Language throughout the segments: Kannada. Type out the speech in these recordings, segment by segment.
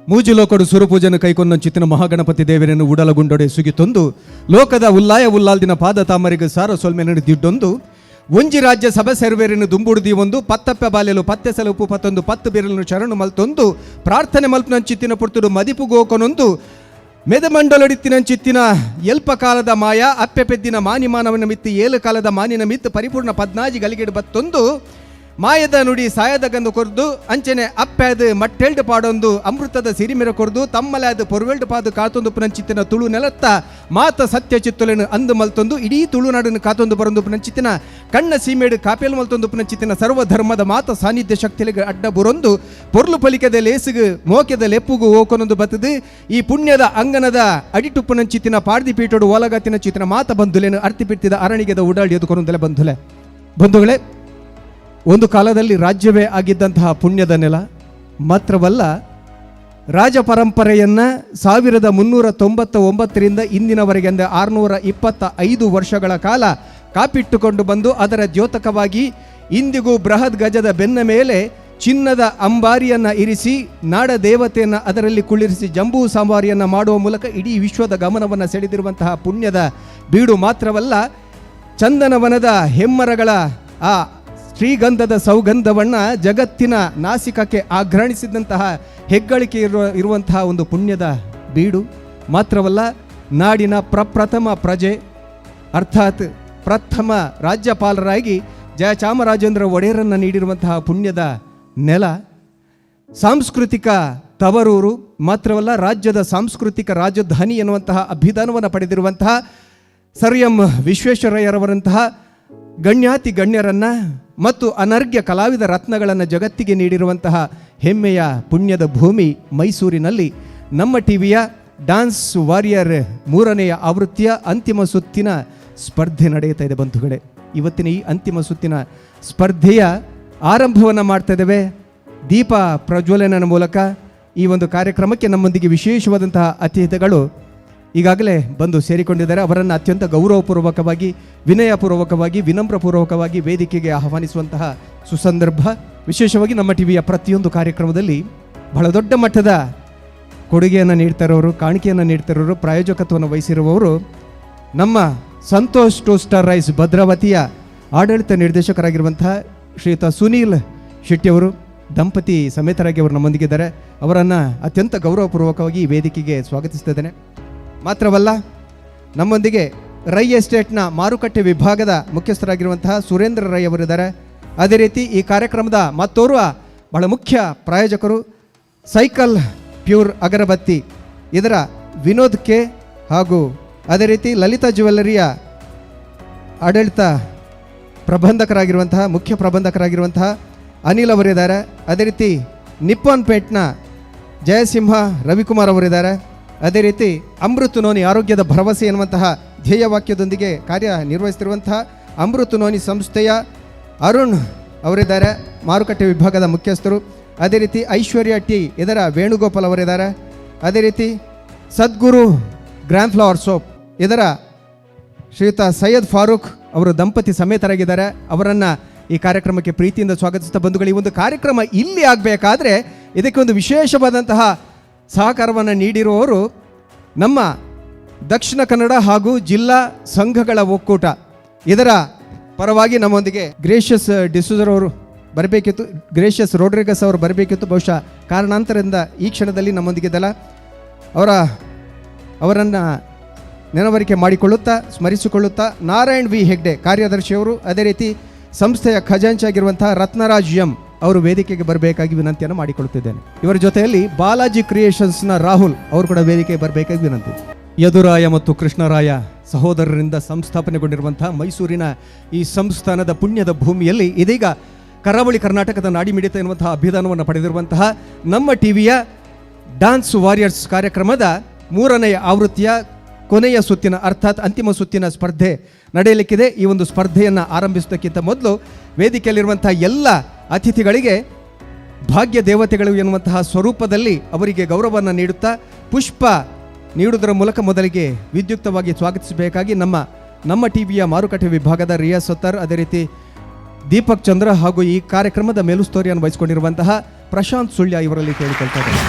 ಮೂಜುಲೋಕಡು ಸುರಪೂಜನ ಕೈಕೊಂಡ ಚಿತ್ತಿನ ಮಹಾಗಣಪತಿ ದೇವರನ್ನು ಉಡಲಗುಂಡೊಡೆ ಸುಗಿತೊಂದು ಲೋಕದ ಉಲ್ಲಾಯ ಉಲ್ಲಾಲ್ದಿನ ಪಾದ ತಾಮರಿಗೆ ಸಾರ ಸೊಲ್ಮೆ ನಡೆದಿದ್ದೊಂದು ಒಂಜಿ ರಾಜ್ಯ ಸಭೆ ಸರ್ವೇರನ್ನು ದುಂಬುಡುದಿ ಒಂದು ಪತ್ತಪ್ಪ ಬಾಲೆಲು ಪತ್ತೆ ಸಲುಪು ಪತ್ತೊಂದು ಪತ್ತು ಬಿರಲನ್ನು ಶರಣು ಮಲ್ತೊಂದು ಪ್ರಾರ್ಥನೆ ಮಲ್ಪನ ಚಿತ್ತಿನ ಪುರ್ತುಡು ಮದಿಪು ಗೋಕೊನೊಂದು ಮೆದಮಂಡಲೊಡಿತ್ತಿನ ಚಿತ್ತಿನ ಎಲ್ಪ ಕಾಲದ ಮಾಯ ಅಪ್ಪೆ ಪೆದ್ದಿನ ಮಾನಿ ಮಾನವನ ಮಿತ್ತು ಏಳು ಕಾಲದ ಮಾನಿನ ಮಿತ್ತು ಪರಿಪೂರ್ಣ ಪದ್ನಾಜಿ ಗಲಿಗೆಡು ಬತ್ತೊಂದು ಮಾಯದ ನುಡಿ ಸಾಯದ ಗಂದು ಕೊರ್ದು ಅಂಚನೆ ಅಪ್ಪೆದು ಮಟ್ಟೆಲ್ಡು ಪಾಡೊಂದು ಅಮೃತದ ಸಿರಿಮೆರ ಕೊರ್ದು ತಮ್ಮಲೆ ಅದು ಪೊರ್ವೆಲ್ಡು ಪಾದು ಕಾತೊಂದು ಪುನಂಚಿತ್ತಿನ ತುಳು ನೆಲತ್ತ ಮಾತ ಸತ್ಯ ಚಿತ್ತುಲೆನು ಅಂದು ಮಲ್ತೊಂದು ಇಡೀ ತುಳುನಾಡನ್ನು ಕಾತೊಂದು ಬರೊಂದು ಪುನಂಚಿತ್ತಿನ ಕಣ್ಣ ಸೀಮೇಡು ಕಾಪೇಲು ಮಲ್ತೊಂದು ಪುನಂಚಿತ್ತಿನ ಸರ್ವಧರ್ಮದ ಮಾತ ಸಾನ್ನಿಧ್ಯ ಶಕ್ತಿಲಿಗೆ ಅಡ್ಡ ಬುರೊಂದು ಪೊರ್ಲು ಪಲಿಕದ ಲೇಸುಗು ಮೋಕೆದ ಲೆಪ್ಪುಗು ಓಕೊನೊಂದು ಬತ್ತದು ಈ ಪುಣ್ಯದ ಅಂಗನದ ಅಡಿಟು ಪುನಂಚಿತ್ತಿನ ಪಾಡ್ದಿ ಪೀಟೋಡು ಓಲಗತ್ತಿನ ಚಿತ್ತಿನ ಮಾತ ಬಂಧುಲೆನು ಅರ್ತಿಪಿಟ್ಟಿದ ಅರಣಿಗೆದ ಉಡಾಳಿಯದು ಕೊನೊಂದಲೆ ಬಂಧುಗಳೇ, ಒಂದು ಕಾಲದಲ್ಲಿ ರಾಜ್ಯವೇ ಆಗಿದ್ದಂತಹ ಪುಣ್ಯದ ನೆಲ ಮಾತ್ರವಲ್ಲ, ರಾಜ ಪರಂಪರೆಯನ್ನು 1399ರಿಂದ ಇಂದಿನವರೆಗೆ ಅಂದರೆ 625 ವರ್ಷಗಳ ಕಾಲ ಕಾಪಿಟ್ಟುಕೊಂಡು ಬಂದು ಅದರ ದ್ಯೋತಕವಾಗಿ ಇಂದಿಗೂ ಬೃಹತ್ ಗಜದ ಬೆನ್ನ ಮೇಲೆ ಚಿನ್ನದ ಅಂಬಾರಿಯನ್ನು ಇರಿಸಿ ನಾಡ ದೇವತೆಯನ್ನು ಅದರಲ್ಲಿ ಕುಳ್ಳಿರಿಸಿ ಜಂಬೂ ಸಂಬಾರಿಯನ್ನು ಮಾಡುವ ಮೂಲಕ ಇಡೀ ವಿಶ್ವದ ಗಮನವನ್ನು ಸೆಳೆದಿರುವಂತಹ ಪುಣ್ಯದ ಬೀಡು ಮಾತ್ರವಲ್ಲ, ಚಂದನವನದ ಹೆಮ್ಮರಗಳ ಆ ಶ್ರೀಗಂಧದ ಸೌಗಂಧವನ್ನು ಜಗತ್ತಿನ ನಾಸಿಕಕ್ಕೆ ಆಘ್ರಾಣಿಸಿದಂತಹ ಹೆಗ್ಗಳಿಕೆ ಇರುವಂತಹ ಒಂದು ಪುಣ್ಯದ ಬೀಡು ಮಾತ್ರವಲ್ಲ, ನಾಡಿನ ಪ್ರಪ್ರಥಮ ಪ್ರಜೆ ಅರ್ಥಾತ್ ಪ್ರಥಮ ರಾಜ್ಯಪಾಲರಾಗಿ ಜಯಚಾಮರಾಜೇಂದ್ರ ಒಡೆಯರನ್ನು ನೀಡಿರುವಂತಹ ಪುಣ್ಯದ ನೆಲ, ಸಾಂಸ್ಕೃತಿಕ ತವರೂರು ಮಾತ್ರವಲ್ಲ, ರಾಜ್ಯದ ಸಾಂಸ್ಕೃತಿಕ ರಾಜಧಾನಿ ಎನ್ನುವಂತಹ ಅಭಿಧಾನವನ್ನು ಪಡೆದಿರುವಂತಹ ಸರ್ ಎಂ ವಿಶ್ವೇಶ್ವರಯ್ಯರವರಂತಹ ಗಣ್ಯಾತಿ ಗಣ್ಯರನ್ನು ಮತ್ತು ಅನರ್ಘ್ಯ ಕಲಾವಿದ ರತ್ನಗಳನ್ನು ಜಗತ್ತಿಗೆ ನೀಡಿರುವಂತಹ ಹೆಮ್ಮೆಯ ಪುಣ್ಯದ ಭೂಮಿ ಮೈಸೂರಿನಲ್ಲಿ ನಮ್ಮ ಟಿವಿಯ ಡ್ಯಾನ್ಸ್ ವಾರಿಯರ್ 3ನೇ ಆವೃತ್ತಿಯ ಅಂತಿಮ ಸುತ್ತಿನ ಸ್ಪರ್ಧೆ ನಡೆಯುತ್ತಾ ಇದೆ ಬಂಧುಗಳೇ. ಇವತ್ತಿನ ಈ ಅಂತಿಮ ಸುತ್ತಿನ ಸ್ಪರ್ಧೆಯ ಆರಂಭವನ್ನು ಮಾಡ್ತಾ ಇದ್ದೇವೆ. ದೀಪ ಪ್ರಜ್ವಲನ ಮೂಲಕ ಈ ಒಂದು ಕಾರ್ಯಕ್ರಮಕ್ಕೆ ನಮ್ಮೊಂದಿಗೆ ವಿಶೇಷವಾದಂತಹ ಅತಿಥಿಗಳು ಈಗಾಗಲೇ ಬಂದು ಸೇರಿಕೊಂಡಿದ್ದಾರೆ. ಅವರನ್ನು ಅತ್ಯಂತ ಗೌರವಪೂರ್ವಕವಾಗಿ, ವಿನಯಪೂರ್ವಕವಾಗಿ, ವಿನಮ್ರಪೂರ್ವಕವಾಗಿ ವೇದಿಕೆಗೆ ಆಹ್ವಾನಿಸುವಂತಹ ಸುಸಂದರ್ಭ. ವಿಶೇಷವಾಗಿ ನಮ್ಮ ಟಿವಿಯ ಪ್ರತಿಯೊಂದು ಕಾರ್ಯಕ್ರಮದಲ್ಲಿ ಬಹಳ ದೊಡ್ಡ ಮಟ್ಟದ ಕೊಡುಗೆಯನ್ನು ನೀಡ್ತಾರವರು, ಕಾಣಿಕೆಯನ್ನು ನೀಡ್ತಾರವರು, ಪ್ರಾಯೋಜಕತ್ವವನ್ನು ವಹಿಸಿರುವವರು ನಮ್ಮ ಸಂತೋಷ್ ಟೂ ಸ್ಟಾರ್ ರೈಸ್ ಭದ್ರಾವತಿಯ ಆಡಳಿತ ನಿರ್ದೇಶಕರಾಗಿರುವಂತಹ ಶ್ರೀಯುತ ಸುನೀಲ್ ಶೆಟ್ಟಿಯವರು ದಂಪತಿ ಸಮೇತರಾಗಿ ಅವರು ನಮ್ಮೊಂದಿಗಿದ್ದಾರೆ. ಅವರನ್ನು ಅತ್ಯಂತ ಗೌರವಪೂರ್ವಕವಾಗಿ ಈ ವೇದಿಕೆಗೆ ಸ್ವಾಗತಿಸ್ತಿದ್ದೇನೆ. ಮಾತ್ರವಲ್ಲ, ನಮ್ಮೊಂದಿಗೆ ರೈ ಎಸ್ಟೇಟ್ನ ಮಾರುಕಟ್ಟೆ ವಿಭಾಗದ ಮುಖ್ಯಸ್ಥರಾಗಿರುವಂತಹ ಸುರೇಂದ್ರ ರೈ ಅವರಿದ್ದಾರೆ. ಅದೇ ರೀತಿ ಈ ಕಾರ್ಯಕ್ರಮದ ಮತ್ತೋರ್ವ ಬಹಳ ಮುಖ್ಯ ಪ್ರಾಯೋಜಕರು ಸೈಕಲ್ ಪ್ಯೂರ್ ಅಗರಬತ್ತಿ ಇದರ ವಿನೋದ್ ಕೆ ಹಾಗೂ ಅದೇ ರೀತಿ ಲಲಿತಾ ಜ್ಯುವೆಲ್ಲರಿಯ ಆಡಳಿತ ಪ್ರಬಂಧಕರಾಗಿರುವಂತಹ ಮುಖ್ಯ ಪ್ರಬಂಧಕರಾಗಿರುವಂತಹ ಅನಿಲ್ ಅವರಿದ್ದಾರೆ. ಅದೇ ರೀತಿ ನಿಪ್ಪಾನ್ ಪೇಟ್ನ ಜಯಸಿಂಹ ರವಿಕುಮಾರ್ ಅವರಿದ್ದಾರೆ. ಅದೇ ರೀತಿ ಅಮೃತ್ ನೋನಿ ಆರೋಗ್ಯದ ಭರವಸೆ ಎನ್ನುವಂತಹ ಧ್ಯೇಯವಾಕ್ಯದೊಂದಿಗೆ ಕಾರ್ಯನಿರ್ವಹಿಸುತ್ತಿರುವಂತಹ ಅಮೃತ್ ನೋನಿ ಸಂಸ್ಥೆಯ ಅರುಣ್ ಅವರಿದ್ದಾರೆ, ಮಾರುಕಟ್ಟೆ ವಿಭಾಗದ ಮುಖ್ಯಸ್ಥರು. ಅದೇ ರೀತಿ ಐಶ್ವರ್ಯ ಟಿ ಇದರ ವೇಣುಗೋಪಾಲ್ ಅವರಿದ್ದಾರೆ. ಅದೇ ರೀತಿ ಸದ್ಗುರು ಗ್ರ್ಯಾಂಡ್ ಫ್ಲವರ್ ಸೋಪ್ ಇದರ ಶ್ರೀಯುತ ಸೈಯದ್ ಫಾರೂಕ್ ಅವರು ದಂಪತಿ ಸಮೇತರಾಗಿದ್ದಾರೆ. ಅವರನ್ನು ಈ ಕಾರ್ಯಕ್ರಮಕ್ಕೆ ಪ್ರೀತಿಯಿಂದ ಸ್ವಾಗತಿಸ್ತಾ ಬಂಧುಗಳು, ಈ ಒಂದು ಕಾರ್ಯಕ್ರಮ ಇಲ್ಲಿ ಆಗಬೇಕಾದ್ರೆ ಇದಕ್ಕೆ ಒಂದು ವಿಶೇಷವಾದಂತಹ ಸಹಕಾರವನ್ನು ನೀಡಿರುವವರು ನಮ್ಮ ದಕ್ಷಿಣ ಕನ್ನಡ ಹಾಗೂ ಜಿಲ್ಲಾ ಸಂಘಗಳ ಒಕ್ಕೂಟ. ಇದರ ಪರವಾಗಿ ನಮ್ಮೊಂದಿಗೆ ಗ್ರೇಷಿಯಸ್ ಡಿಸೂಜರ್ ಅವರು ಬರಬೇಕಿತ್ತು, ಗ್ರೇಷಿಯಸ್ ರೋಡ್ರಿಗಸ್ ಅವರು ಬರಬೇಕಿತ್ತು. ಬಹುಶಃ ಕಾರಣಾಂತರದಿಂದ ಈ ಕ್ಷಣದಲ್ಲಿ ನಮ್ಮೊಂದಿಗಿದ್ದಲ್ಲ. ಅವರನ್ನು ನೆನವರಿಕೆ ಮಾಡಿಕೊಳ್ಳುತ್ತಾ ಸ್ಮರಿಸಿಕೊಳ್ಳುತ್ತಾ ನಾರಾಯಣ್ ವಿ ಹೆಗ್ಡೆ ಕಾರ್ಯದರ್ಶಿಯವರು, ಅದೇ ರೀತಿ ಸಂಸ್ಥೆಯ ಖಜಾಂಚಿಯಾಗಿರುವಂತಹ ರತ್ನರಾಜ್ ಎಂ ಅವರು ವೇದಿಕೆಗೆ ಬರಬೇಕಾಗಿ ವಿನಂತಿಯನ್ನು ಮಾಡಿಕೊಳ್ಳುತ್ತಿದ್ದೇನೆ. ಇವರ ಜೊತೆಯಲ್ಲಿ ಬಾಲಾಜಿ ಕ್ರಿಯೇಷನ್ಸ್ನ ರಾಹುಲ್ ಅವರು ಕೂಡ ವೇದಿಕೆಗೆ ಬರಬೇಕಾಗಿ ವಿನಂತಿ. ಯದುರಾಯ ಮತ್ತು ಕೃಷ್ಣರಾಯ ಸಹೋದರರಿಂದ ಸಂಸ್ಥಾಪನೆಗೊಂಡಿರುವಂತಹ ಮೈಸೂರಿನ ಈ ಸಂಸ್ಥಾನದ ಪುಣ್ಯದ ಭೂಮಿಯಲ್ಲಿ ಇದೀಗ ಕರಾವಳಿ ಕರ್ನಾಟಕದ ನಾಡಿ ಮಿಡಿತ ಎನ್ನುವಂತಹ ಅಭಿಧಾನವನ್ನು ಪಡೆದಿರುವಂತಹ ನಮ್ಮ ಟಿವಿಯ ಡ್ಯಾನ್ಸ್ ವಾರಿಯರ್ಸ್ ಕಾರ್ಯಕ್ರಮದ 3ನೇ ಆವೃತ್ತಿಯ ಕೊನೆಯ ಸುತ್ತಿನ ಅರ್ಥಾತ್ ಅಂತಿಮ ಸುತ್ತಿನ ಸ್ಪರ್ಧೆ ನಡೆಯಲಿಕ್ಕಿದೆ. ಈ ಒಂದು ಸ್ಪರ್ಧೆಯನ್ನು ಆರಂಭಿಸೋದಕ್ಕಿಂತ ಮೊದಲು ವೇದಿಕೆಯಲ್ಲಿರುವಂತಹ ಎಲ್ಲ ಅತಿಥಿಗಳಿಗೆ ಭಾಗ್ಯ ದೇವತೆಗಳು ಎನ್ನುವಂತಹ ಸ್ವರೂಪದಲ್ಲಿ ಅವರಿಗೆ ಗೌರವವನ್ನು ನೀಡುತ್ತಾ ಪುಷ್ಪ ನೀಡುವುದರ ಮೂಲಕ ಮೊದಲಿಗೆ ವಿದ್ಯುಕ್ತವಾಗಿ ಸ್ವಾಗತಿಸಬೇಕಾಗಿ ನಮ್ಮ ಟಿವಿಯ ಮಾರುಕಟ್ಟೆ ವಿಭಾಗದ ರಿಯಾ ಸತ್ತಾರ್, ಅದೇ ರೀತಿ ದೀಪಕ್ ಚಂದ್ರ ಹಾಗೂ ಈ ಕಾರ್ಯಕ್ರಮದ ಮೇಲುಸ್ತುವಾರಿಯನ್ನು ವಹಿಸಿಕೊಂಡಿರುವಂತಹ ಪ್ರಶಾಂತ್ ಸುಳ್ಯ ಇವರಲ್ಲಿ ಕೇಳಿಕೊಳ್ತಾ ಇದ್ದಾರೆ.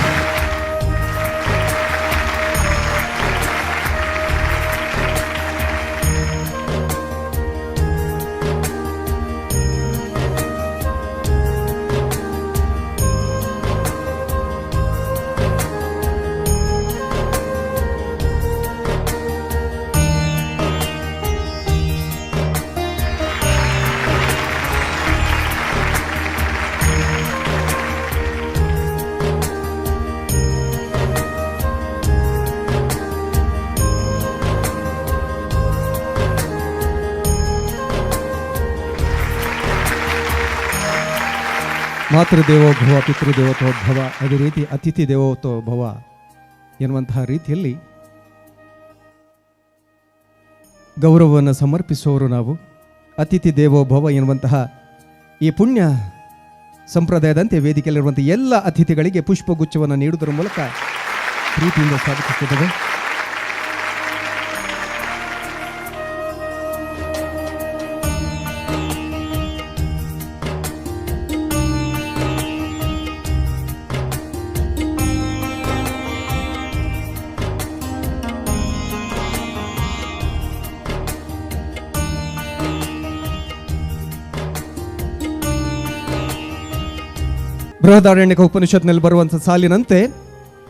ಮಾತೃದೇವೋಭವ ಪಿತೃದೇವತೋದ್ಭವ, ಅದೇ ರೀತಿ ಅತಿಥಿ ದೇವೋತೋಭವ ಎನ್ನುವಂತಹ ರೀತಿಯಲ್ಲಿ ಗೌರವವನ್ನು ಸಮರ್ಪಿಸುವವರು ನಾವು. ಅತಿಥಿ ದೇವೋಭವ ಎನ್ನುವಂತಹ ಈ ಪುಣ್ಯ ಸಂಪ್ರದಾಯದಂತೆ ವೇದಿಕೆಯಲ್ಲಿರುವಂಥ ಎಲ್ಲ ಅತಿಥಿಗಳಿಗೆ ಪುಷ್ಪಗುಚ್ಛವನ್ನು ನೀಡುವುದರ ಮೂಲಕ ಪ್ರೀತಿಯಿಂದ ಸ್ವಾಗತಿಸುತ್ತಿದ್ದೇವೆ. ಬೃಹದಾರಣ್ಯಕ ಉಪನಿಷತ್ನಲ್ಲಿ ಬರುವಂಥ ಸಾಲಿನಂತೆ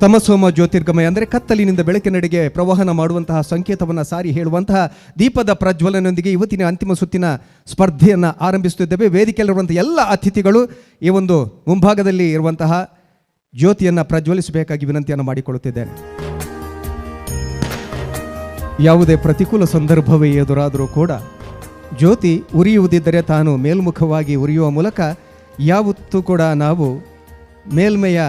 ತಮಸೋಮ ಜ್ಯೋತಿರ್ಗಮಯ ಅಂದರೆ ಕತ್ತಲಿನಿಂದ ಬೆಳಕಿನೆಡೆಗೆ ಪ್ರವಾಹನ ಮಾಡುವಂತಹ ಸಂಕೇತವನ್ನು ಸಾರಿ ಹೇಳುವಂತಹ ದೀಪದ ಪ್ರಜ್ವಲನೊಂದಿಗೆ ಇವತ್ತಿನ ಅಂತಿಮ ಸುತ್ತಿನ ಸ್ಪರ್ಧೆಯನ್ನು ಆರಂಭಿಸುತ್ತಿದ್ದೇವೆ. ವೇದಿಕೆಯಲ್ಲಿರುವಂಥ ಎಲ್ಲ ಅತಿಥಿಗಳು ಈ ಒಂದು ಮುಂಭಾಗದಲ್ಲಿ ಇರುವಂತಹ ಜ್ಯೋತಿಯನ್ನು ಪ್ರಜ್ವಲಿಸಬೇಕಾಗಿ ವಿನಂತಿಯನ್ನು ಮಾಡಿಕೊಳ್ಳುತ್ತಿದ್ದೇನೆ. ಯಾವುದೇ ಪ್ರತಿಕೂಲ ಸಂದರ್ಭವೇ ಎದುರಾದರೂ ಕೂಡ ಜ್ಯೋತಿ ಉರಿಯುವುದಿದ್ದರೆ ತಾನು ಮೇಲ್ಮುಖವಾಗಿ ಉರಿಯುವ ಮೂಲಕ ಯಾವತ್ತೂ ಕೂಡ ನಾವು ಮೇಲ್ಮೆಯ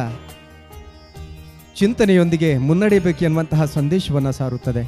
ಚಿಂತನೆಯೊಂದಿಗೆ ಮುನ್ನಡೆಯಬೇಕು ಎನ್ನುವಂತಹ ಸಂದೇಶವನ್ನು ಸಾರುತ್ತದೆ.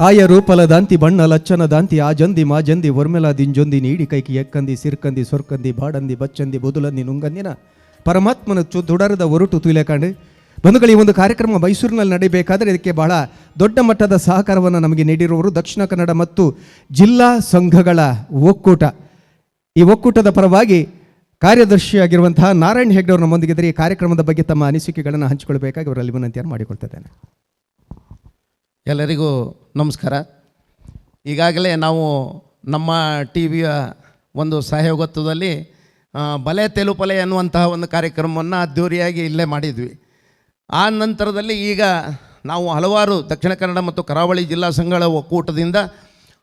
ಆಯ ರೂಪಲ ದಾಂತಿ ಬಣ್ಣ ಲಚ್ಚನ ದಾಂತಿ ಆ ಜಂದಿ ಮಾ ಜಂದಿ ಒರ್ಮೆಲ ದಿಂಜೊಂದಿ ನೀಡಿ ಕೈಕಿ ಎಕ್ಕಂದಿ ಸಿರ್ಕಂದಿ ಸೊರ್ಕಂದಿ ಬಾಡಂದಿ ಬಚ್ಚಂದಿ ಬುದುಲಂದಿ ನುಂಗಂದಿನ ಪರಮಾತ್ಮನ ದುಡರದ ಒರುಟು ತುಲೆಕಂಡು ಬಂಧುಗಳು, ಈ ಒಂದು ಕಾರ್ಯಕ್ರಮ ಮೈಸೂರಿನಲ್ಲಿ ನಡೀಬೇಕಾದರೆ ಇದಕ್ಕೆ ಬಹಳ ದೊಡ್ಡ ಮಟ್ಟದ ಸಹಕಾರವನ್ನು ನಮಗೆ ನೀಡಿರುವವರು ದಕ್ಷಿಣ ಕನ್ನಡ ಮತ್ತು ಜಿಲ್ಲಾ ಸಂಘಗಳ ಒಕ್ಕೂಟ. ಈ ಒಕ್ಕೂಟದ ಪರವಾಗಿ ಕಾರ್ಯದರ್ಶಿಯಾಗಿರುವಂತಹ ನಾರಾಯಣ್ ಹೆಗ್ಡೆ ಅವರು ನಮ್ಮೊಂದಿಗಿದ್ದರೆ ಈ ಕಾರ್ಯಕ್ರಮದ ಬಗ್ಗೆ ತಮ್ಮ ಅನಿಸಿಕೆಗಳನ್ನು ಹಂಚಿಕೊಳ್ಬೇಕಾಗಿ ಅವರಲ್ಲಿ ವಿನಂತಿಯನ್ನು ಮಾಡಿಕೊಳ್ತಿದ್ದೇನೆ. ಎಲ್ಲರಿಗೂ ನಮಸ್ಕಾರ. ಈಗಾಗಲೇ ನಾವು ನಮ್ಮ ಟಿ ವಿಯ ಒಂದು ಸಹಯೋಗತ್ವದಲ್ಲಿ ಬಲೆ ತೆಲುಪಲೆ ಅನ್ನುವಂತಹ ಒಂದು ಕಾರ್ಯಕ್ರಮವನ್ನು ಅದ್ದೂರಿಯಾಗಿ ಇಲ್ಲೇ ಮಾಡಿದ್ವಿ. ಆ ನಂತರದಲ್ಲಿ ಈಗ ನಾವು ಹಲವಾರು ದಕ್ಷಿಣ ಕನ್ನಡ ಮತ್ತು ಕರಾವಳಿ ಜಿಲ್ಲಾ ಸಂಘಗಳ ಒಕ್ಕೂಟದಿಂದ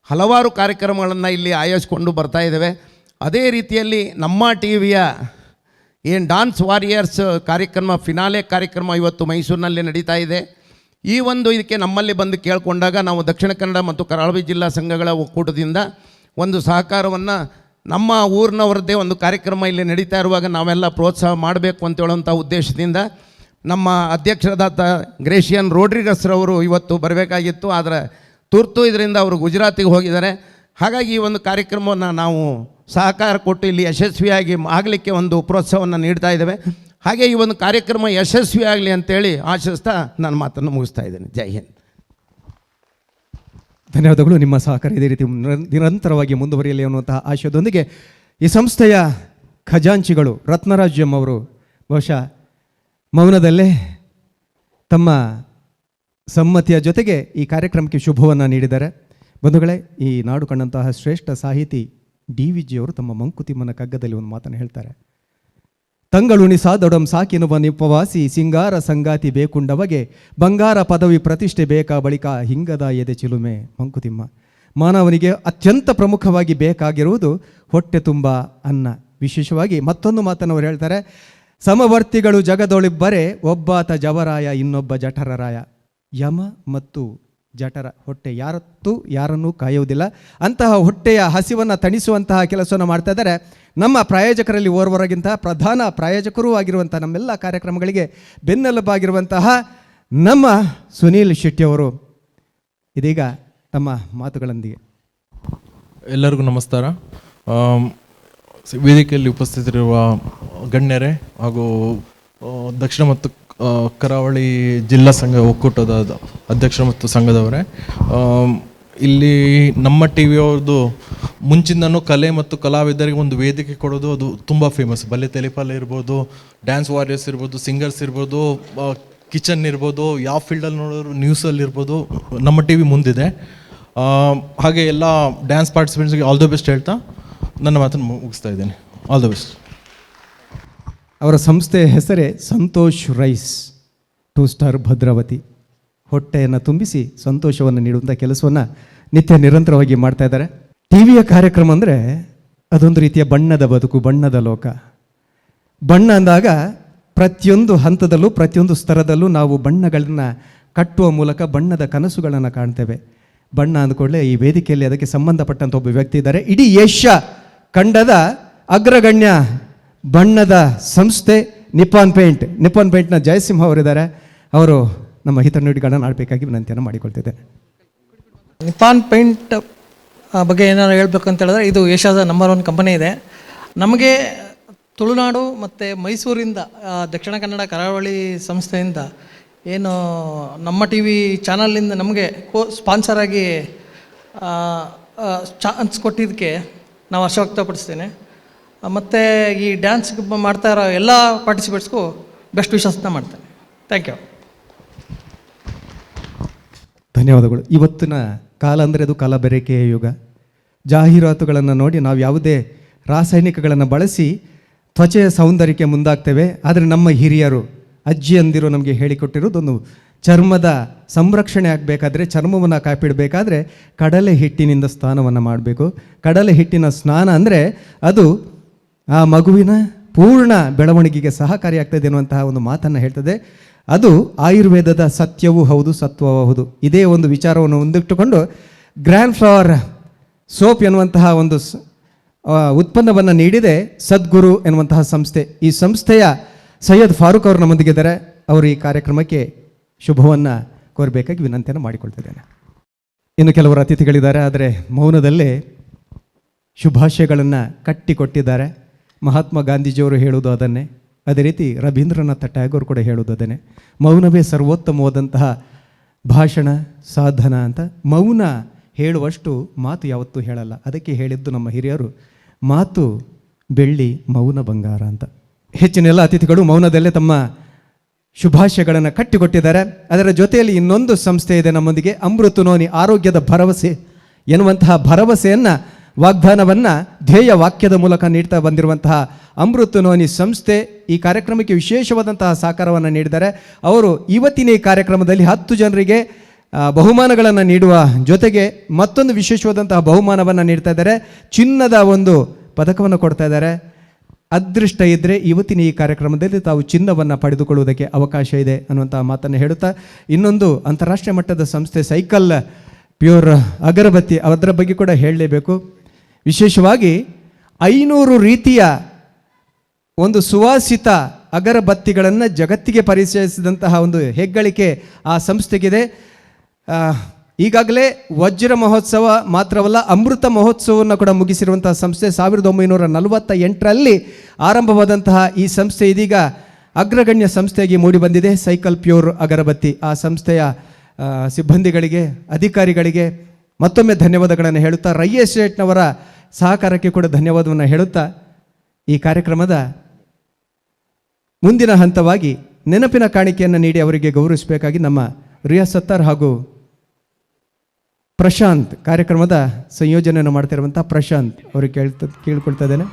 ಹಲವಾರು ಕಾರ್ಯಕ್ರಮಗಳನ್ನು ಇಲ್ಲಿ ಆಯೋಜಿಸಿಕೊಂಡು ಬರ್ತಾ ಇದ್ದೇವೆ. ಅದೇ ರೀತಿಯಲ್ಲಿ ನಮ್ಮ ಟಿ ವಿಯ ಏನು ಡಾನ್ಸ್ ವಾರಿಯರ್ಸ್ ಕಾರ್ಯಕ್ರಮ ಫಿನಾಲೆ ಕಾರ್ಯಕ್ರಮ ಇವತ್ತು ಮೈಸೂರಿನಲ್ಲಿ ನಡೀತಾ ಇದೆ. ಈ ಒಂದು ಇದಕ್ಕೆ ನಮ್ಮಲ್ಲಿ ಬಂದು ಕೇಳಿಕೊಂಡಾಗ ನಾವು ದಕ್ಷಿಣ ಕನ್ನಡ ಮತ್ತು ಕರಾವಳಿ ಜಿಲ್ಲಾ ಸಂಘಗಳ ಒಕ್ಕೂಟದಿಂದ ಒಂದು ಸಹಕಾರವನ್ನು ನಮ್ಮ ಊರಿನವರದ್ದೇ ಒಂದು ಕಾರ್ಯಕ್ರಮ ಇಲ್ಲಿ ನಡೀತಾ ಇರುವಾಗ ನಾವೆಲ್ಲ ಪ್ರೋತ್ಸಾಹ ಮಾಡಬೇಕು ಅಂತ ಹೇಳುವಂಥ ಉದ್ದೇಶದಿಂದ ನಮ್ಮ ಅಧ್ಯಕ್ಷರಾದ ಗ್ರೇಷಿಯನ್ ರೋಡ್ರಿಗಸ್ರವರು ಇವತ್ತು ಬರಬೇಕಾಗಿತ್ತು. ಆದರೆ ತುರ್ತು ಇದರಿಂದ ಅವರು ಗುಜರಾತಿಗೆ ಹೋಗಿದ್ದಾರೆ. ಹಾಗಾಗಿ ಈ ಒಂದು ಕಾರ್ಯಕ್ರಮವನ್ನು ನಾವು ಸಹಕಾರ ಕೊಟ್ಟು ಇಲ್ಲಿ ಯಶಸ್ವಿಯಾಗಿ ಆಗಲಿಕ್ಕೆ ಒಂದು ಪ್ರೋತ್ಸಾಹವನ್ನು ನೀಡ್ತಾ ಇದ್ದೇವೆ. ಹಾಗೆ ಈ ಒಂದು ಕಾರ್ಯಕ್ರಮ ಯಶಸ್ವಿ ಆಗಲಿ ಅಂತೇಳಿ ಆಶಿಸ್ತಾ ನಾನು ಮಾತನ್ನು ಮುಗಿಸ್ತಾ ಇದ್ದೇನೆ. ಜೈ ಹಿಂದ್. ಧನ್ಯವಾದಗಳು. ನಿಮ್ಮ ಸಹಕಾರ ಇದೇ ರೀತಿ ನಿರಂತರವಾಗಿ ಮುಂದುವರಿಯಲಿ ಅನ್ನುವಂತಹ ಆಶಯದೊಂದಿಗೆ ಈ ಸಂಸ್ಥೆಯ ಖಜಾಂಚಿಗಳು ರತ್ನರಾಜ್ಯಂ ಅವರು ಬಹುಶಃ ಮೌನದಲ್ಲೇ ತಮ್ಮ ಸಮ್ಮತಿಯ ಜೊತೆಗೆ ಈ ಕಾರ್ಯಕ್ರಮಕ್ಕೆ ಶುಭವನ್ನು ನೀಡಿದ್ದಾರೆ. ಬಂಧುಗಳೇ, ಈ ನಾಡು ಕಂಡಂತಹ ಶ್ರೇಷ್ಠ ಸಾಹಿತಿ DVG ಅವರು ತಮ್ಮ ಮಂಕುತಿಮ್ಮನ ಕಗ್ಗದಲ್ಲಿ ಒಂದು ಮಾತನ್ನು ಹೇಳ್ತಾರೆ. ತಂಗಳುಣಿಸ ದೊಡಂ ಸಾಕಿನುವ ನಿಪವಾಸಿ ಸಿಂಗಾರ ಸಂಗಾತಿ ಬೇಕುಂಡವಗೆ ಬಂಗಾರ ಪದವಿ ಪ್ರತಿಷ್ಠೆ ಬೇಕಾ ಬಳಿಕ ಹಿಂಗದ ಎದೆ ಚಿಲುಮೆ. ಮಂಕುತಿಮ್ಮ ಮಾನವನಿಗೆ ಅತ್ಯಂತ ಪ್ರಮುಖವಾಗಿ ಬೇಕಾಗಿರುವುದು ಹೊಟ್ಟೆ ತುಂಬ ಅನ್ನ. ವಿಶೇಷವಾಗಿ ಮತ್ತೊಂದು ಮಾತನ್ನು ಅವರು ಹೇಳ್ತಾರೆ, ಸಮವರ್ತಿಗಳು ಜಗದೊಳಿಬ್ಬರೆ, ಒಬ್ಬಾತ ಜವರಾಯ ಇನ್ನೊಬ್ಬ ಜಠರರಾಯ. ಯಮ ಮತ್ತು ಜಠರ, ಹೊಟ್ಟೆ ಯಾರನ್ನೂ ಕಾಯುವುದಿಲ್ಲ. ಅಂತಹ ಹೊಟ್ಟೆಯ ಹಸಿವನ್ನು ತಣಿಸುವಂತಹ ಕೆಲಸವನ್ನು ಮಾಡ್ತಾ ಇದ್ದಾರೆ ನಮ್ಮ ಪ್ರಾಯೋಜಕರಲ್ಲಿ ಓರ್ವರಿಗಿಂತ ಪ್ರಧಾನ ಪ್ರಾಯೋಜಕರೂ ಆಗಿರುವಂಥ ನಮ್ಮೆಲ್ಲ ಕಾರ್ಯಕ್ರಮಗಳಿಗೆ ಬೆನ್ನೆಲುಬಾಗಿರುವಂತಹ ನಮ್ಮ ಸುನೀಲ್ ಶೆಟ್ಟಿಯವರು ಇದೀಗ ತಮ್ಮ ಮಾತುಗಳೊಂದಿಗೆ. ಎಲ್ಲರಿಗೂ ನಮಸ್ಕಾರ. ವೇದಿಕೆಯಲ್ಲಿ ಉಪಸ್ಥಿತರಿರುವ ಗಣ್ಯರೇ ಹಾಗೂ ದಕ್ಷಿಣ ಮತ್ತು ಕರಾವಳಿ ಜಿಲ್ಲಾ ಸಂಘ ಒಕ್ಕೂಟದ ಅಧ್ಯಕ್ಷ ಮತ್ತು ಸಂಘದವರೇ, ಇಲ್ಲಿ ನಮ್ಮ ಟಿ ವಿಯವ್ರದ್ದು ಮುಂಚಿಂದನೂ ಕಲೆ ಮತ್ತು ಕಲಾವಿದರಿಗೆ ಒಂದು ವೇದಿಕೆ ಕೊಡೋದು ಅದು ತುಂಬ ಫೇಮಸ್. ಬಲ್ಲೆ ತೆಲಿಪಾಲೆ ಇರ್ಬೋದು, ಡ್ಯಾನ್ಸ್ ವಾರಿಯರ್ಸ್ ಇರ್ಬೋದು, ಸಿಂಗರ್ಸ್ ಇರ್ಬೋದು, ಕಿಚನ್ ಇರ್ಬೋದು, ಯಾವ ಫೀಲ್ಡಲ್ಲಿ ನೋಡೋರು ನ್ಯೂಸಲ್ಲಿ ಇರ್ಬೋದು, ನಮ್ಮ ಟಿ ವಿ ಮುಂದಿದೆ. ಹಾಗೆ ಎಲ್ಲ ಡ್ಯಾನ್ಸ್ ಪಾರ್ಟಿಸಿಪೆಂಟ್ಸ್ಗೆ ಆಲ್ ದ ಬೆಸ್ಟ್ ಹೇಳ್ತಾ ನನ್ನ ಮಾತನ್ನು ಮುಗಿಸ್ತಾ ಇದ್ದೇನೆ. All the best. ಅವರ ಸಂಸ್ಥೆಯ ಹೆಸರೇ ಸಂತೋಷ್ ರೈಸ್ 2 ಸ್ಟಾರ್ ಭದ್ರಾವತಿ. ಹೊಟ್ಟೆಯನ್ನು ತುಂಬಿಸಿ ಸಂತೋಷವನ್ನು ನೀಡುವಂಥ ಕೆಲಸವನ್ನು ನಿತ್ಯ ನಿರಂತರವಾಗಿ ಮಾಡ್ತಾ ಇದ್ದಾರೆ. ಟಿ ವಿಯ ಕಾರ್ಯಕ್ರಮ ಅಂದರೆ ಅದೊಂದು ರೀತಿಯ ಬಣ್ಣದ ಬದುಕು, ಬಣ್ಣದ ಲೋಕ. ಬಣ್ಣ ಅಂದಾಗ ಪ್ರತಿಯೊಂದು ಹಂತದಲ್ಲೂ ಪ್ರತಿಯೊಂದು ಸ್ತರದಲ್ಲೂ ನಾವು ಬಣ್ಣಗಳನ್ನು ಕಟ್ಟುವ ಮೂಲಕ ಬಣ್ಣದ ಕನಸುಗಳನ್ನು ಕಾಣ್ತೇವೆ. ಬಣ್ಣ ಅಂದ್ಕೊಳ್ಳೆ ಈ ವೇದಿಕೆಯಲ್ಲಿ ಅದಕ್ಕೆ ಸಂಬಂಧಪಟ್ಟಂಥ ಒಬ್ಬ ವ್ಯಕ್ತಿ ಇದ್ದಾರೆ. ಇಡೀ ಏಷ್ಯಾ ಖಂಡದ ಅಗ್ರಗಣ್ಯ ಬಣ್ಣದ ಸಂಸ್ಥೆ ನಿಪ್ಪಾನ್ ಪೇಂಟ್ನ ಜಯಸಿಂಹ ಅವರಿದ್ದಾರೆ. ಅವರು ನಮ್ಮ ಹಿತನುಡಿಗಳನ್ನು ಆಡಬೇಕಾಗಿ ವಿನಂತಿಯನ್ನು ಮಾಡಿಕೊಳ್ತಿದ್ದೇನೆ. ನಿಪ್ಪಾನ್ ಪೇಂಟ್ ಬಗ್ಗೆ ಏನಾರು ಹೇಳ್ಬೇಕಂತ ಹೇಳಿದ್ರೆ, ಇದು ಏಷ್ಯಾದ ನಂಬರ್ 1 ಕಂಪನಿ ಇದೆ. ನಮಗೆ ತುಳುನಾಡು ಮತ್ತು ಮೈಸೂರಿಂದ ದಕ್ಷಿಣ ಕನ್ನಡ ಕರಾವಳಿ ಸಂಸ್ಥೆಯಿಂದ ಏನು ನಮ್ಮ ಟಿ ವಿ ಚಾನಲಿಂದ ನಮಗೆ ಸ್ಪಾನ್ಸರ್ ಆಗಿ ಚಾನ್ಸ್ ಕೊಟ್ಟಿದ್ದಕ್ಕೆ ನಾವು ಹರ್ಷ ವ್ಯಕ್ತಪಡಿಸ್ತೇನೆ. ಮತ್ತು ಈ ಡ್ಯಾನ್ಸ್ ಮಾಡ್ತಾ ಇರೋ ಎಲ್ಲ ಪಾರ್ಟಿಸಿಪೇಟ್ಸ್ಗೂ ಬೆಸ್ಟ್ ವಿಶಸ್ನ ಮಾಡ್ತೇನೆ. Thank you. ಧನ್ಯವಾದಗಳು. ಇವತ್ತಿನ ಕಾಲ ಅಂದರೆ ಅದು ಕಲಬೆರಕೆಯ ಯುಗ. ಜಾಹೀರಾತುಗಳನ್ನು ನೋಡಿ ನಾವು ಯಾವುದೇ ರಾಸಾಯನಿಕಗಳನ್ನು ಬಳಸಿ ತ್ವಚೆಯ ಸೌಂದರ್ಯಕ್ಕೆ ಮುಂದಾಗ್ತೇವೆ. ಆದರೆ ನಮ್ಮ ಹಿರಿಯರು ಅಜ್ಜಿಯಂದಿರು ನಮಗೆ ಹೇಳಿಕೊಟ್ಟಿರೋದೊಂದು ಚರ್ಮದ ಸಂರಕ್ಷಣೆ ಆಗಬೇಕಾದ್ರೆ, ಚರ್ಮವನ್ನು ಕಾಪಿಡಬೇಕಾದ್ರೆ ಕಡಲೆ ಹಿಟ್ಟಿನಿಂದ ಸ್ನಾನವನ್ನು ಮಾಡಬೇಕು. ಕಡಲೆ ಹಿಟ್ಟಿನ ಸ್ನಾನ ಅಂದರೆ ಅದು ಆ ಮಗುವಿನ ಪೂರ್ಣ ಬೆಳವಣಿಗೆಗೆ ಸಹಕಾರಿಯಾಗ್ತದೆ ಎನ್ನುವಂತಹ ಒಂದು ಮಾತನ್ನು ಹೇಳ್ತದೆ. ಅದು ಆಯುರ್ವೇದದ ಸತ್ಯವೂ ಹೌದು, ಸತ್ವವೂ ಹೌದು. ಇದೇ ಒಂದು ವಿಚಾರವನ್ನು ಮುಂದಿಟ್ಟುಕೊಂಡು ಗ್ರ್ಯಾಂಡ್ ಫ್ಲವರ್ ಸೋಪ್ ಎನ್ನುವಂತಹ ಒಂದು ಉತ್ಪನ್ನವನ್ನು ನೀಡಿದೆ ಸದ್ಗುರು ಎನ್ನುವಂತಹ ಸಂಸ್ಥೆ. ಈ ಸಂಸ್ಥೆಯ ಸೈಯದ್ ಫಾರೂಕ್ ಅವರು ನಮ್ಮೊಂದಿಗಿದ್ದಾರೆ. ಅವರು ಈ ಕಾರ್ಯಕ್ರಮಕ್ಕೆ ಶುಭವನ್ನು ಕೋರಬೇಕಾಗಿ ವಿನಂತಿಯನ್ನು ಮಾಡಿಕೊಳ್ತಿದ್ದೇನೆ. ಇನ್ನು ಕೆಲವರು ಅತಿಥಿಗಳಿದ್ದಾರೆ, ಆದರೆ ಮೌನದಲ್ಲೇ ಶುಭಾಶಯಗಳನ್ನು ಕಟ್ಟಿಕೊಟ್ಟಿದ್ದಾರೆ. ಮಹಾತ್ಮ ಗಾಂಧೀಜಿಯವರು ಹೇಳುವುದು ಅದನ್ನೇ, ಅದೇ ರೀತಿ ರವೀಂದ್ರನಾಥ ಟ್ಯಾಗೋರ್ ಕೂಡ ಹೇಳುವುದು ಅದನ್ನೇ. ಮೌನವೇ ಸರ್ವೋತ್ತಮವಾದಂತಹ ಭಾಷಣ ಸಾಧನ ಅಂತ. ಮೌನ ಹೇಳುವಷ್ಟು ಮಾತು ಯಾವತ್ತೂ ಹೇಳಲ್ಲ. ಅದಕ್ಕೆ ಹೇಳಿದ್ದು ನಮ್ಮ ಹಿರಿಯರು, ಮಾತು ಬೆಳ್ಳಿ, ಮೌನ ಬಂಗಾರ ಅಂತ. ಹೆಚ್ಚಿನ ಎಲ್ಲ ಅತಿಥಿಗಳು ಮೌನದಲ್ಲೇ ತಮ್ಮ ಶುಭಾಶಯಗಳನ್ನು ಕಟ್ಟಿಕೊಟ್ಟಿದ್ದಾರೆ. ಅದರ ಜೊತೆಯಲ್ಲಿ ಇನ್ನೊಂದು ಸಂಸ್ಥೆ ಇದೆ ನಮ್ಮೊಂದಿಗೆ, ಅಮೃತ ನೋನಿ ಆರೋಗ್ಯದ ಭರವಸೆ ಎನ್ನುವಂತಹ ಭರವಸೆಯನ್ನು, ವಾಗ್ದಾನವನ್ನು ಧ್ಯೇಯ ವಾಕ್ಯದ ಮೂಲಕ ನೀಡ್ತಾ ಬಂದಿರುವಂತಹ ಅಮೃತ ನೋನಿ ಸಂಸ್ಥೆ ಈ ಕಾರ್ಯಕ್ರಮಕ್ಕೆ ವಿಶೇಷವಾದಂತಹ ಸಹಕಾರವನ್ನು ನೀಡಿದ್ದಾರೆ. ಅವರು ಇವತ್ತಿನ ಈ ಕಾರ್ಯಕ್ರಮದಲ್ಲಿ 10 ಜನರಿಗೆ ಬಹುಮಾನಗಳನ್ನು ನೀಡುವ ಜೊತೆಗೆ ಮತ್ತೊಂದು ವಿಶೇಷವಾದಂತಹ ಬಹುಮಾನವನ್ನು ನೀಡ್ತಾ ಇದ್ದಾರೆ. ಚಿನ್ನದ ಒಂದು ಪದಕವನ್ನು ಕೊಡ್ತಾ ಇದ್ದಾರೆ. ಅದೃಷ್ಟ ಇದ್ದರೆ ಇವತ್ತಿನ ಈ ಕಾರ್ಯಕ್ರಮದಲ್ಲಿ ತಾವು ಚಿನ್ನವನ್ನು ಪಡೆದುಕೊಳ್ಳುವುದಕ್ಕೆ ಅವಕಾಶ ಇದೆ ಅನ್ನುವಂಥ ಮಾತನ್ನು ಹೇಳುತ್ತಾ, ಇನ್ನೊಂದು ಅಂತಾರಾಷ್ಟ್ರೀಯ ಮಟ್ಟದ ಸಂಸ್ಥೆ ಸೈಕಲ್ ಪ್ಯೂರ್ ಅಗರಬತ್ತಿ, ಅದರ ಬಗ್ಗೆ ಕೂಡ ಹೇಳಲೇಬೇಕು. ವಿಶೇಷವಾಗಿ 500 ರೀತಿಯ ಒಂದು ಸುವಾಸಿತ ಅಗರಬತ್ತಿಗಳನ್ನು ಜಗತ್ತಿಗೆ ಪರಿಚಯಿಸಿದಂತಹ ಒಂದು ಹೆಗ್ಗಳಿಕೆ ಆ ಸಂಸ್ಥೆಗಿದೆ. ಈಗಾಗಲೇ ವಜ್ರ ಮಹೋತ್ಸವ ಮಾತ್ರವಲ್ಲ, ಅಮೃತ ಮಹೋತ್ಸವವನ್ನು ಕೂಡ ಮುಗಿಸಿರುವಂತಹ ಸಂಸ್ಥೆ. 1948ರಲ್ಲಿ ಆರಂಭವಾದಂತಹ ಈ ಸಂಸ್ಥೆ ಇದೀಗ ಅಗ್ರಗಣ್ಯ ಸಂಸ್ಥೆಯಾಗಿ ಮೂಡಿಬಂದಿದೆ. ಸೈಕಲ್ ಪ್ಯೂರ್ ಅಗರಬತ್ತಿ ಆ ಸಂಸ್ಥೆಯ ಸಿಬ್ಬಂದಿಗಳಿಗೆ, ಅಧಿಕಾರಿಗಳಿಗೆ ಮತ್ತೊಮ್ಮೆ ಧನ್ಯವಾದಗಳನ್ನು ಹೇಳುತ್ತಾ, ರೈ ಎಸ್ಟೇಟ್ನವರ ಸಹಕಾರಕ್ಕೆ ಕೂಡ ಧನ್ಯವಾದವನ್ನು ಹೇಳುತ್ತಾ, ಈ ಕಾರ್ಯಕ್ರಮದ ಮುಂದಿನ ಹಂತವಾಗಿ ನೆನಪಿನ ಕಾಣಿಕೆಯನ್ನು ನೀಡಿ ಅವರಿಗೆ ಗೌರವಿಸಬೇಕಾಗಿ ನಮ್ಮ ರಿಯಾ ಸತ್ತಾರ್ ಹಾಗೂ ಪ್ರಶಾಂತ್, ಕಾರ್ಯಕ್ರಮದ ಸಂಯೋಜನೆಯನ್ನು ಮಾಡ್ತಿರುವಂಥ ಪ್ರಶಾಂತ್ ಅವರಿಗೆ ಕೇಳ್ಕೊಳ್ತಾ ಇದ್ದೇನೆ.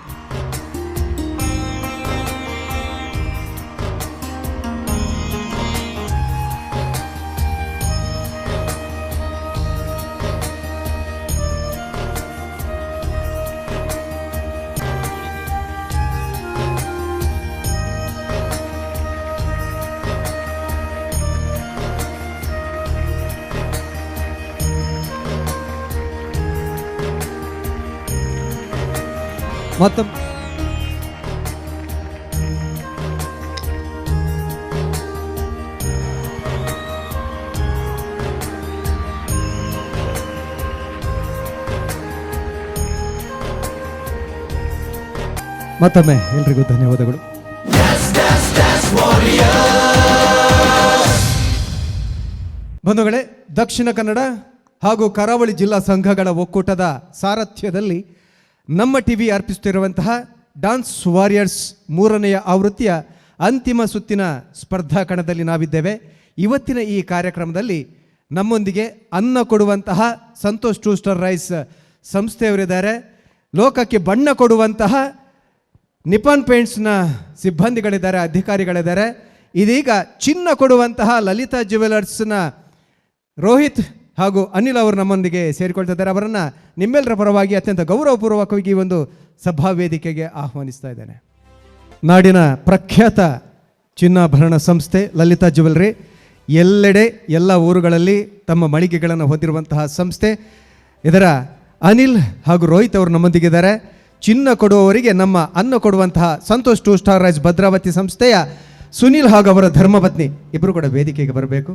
ಮತ್ತೊಮ್ಮೆ ಎಲ್ರಿಗೂ ಧನ್ಯವಾದಗಳು. ಬಂಧುಗಳೇ, ದಕ್ಷಿಣ ಕನ್ನಡ ಹಾಗೂ ಕರಾವಳಿ ಜಿಲ್ಲಾ ಸಂಘಗಳ ಒಕ್ಕೂಟದ ಸಾರಥ್ಯದಲ್ಲಿ ನಮ್ಮ ಟಿವಿ ಅರ್ಪಿಸುತ್ತಿರುವಂತಹ ಡಾನ್ಸ್ ವಾರಿಯರ್ಸ್ 3ನೇ ಆವೃತ್ತಿಯ ಅಂತಿಮ ಸುತ್ತಿನ ಸ್ಪರ್ಧಾ ಕಣದಲ್ಲಿ ನಾವಿದ್ದೇವೆ. ಇವತ್ತಿನ ಈ ಕಾರ್ಯಕ್ರಮದಲ್ಲಿ ನಮ್ಮೊಂದಿಗೆ ಅನ್ನ ಕೊಡುವಂತಹ ಸಂತೋಷ್ ಟೂ ಸ್ಟಾರ್ ರೈಸ್ ಸಂಸ್ಥೆಯವರಿದ್ದಾರೆ. ಲೋಕಕ್ಕೆ ಬಣ್ಣ ಕೊಡುವಂತಹ ನಿಪಾನ್ ಪೇಂಟ್ಸ್ನ ಸಿಬ್ಬಂದಿಗಳಿದ್ದಾರೆ, ಅಧಿಕಾರಿಗಳಿದ್ದಾರೆ. ಇದೀಗ ಚಿನ್ನ ಕೊಡುವಂತಹ ಲಲಿತಾ ಜ್ಯುವೆಲರ್ಸ್ನ ರೋಹಿತ್ ಹಾಗೂ ಅನಿಲ್ ಅವರು ನಮ್ಮೊಂದಿಗೆ ಸೇರಿಕೊಳ್ತಿದ್ದಾರೆ. ಅವರನ್ನು ನಿಮ್ಮೆಲ್ಲರ ಪರವಾಗಿ ಅತ್ಯಂತ ಗೌರವಪೂರ್ವಕವಾಗಿ ಈ ಒಂದು ಸಭಾ ವೇದಿಕೆಗೆ ಆಹ್ವಾನಿಸ್ತಾ ಇದ್ದೇನೆ. ನಾಡಿನ ಪ್ರಖ್ಯಾತ ಚಿನ್ನಾಭರಣ ಸಂಸ್ಥೆ ಲಲಿತಾ ಜ್ಯುವೆಲರಿ ಎಲ್ಲೆಡೆ ಎಲ್ಲ ಊರುಗಳಲ್ಲಿ ತಮ್ಮ ಮಳಿಗೆಗಳನ್ನು ಹೊಂದಿರುವಂತಹ ಸಂಸ್ಥೆ. ಇದರ ಅನಿಲ್ ಹಾಗೂ ರೋಹಿತ್ ಅವರು ನಮ್ಮೊಂದಿಗಿದ್ದಾರೆ. ಚಿನ್ನ ಕೊಡುವವರಿಗೆ ನಮ್ಮ ಅನ್ನ ಕೊಡುವಂತಹ Santosh two star rice Bhadravati ಸಂಸ್ಥೆಯ ಸುನಿಲ್ ಹಾಗೂ ಅವರ ಧರ್ಮಪತ್ನಿ ಇಬ್ಬರು ಕೂಡ ವೇದಿಕೆಗೆ ಬರಬೇಕು.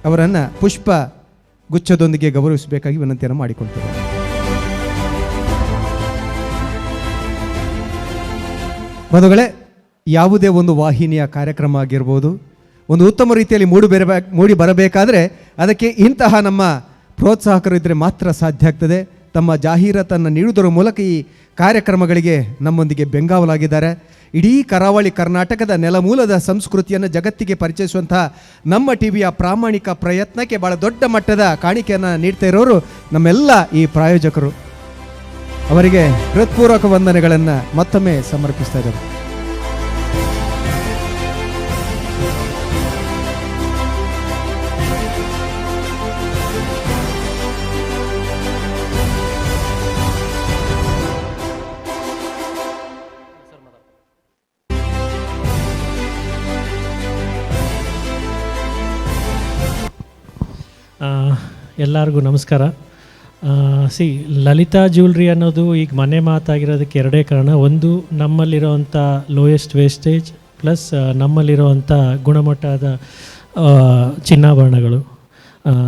ಅವರನ್ನು ಪುಷ್ಪ ಗುಚ್ಛದೊಂದಿಗೆ ಗೌರವಿಸಬೇಕಾಗಿ ವಿನಂತಿಯನ್ನು ಮಾಡಿಕೊಳ್ತೇವೆ. ಬಂಧುಗಳೇ, ಯಾವುದೇ ಒಂದು ವಾಹಿನಿಯ ಕಾರ್ಯಕ್ರಮ ಆಗಿರ್ಬೋದು, ಒಂದು ಉತ್ತಮ ರೀತಿಯಲ್ಲಿ ಮೂಡಿ ಬರಬೇಕಾದ್ರೆ ಅದಕ್ಕೆ ಇಂತಹ ನಮ್ಮ ಪ್ರೋತ್ಸಾಹಕರು ಇದ್ದರೆ ಮಾತ್ರ ಸಾಧ್ಯ ಆಗ್ತದೆ. ತಮ್ಮ ಜಾಹೀರಾತನ್ನು ನೀಡುವುದರ ಮೂಲಕ ಈ ಕಾರ್ಯಕ್ರಮಗಳಿಗೆ ನಮ್ಮೊಂದಿಗೆ ಬೆಂಗಾವಲಾಗಿದ್ದಾರೆ. ಇಡೀ ಕರಾವಳಿ ಕರ್ನಾಟಕದ ನೆಲಮೂಲದ ಸಂಸ್ಕೃತಿಯನ್ನು ಜಗತ್ತಿಗೆ ಪರಿಚಯಿಸುವಂತಹ ನಮ್ಮ ಟಿವಿಯ ಪ್ರಾಮಾಣಿಕ ಪ್ರಯತ್ನಕ್ಕೆ ಭಾಳ ದೊಡ್ಡ ಮಟ್ಟದ ಕಾಣಿಕೆಯನ್ನು ನೀಡ್ತಾ ಇರೋರು ನಮ್ಮೆಲ್ಲ ಈ ಪ್ರಾಯೋಜಕರು. ಅವರಿಗೆ ಹೃತ್ಪೂರ್ವಕ ವಂದನೆಗಳನ್ನು ಮತ್ತೊಮ್ಮೆ ಸಮರ್ಪಿಸ್ತಾ ಇದ್ದಾರೆ. ಎಲ್ಲರಿಗೂ ನಮಸ್ಕಾರ. ಲಲಿತಾ ಜ್ಯುವೆಲ್ರಿ ಅನ್ನೋದು ಈಗ ಮನೆ ಮಾತಾಗಿರೋದಕ್ಕೆ ಎರಡೇ ಕಾರಣ. ಒಂದು, ನಮ್ಮಲ್ಲಿರೋವಂಥ ಲೋಯೆಸ್ಟ್ ವೇಸ್ಟೇಜ್ ಪ್ಲಸ್ ನಮ್ಮಲ್ಲಿರೋವಂಥ ಗುಣಮಟ್ಟದ ಚಿನ್ನಾಭರಣಗಳು.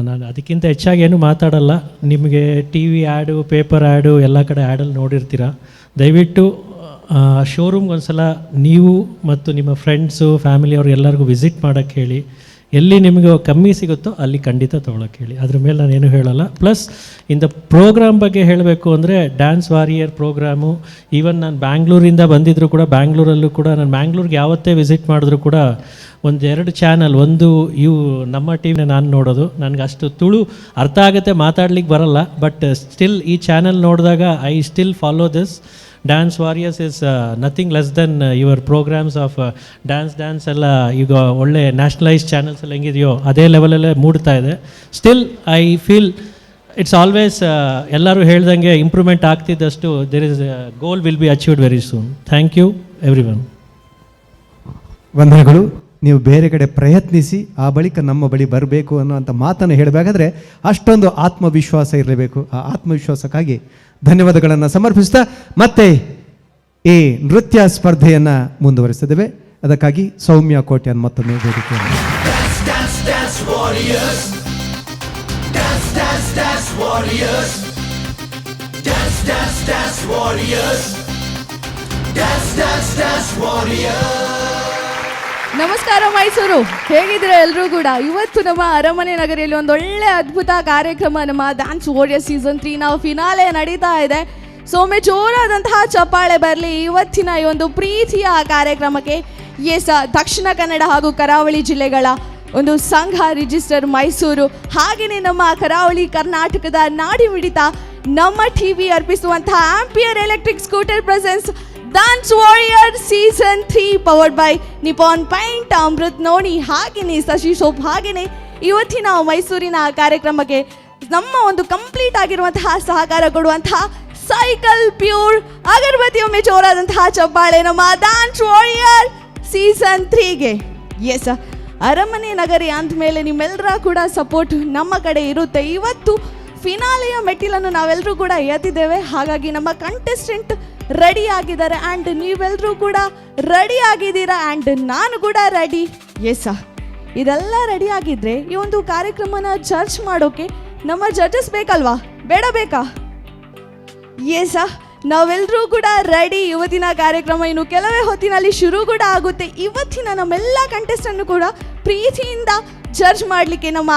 ನಾನು ಅದಕ್ಕಿಂತ ಹೆಚ್ಚಾಗಿ ಏನು ಮಾತಾಡಲ್ಲ. ನಿಮಗೆ T V ad, paper ad ಎಲ್ಲ ಕಡೆ ಆ್ಯಡಲ್ಲಿ ನೋಡಿರ್ತೀರ. ದಯವಿಟ್ಟು ಶೋರೂಮ್ಗೆ ಒಂದು ಸಲ ನೀವು ಮತ್ತು ನಿಮ್ಮ ಫ್ರೆಂಡ್ಸು, ಫ್ಯಾಮಿಲಿಯವ್ರು ಎಲ್ಲರಿಗೂ ವಿಸಿಟ್ ಮಾಡೋಕ್ಕೆ ಹೇಳಿ. ಎಲ್ಲಿ ನಿಮಗೆ ಕಮ್ಮಿ ಸಿಗುತ್ತೋ ಅಲ್ಲಿ ಖಂಡಿತ ತೊಗೊಳಕ್ಕೆ ಹೇಳಿ. ಅದ್ರ ಮೇಲೆ ನಾನೇನು ಹೇಳಲ್ಲ. ಪ್ಲಸ್ ಇಂದ ಪ್ರೋಗ್ರಾಮ್ ಬಗ್ಗೆ ಹೇಳಬೇಕು ಅಂದರೆ ಡ್ಯಾನ್ಸ್ ವಾರಿಯರ್ ಪ್ರೋಗ್ರಾಮು, ಈವನ್ ನಾನು ಬ್ಯಾಂಗ್ಳೂರಿಂದ ಬಂದಿದ್ದರೂ ಕೂಡ, ಬ್ಯಾಂಗ್ಳೂರಲ್ಲೂ ಕೂಡ ನಾನು ಬ್ಯಾಂಗ್ಳೂರ್ಗೆ ಯಾವತ್ತೇ ವಿಸಿಟ್ ಮಾಡಿದ್ರು ಕೂಡ 1-2 ಚಾನಲ್, ಒಂದು ನಮ್ಮ ಟಿವಿನ ನಾನು ನೋಡೋದು. ನನಗೆ ಅಷ್ಟು ತುಳು ಅರ್ಥ ಆಗುತ್ತೆ, ಮಾತಾಡ್ಲಿಕ್ಕೆ ಬರಲ್ಲ. ಬಟ್ ಸ್ಟಿಲ್ ಈ ಚಾನಲ್ ನೋಡಿದಾಗ I still follow this. Dance warriors is nothing less than your programmes of dance ಎಲ್ಲ ಈಗ ಒಳ್ಳೆ ನ್ಯಾಷನಲೈಸ್ ಚಾನಲ್ಸ್ ಎಲ್ಲ ಹೆಂಗಿದೆಯೋ ಅದೇ ಲೆವೆಲಲ್ಲೇ ಮೂಡ್ತಾ ಇದೆ. Still I feel it's always ಎಲ್ಲರೂ ಹೇಳ್ದಂಗೆ ಇಂಪ್ರೂವ್ಮೆಂಟ್ ಆಗ್ತಿದ್ದಷ್ಟು there is goal will be achieved very soon. Thank you everyone. ವಂದನೆಗಳು. ನೀವು ಬೇರೆ ಕಡೆ ಪ್ರಯತ್ನಿಸಿ ಆ ಬಳಿಕ ನಮ್ಮ ಬಳಿ ಬರಬೇಕು ಅನ್ನೋಂಥ ಮಾತನ್ನು ಹೇಳಬೇಕಾದ್ರೆ ಅಷ್ಟೊಂದು ಆತ್ಮವಿಶ್ವಾಸ ಇರಲೇಬೇಕು. ಆ ಆತ್ಮವಿಶ್ವಾಸಕ್ಕಾಗಿ ಧನ್ಯವಾದಗಳನ್ನು ಸಮರ್ಪಿಸ್ತಾ ಮತ್ತೆ ಈ ನೃತ್ಯ ಸ್ಪರ್ಧೆಯನ್ನು ಮುಂದುವರಿಸಿದ್ದೇವೆ. ಅದಕ್ಕಾಗಿ ಸೌಮ್ಯ ಕೋಟ್ಯಾನ್ ಮತ್ತೊಮ್ಮೆ ವೇದಿಕೆಯನ್ನು. ನಮಸ್ಕಾರ ಮೈಸೂರು, ಹೇಗಿದ್ದೀರಾ ಎಲ್ಲರೂ ಕೂಡ? ಇವತ್ತು ನಮ್ಮ ಅರಮನೆ ನಗರಿಯಲ್ಲಿ ಒಂದು ಒಳ್ಳೆ ಅದ್ಭುತ ಕಾರ್ಯಕ್ರಮ, ನಮ್ಮ ಡ್ಯಾನ್ಸ್ ವಾರಿಯರ್ ಸೀಸನ್ 3 ನಾವು ಫಿನಾಲೆ ನಡೀತಾ ಇದೆ. ಸೊಮ್ಮೆ ಜೋರಾದಂತಹ ಚಪ್ಪಾಳೆ ಬರಲಿ ಇವತ್ತಿನ ಈ ಒಂದು ಪ್ರೀತಿಯ ಕಾರ್ಯಕ್ರಮಕ್ಕೆ. ದಕ್ಷಿಣ ಕನ್ನಡ ಹಾಗೂ ಕರಾವಳಿ ಜಿಲ್ಲೆಗಳ ಒಂದು ಸಂಘ ರಿಜಿಸ್ಟರ್ ಮೈಸೂರು, ಹಾಗೆಯೇ ನಮ್ಮ ಕರಾವಳಿ ಕರ್ನಾಟಕದ ನಾಡಿ ಮಿಡಿತ ನಮ್ಮ ಟಿವಿ ಅರ್ಪಿಸುವಂತಹ Ampere electric scooter presents dance warrior season 3 powered by Nippon paint, Amrit Noni, ಹಾಗೆಯೇ ಶಶಿ ಸೋಪ್. ಹಾಗೆಯೇ ಇವತ್ತಿನ ಮೈಸೂರಿನ ಕಾರ್ಯಕ್ರಮಕ್ಕೆ ನಮ್ಮ ಒಂದು ಕಂಪ್ಲೀಟ್ ಆಗಿರುವಂತಹ ಸಹಕಾರ ಕೊಡುವಂತಹ ಸೈಕಲ್ ಪ್ಯೂರ್ ಅಗರಬತ್ತಿಯೊಮ್ಮೆ ಜೋರಾದಂತಹ ಚಪ್ಪಾಳೆ ನಮ್ಮ ಡ್ಯಾನ್ಸ್ ವಾರಿಯರ್ ಸೀಸನ್ 3ಗೆ. ಅರಮನೆ ನಗರಿ ಅಂದಮೇಲೆ ನಿಮ್ಮೆಲ್ಲರ ಕೂಡ ಸಪೋರ್ಟ್ ನಮ್ಮ ಕಡೆ ಇರುತ್ತೆ. ಇವತ್ತು ಫಿನಾಲೆಯ ಮೆಟ್ಟಿಲನ್ನು ನಾವೆಲ್ಲರೂ ಕೂಡ ಎತ್ತಿದ್ದೇವೆ. ಹಾಗಾಗಿ ನಮ್ಮ ಕಂಟೆಸ್ಟೆಂಟ್ ರೆಡಿ ಆಗಿದ್ದಾರೆ ಆ್ಯಂಡ್ ನೀವೆಲ್ಲರೂ ಕೂಡ ರೆಡಿ ಆಗಿದ್ದೀರಾ ಆ್ಯಂಡ್ ನಾನು ಕೂಡ ರೆಡಿ. ಎಸ್ ಇದೆಲ್ಲ ರೆಡಿ ಆಗಿದ್ರೆ ಈ ಒಂದು ಕಾರ್ಯಕ್ರಮನ ಜಡ್ಜ್ ಮಾಡೋಕೆ ನಮ್ಮ ಜಡ್ಜಸ್ ಬೇಕಲ್ವಾ, ಬೇಡ ಬೇಕಾ? ಎಸ್ ನಾವೆಲ್ಲರೂ ಕೂಡ ರೆಡಿ. ಇವತ್ತಿನ ಕಾರ್ಯಕ್ರಮ ಇನ್ನು ಕೆಲವೇ ಹೊತ್ತಿನಲ್ಲಿ ಶುರು ಕೂಡ ಆಗುತ್ತೆ. ಇವತ್ತಿನ ನಮ್ಮೆಲ್ಲ ಕಂಟೆಸ್ಟನ್ನು ಕೂಡ ಪ್ರೀತಿಯಿಂದ ಜಡ್ಜ್ ಮಾಡಲಿಕ್ಕೆ ನಮ್ಮ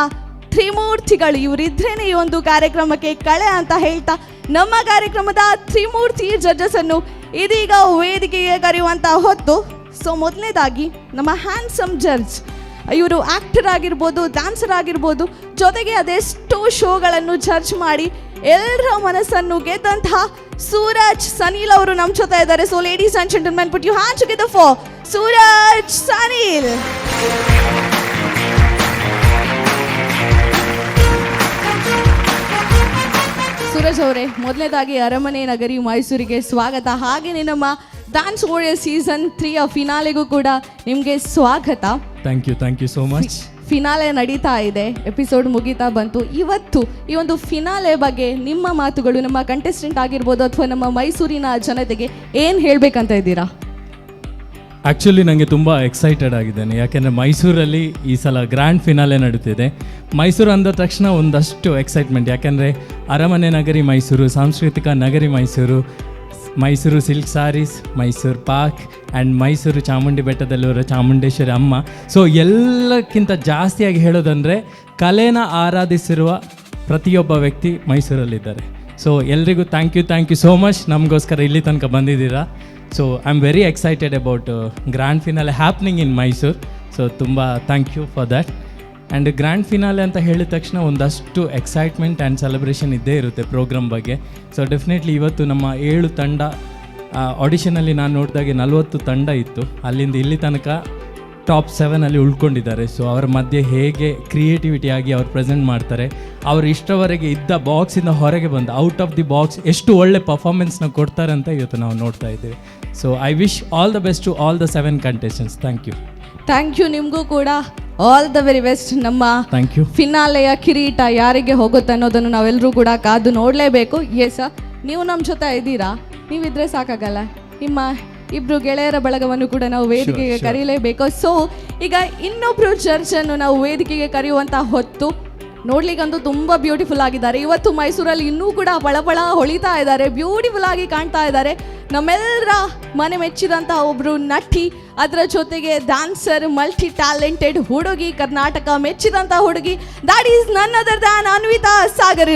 ತ್ರಿಮೂರ್ತಿಗಳು ಇವರಿದ್ರೇನೆ ಈ ಒಂದು ಕಾರ್ಯಕ್ರಮಕ್ಕೆ ಕಳೆ ಅಂತ ಹೇಳ್ತಾ ನಮ್ಮ ಕಾರ್ಯಕ್ರಮದ ತ್ರಿಮೂರ್ತಿ ಜಡ್ಜಸ್ ಅನ್ನು ಇದೀಗ ವೇದಿಕೆಗೆ ಕರೆಯುವಂತ ಹೊತ್ತು. ಸೊ ಮೊದಲನೇದಾಗಿ ನಮ್ಮ ಹ್ಯಾಂಡ್ಸಮ್ ಜಡ್ಜ್, ಇವರು ಆ್ಯಕ್ಟರ್ ಆಗಿರ್ಬೋದು, ಡ್ಯಾನ್ಸರ್ ಆಗಿರ್ಬೋದು, ಜೊತೆಗೆ ಅದೆಷ್ಟೋ ಶೋಗಳನ್ನು ಜಡ್ಜ್ ಮಾಡಿ ಎಲ್ಲರ ಮನಸ್ಸನ್ನು ಗೆದ್ದಂತಹ ಸೂರಜ್ ಸನೀಲ್ ಅವರು ನಮ್ಮ ಜೊತೆ ಇದ್ದಾರೆ. So ladies and gentlemen, put you hands together for Suraj Saneel. Suraj ಅವರೇ, ಮೊದಲನೇದಾಗಿ ಅರಮನೆ ನಗರಿ ಮೈಸೂರಿಗೆ ಸ್ವಾಗತ. ಹಾಗೆಯೇ ನಮ್ಮ ಡ್ಯಾನ್ಸ್ ವಾರಿಯರ್ ಸೀಸನ್ 3 ಫಿನಾಲೆಗೂ ಕೂಡ ನಿಮಗೆ ಸ್ವಾಗತ. Thank you so much. Finale ನಡೀತಾ ಇದೆ, ಎಪಿಸೋಡ್ ಮುಗೀತಾ ಬಂತು. ಇವತ್ತು ಈ ಒಂದು ಫಿನಾಲೆ ಬಗ್ಗೆ ನಿಮ್ಮ ಮಾತುಗಳು, ನಮ್ಮ ಕಂಟೆಸ್ಟೆಂಟ್ ಆಗಿರ್ಬೋದು ಅಥವಾ ನಮ್ಮ ಮೈಸೂರಿನ ಜನತೆಗೆ ಏನು ಹೇಳಬೇಕಂತ ಇದ್ದೀರಾ? ಆ್ಯಕ್ಚುಲಿ ನನಗೆ ತುಂಬ ಎಕ್ಸೈಟೆಡ್ ಆಗಿದ್ದೇನೆ, ಯಾಕೆಂದರೆ ಮೈಸೂರಲ್ಲಿ ಈ ಸಲ ಗ್ರ್ಯಾಂಡ್ ಫಿನಾಲೆ ನಡೀತಿದೆ. ಮೈಸೂರು ಅಂದ ತಕ್ಷಣ ಒಂದಷ್ಟು ಎಕ್ಸೈಟ್ಮೆಂಟ್, ಯಾಕೆಂದರೆ ಅರಮನೆ ನಗರಿ ಮೈಸೂರು, ಸಾಂಸ್ಕೃತಿಕ ನಗರಿ Mysuru, Mysuru silk sarees, Mysuru park and Mysuru Chamundi ಬೆಟ್ಟದಲ್ಲಿರೋ ಚಾಮುಂಡೇಶ್ವರಿ ಅಮ್ಮ. ಸೊ ಎಲ್ಲಕ್ಕಿಂತ ಜಾಸ್ತಿಯಾಗಿ ಹೇಳೋದಂದರೆ ಕಲೆನ ಆರಾಧಿಸಿರುವ ಪ್ರತಿಯೊಬ್ಬ ವ್ಯಕ್ತಿ ಮೈಸೂರಲ್ಲಿದ್ದಾರೆ. ಸೊ ಎಲ್ರಿಗೂ ಥ್ಯಾಂಕ್ ಯು ಸೋ ಮಚ್, ನಮಗೋಸ್ಕರ ಇಲ್ಲಿ ತನಕ ಬಂದಿದ್ದೀರಾ. So I am very excited about grand finale happening in Mysuru. So ತುಂಬ thank you for that. And grand finale ಅಂತ ಹೇಳಿದ ತಕ್ಷಣ ಒಂದಷ್ಟು ಎಕ್ಸೈಟ್ಮೆಂಟ್ ಆ್ಯಂಡ್ ಸೆಲೆಬ್ರೇಷನ್ ಇದ್ದೇ ಇರುತ್ತೆ ಪ್ರೋಗ್ರಾಮ್ ಬಗ್ಗೆ. ಸೊ ಡೆಫಿನೆಟ್ಲಿ ಇವತ್ತು ನಮ್ಮ 7 ತಂಡ, ಆಡಿಷನಲ್ಲಿ ನಾನು ನೋಡಿದಾಗೆ 40 ತಂಡ ಇತ್ತು, ಅಲ್ಲಿಂದ ಇಲ್ಲಿ ತನಕ ಟಾಪ್ 7 ಉಳ್ಕೊಂಡಿದ್ದಾರೆ. ಸೊ ಅವರ ಮಧ್ಯೆ ಹೇಗೆ ಕ್ರಿಯೇಟಿವಿಟಿಯಾಗಿ ಅವ್ರು ಪ್ರೆಸೆಂಟ್ ಮಾಡ್ತಾರೆ, ಅವರು ಇಷ್ಟವರೆಗೆ ಇದ್ದ ಬಾಕ್ಸಿಂದ ಹೊರಗೆ ಬಂದು ಔಟ್ ಆಫ್ ದಿ ಬಾಕ್ಸ್ ಎಷ್ಟು ಒಳ್ಳೆ ಪರ್ಫಾರ್ಮೆನ್ಸ್ನ ಕೊಡ್ತಾರೆ ಅಂತ ಇವತ್ತು ನಾವು ನೋಡ್ತಾ ಇದ್ದೇವೆ. So I wish all the best to all the 7 contestants. Thank you ನಿಮಗೂ ಕೂಡ ಆಲ್ ದ ವೆರಿ ಬೆಸ್ಟ್. ನಮ್ಮ ಫಿನಾಲೆಯ ಕಿರೀಟ ಯಾರಿಗೆ ಹೋಗುತ್ತೆ ಅನ್ನೋದನ್ನು ನಾವೆಲ್ಲರೂ ಕೂಡ ಕಾದು ನೋಡಲೇಬೇಕು. ಎಸ್ ನೀವು ನಮ್ಮ ಜೊತೆ ಇದ್ದೀರಾ, ನೀವಿದ್ರೆ ಸಾಕಾಗಲ್ಲ, ನಿಮ್ಮ ಇಬ್ರು ಗೆಳೆಯರ ಬಳಗವನ್ನು ಕೂಡ ನಾವು ವೇದಿಕೆಗೆ ಕರೀಲೇಬೇಕು. ಸೊ ಈಗ ಇನ್ನೊಬ್ರು ಜಡ್ಜನ್ನು ನಾವು ವೇದಿಕೆಗೆ ಕರೆಯುವಂಥ ಹೊತ್ತು. ನೋಡ್ಲಿಕ್ಕಂತೂ ತುಂಬ ಬ್ಯೂಟಿಫುಲ್ ಆಗಿದ್ದಾರೆ. ಇವತ್ತು ಮೈಸೂರಲ್ಲಿ ಇನ್ನೂ ಕೂಡ ಬಳಬಳ ಹೊಳಿತಾ ಇದ್ದಾರೆ, ಬ್ಯೂಟಿಫುಲ್ ಆಗಿ ಕಾಣ್ತಾ ಇದ್ದಾರೆ. ನಮ್ಮೆಲ್ಲರ ಮನೆ ಮೆಚ್ಚಿದಂಥ ಒಬ್ಬರು ನಟಿ, ಅದರ ಜೊತೆಗೆ ಡ್ಯಾನ್ಸರ್, ಮಲ್ಟಿ ಟ್ಯಾಲೆಂಟೆಡ್ ಹುಡುಗಿ, ಕರ್ನಾಟಕ ಮೆಚ್ಚಿದಂಥ ಹುಡುಗಿ, that is none other than Anvita Sagar.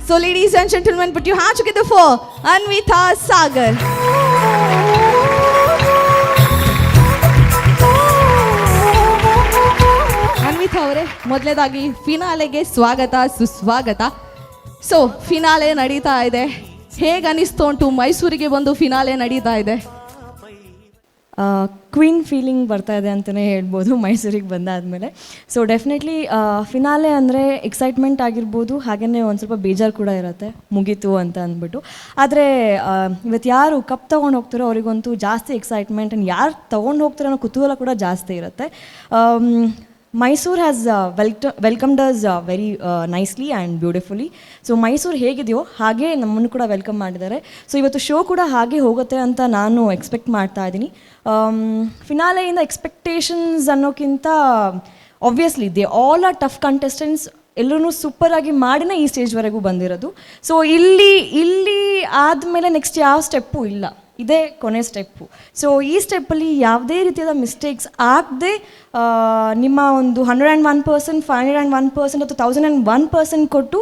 So ladies and gentlemen, put you hands together for Anvita Sagar. Anvita ಅವರೇ, ಮೊದಲನೇದಾಗಿ ಫಿನಾಲೆಗೆ ಸ್ವಾಗತ, ಸುಸ್ವಾಗತ. ಸೊ ಫಿನಾಲೆ ನಡೀತಾ ಇದೆ, ಹೇಗೆ ಅನಿಸ್ತು ಉಂಟು ಮೈಸೂರಿಗೆ ಬಂದು ಫಿನಾಲೆ ನಡೀತಾ ಇದೆ? ಕ್ವೀನ್ ಫೀಲಿಂಗ್ ಬರ್ತಾ ಇದೆ ಅಂತಲೇ ಹೇಳ್ಬೋದು ಮೈಸೂರಿಗೆ ಬಂದಾದಮೇಲೆ. ಸೊ ಡೆಫಿನೆಟ್ಲಿ ಫಿನಾಲೆ ಅಂದರೆ ಎಕ್ಸೈಟ್ಮೆಂಟ್ ಆಗಿರ್ಬೋದು, ಹಾಗೆಯೇ ಒಂದು ಸ್ವಲ್ಪ ಬೇಜಾರು ಕೂಡ ಇರುತ್ತೆ, ಮುಗೀತು ಅಂತ ಅಂದ್ಬಿಟ್ಟು. ಆದರೆ ಇವತ್ತು ಯಾರು ಕಪ್ ತೊಗೊಂಡು ಹೋಗ್ತಾರೋ ಅವರಿಗಂತೂ ಜಾಸ್ತಿ ಎಕ್ಸೈಟ್ಮೆಂಟ್, ಆ್ಯಂಡ್ ಯಾರು ತೊಗೊಂಡು ಹೋಗ್ತಾರೋ ಅನ್ನೋ ಕುತೂಹಲ ಕೂಡ ಜಾಸ್ತಿ ಇರುತ್ತೆ. Mysuru has welcomed us very nicely and beautifully. So Mysuru ಹೇಗಿದೆಯೋ ಹಾಗೆ ನಮ್ಮನ್ನು ಕೂಡ ವೆಲ್ಕಮ್ ಮಾಡಿದ್ದಾರೆ. ಸೊ ಇವತ್ತು ಶೋ ಕೂಡ ಹಾಗೆ ಹೋಗುತ್ತೆ ಅಂತ ನಾನು ಎಕ್ಸ್ಪೆಕ್ಟ್ ಮಾಡ್ತಾ ಇದ್ದೀನಿ. ಫಿನಾಲೆಯಿಂದ ಎಕ್ಸ್ಪೆಕ್ಟೇಷನ್ಸ್ ಅನ್ನೋಕ್ಕಿಂತ obviously they all are tough contestants, ಎಲ್ಲರೂ ಸೂಪರಾಗಿ ಮಾಡಿನೇ ಈ ಸ್ಟೇಜ್ವರೆಗೂ ಬಂದಿರೋದು. ಸೊ ಇಲ್ಲಿ ಆದಮೇಲೆ ನೆಕ್ಸ್ಟ್ ಯಾವ ಸ್ಟೆಪ್ಪು ಇಲ್ಲ, ಇದೇ ಕೊನೆ ಸ್ಟೆಪ್ಪು. ಸೊ ಈ ಸ್ಟೆಪ್ಪಲ್ಲಿ ಯಾವುದೇ ರೀತಿಯಾದ ಮಿಸ್ಟೇಕ್ಸ್ ಆಗದೆ ನಿಮ್ಮ ಒಂದು 101%, 501% ಅಥವಾ 1001% ಕೊಟ್ಟು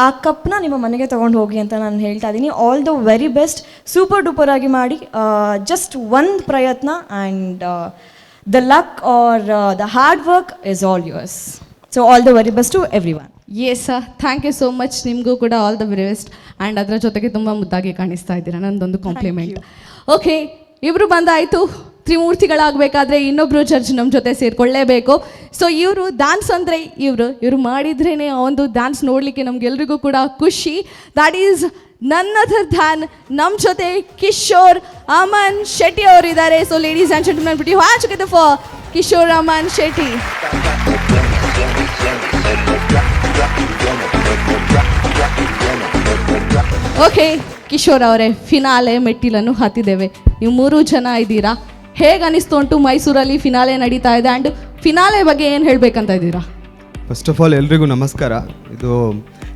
ಆ ಕಪ್ನ ನಿಮ್ಮ ಮನೆಗೆ ತೊಗೊಂಡು ಹೋಗಿ ಅಂತ ನಾನು ಹೇಳ್ತಾ ಇದ್ದೀನಿ. All the very best, super duper ಆಗಿ ಮಾಡಿ. ಜಸ್ಟ್ ಒಂದು ಪ್ರಯತ್ನ and the luck are the hard work is all yours. So all the very best to everyone. Yes thank you so much, ನಿಮಗೂ ಕೂಡ all the very best. And ಅದರ ಜೊತೆಗೆ ತುಂಬ ಮುದ್ದಾಗಿ ಕಾಣಿಸ್ತಾ ಇದ್ದೀರಾ, ನಂದೊಂದು ಕಾಂಪ್ಲಿಮೆಂಟ್. ಓಕೆ, ಇಬ್ಬರು ಬಂದಾಯಿತು. ತ್ರಿಮೂರ್ತಿಗಳಾಗಬೇಕಾದ್ರೆ ಇನ್ನೊಬ್ಬರು ಜಡ್ಜ್ ನಮ್ಮ ಜೊತೆ ಸೇರಿಕೊಳ್ಳೇಬೇಕು. ಸೊ ಇವರು ಡ್ಯಾನ್ಸ್ ಅಂದರೆ ಇವರು ಮಾಡಿದ್ರೇ ಆ ಒಂದು ಡ್ಯಾನ್ಸ್ ನೋಡಲಿಕ್ಕೆ ನಮಗೆಲ್ರಿಗೂ ಕೂಡ ಖುಷಿ. That is none other than ನಮ್ಮ ಜೊತೆ ಕಿಶೋರ್ ಅಮನ್ ಶೆಟ್ಟಿ ಅವರಿದ್ದಾರೆ. So ladies and gentlemen, put you hands together for Kishore Aman Shetty. Okay, Kishore ಅವರೇ, ಫಿನಾಲೆ ಮೆಟ್ಟಿಲನ್ನು ಹತ್ತಿದ್ದೇವೆ. ನೀವು 3 ಜನ ಇದ್ದೀರಾ. ಹೇಗೆ ಅನಿಸ್ತು ಉಂಟು ಮೈಸೂರಲ್ಲಿ ಫಿನಾಲೆ ನಡೀತಾ ಇದೆ, ಆ್ಯಂಡ್ ಫಿನಾಲೆ ಬಗ್ಗೆ ಏನು ಹೇಳಬೇಕಂತ ಇದ್ದೀರಾ? ಫಸ್ಟ್ ಆಫ್ ಆಲ್ ಎಲ್ರಿಗೂ ನಮಸ್ಕಾರ. ಇದು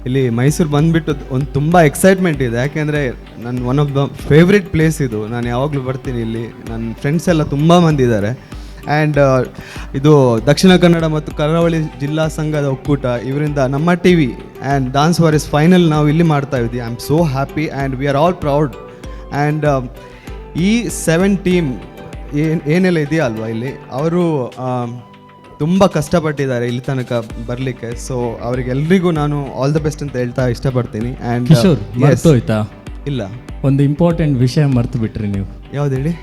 ಇಲ್ಲಿ ಮೈಸೂರು ಬಂದುಬಿಟ್ಟು ಒಂದು ತುಂಬ ಎಕ್ಸೈಟ್ಮೆಂಟ್ ಇದೆ, ಯಾಕೆಂದರೆ ನನ್ನ one of the favourite place ಇದು. ನಾನು ಯಾವಾಗಲೂ ಬರ್ತೀನಿ ಇಲ್ಲಿ. ನನ್ನ ಫ್ರೆಂಡ್ಸ್ ಎಲ್ಲ ತುಂಬ ಮಂದಿ ಇದ್ದಾರೆ. ಆ್ಯಂಡ್ ಇದು ದಕ್ಷಿಣ ಕನ್ನಡ ಮತ್ತು ಕರಾವಳಿ ಜಿಲ್ಲಾ ಸಂಘದ ಒಕ್ಕೂಟ ಇವರಿಂದ ನಮ್ಮ T V and dance warriors final ನಾವು ಇಲ್ಲಿ ಮಾಡ್ತಾ ಇದ್ದೀವಿ. I am so happy and we are all proud. And ಈ 7 ಟೀಮ್ ಏನೆಲ್ಲ ಇದೆಯಲ್ವಾ ಇಲ್ಲಿ, ಅವರು ತುಂಬ ಕಷ್ಟಪಟ್ಟಿದ್ದಾರೆ ಇಲ್ಲಿ ತನಕ ಬರಲಿಕ್ಕೆ. ಸೊ ಅವರಿಗೆಲ್ರಿಗೂ ನಾನು ಆಲ್ ದ ಬೆಸ್ಟ್ ಅಂತ ಹೇಳ್ತಾ ಇಷ್ಟಪಡ್ತೀನಿ. ಆ್ಯಂಡ್ ಕಿಶೋರ್, ಮರ್ತೋಯ್ತಾ? ಇಲ್ಲ, ಒಂದು ಇಂಪಾರ್ಟೆಂಟ್ ವಿಷಯ ಮರ್ತು ಬಿಟ್ರಿ ನೀವು. ಯಾವ್ದು ಹೇಳಿ?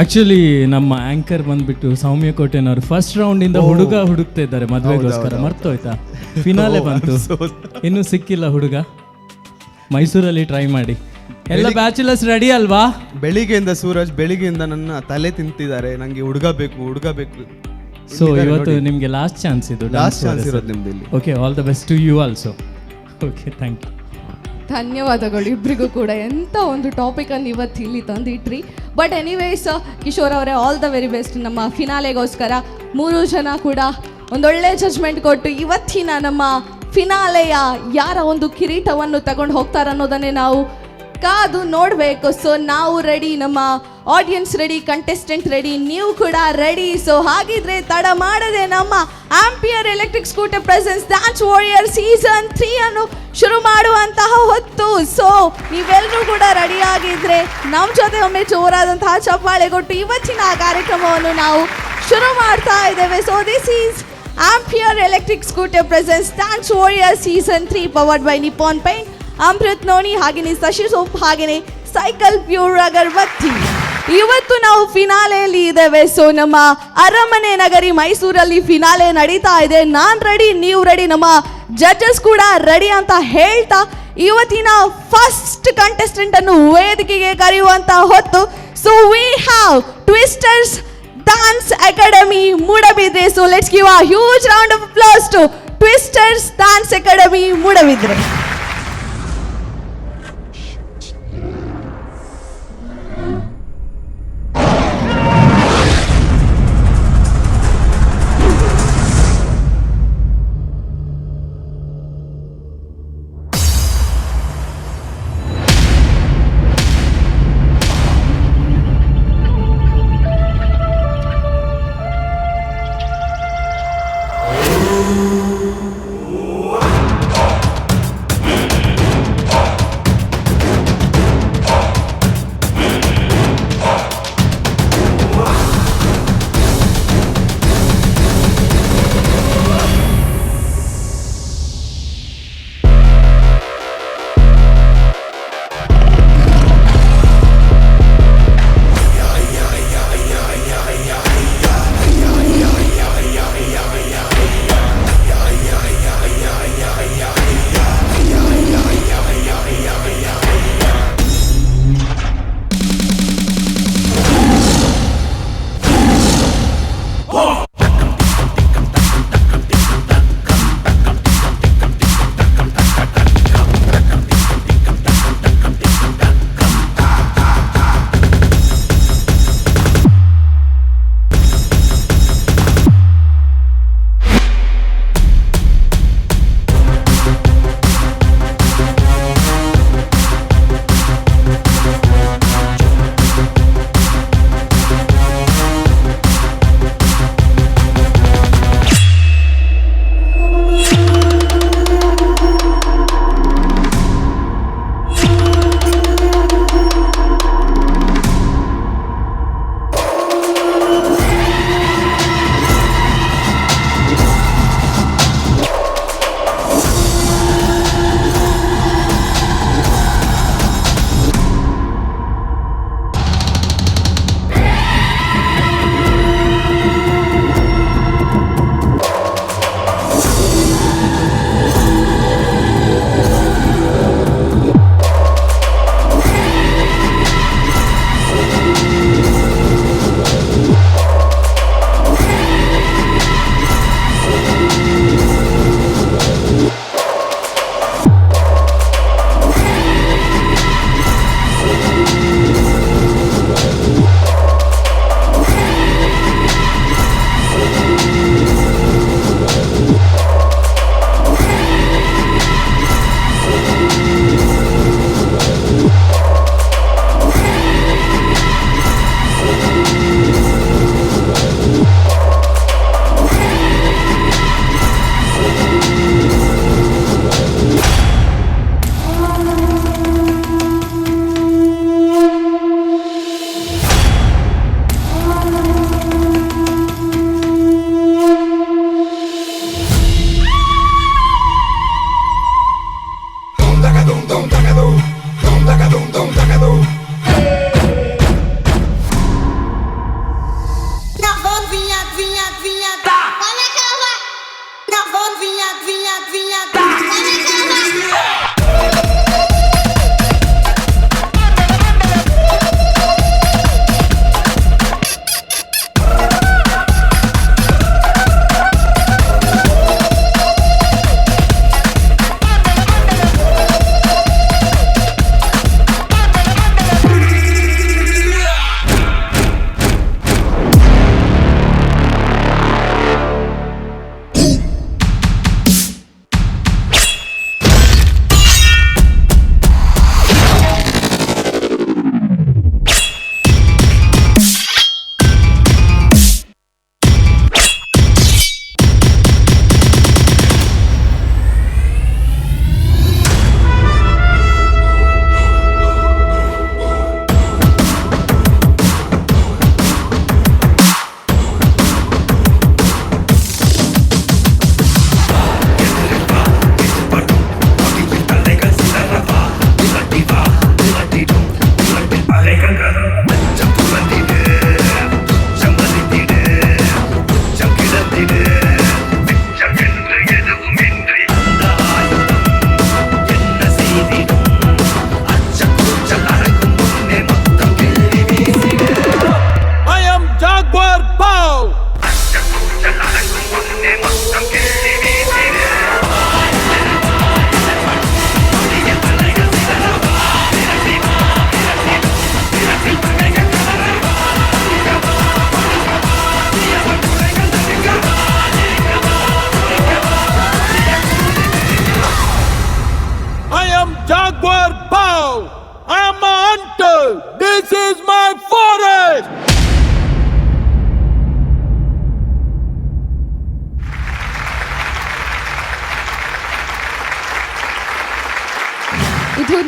ಆಕ್ಚುಲಿ ನಮ್ಮ ಆಂಕರ್ ಬಂದ್ಬಿಟ್ಟು ಸೌಮ್ಯ ಕೋಟೆನವರು ಫಸ್ಟ್ ರೌಂಡ್ ಇಂದ ಹುಡುಗ ಹುಡುಕ್ತಾ ಇದ್ದಾರೆ ಮದುವೆಗೋಸ್ಕರ. ಮರ್ತೋಯ್ತಾ? ಫಿನಾಲೆ ಬಂತು, ಇನ್ನೂ ಸಿಕ್ಕಿಲ್ಲ ಹುಡುಗ. ಮೈಸೂರಲ್ಲಿ ಟ್ರೈ ಮಾಡಿ. ಎಲ್ಲ ಬ್ಯಾಚುಲರ್ಸ್ ರೆಡಿ ಅಲ್ವಾ? ಬೆಳಿಗ್ಗೆಯಿಂದ ಸೂರಜ್, ಬೆಳಿಗ್ಗೆಯಿಂದ ನನ್ನ ತಲೆ ತಿಂತಿದ್ದಾರೆ. ನನಗೆ ಹುಡುಗ ಬೇಕು. ಸೊ ಇವತ್ತು ನಿಮಗೆ ಲಾಸ್ಟ್ ಚಾನ್ಸ್ ಇದು. ಲಾಸ್ಟ್ ಚಾನ್ಸ್ ಇರೋದು ನಿಮ್ದು ಇಲ್ಲಿ. Okay, all the best to you also. Okay, thank you. ಧನ್ಯವಾದಗಳು ಇಬ್ಬರಿಗೂ ಕೂಡ. ಎಂಥ ಒಂದು ಟಾಪಿಕನ್ನು ಇವತ್ತು ಇಲ್ಲಿ ತಂದಿಟ್ರಿ. ಬಟ್ ಎನಿವೇಸ್ ಕಿಶೋರ್ ಅವರೇ, ಆಲ್ ದ ವೆರಿ ಬೆಸ್ಟ್ ನಮ್ಮ ಫಿನಾಲೆಗೋಸ್ಕರ. 3 ಜನ ಕೂಡ ಒಂದೊಳ್ಳೆ ಜಜ್ಮೆಂಟ್ ಕೊಟ್ಟು ಇವತ್ತಿನ ನಮ್ಮ ಫಿನಾಲೆಯ ಯಾರ ಒಂದು ಕಿರೀಟವನ್ನು ತಗೊಂಡು ಹೋಗ್ತಾರನ್ನೋದನ್ನೇ ನಾವು ಕಾದು ನೋಡಬೇಕು. ಸೊ ನಾವು ರೆಡಿ, ನಮ್ಮ ಆಡಿಯನ್ಸ್ ರೆಡಿ, ಕಂಟೆಸ್ಟೆಂಟ್ ರೆಡಿ, ನೀವು ಕೂಡ ರೆಡಿ. ಸೊ ಹಾಗಿದ್ರೆ ತಡ ಮಾಡದೆ ನಮ್ಮ Ampere electric scooter presents dance warrior season 3 ಅನ್ನು ಶುರು ಮಾಡುವಂತಹ ಹೊತ್ತು. ಸೊ ನೀವೆಲ್ಲರೂ ಕೂಡ ರೆಡಿ ಆಗಿದ್ರೆ ನಮ್ಮ ಜೊತೆ ಒಮ್ಮೆ ಜೋರಾದಂತಹ ಚಪ್ಪಾಳೆ ಕೊಟ್ಟು ಇವತ್ತಿನ ಕಾರ್ಯಕ್ರಮವನ್ನು ನಾವು ಶುರು ಮಾಡ್ತಾ ಇದ್ದೇವೆ. So this is Ampere electric scooter presents dance warrior season 3 powered by Nippon paint, Amrit noni, ಹಾಗೆಯೇ ಶಶಿ ಸೋಪ್, ಹಾಗೆಯೇ ಸೈಕಲ್ ಪ್ಯೂರ್ ಅಗರಬತ್ತಿ. ಇವತ್ತು ನಾವು ಫಿನಾಲೆಯಲ್ಲಿ ಇದ್ದೇವೆ. ಸೊ ನಮ್ಮ ಅರಮನೆ ನಗರಿ ಮೈಸೂರಲ್ಲಿ ಫಿನಾಲೆ ನಡೀತಾ ಇದೆ. ನಾನು ರೆಡಿ, ನೀವು ರೆಡಿ, ನಮ್ಮ ಜಡ್ಜಸ್ ಕೂಡ ರೆಡಿ ಅಂತ ಹೇಳ್ತಾ ಇವತ್ತಿನ ಫಸ್ಟ್ ಕಂಟೆಸ್ಟೆಂಟ್ ಅನ್ನು ವೇದಿಕೆಗೆ ಕರೆಯುವಂತ ಹೊತ್ತು. So we have Twisters dance Academy Moodbidri. So let's give a huge round of applause to Twisters dance Academy Moodbidri.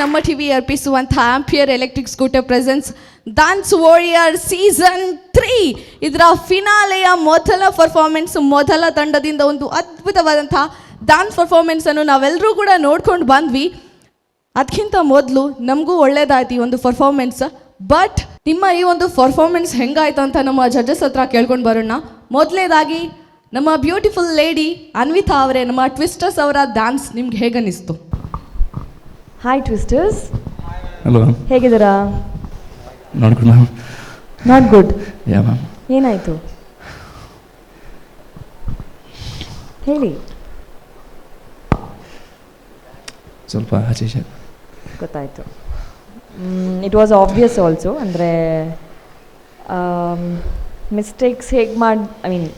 ನಮ್ಮ ಟಿವಿ ಅರ್ಪಿಸುವಂಥ Ampere electric scooter presents dance warrior season 3 ಇದರ ಫಿನಾಲೆಯ ಮೊದಲ ಪರ್ಫಾರ್ಮೆನ್ಸ್, ಮೊದಲ ತಂಡದಿಂದ ಒಂದು ಅದ್ಭುತವಾದಂಥ ಡ್ಯಾನ್ಸ್ ಪರ್ಫಾರ್ಮೆನ್ಸನ್ನು ನಾವೆಲ್ಲರೂ ಕೂಡ ನೋಡ್ಕೊಂಡು ಬಂದ್ವಿ. ಅದಕ್ಕಿಂತ ಮೊದಲು ನಮಗೂ ಒಳ್ಳೇದಾಯ್ತು ಈ ಒಂದು ಪರ್ಫಾರ್ಮೆನ್ಸ್. ಬಟ್ ನಿಮ್ಮ ಈ ಒಂದು ಪರ್ಫಾರ್ಮೆನ್ಸ್ ಹೆಂಗಾಯ್ತು ಅಂತ ನಮ್ಮ ಜಡ್ಜಸ್ ಹತ್ರ ಕೇಳ್ಕೊಂಡು ಬರೋಣ. ಮೊದಲನೇದಾಗಿ ನಮ್ಮ ಬ್ಯೂಟಿಫುಲ್ ಲೇಡಿ ಅನ್ವಿತಾ ಅವರೇ, ನಮ್ಮ ಟ್ವಿಸ್ಟರ್ಸ್ ಅವರ ಡ್ಯಾನ್ಸ್ ನಿಮ್ಗೆ ಹೇಗನ್ನಿಸ್ತು? ಹಾಯ್ ಟ್ವಿಸ್ಟರ್ಸ್, ಹಲೋ ಮ್ಯಾಮ್, ಹೇಗಿದ್ದೀರಾ? ನೋಡ್ಕೊಂಡು ma'am. Not good. Yeah ma'am. ಏನಾಯಿತು ಹೇಳಿ. ಸ್ವಲ್ಪ ಆಚೆ ಗೊತ್ತಾಯಿತು. It was obvious also. ಅಂದರೆ ಮಿಸ್ಟೇಕ್ಸ್ ಹೇಗೆ ಐ ಮೀನ್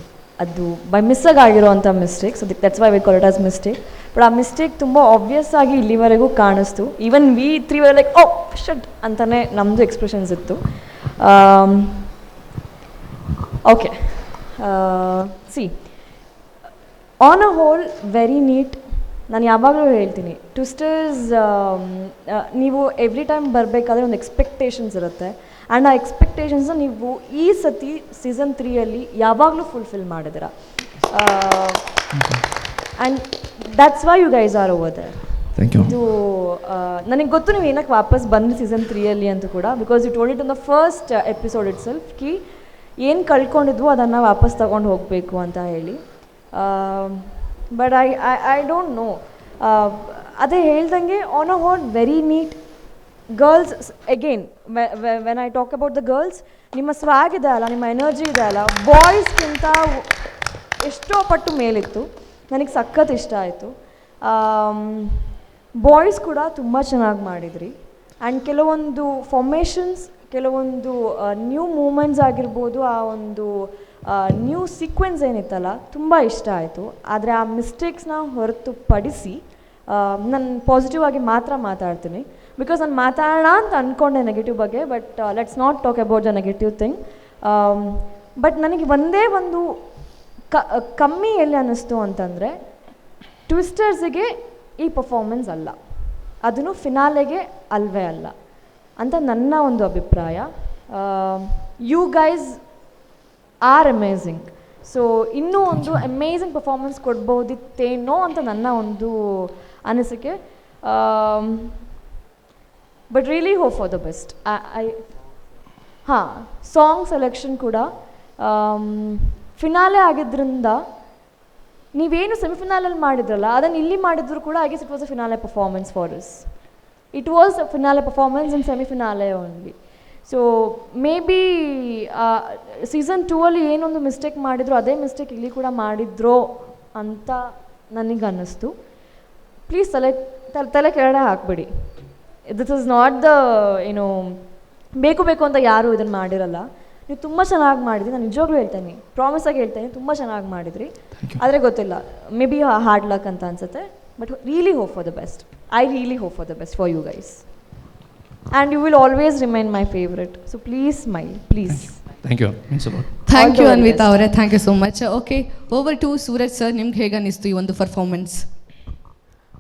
ಅದು ಬೈ ಮಿಸ್ಸಾಗಿ ಆಗಿರೋವಂಥ ಮಿಸ್ಟೇಕ್ಸ್, ಅದಕ್ಕೆ that's why we call it as mistake. But ಆ ಮಿಸ್ಟೇಕ್ ತುಂಬ ಆಬ್ವಿಯಸ್ ಆಗಿ ಇಲ್ಲಿವರೆಗೂ ಕಾಣಿಸ್ತು. Even we 3 were like oh shut ಅಂತಲೇ ನಮ್ಮದು ಎಕ್ಸ್ಪ್ರೆಷನ್ಸ್ ಇತ್ತು. Okay, see on a whole very neat. ನಾನು ಯಾವಾಗಲೂ ಹೇಳ್ತೀನಿ, ಟ್ವಿಸ್ಟರ್ಸ್ ನೀವು ಎವ್ರಿ ಟೈಮ್ ಬರಬೇಕಾದ್ರೆ ಒಂದು ಎಕ್ಸ್ಪೆಕ್ಟೇಷನ್ಸ್ ಇರುತ್ತೆ. ಆ್ಯಂಡ್ ಆ ಎಕ್ಸ್ಪೆಕ್ಟೇಷನ್ಸ್ನ ನೀವು ಈ ಸತಿ ಸೀಸನ್ 3 ಯಾವಾಗಲೂ ಫುಲ್ಫಿಲ್ ಮಾಡಿದ್ದೀರಾ. And that's why you guys are over there. ಇದು ನನಗೆ ಗೊತ್ತು ನೀವು ಏನಕ್ಕೆ ವಾಪಸ್ ಬಂದ್ರಿ ಸೀಸನ್ 3 ಅಂತ ಕೂಡ, because you told it in the first episode itself ಕಿ ಏನು ಕಳ್ಕೊಂಡಿದ್ವು ಅದನ್ನು ವಾಪಸ್ ತಗೊಂಡು ಹೋಗಬೇಕು ಅಂತ ಹೇಳಿ. ಬಟ್ ಐ ಡೋಂಟ್ ನೋ, ಅದೇ ಹೇಳ್ದಂಗೆ on a whole very neat. Girls again when I talk about the girls, ನಿಮ್ಮ ಸ್ವಾಗ್ ಇದೆ ಅಲ್ಲ, ನಿಮ್ಮ ಎನರ್ಜಿ ಇದೆ ಅಲ್ಲ, ಬಾಯ್ಸ್ಗಿಂತ ಎಷ್ಟೋ ಪಟ್ಟು ಮೇಲಿತ್ತು. ನನಗೆ ಸಖತ್ ಇಷ್ಟ ಆಯಿತು. ಬಾಯ್ಸ್ ಕೂಡ ತುಂಬ ಚೆನ್ನಾಗಿ ಮಾಡಿದ್ರಿ. ಆ್ಯಂಡ್ ಕೆಲವೊಂದು ಫಾರ್ಮೇಷನ್ಸ್, ಕೆಲವೊಂದು ನ್ಯೂ ಮೂಮೆಂಟ್ಸ್ ಆಗಿರ್ಬೋದು, ಆ ಒಂದು ನ್ಯೂ ಸೀಕ್ವೆನ್ಸ್ ಏನಿತ್ತಲ್ಲ ತುಂಬ ಇಷ್ಟ ಆಯಿತು. ಆದರೆ ಆ ಮಿಸ್ಟೇಕ್ಸ್ನ ಹೊರತುಪಡಿಸಿ ನಾನು ಪಾಸಿಟಿವ್ ಆಗಿ ಮಾತ್ರ ಮಾತಾಡ್ತೀನಿ. ಬಿಕಾಸ್ ನಾನು ಮಾತಾಡೋಣ ಅಂತ ಅಂದ್ಕೊಂಡೆ ನೆಗೆಟಿವ್ ಬಗ್ಗೆ, but let's not talk about the negative thing. But ನನಗೆ ಒಂದೇ ಒಂದು ಕಮ್ಮಿ ಎಲ್ಲಿ ಅನ್ನಿಸ್ತು ಅಂತಂದರೆ, ಟ್ವಿಸ್ಟರ್ಸಿಗೆ ಈ ಪರ್ಫಾರ್ಮೆನ್ಸ್ ಅಲ್ಲ, ಅದನ್ನು ಫಿನಾಲೆಗೆ ಅಲ್ವೇ ಅಲ್ಲ ಅಂತ ನನ್ನ ಒಂದು ಅಭಿಪ್ರಾಯ. You guys are amazing. So ಇನ್ನೂ ಒಂದು ಅಮೇಝಿಂಗ್ ಪರ್ಫಾರ್ಮೆನ್ಸ್ ಕೊಡ್ಬೋದಿತ್ತೇನೋ ಅಂತ ನನ್ನ ಒಂದು ಅನಿಸಿಕೆ. But really hope for the best. ಹಾಂ, ಸಾಂಗ್ ಸೆಲೆಕ್ಷನ್ ಕೂಡ ಫಿನಾಲೆ ಆಗಿದ್ದರಿಂದ ನೀವೇನು ಸೆಮಿಫಿನಾಲಲ್ಲಿ ಮಾಡಿದ್ರಲ್ಲ ಅದನ್ನು ಇಲ್ಲಿ ಮಾಡಿದ್ರು ಕೂಡ I guess it was a finale performance for us. It was a finale performance in semifinale only. So maybe season 2 ಏನೊಂದು ಮಿಸ್ಟೇಕ್ ಮಾಡಿದ್ರು ಅದೇ ಮಿಸ್ಟೇಕ್ ಇಲ್ಲಿ ಕೂಡ ಮಾಡಿದ್ರೋ ಅಂತ ನನಗೆ ಅನ್ನಿಸ್ತು. ಪ್ಲೀಸ್ ತಲೆ ಕೆಳಗಡೆ ಹಾಕಬೇಡಿ. ದಿಸ್ ಇಸ್ ನಾಟ್ ದ ಬೇಕು ಅಂತ ಯಾರೂ ಇದನ್ನು ಮಾಡಿರಲ್ಲ. ನೀವು ತುಂಬ ಚೆನ್ನಾಗಿ ಮಾಡಿದ್ರಿ, ನಾನು ನಿಜವಾಗ್ಲೂ ಹೇಳ್ತೇನೆ, ಪ್ರಾಮಿಸ್ ಆಗಿ ಹೇಳ್ತೇನೆ, ತುಂಬ ಚೆನ್ನಾಗಿ ಮಾಡಿದ್ರಿ. ಆದರೆ ಗೊತ್ತಿಲ್ಲ, ಮೇ ಬಿ ಹಾರ್ಡ್ ಲಕ್ ಅಂತ ಅನ್ಸುತ್ತೆ. But really hope for the best. I really hope for the best for you guys. And you will always remain my favorite. So please smile, please. Thank you. Means a lot. Thank you Anvita ಅವರೇ, thank you so much. Okay, over to Suraj sir, ನಿಮ್ಗೆ ಹೇಗನ್ನಿಸ್ತು ಈ ಒಂದು performance?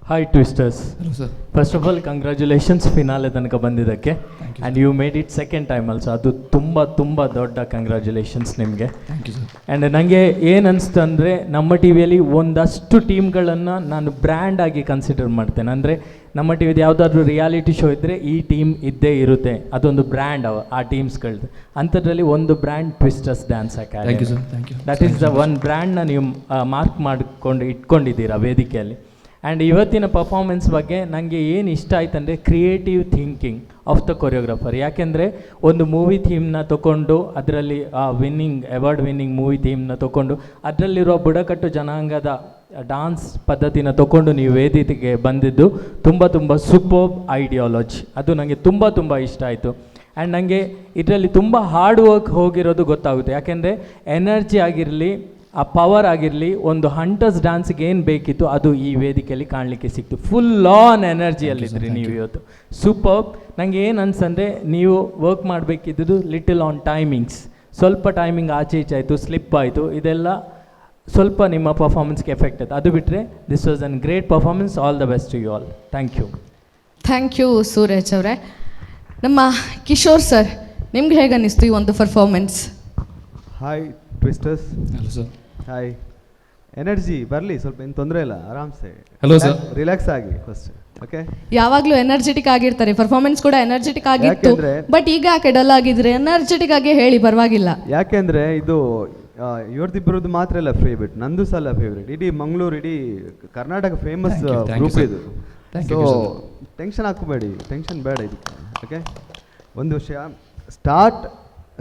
Hi twisters. Hello sir. First of all congratulations finale ತನಕ ಬಂದಿದ್ದಕ್ಕೆ. And you made it second time also. ಅದು ತುಂಬ ದೊಡ್ಡ ಕಂಗ್ರ್ಯಾಚುಲೇಷನ್ಸ್ ನಿಮಗೆ. Thank you sir. ಆ್ಯಂಡ್ ನನಗೆ ಏನು ಅನಿಸ್ತು ಅಂದರೆ, ನಮ್ಮ ಟಿ ವಿಯಲ್ಲಿ ಒಂದಷ್ಟು ಟೀಮ್ಗಳನ್ನು ನಾನು ಬ್ರ್ಯಾಂಡ್ ಆಗಿ ಕನ್ಸಿಡರ್ ಮಾಡ್ತೇನೆ. ಅಂದರೆ ನಮ್ಮ ಟಿ ವಿದು ಯಾವುದಾದ್ರೂ ರಿಯಾಲಿಟಿ ಶೋ ಇದ್ದರೆ ಈ ಟೀಮ್ ಇದ್ದೇ ಇರುತ್ತೆ, ಅದೊಂದು ಬ್ರ್ಯಾಂಡ್ ಆ ಟೀಮ್ಸ್ಗಳದ್ದು. ಅಂಥದ್ರಲ್ಲಿ ಒಂದು brand twisters dance academy. Thank you sir. Thank you. That is the one ಬ್ರ್ಯಾಂಡ್ನ ನೀವು ಮಾರ್ಕ್ ಮಾಡಿಕೊಂಡು ಇಟ್ಕೊಂಡಿದ್ದೀರಾ ವೇದಿಕೆಯಲ್ಲಿ. ಆ್ಯಂಡ್ ಇವತ್ತಿನ ಪರ್ಫಾರ್ಮೆನ್ಸ್ ಬಗ್ಗೆ ನನಗೆ ಏನು ಇಷ್ಟ ಆಯ್ತು ಅಂದರೆ, creative thinking of the choreographer. ಯಾಕೆಂದರೆ ಒಂದು ಮೂವಿ ಥೀಮ್ನ ತೊಗೊಂಡು ಅದರಲ್ಲಿ ಅವಾರ್ಡ್ ವಿನ್ನಿಂಗ್ ಮೂವಿ ಥೀಮ್ನ ತೊಗೊಂಡು ಅದರಲ್ಲಿರೋ ಬುಡಕಟ್ಟು ಜನಾಂಗದ ಡಾನ್ಸ್ ಪದ್ಧತಿನ ತೊಗೊಂಡು ನೀವು ವೇದಿಕೆಗೆ ಬಂದಿದ್ದು ತುಂಬ ಸೂಪರ್ಬ್ ಐಡಿಯಾಲಜಿ. ಅದು ನನಗೆ ತುಂಬ ಇಷ್ಟ ಆಯಿತು. ಆ್ಯಂಡ್ ನನಗೆ ಇದರಲ್ಲಿ ತುಂಬ ಹಾರ್ಡ್ ವರ್ಕ್ ಹೋಗಿರೋದು ಗೊತ್ತಾಗುತ್ತೆ. ಯಾಕೆಂದರೆ ಎನರ್ಜಿ ಆಗಿರಲಿ, ಆ ಪವರ್ ಆಗಿರಲಿ, ಒಂದು ಹಂಟರ್ಸ್ ಡ್ಯಾನ್ಸ್ಗೆ ಏನು ಬೇಕಿತ್ತು ಅದು ಈ ವೇದಿಕೆಯಲ್ಲಿ ಕಾಣಲಿಕ್ಕೆ ಸಿಕ್ತು. ಫುಲ್ ಆನ್ ಎನರ್ಜಿಯಲ್ಲಿದ್ರಿ ನೀವು ಇವತ್ತು. ಸೂಪರ್ಬ್. ನನಗೆ ಏನು ಅನ್ಸಂದರೆ, ನೀವು ವರ್ಕ್ ಮಾಡಬೇಕಿದ್ದು ಲಿಟಲ್ ಆನ್ ಟೈಮಿಂಗ್ಸ್. ಸ್ವಲ್ಪ ಟೈಮಿಂಗ್ ಆಚೆ ಈಚೆ ಆಯಿತು, ಸ್ಲಿಪ್ ಆಯಿತು, ಇದೆಲ್ಲ ಸ್ವಲ್ಪ ನಿಮ್ಮ ಪರ್ಫಾರ್ಮೆನ್ಸ್ಗೆ ಎಫೆಕ್ಟ್ ಆಯಿತು. ಅದು ಬಿಟ್ಟರೆ this was an great performance. All the best to you all. Thank you. Thank you Suraj ಅವರೇ. ನಮ್ಮ ಕಿಶೋರ್ ಸರ್, ನಿಮ್ಗೆ ಹೇಗೆ ಅನ್ನಿಸ್ತು ಈ ಒಂದು performance? Hi twisters. Hello sir. Hi. Energy ಬರಲಿ, ಸ್ವಲ್ಪ ಏನು ತೊಂದರೆ ಇಲ್ಲ, ಆರಾಮ್ಸೆ. Hello, sir. ರಿಲ್ಯಾಕ್ಸ್ ಆಗಿ ಫಸ್ಟ್. ಓಕೆ. ಯಾವಾಗಲೂ ಎನರ್ಜೆಟಿಕ್ ಆಗಿರ್ತಾರೆ, ಪರ್ಫಾರ್ಮೆನ್ಸ್ ಕೂಡ ಎನರ್ಜೆಟಿಕ್ ಆಗಿತ್ತು. ಯಾಕೆಂದ್ರೆ- ಬಟ್ ಈಗ ಯಾಕೆ ಡಲ್ ಆಗಿದ್ರೆ? ಎನರ್ಜೆಟಿಕ್ ಆಗಿ ಹೇಳಿ, ಪರವಾಗಿಲ್ಲ. ಯಾಕೆಂದರೆ ಇದು ಇವ್ರದ್ದಿಬ್ಬರದ್ದು ಮಾತ್ರ ಇಲ್ಲ ಫೇವ್ರೇಟ್, ನಂದು ಸಲ ಫೇವ್ರೇಟ್. ಇಡೀ ಮಂಗಳೂರು, ಇಡೀ Karnataka famous Thank you, group sir. ಇದು. Thank so you, sir. Tension ಹಾಕೋಬೇಡಿ, ಟೆನ್ಷನ್ ಬೇಡ ಇದಕ್ಕೆ. ಓಕೆ. ಒಂದು ವಿಷಯ,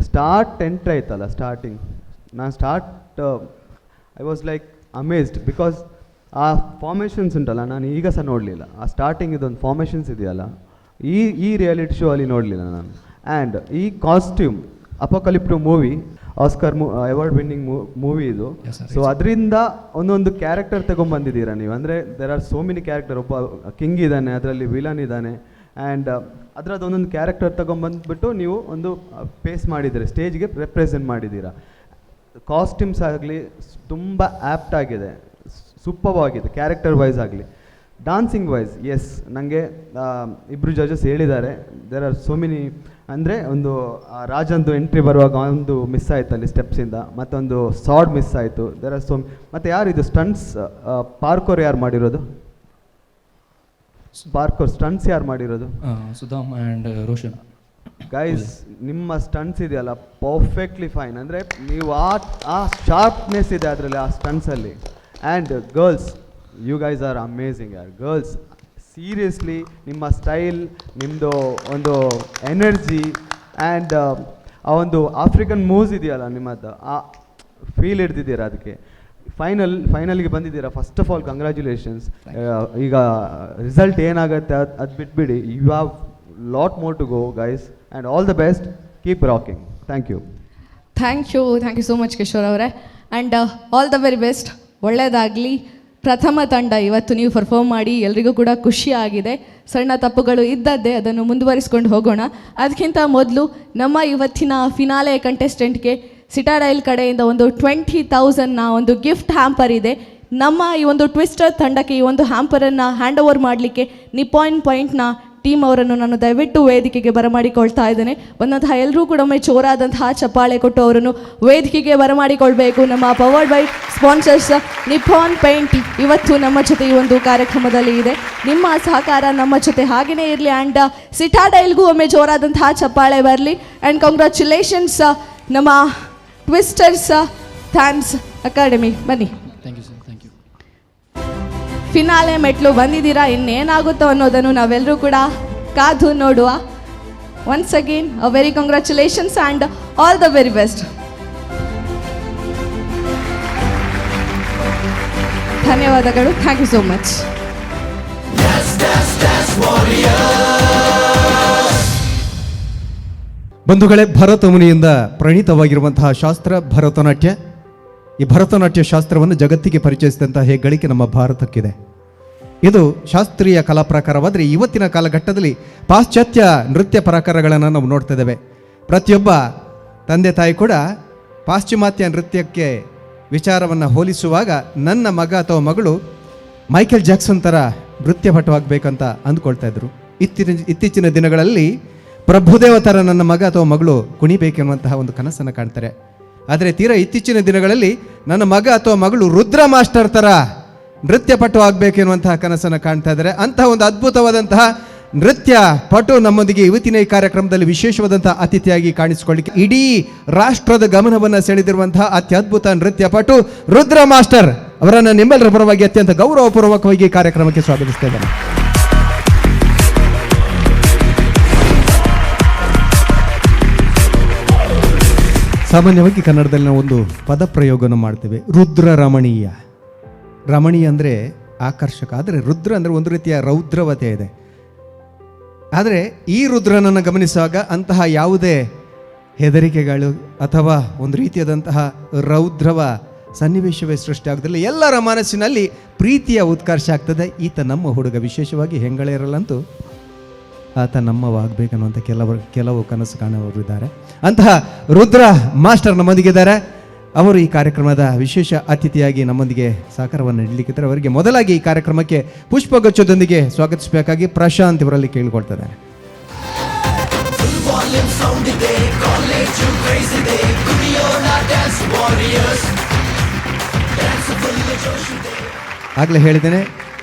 ಸ್ಟಾರ್ಟ್ ಎಂಟ್ರ್ ಆಯ್ತಲ್ಲ, ಸ್ಟಾರ್ಟಿಂಗ್ ನಾನು I was like amazed, because ಆ ಫಾರ್ಮೇಷನ್ಸ್ ಉಂಟಲ್ಲ, ನಾನು ಈಗ ಸಹ ನೋಡಲಿಲ್ಲ. ಆ ಸ್ಟಾರ್ಟಿಂಗ್ ಇದೊಂದು ಫಾರ್ಮೇಷನ್ಸ್ ಇದೆಯಲ್ಲ, ಈ ರಿಯಾಲಿಟಿ ಶೋ ಅಲ್ಲಿ ನೋಡಲಿಲ್ಲ ನಾನು. ಆ್ಯಂಡ್ ಈ costume Apocalypto movie, Oscar award winning movie ಇದು. ಸೊ ಅದರಿಂದ ಒಂದೊಂದು ಕ್ಯಾರೆಕ್ಟರ್ ತಗೊಂಡ್ಬಂದಿದ್ದೀರಾ ನೀವು. ಅಂದರೆ there are so many character. ಒಬ್ಬ ಕಿಂಗ್ ಇದ್ದಾನೆ, ಅದರಲ್ಲಿ ವಿಲನ್ ಇದ್ದಾನೆ, ಆ್ಯಂಡ್ ಅದರದ್ದು ಒಂದೊಂದು ಕ್ಯಾರೆಕ್ಟರ್ ತಗೊಂಡ್ಬಂದ್ಬಿಟ್ಟು ನೀವು ಒಂದು ಫೇಸ್ ಮಾಡಿದ್ದೀರಾ, ಸ್ಟೇಜ್ಗೆ ರೆಪ್ರೆಸೆಂಟ್ ಮಾಡಿದ್ದೀರಾ. ಕಾಸ್ಟ್ಯೂಮ್ಸ್ ಆಗಲಿ ತುಂಬ ಆ್ಯಪ್ಟ್ ಆಗಿದೆ, ಸೂಪರ್ ಆಗಿದೆ, ಕ್ಯಾರೆಕ್ಟರ್ ವೈಸ್ ಆಗಲಿ. ಡಾನ್ಸಿಂಗ್ ವೈಸ್, ಎಸ್, ನನಗೆ ಇಬ್ಬರು ಜಡ್ಜಸ್ ಹೇಳಿದ್ದಾರೆ, ದೇರ್ ಆರ್ ಸೋ ಮೆನಿ. ಅಂದರೆ ಒಂದು ರಾಜಂದು ಎಂಟ್ರಿ ಬರುವಾಗ ಒಂದು ಮಿಸ್ ಆಯಿತು ಅಲ್ಲಿ ಸ್ಟೆಪ್ಸಿಂದ, ಮತ್ತೊಂದು ಸಾಡ್ ಮಿಸ್ ಆಯಿತು. There are so. ಮತ್ತು ಯಾರಿದು ಸ್ಟಂಟ್ಸ್, ಪಾರ್ಕೋರ್ ಯಾರು ಮಾಡಿರೋದು? ಪಾರ್ಕೋರ್ ಸ್ಟಂಟ್ಸ್ ಯಾರು ಮಾಡಿರೋದು? ಸುಧಾಮ್ ಆ್ಯಂಡ್ ರೋಷನ್. ಗೈಸ್, ನಿಮ್ಮ ಸ್ಟಂಟ್ಸ್ ಇದೆಯಲ್ಲ, ಪರ್ಫೆಕ್ಟ್ಲಿ ಫೈನ್. ಅಂದರೆ ನೀವು ಆ ಶಾರ್ಪ್ನೆಸ್ ಇದೆ ಅದರಲ್ಲಿ, ಆ ಸ್ಟಂಟ್ಸಲ್ಲಿ. And girls, you guys are amazing ಯಾರ್. ಗರ್ಲ್ಸ್, ಸೀರಿಯಸ್ಲಿ ನಿಮ್ಮ ಸ್ಟೈಲ್, ನಿಮ್ಮದು ಒಂದು ಎನರ್ಜಿ ಆ್ಯಂಡ್ ಆ ಒಂದು ಆಫ್ರಿಕನ್ ಮೂವ್ಸ್ ಇದೆಯಲ್ಲ ನಿಮ್ಮದು, ಆ ಫೀಲ್ ಹಿಡ್ದಿದ್ದೀರಾ ಅದಕ್ಕೆ. ಫೈನಲ್ಗೆ ಬಂದಿದ್ದೀರಾ. First of all congratulations. ಈಗ ರಿಸಲ್ಟ್ ಏನಾಗುತ್ತೆ ಅದು ಬಿಟ್ಬಿಡಿ. You have lot more to go guys, and all the best. Keep rocking. Thank you. Thank you so much Kishore ಅವರೇ. And all the very best. ಒಳ್ಳೆಯದಾಗಲಿ. ಪ್ರಥಮ ತಂಡ ಇವತ್ತು ನೀವು ಪರ್ಫಾರ್ಮ್ ಮಾಡಿ ಎಲ್ರಿಗೂ ಕೂಡ ಖುಷಿಯಾಗಿದೆ. ಸಣ್ಣ ತಪ್ಪುಗಳು ಇದ್ದದ್ದೇ, ಅದನ್ನು ಮುಂದುವರಿಸ್ಕೊಂಡು ಹೋಗೋಣ. ಅದಕ್ಕಿಂತ ಮೊದಲು ನಮ್ಮ ಇವತ್ತಿನ ಫಿನಾಲೆ ಕಂಟೆಸ್ಟೆಂಟ್ಗೆ ಸಿಟಾಡೈಲ್ ಕಡೆಯಿಂದ ಒಂದು 20,000ನ ಒಂದು ಗಿಫ್ಟ್ ಹ್ಯಾಂಪರ್ ಇದೆ. ನಮ್ಮ ಈ ಒಂದು ಟ್ವಿಸ್ಟರ್ ತಂಡಕ್ಕೆ ಈ ಒಂದು ಹ್ಯಾಂಪರನ್ನು ಹ್ಯಾಂಡ್ ಓವರ್ ಮಾಡಲಿಕ್ಕೆ ನಿಪಾಯಿನ್ ಪಾಯಿಂಟ್ನ ಟೀಮ್ ಅವರನ್ನು ನಾನು ದಯವಿಟ್ಟು ವೇದಿಕೆಗೆ ಬರಮಾಡಿಕೊಳ್ತಾ ಇದ್ದೇನೆ. ಬಂದಂತಹ ಎಲ್ಲರೂ ಕೂಡ ಒಮ್ಮೆ ಜೋರಾದಂತಹ ಚಪ್ಪಾಳೆ ಕೊಟ್ಟು ಅವರನ್ನು ವೇದಿಕೆಗೆ ಬರಮಾಡಿಕೊಳ್ಬೇಕು. ನಮ್ಮ powered by sponsors Nippon paint ಇವತ್ತು ನಮ್ಮ ಜೊತೆ ಈ ಒಂದು ಕಾರ್ಯಕ್ರಮದಲ್ಲಿ ಇದೆ. ನಿಮ್ಮ ಸಹಕಾರ ನಮ್ಮ ಜೊತೆ ಹಾಗೆಯೇ ಇರಲಿ. ಆ್ಯಂಡ್ ಸಿಟಾಡೈಲ್ಗೂ ಒಮ್ಮೆ ಜೋರಾದಂತಹ ಚಪ್ಪಾಳೆ ಬರಲಿ. ಆ್ಯಂಡ್ ಕಂಗ್ರ್ಯಾಚುಲೇಷನ್ಸ್ ನಮ್ಮ ಟ್ವಿಸ್ಟರ್ಸ್ ಥ್ಯಾನ್ಸ್ ಅಕಾಡೆಮಿ. ಬನ್ನಿ. Thank you sir. Thank you. Finale ಮೆಟ್ಲು ಬಂದಿದ್ದೀರಾ, ಇನ್ನೇನಾಗುತ್ತೋ ಅನ್ನೋದನ್ನು ನಾವೆಲ್ಲರೂ ಕೂಡ ಕಾದು ನೋಡುವ. Once again a very congratulations and all the very best. ಧನ್ಯವಾದಗಳು. Thank you so much. ಬಂಧುಗಳೇ, ಭರತ ಮುನಿಯಿಂದ ಪ್ರಣೀತವಾಗಿರುವಂತಹ ಶಾಸ್ತ್ರ ಭರತನಾಟ್ಯ. ಈ ಭರತನಾಟ್ಯ ಶಾಸ್ತ್ರವನ್ನು ಜಗತ್ತಿಗೆ ಪರಿಚಯಿಸಿದಂತಹ ಹೆಗ್ಗಳಿಕೆ ನಮ್ಮ ಭಾರತಕ್ಕಿದೆ. ಇದು ಶಾಸ್ತ್ರೀಯ ಕಲಾ ಪ್ರಕಾರವಾದರೆ ಇವತ್ತಿನ ಕಾಲಘಟ್ಟದಲ್ಲಿ ಪಾಶ್ಚಾತ್ಯ ನೃತ್ಯ ಪ್ರಕಾರಗಳನ್ನು ನಾವು ನೋಡ್ತಾ ಇದ್ದೇವೆ. ಪ್ರತಿಯೊಬ್ಬ ತಂದೆ ತಾಯಿ ಕೂಡ ಪಾಶ್ಚಿಮಾತ್ಯ ನೃತ್ಯಕ್ಕೆ ವಿಚಾರವನ್ನು ಹೋಲಿಸುವಾಗ ನನ್ನ ಮಗ ಅಥವಾ ಮಗಳು ಮೈಕೆಲ್ ಜಾಕ್ಸನ್ ಥರ ನೃತ್ಯಪಟುವಾಗಬೇಕಂತ ಅಂದ್ಕೊಳ್ತಾ ಇದ್ರು. ಇತ್ತೀಚಿನ ದಿನಗಳಲ್ಲಿ ಪ್ರಭುದೇವ ಥರ ನನ್ನ ಮಗ ಅಥವಾ ಮಗಳು ಕುಣಿಬೇಕೆನ್ನುವಂತಹ ಒಂದು ಕನಸನ್ನು ಕಾಣ್ತಾರೆ. ಆದರೆ ತೀರಾ ಇತ್ತೀಚಿನ ದಿನಗಳಲ್ಲಿ ನನ್ನ ಮಗ ಅಥವಾ ಮಗಳು ರುದ್ರ ಮಾಸ್ಟರ್ ಥರ ನೃತ್ಯಪಟು ಆಗಬೇಕೆನ್ನುವಂತಹ ಕನಸನ್ನು ಕಾಣ್ತಾ ಇದ್ದಾರೆ. ಅಂತಹ ಒಂದು ಅದ್ಭುತವಾದಂತಹ ನೃತ್ಯ ಪಟು ನಮ್ಮೊಂದಿಗೆ ಇವತ್ತಿನ ಈ ಕಾರ್ಯಕ್ರಮದಲ್ಲಿ ವಿಶೇಷವಾದಂತಹ ಅತಿಥಿಯಾಗಿ ಕಾಣಿಸಿಕೊಳ್ಳಿಕ್ಕೆ ಇಡೀ ರಾಷ್ಟ್ರದ ಗಮನವನ್ನು ಸೆಳೆದಿರುವಂತಹ ಅತ್ಯದ್ಭುತ ನೃತ್ಯ ಪಟು ರುದ್ರ ಮಾಸ್ಟರ್ ಅವರನ್ನು ನಿಮ್ಮೆಲ್ಲರ ಪರವಾಗಿ ಅತ್ಯಂತ ಗೌರವಪೂರ್ವಕವಾಗಿ ಕಾರ್ಯಕ್ರಮಕ್ಕೆ ಸ್ವಾಗತಿಸ್ತಾ ಇದ್ದಾರೆ. ಸಾಮಾನ್ಯವಾಗಿ ಕನ್ನಡದಲ್ಲಿ ನಾವು ಒಂದು ಪದ ಪ್ರಯೋಗವನ್ನು ಮಾಡ್ತೇವೆ, ರುದ್ರ ರಮಣೀಯ. ರಮಣೀಯ ಅಂದರೆ ಆಕರ್ಷಕ, ಆದರೆ ರುದ್ರ ಅಂದರೆ ಒಂದು ರೀತಿಯ ರೌದ್ರವತೆ ಇದೆ. ಆದರೆ ಈ ರುದ್ರನನ್ನು ಗಮನಿಸುವಾಗ ಅಂತಹ ಯಾವುದೇ ಹೆದರಿಕೆಗಳು ಅಥವಾ ಒಂದು ರೀತಿಯಾದಂತಹ ರೌದ್ರವ ಸನ್ನಿವೇಶವೇ ಸೃಷ್ಟಿಯಾಗೋದಿಲ್ಲ. ಎಲ್ಲರ ಮನಸ್ಸಿನಲ್ಲಿ ಪ್ರೀತಿಯ ಉತ್ಕರ್ಷ ಆಗ್ತದೆ. ಈತ ನಮ್ಮ ಹುಡುಗ, ವಿಶೇಷವಾಗಿ ಹೆಂಗಳೆಯರಲ್ಲಂತೂ ಆತ ನಮ್ಮವಾಗಬೇಕನ್ನುವಂಥ ಕೆಲವು ಕನಸು ಕಾಣುವವರು ಇದ್ದಾರೆ. ಅಂತಹ ರುದ್ರ ಮಾಸ್ಟರ್ ನಮ್ಮೊಂದಿಗಿದ್ದಾರೆ. ಅವರು ಈ ಕಾರ್ಯಕ್ರಮದ ವಿಶೇಷ ಅತಿಥಿಯಾಗಿ ನಮ್ಮೊಂದಿಗೆ ಸಹಕಾರವನ್ನು ನೀಡಲಿಕ್ಕಿದ್ದಾರೆ. ಅವರಿಗೆ ಮೊದಲಾಗಿ ಈ ಕಾರ್ಯಕ್ರಮಕ್ಕೆ ಪುಷ್ಪಗುಚ್ಛದೊಂದಿಗೆ ಸ್ವಾಗತಿಸಬೇಕಾಗಿ ಪ್ರಶಾಂತ್ ಇವರಲ್ಲಿ ಕೇಳಿಕೊಳ್ತಾರೆ. ಆಗಲೇ ಹೇಳಿದ್ದೇನೆ,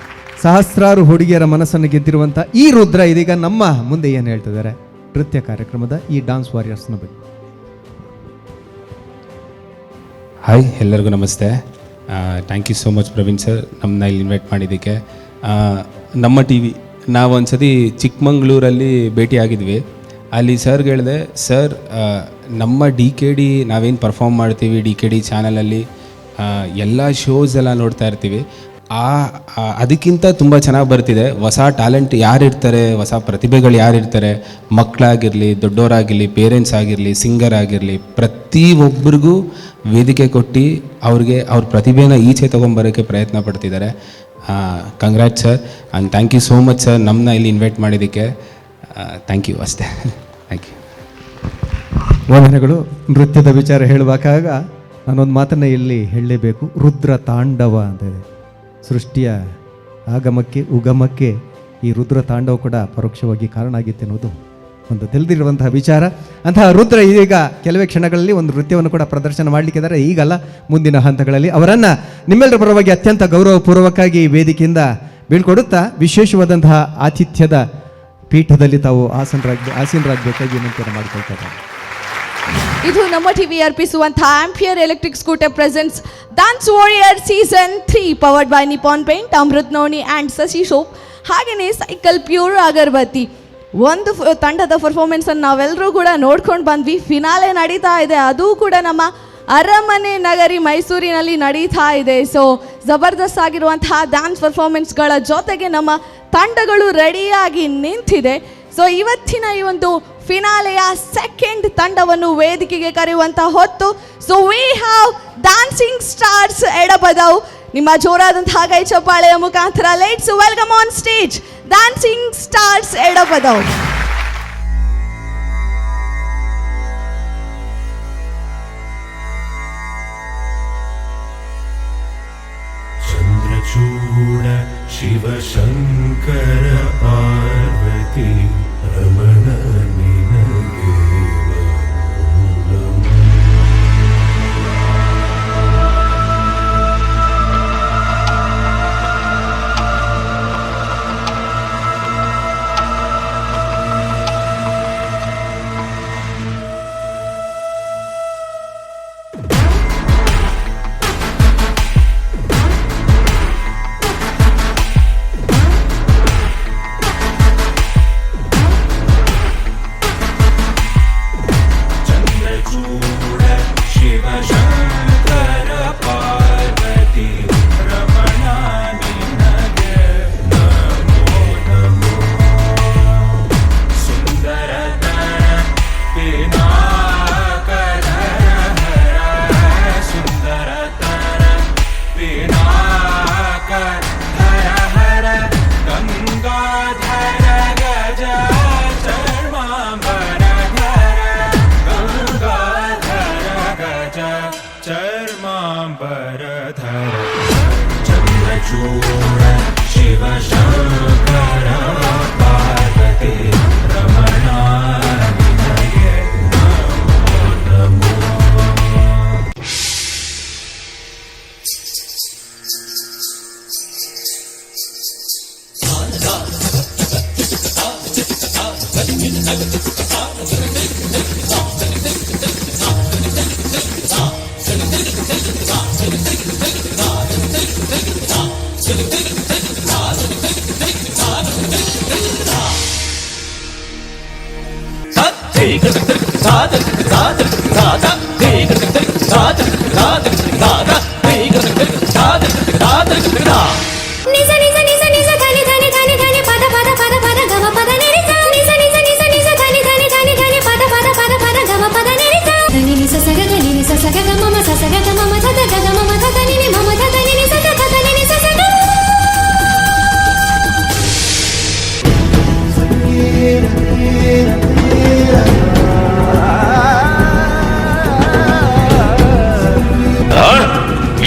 ಸಹಸ್ರಾರು ಹುಡುಗಿಯರ ಮನಸ್ಸನ್ನು ಗೆದ್ದಿರುವಂಥ ಈ ರುದ್ರ ಇದೀಗ ನಮ್ಮ ಮುಂದೆ ಏನು ಹೇಳ್ತಿದ್ದಾರೆ ನೃತ್ಯ ಕಾರ್ಯಕ್ರಮದ ಈ ಡಾನ್ಸ್ ವಾರಿಯರ್ಸ್ನ ಬಗ್ಗೆ. ಹಾಯ್, ಎಲ್ಲರಿಗೂ ನಮಸ್ತೆ. Thank you so much Praveen sir, ನಮ್ಮನ್ನ ಇಲ್ಲಿ ಇನ್ವೈಟ್ ಮಾಡಿದ್ದಕ್ಕೆ. ನಮ್ಮ ಟಿ ವಿ ನಾವೊಂದ್ಸತಿ ಚಿಕ್ಕಮಂಗ್ಳೂರಲ್ಲಿ ಭೇಟಿಯಾಗಿದ್ವಿ. ಅಲ್ಲಿ ಸರ್ಗೆ ಹೇಳಿದೆ, ಸರ್ ನಮ್ಮ DKD ನಾವೇನು ಪರ್ಫಾರ್ಮ್ ಮಾಡ್ತೀವಿ DKD ಚಾನಲಲ್ಲಿ ಎಲ್ಲ ಶೋಸ್ ಎಲ್ಲ ನೋಡ್ತಾ ಇರ್ತೀವಿ, ಅದಕ್ಕಿಂತ ತುಂಬ ಚೆನ್ನಾಗಿ ಬರ್ತಿದೆ. ಹೊಸ ಟ್ಯಾಲೆಂಟ್ ಯಾರಿರ್ತಾರೆ, ಹೊಸ ಪ್ರತಿಭೆಗಳು ಯಾರಿರ್ತಾರೆ, ಮಕ್ಕಳಾಗಿರಲಿ, ದೊಡ್ಡವರಾಗಿರಲಿ, ಪೇರೆಂಟ್ಸ್ ಆಗಿರಲಿ, ಸಿಂಗರ್ ಆಗಿರಲಿ, ಪ್ರತಿಯೊಬ್ಬರಿಗೂ ವೇದಿಕೆ ಕೊಟ್ಟು ಅವ್ರಿಗೆ ಅವ್ರ ಪ್ರತಿಭೆನ ಈಚೆ ತೊಗೊಂಬರೋಕ್ಕೆ ಪ್ರಯತ್ನ ಪಡ್ತಿದ್ದಾರೆ. Congrats sir and thank you so much sir, ನಮ್ಮನ್ನ ಇಲ್ಲಿ ಇನ್ವೈಟ್ ಮಾಡಿದ್ದಕ್ಕೆ. ಥ್ಯಾಂಕ್ ಯು, ಅಷ್ಟೇ. Thank you. ವಂದನೆಗಳು. ನೃತ್ಯದ ವಿಚಾರ ಹೇಳುವಾಗ ನಾನೊಂದು ಮಾತನ್ನು ಇಲ್ಲಿ ಹೇಳಲೇಬೇಕು. ರುದ್ರ ತಾಂಡವ ಅಂತ ಇದೆ. ಸೃಷ್ಟಿಯ ಆಗಮಕ್ಕೆ ಉಗಮಕ್ಕೆ ಈ ರುದ್ರ ತಾಂಡವ ಕೂಡ ಪರೋಕ್ಷವಾಗಿ ಕಾರಣ ಆಗಿತ್ತು ಅನ್ನೋದು ಒಂದು ತಿಳಿದಿರುವಂತಹ ವಿಚಾರ. ಅಂತಹ ರುದ್ರ ಈಗ ಕೆಲವೇ ಕ್ಷಣಗಳಲ್ಲಿ ಒಂದು ನೃತ್ಯವನ್ನು ಕೂಡ ಪ್ರದರ್ಶನ ಮಾಡಲಿಕ್ಕಿದ್ದಾರೆ. ಈಗಲ್ಲ, ಮುಂದಿನ ಹಂತಗಳಲ್ಲಿ ಅವರನ್ನು ನಿಮ್ಮೆಲ್ಲರ ಪರವಾಗಿ ಅತ್ಯಂತ ಗೌರವಪೂರ್ವಕವಾಗಿ ವೇದಿಕೆಯಿಂದ ಬೀಳ್ಕೊಡುತ್ತಾ ವಿಶೇಷವಾದಂತಹ ಆತಿಥ್ಯದ ಪೀಠದಲ್ಲಿ ತಾವು ಆಸೀನರಾಗಬೇಕಾಗಿ ವಿನಂತಿಯನ್ನು ಮಾಡಿಕೊಳ್ತಾರೆ. ಇದು ನಮ್ಮ ಟಿವಿ ಅರ್ಪಿಸುವಂತಹ Ampere electric scooter presents Dance Warrior season 3 powered by Nippon paint, Amrit Noni and Shashi soap, ಹಾಗೆಯೇ ಸೈಕಲ್ ಪ್ಯೂರ್ ಅಗರಬತ್ತಿ. ಒಂದು ತಂಡದ ಪರ್ಫಾರ್ಮೆನ್ಸನ್ನು ನಾವೆಲ್ಲರೂ ಕೂಡ ನೋಡ್ಕೊಂಡು ಬಂದ್ವಿ. ಫಿನಾಲೆ ನಡೀತಾ ಇದೆ, ಅದು ಕೂಡ ನಮ್ಮ ಅರಮನೆ ನಗರಿ ಮೈಸೂರಿನಲ್ಲಿ ನಡೀತಾ ಇದೆ. ಸೊ ಜಬರ್ದಸ್ತ್ ಆಗಿರುವಂತಹ ಡ್ಯಾನ್ಸ್ ಪರ್ಫಾರ್ಮೆನ್ಸ್ಗಳ ಜೊತೆಗೆ ನಮ್ಮ ತಂಡಗಳು ರೆಡಿಯಾಗಿ ನಿಂತಿದೆ. ಸೊ ಇವತ್ತಿನ ಈ ಒಂದು ಫಿನಾಲೆಯ ಸೆಕೆಂಡ್ ತಂಡವನ್ನು ವೇದಿಕೆಗೆ ಕರೆಯುವಂಥ ಹೊತ್ತು. So we have dancing stars Edapadavu. ನಿಮ್ಮ ಜೋರಾದಂತಹ ಕೈ ಚಪ್ಪಾಳೆಯ ಮುಖಾಂತರ let's welcome on stage dancing stars Edapadavu. Chandrachooda Shivashankara Parvati ರಮಣ ನಿನಗೆ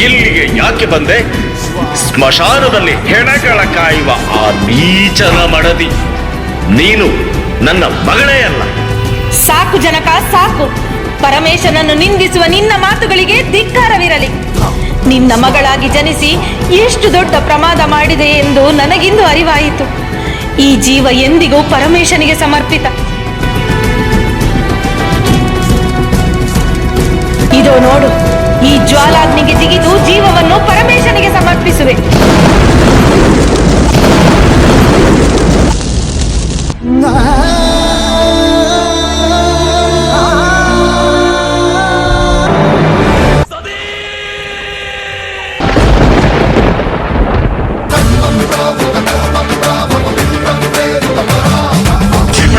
ಇಲ್ಲಿಗೆ ಯಾಕೆ ಬಂದೆ? ಸ್ಮಶಾನದಲ್ಲಿ ಹೆಣಗಳ ಕಾಯುವ ಆ ನೀಚನ ಮಡದಿ ನೀನು ನನ್ನ ಮಗಳೇ ಅಲ್ಲ. ಸಾಕು ಜನಕ, ಸಾಕು. ಪರಮೇಶನನ್ನು ನಿಂದಿಸುವ ನಿನ್ನ ಮಾತುಗಳಿಗೆ ಧಿಕ್ಕಾರವಿರಲಿ. ನಿನ್ನ ಮಗಳಾಗಿ ಜನಿಸಿ ಎಷ್ಟು ದೊಡ್ಡ ಪ್ರಮಾದ ಮಾಡಿದೆ ಎಂದು ನನಗಿಂದು ಅರಿವಾಯಿತು. ಈ ಜೀವ ಎಂದಿಗೂ ಪರಮೇಶನಿಗೆ ಸಮರ್ಪಿತ. ಇದೋ ನೋಡು, ಈ ಜ್ವಾಲಾಗ್ನಿಗೆ ಜಿಗಿದು ಜೀವವನ್ನು ಪರಮೇಶನಿಗೆ ಸಮರ್ಪಿಸುವೆ.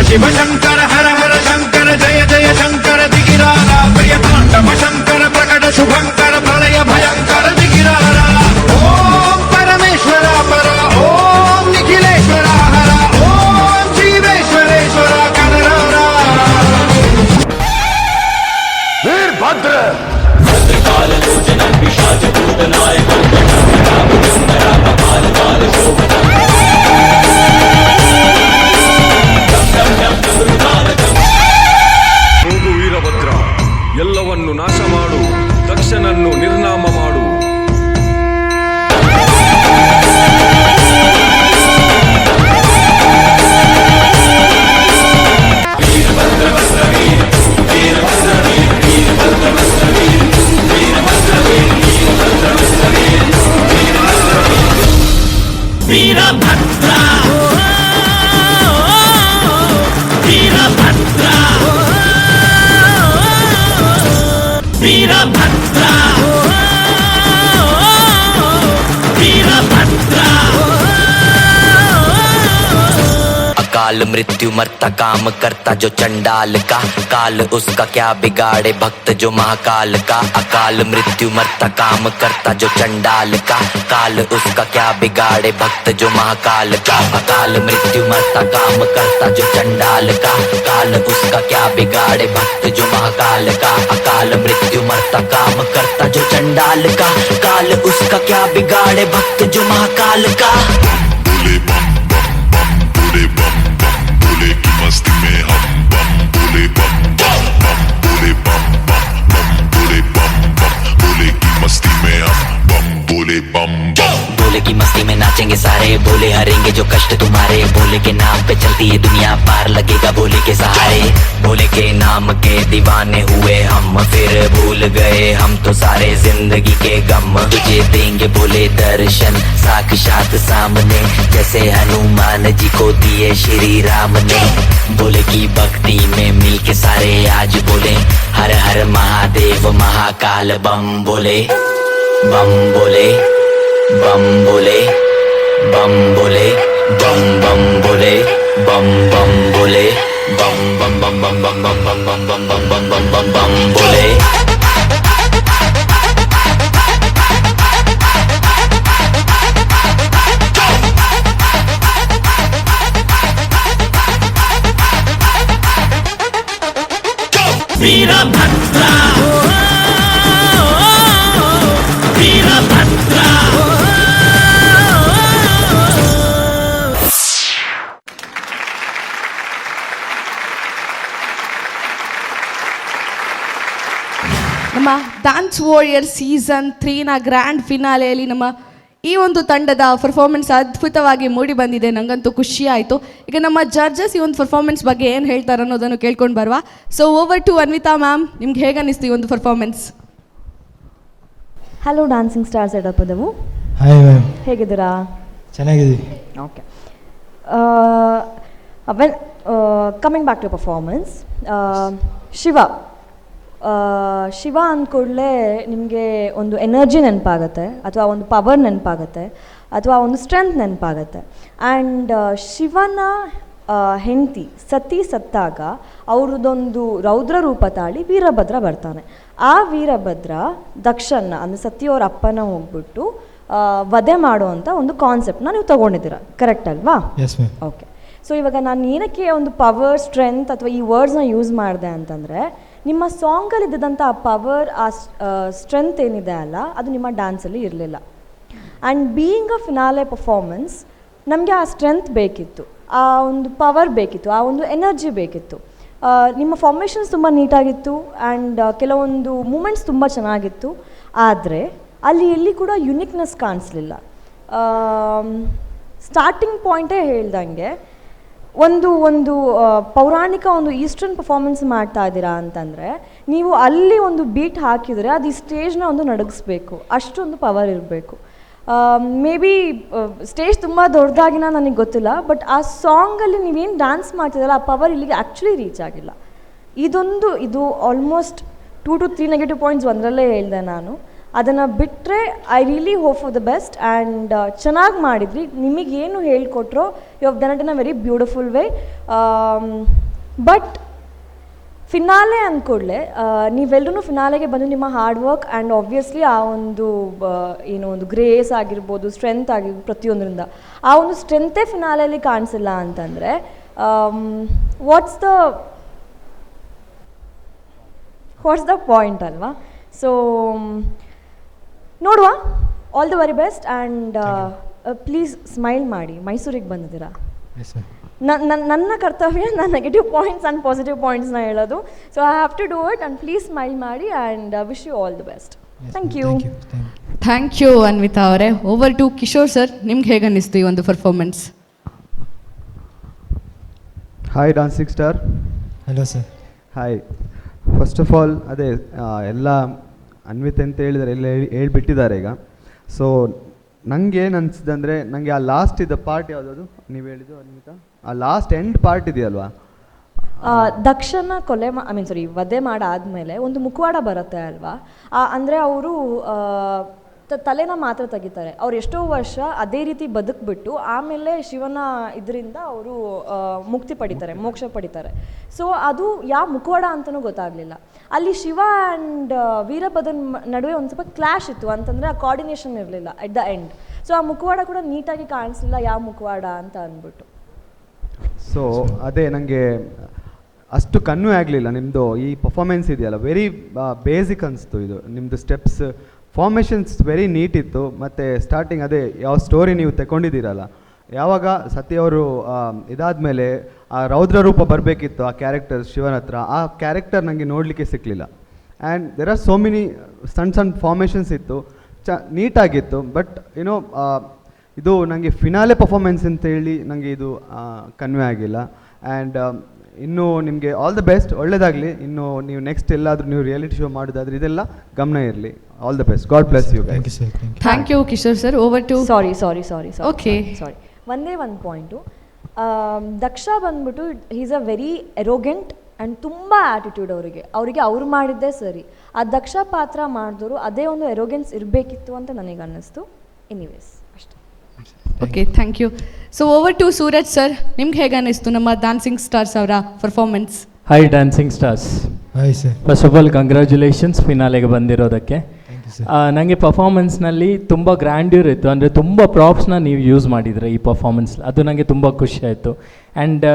ಶಿವ ಶಂಕರ ಹರ ಹರ ಶಂಕರ ಜಯ ಜಯ ಶಂಕರ ದಿಗಿರಾರ ಪ್ರಿಯ ತಾಂಡವ ಶಂಕರ ಪ್ರಕಟ ಶುಭಂಕರ ಪ್ರಳಯ ಭಯಂಕರ ದಿಗಿರಾರ. ಓಂ ಪರಮೇಶ್ವರ ಪರ, ಓಂ ನಿಖಿಲೇಶ್ವರ ಹರ, ಓಂ ಜೀವೇಶ್ವರೇಶ್ವರ ಕನರಾರ. ವೀರಭದ್ರ ಹೋಗು ವೀರಭದ್ರ, ಎಲ್ಲವನ್ನು ನಾಶ ಮಾಡು, ದಕ್ಷನನ್ನು ನಿರ್ನಾಮ ಮಾಡು. ವೀರಭದ್ರ ವೀರಭದ್ರ ವೀರಭದ್ರ ವೀರಭದ್ರ. अकाल मृत्यु मरता काम करता जो चंडाल का, काल उसका क्या बिगाड़े भक्त जो महाकाल का. अकाल मृत्यु मरता काम करता जो चंडाल का, काल उसका क्या बिगाड़े भक्त जो महाकाल का. अकाल मृत्यु मरता काम करता जो चंडाल का, काल उसका क्या बिगाड़े भक्त जो महाकाल का. अकाल मृत्यु मरता काम करता जो चंडाल का, काल उसका क्या बिगाड़े भक्त जो महाकाल का. मस्ती में हम बम बोले, बम बम बम बोले, बम बम बम बोले, बम बम बोले की मस्ती में हम बम बोले, बम बम. भोले की मस्ती में नाचेंगे सारे, भोले हरेंगे जो कष्ट तुम्हारे. भोले के नाम पे चलती है दुनिया, पार लगेगा भोले के सहारे. भोले के नाम के दीवाने हुए हम, फिर भूल गए हम तो सारे जिंदगी के गम. तुझे देंगे भोले दर्शन साक्षात सामने, जैसे हनुमान जी को दिए श्री राम ने. भोले की भक्ति में मिलके सारे आज बोले, हर हर महादेव महाकाल बम बोले, बम बोले, बम बोले, बम बोले, बम बम बोले, बम बम बोले, बम बम बम बम बम बम बम बम बम बम बम बम बम बम बोले. ವೀರಭದ್ರ ವೀರಭದ್ರ. ನಮ್ಮ ಡ್ಯಾನ್ಸ್ ವಾರಿಯರ್ ಸೀಸನ್ 3ನ ಗ್ರ್ಯಾಂಡ್ ಫಿನಾಲೆಯಲ್ಲಿ ನಮ್ಮ ಈ ಒಂದು ತಂಡದ ಪರ್ಫಾರ್ಮೆನ್ಸ್ ಅದ್ಭುತವಾಗಿ ಮೂಡಿ ಬಂದಿದೆ. ನನಗಂತೂ ಖುಷಿ ಆಯಿತು. ಈಗ ನಮ್ಮ ಜಡ್ಜಸ್ ಈ ಒಂದು ಪರ್ಫಾರ್ಮೆನ್ಸ್ ಬಗ್ಗೆ ಏನು ಹೇಳ್ತಾರೆ ಅನ್ನೋದನ್ನು ಕೇಳ್ಕೊಂಡು ಬರುವ. So over to Anvita ma'am, ನಿಮ್ಗೆ ಹೇಗೆ ಅನ್ನಿಸ್ತು ಈ ಒಂದು performance? Hello dancing stars Edapadavu. Hi ma'am, ಹೇಗಿದ್ದೀರಾ? ಚೆನ್ನಾಗಿದ್ದೀವಿ. Okay, when coming back to performance, Shiva ಅಂದ್ಕೂಡಲೇ ನಿಮಗೆ ಒಂದು ಎನರ್ಜಿ ನೆನಪಾಗುತ್ತೆ, ಅಥವಾ ಒಂದು ಪವರ್ ನೆನಪಾಗುತ್ತೆ, ಅಥವಾ ಒಂದು ಸ್ಟ್ರೆಂತ್ ನೆನಪಾಗುತ್ತೆ. ಆ್ಯಂಡ್ ಶಿವನ ಹೆಂಡತಿ ಸತಿ ಸತ್ತಾಗ ಅವ್ರದ್ದೊಂದು ರೌದ್ರ ರೂಪ ತಾಳಿ ವೀರಭದ್ರ ಬರ್ತಾನೆ. ಆ ವೀರಭದ್ರ ದಕ್ಷನ ಅಂದರೆ ಸತಿಯವರ ಅಪ್ಪನ ಹೋಗ್ಬಿಟ್ಟು ವಧೆ ಮಾಡುವಂಥ ಒಂದು ಕಾನ್ಸೆಪ್ಟನ್ನ ನೀವು ತೊಗೊಂಡಿದ್ದೀರಾ, ಕರೆಕ್ಟ್ ಅಲ್ವಾ? Yes ma'am. ಓಕೆ, ಸೊ ಇವಾಗ ನಾನು ಏನಕ್ಕೆ ಒಂದು ಪವರ್ ಸ್ಟ್ರೆಂತ್ ಅಥವಾ ಈ ವರ್ಡ್ಸ್ನ ಯೂಸ್ ಮಾಡಿದೆ ಅಂತಂದರೆ, ನಿಮ್ಮ ಸಾಂಗಲ್ಲಿ ಇದ್ದಂಥ ಆ ಪವರ್, ಆ ಸ್ಟ್ರೆಂತ್ ಏನಿದೆ ಅಲ್ಲ, ಅದು ನಿಮ್ಮ ಡ್ಯಾನ್ಸಲ್ಲಿ ಇರಲಿಲ್ಲ. And being a finale performance, ನಮಗೆ ಆ ಸ್ಟ್ರೆಂತ್ ಬೇಕಿತ್ತು, ಆ ಒಂದು ಪವರ್ ಬೇಕಿತ್ತು, ಆ ಒಂದು ಎನರ್ಜಿ ಬೇಕಿತ್ತು. ನಿಮ್ಮ ಫಾರ್ಮೇಷನ್ಸ್ ತುಂಬ ನೀಟಾಗಿತ್ತು ಆ್ಯಂಡ್ ಕೆಲವೊಂದು ಮೂಮೆಂಟ್ಸ್ ತುಂಬ ಚೆನ್ನಾಗಿತ್ತು. ಆದರೆ ಅಲ್ಲಿ ಎಲ್ಲಿ ಕೂಡ ಯುನಿಕ್ನೆಸ್ ಕಾಣಿಸ್ಲಿಲ್ಲ. ಸ್ಟಾರ್ಟಿಂಗ್ ಪಾಯಿಂಟೇ ಹೇಳ್ದಂಗೆ ಒಂದು ಪೌರಾಣಿಕ ಒಂದು ಈಸ್ಟರ್ನ್ ಪರ್ಫಾರ್ಮೆನ್ಸ್ ಮಾಡ್ತಾ ಇದ್ದೀರಾ ಅಂತಂದರೆ ನೀವು ಅಲ್ಲಿ ಒಂದು ಬೀಟ್ ಹಾಕಿದರೆ ಅದು ಈ ಸ್ಟೇಜ್ನ ಒಂದು ನಡಗಿಸ್ಬೇಕು, ಅಷ್ಟೊಂದು ಪವರ್ ಇರಬೇಕು. ಮೇ ಬಿ ಸ್ಟೇಜ್ ತುಂಬ ದೊಡ್ಡದಾಗಿನ ನನಗೆ ಗೊತ್ತಿಲ್ಲ, ಬಟ್ ಆ ಸಾಂಗಲ್ಲಿ ನೀವೇನು ಡ್ಯಾನ್ಸ್ ಮಾಡ್ತಿದ್ದಲ್ಲ ಆ ಪವರ್ ಇಲ್ಲಿಗೆ ಆ್ಯಕ್ಚುಲಿ ರೀಚ್ ಆಗಿಲ್ಲ. ಇದು ಆಲ್ಮೋಸ್ಟ್ 2 to 3 ನೆಗೆಟಿವ್ ಪಾಯಿಂಟ್ಸ್ ಒಂದರಲ್ಲೇ ಹೇಳಿದೆ ನಾನು. ಅದನ್ನು ಬಿಟ್ಟರೆ I really hope for the best and ಚೆನ್ನಾಗಿ ಮಾಡಿದ್ರಿ. ನಿಮಗೇನು ಹೇಳ್ಕೊಟ್ರೋ you have done it in a very beautiful way. But finale ಅಂದ್ಕೂಡಲೇ ನೀವೆಲ್ಲರೂ ಫಿನಾಲೆಗೆ ಬಂದು ನಿಮ್ಮ ಹಾರ್ಡ್ ವರ್ಕ್ ಆ್ಯಂಡ್ ಆಬ್ವಿಯಸ್ಲಿ ಆ ಒಂದು ಒಂದು ಗ್ರೇಸ್ ಆಗಿರ್ಬೋದು, ಸ್ಟ್ರೆಂತ್ ಆಗಿರ್ಬೋದು, ಪ್ರತಿಯೊಂದರಿಂದ ಆ ಒಂದು ಸ್ಟ್ರೆಂತೇ ಫಿನಾಲೆಯಲ್ಲಿ ಕಾಣಿಸಿಲ್ಲ ಅಂತಂದರೆ ವಾಟ್ಸ್ ದ ಪಾಯಿಂಟ್ ಅಲ್ವಾ? ಸೊ ನೋಡುವ. All the very best and please smile ಮಾಡಿ. ಮೈಸೂರಿಗೆ ಬಂದಿದ್ದೀರಾ, ನನ್ನ ಕರ್ತವ್ಯ ನಾನು ನೆಗೆಟಿವ್ ಪಾಯಿಂಟ್ಸ್ ಆ್ಯಂಡ್ ಪಾಸಿಟಿವ್ ಪಾಯಿಂಟ್ಸ್ನ ಹೇಳೋದು. So I have to do it and please smile ಮಾಡಿ and wish you all the best. Thank you. Thank you Anvita ಅವರೇ. ಓವರ್ ಟು ಕಿಶೋರ್ ಸರ್, ನಿಮ್ಗೆ ಹೇಗೆ ಅನ್ನಿಸ್ತು ಈ ಒಂದು performance? Hi dancing star. Hello sir. Hi. First of all ಅದೇ ಎಲ್ಲ ಅನ್ವಿತ್ ಅಂತ ಹೇಳಿದರೆ ಎಲ್ಲ ಹೇಳ್ಬಿಟ್ಟಿದ್ದಾರೆ ಈಗ. ಸೊ ನನಗೆ ಏನು ಅನಿಸಿದೆ ಅಂದರೆ, ನನಗೆ ಆ ಲಾಸ್ಟ್ ಇದ್ದ ಪಾರ್ಟ್ ಯಾವುದದು ನೀವು ಹೇಳಿದ್ದು ಅನ್ವಿತಾ, ಆ ಲಾಸ್ಟ್ ಎಂಡ್ ಪಾರ್ಟ್ ಇದೆಯಲ್ವಾ, ದಕ್ಷನ ವಧೆ ಮಾಡಾದಮೇಲೆ ಒಂದು ಮುಖವಾಡ ಬರುತ್ತೆ ಅಲ್ವಾ, ಅಂದರೆ ಅವರು ತಲೆನ ಮಾತ್ರ ತೆಗಿತಾರೆ. ಅವ್ರು ಎಷ್ಟೋ ವರ್ಷ ಅದೇ ರೀತಿ ಬದುಕ್ಬಿಟ್ಟು ಆಮೇಲೆ ಶಿವನ ಇದರಿಂದ ಅವರು ಮುಕ್ತಿ ಪಡಿತಾರೆ, ಮೋಕ್ಷ ಪಡಿತಾರೆ. ಸೊ ಅದು ಯಾವ ಮುಖವಾಡ ಅಂತಲೂ ಗೊತ್ತಾಗಲಿಲ್ಲ. ಅಲ್ಲಿ ಶಿವ ಆ್ಯಂಡ್ ವೀರಭದ್ರನ ನಡುವೆ ಒಂದು ಸ್ವಲ್ಪ ಕ್ಲಾಶ್ ಇತ್ತು, ಅಂತಂದರೆ ಆ ಕೋಆರ್ಡಿನೇಷನ್ ಇರಲಿಲ್ಲ ಎಟ್ ದ ಎಂಡ್. ಸೊ ಆ ಮುಖವಾಡ ಕೂಡ ನೀಟಾಗಿ ಕಾಣಿಸ್ಲಿಲ್ಲ, ಯಾವ ಮುಖವಾಡ ಅಂತ ಅಂದ್ಬಿಟ್ಟು. ಸೊ ಅದೇ ನನಗೆ ಅಷ್ಟು ಕನ್ವೆ ಆಗಲಿಲ್ಲ. ನಿಮ್ಮದು ಈ ಪರ್ಫಾರ್ಮೆನ್ಸ್ ಇದೆಯಲ್ಲ ವೆರಿ ಬೇಸಿಕ್ ಅನಿಸ್ತು. ಇದು ನಿಮ್ಮದು ಸ್ಟೆಪ್ಸ್ ಫಾರ್ಮೇಷನ್ಸ್ ವೆರಿ ನೀಟ್ ಇತ್ತು. ಮತ್ತು ಸ್ಟಾರ್ಟಿಂಗ್ ಅದೇ ಯಾವ ಸ್ಟೋರಿ ನೀವು ತಗೊಂಡಿದ್ದೀರಲ್ಲ, ಯಾವಾಗ ಸತ್ಯವರು ಇದಾದಮೇಲೆ ಆ ರೌದ್ರ ರೂಪ ಬರಬೇಕಿತ್ತು ಆ ಕ್ಯಾರೆಕ್ಟರ್ ಶಿವನ ಹತ್ರ, ಆ ಕ್ಯಾರೆಕ್ಟರ್ ನನಗೆ ನೋಡಲಿಕ್ಕೆ ಸಿಕ್ಕಲಿಲ್ಲ. And there are so many ಸಣ್ಣ ಫಾರ್ಮೇಷನ್ಸ್ ಇತ್ತು, ನೀಟಾಗಿತ್ತು. ಬಟ್ ಇದು ನನಗೆ ಫಿನಾಲೆ ಪರ್ಫಾರ್ಮೆನ್ಸ್ ಅಂತ ಹೇಳಿ ನನಗೆ ಇದು ಕನ್ವೆ ಆಗಿಲ್ಲ. ಆ್ಯಂಡ್ ಇನ್ನೂ ನಿಮಗೆ ಆಲ್ ದ ಬೆಸ್ಟ್, ಒಳ್ಳೆಯದಾಗಲಿ. ಇನ್ನು ನೀವು ನೆಕ್ಸ್ಟ್ ಎಲ್ಲಾದರೂ ನೀವು ರಿಯಾಲಿಟಿ ಶೋ ಮಾಡೋದಾದ್ರೆ ಇದೆಲ್ಲ ಗಮನ ಇರಲಿ. All the best. God bless you guys. Thank you Kishore sir. Over to sorry okay sorry ಒಂದೇ ಒಂದು ಪಾಯಿಂಟು. ದಕ್ಷ ಬಂದ್ಬಿಟ್ಟು is a very arrogant and ತುಂಬ ಆ್ಯಟಿಟ್ಯೂಡ್ ಅವರಿಗೆ ಅವ್ರು ಮಾಡಿದ್ದೇ ಸರಿ. ಆ ದಕ್ಷ ಪಾತ್ರ ಮಾಡಿದವರು ಅದೇ ಒಂದು ಎರೋಗೆನ್ಸ್ ಇರಬೇಕಿತ್ತು ಅಂತ ನನಗೆ ಅನ್ನಿಸ್ತು. ಎನಿವೇಸ್ ಅಷ್ಟೇ. Okay, thank you. So over to Suraj sir, ನಿಮ್ಗೆ ಹೇಗೆ ಅನ್ನಿಸ್ತು ನಮ್ಮ ಡ್ಯಾನ್ಸಿಂಗ್ ಸ್ಟಾರ್ಸ್ ಅವರ performance? Hi dancing stars. Hi sir. First of all congratulations ಫಿನಾಲೆಗೆ ಬಂದಿರೋದಕ್ಕೆ. ನನಗೆ ಪರ್ಫಾರ್ಮೆನ್ಸ್ನಲ್ಲಿ ತುಂಬ ಗ್ರ್ಯಾಂಡ್ಯೂರ್ ಇತ್ತು, ಅಂದರೆ ತುಂಬ ಪ್ರಾಪ್ಸ್ನ ನೀವು ಯೂಸ್ ಮಾಡಿದರೆ ಈ ಪರ್ಫಾರ್ಮೆನ್ಸ್, ಅದು ನನಗೆ ತುಂಬ ಖುಷಿ ಆಯಿತು. ಆ್ಯಂಡ್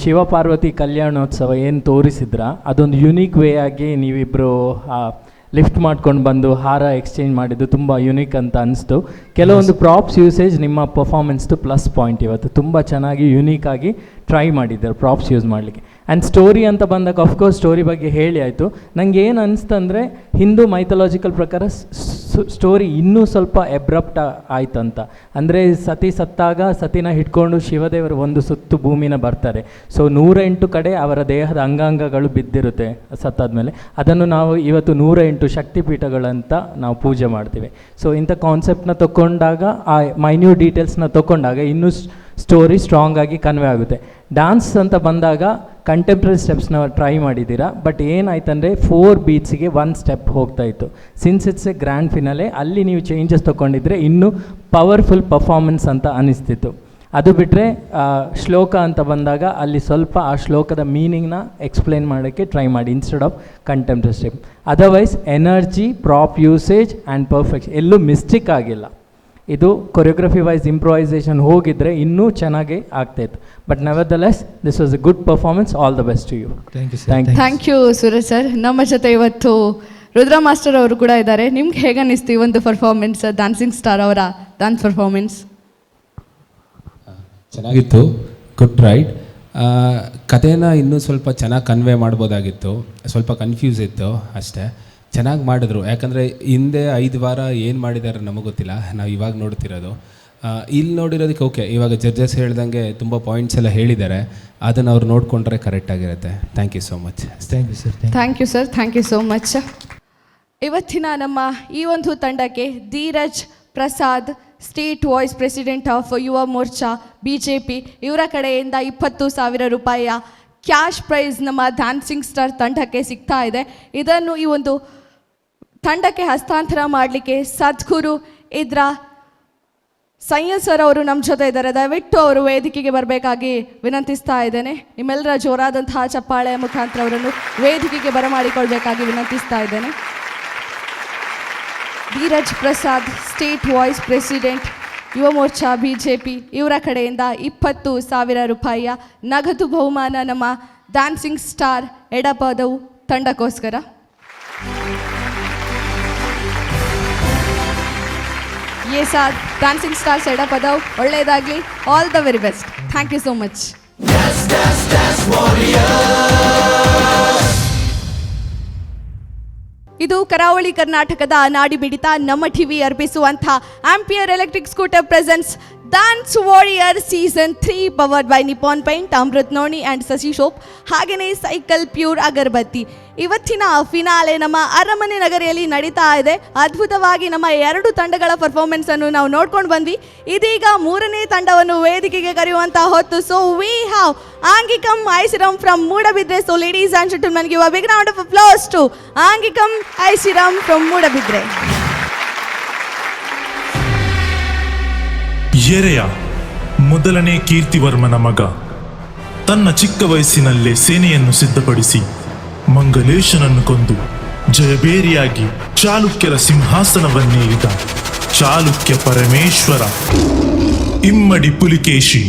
ಶಿವ ಪಾರ್ವತಿ ಕಲ್ಯಾಣೋತ್ಸವ ಏನು ತೋರಿಸಿದ್ರ ಅದೊಂದು ಯುನೀಕ್ ವೇ ಆಗಿ ನೀವಿಬ್ಬರು ಲಿಫ್ಟ್ ಮಾಡ್ಕೊಂಡು ಬಂದು ಹಾರ ಎಕ್ಸ್ಚೇಂಜ್ ಮಾಡಿದ್ದು ತುಂಬ ಯುನೀಕ್ ಅಂತ ಅನಿಸ್ತು. ಕೆಲವೊಂದು ಪ್ರಾಪ್ಸ್ ಯೂಸೇಜ್ ನಿಮ್ಮ ಪರ್ಫಾರ್ಮೆನ್ಸ್ದು ಪ್ಲಸ್ ಪಾಯಿಂಟ್. ಇವತ್ತು ತುಂಬ ಚೆನ್ನಾಗಿ ಯುನೀಕಾಗಿ ಟ್ರೈ ಮಾಡಿದ್ದಾರೆ ಪ್ರಾಪ್ಸ್ ಯೂಸ್ ಮಾಡಲಿಕ್ಕೆ. ಆ್ಯಂಡ್ ಸ್ಟೋರಿ ಅಂತ ಬಂದಾಗ ಆಫ್ಕೋರ್ಸ್ ಸ್ಟೋರಿ ಬಗ್ಗೆ ಹೇಳಿ ಆಯಿತು. ನನಗೆ ಏನು ಅನಿಸ್ತಂದರೆ ಹಿಂದೂ ಮೈಥಾಲಜಿಕಲ್ ಪ್ರಕಾರ ಸ್ಟೋರಿ ಇನ್ನೂ ಸ್ವಲ್ಪ ಎಬ್ರಪ್ಟ್ ಆಯ್ತಂತ. ಅಂದರೆ ಸತಿ ಸತ್ತಾಗ ಸತಿನ ಹಿಡ್ಕೊಂಡು ಶಿವದೇವರು ಒಂದು ಸುತ್ತು ಭೂಮಿನ ಬರ್ತಾರೆ. ಸೊ 108 ಕಡೆ ಅವರ ದೇಹದ ಅಂಗಾಂಗಗಳು ಬಿದ್ದಿರುತ್ತೆ ಸತ್ತಾದ್ಮೇಲೆ. ಅದನ್ನು ನಾವು ಇವತ್ತು 108 ಶಕ್ತಿಪೀಠಗಳಂತ ನಾವು ಪೂಜೆ ಮಾಡ್ತೀವಿ. ಸೊ ಇಂಥ ಕಾನ್ಸೆಪ್ಟ್ನ ತಗೊಂಡಾಗ ಆ ಮೈನ್ಯೂಟ್ ಡೀಟೇಲ್ಸ್ನ ತಗೊಂಡಾಗ ಇನ್ನೂ ಸ್ಟೋರಿ ಸ್ಟ್ರಾಂಗ್ ಆಗಿ ಕನ್ವೆ ಆಗುತ್ತೆ. ಡ್ಯಾನ್ಸ್ ಅಂತ ಬಂದಾಗ ಕಂಟೆಂಪ್ರರಿ ಸ್ಟೆಪ್ಸ್ನ ಟ್ರೈ ಮಾಡಿದ್ದೀರಾ, ಬಟ್ ಏನಾಯ್ತಂದರೆ 4 ಬೀಟ್ಸಿಗೆ 1 ಸ್ಟೆಪ್ ಹೋಗ್ತಾಯಿತ್ತು. Since it's a grand finale, ಅಲ್ಲಿ ನೀವು ಚೇಂಜಸ್ ತೊಗೊಂಡಿದ್ರೆ ಇನ್ನೂ ಪವರ್ಫುಲ್ ಪರ್ಫಾರ್ಮೆನ್ಸ್ ಅಂತ ಅನ್ನಿಸ್ತಿತ್ತು. ಅದು ಬಿಟ್ಟರೆ ಶ್ಲೋಕ ಅಂತ ಬಂದಾಗ ಅಲ್ಲಿ ಸ್ವಲ್ಪ ಆ ಶ್ಲೋಕದ ಮೀನಿಂಗ್ನ ಎಕ್ಸ್ಪ್ಲೇನ್ ಮಾಡೋಕ್ಕೆ ಟ್ರೈ ಮಾಡಿ instead of contemporary step. Otherwise energy, prop usage and perfection ಎಲ್ಲೂ ಮಿಸ್ಟೇಕ್ ಆಗಿಲ್ಲ. ಇದು ಕೊರಿಯೋಗ್ರಫಿ ವೈಸ್ ಇಂಪ್ರೂವೈಸೇಷನ್ ಹೋಗಿದ್ರೆ ಇನ್ನೂ ಚೆನ್ನಾಗಿ ಆಗ್ತಾಯಿತ್ತು. But nevertheless this was a good performance. All the best to you. Thank you Suraj sir. ನಮ್ಮ ಜೊತೆ ಇವತ್ತು ರುದ್ರ ಮಾಸ್ಟರ್ ಅವರು ಕೂಡ ಇದ್ದಾರೆ. ನಿಮ್ಗೆ ಹೇಗೆ ಅನ್ನಿಸ್ತು ಈ ಒಂದು ಪರ್ಫಾರ್ಮೆನ್ಸ್, ಡ್ಯಾನ್ಸಿಂಗ್ ಸ್ಟಾರ್ ಅವರ ಡ್ಯಾನ್ಸ್ ಪರ್ಫಾರ್ಮೆನ್ಸ್? ಚೆನ್ನಾಗಿತ್ತು, ಗುಡ್ ರೈಡ್. ಕಥೆನ ಇನ್ನೂ ಸ್ವಲ್ಪ ಚೆನ್ನಾಗಿ ಕನ್ವೆ ಮಾಡ್ಬೋದಾಗಿತ್ತು, ಸ್ವಲ್ಪ ಕನ್ಫ್ಯೂಸ್ ಇತ್ತು ಅಷ್ಟೇ. ಚೆನ್ನಾಗಿ ಮಾಡಿದ್ರು, ಯಾಕಂದರೆ ಹಿಂದೆ 5 ವಾರ ಏನು ಮಾಡಿದ್ದಾರೆ ನಮಗೆ ಗೊತ್ತಿಲ್ಲ, ನಾವು ಇವಾಗ ನೋಡ್ತಿರೋದು. ಇಲ್ಲಿ ನೋಡಿರೋದಕ್ಕೆ ಓಕೆ, ಇವಾಗ ಜಡ್ಜಸ್ ಹೇಳ್ದಂಗೆ ತುಂಬ ಪಾಯಿಂಟ್ಸ್ ಎಲ್ಲ ಹೇಳಿದ್ದಾರೆ, ಅದನ್ನು ಅವ್ರು ನೋಡಿಕೊಂಡ್ರೆ ಕರೆಕ್ಟಾಗಿರುತ್ತೆ. Thank you so much. Thank you sir. Thank you sir, thank you so much. ಇವತ್ತಿನ ನಮ್ಮ ಈ ಒಂದು ತಂಡಕ್ಕೆ Dheeraj Prasad, state vice president of Yuva Morcha BJP, ಇವರ ಕಡೆಯಿಂದ 20,000 ರೂಪಾಯಿಯ ಕ್ಯಾಶ್ ಪ್ರೈಸ್ ನಮ್ಮ ಡ್ಯಾನ್ಸಿಂಗ್ ಸ್ಟಾರ್ ತಂಡಕ್ಕೆ ಸಿಗ್ತಾ ಇದೆ. ಇದನ್ನು ಈ ಒಂದು ತಂಡಕ್ಕೆ ಹಸ್ತಾಂತರ ಮಾಡಲಿಕ್ಕೆ ಸದ್ಗುರು ಇದ್ರ ಸೈಯದ್ ಸರ್ ಅವರು ನಮ್ಮ ಜೊತೆ ಇದ್ದಾರೆ. ದಯವಿಟ್ಟು ಅವರು ವೇದಿಕೆಗೆ ಬರಬೇಕಾಗಿ ವಿನಂತಿಸ್ತಾ ಇದ್ದೇನೆ. ನಿಮ್ಮೆಲ್ಲರ ಜೋರಾದಂತಹ ಚಪ್ಪಾಳೆಯ ಮುಖಾಂತರ ಅವರನ್ನು ವೇದಿಕೆಗೆ ಬರಮಾಡಿಕೊಳ್ಬೇಕಾಗಿ ವಿನಂತಿಸ್ತಾ ಇದ್ದೇನೆ. Dheeraj Prasad, state vice president, ಯುವ ಮೋರ್ಚಾ BJP, ಇವರ ಕಡೆಯಿಂದ 20,000 ರೂಪಾಯಿಯ ನಗದು ಬಹುಮಾನ ನಮ್ಮ ಡ್ಯಾನ್ಸಿಂಗ್ ಸ್ಟಾರ್ ಎಡಪದವು ತಂಡಕ್ಕೋಸ್ಕರ. ये साथ डांसिंग स्टार्स एडपदव ಒಳ್ಳೆಯದಾಗಲಿ. All the very best. Thank you so much. ಇದು ಕರಾವಳಿ ಕರ್ನಾಟಕದ ನಾಡಿ ಮಿಡಿತ ನಮ್ಮ ಟಿವಿ ಅರ್ಪಿಸುವಂಥ Ampere electric scooter presents dance warrior season 3 powered by Nippon paint, Amrit ನೋಣಿ and Shashi soap, ಹಾಗೆಯೇ ಸೈಕಲ್ ಪ್ಯೂರ್ ಅಗರಬತ್ತಿ. ಇವತ್ತಿನ ಫಿನಾಲೆ ನಮ್ಮ ಅರಮನೆ ನಗರಿಯಲ್ಲಿ ನಡೀತಾ ಇದೆ. ಅದ್ಭುತವಾಗಿ ನಮ್ಮ 2 ತಂಡಗಳ ಪರ್ಫಾರ್ಮೆನ್ಸನ್ನು ನಾವು ನೋಡ್ಕೊಂಡು ಬಂದ್ವಿ. ಇದೀಗ 3ನೇ ತಂಡವನ್ನು ವೇದಿಕೆಗೆ ಕರೆಯುವಂಥ ಹೊತ್ತು. So we have Angikam Aisiram from Moodbidri. So ladies and gentlemen, give a big round of applause to Angikam Aisiram from Moodbidri. ಎರೆಯ ಮೊದಲನೇ ಕೀರ್ತಿವರ್ಮನ ಮಗ ತನ್ನ ಚಿಕ್ಕ ವಯಸ್ಸಿನಲ್ಲೇ ಸೇನೆಯನ್ನು ಸಿದ್ಧಪಡಿಸಿ ಮಂಗಲೇಶನನ್ನು ಕೊಂದು ಜಯಬೇರಿಯಾಗಿ ಚಾಲುಕ್ಯರ ಸಿಂಹಾಸನವನ್ನೇರಿದ ಚಾಲುಕ್ಯ ಪರಮೇಶ್ವರ ಇಮ್ಮಡಿ ಪುಲಿಕೇಶಿ.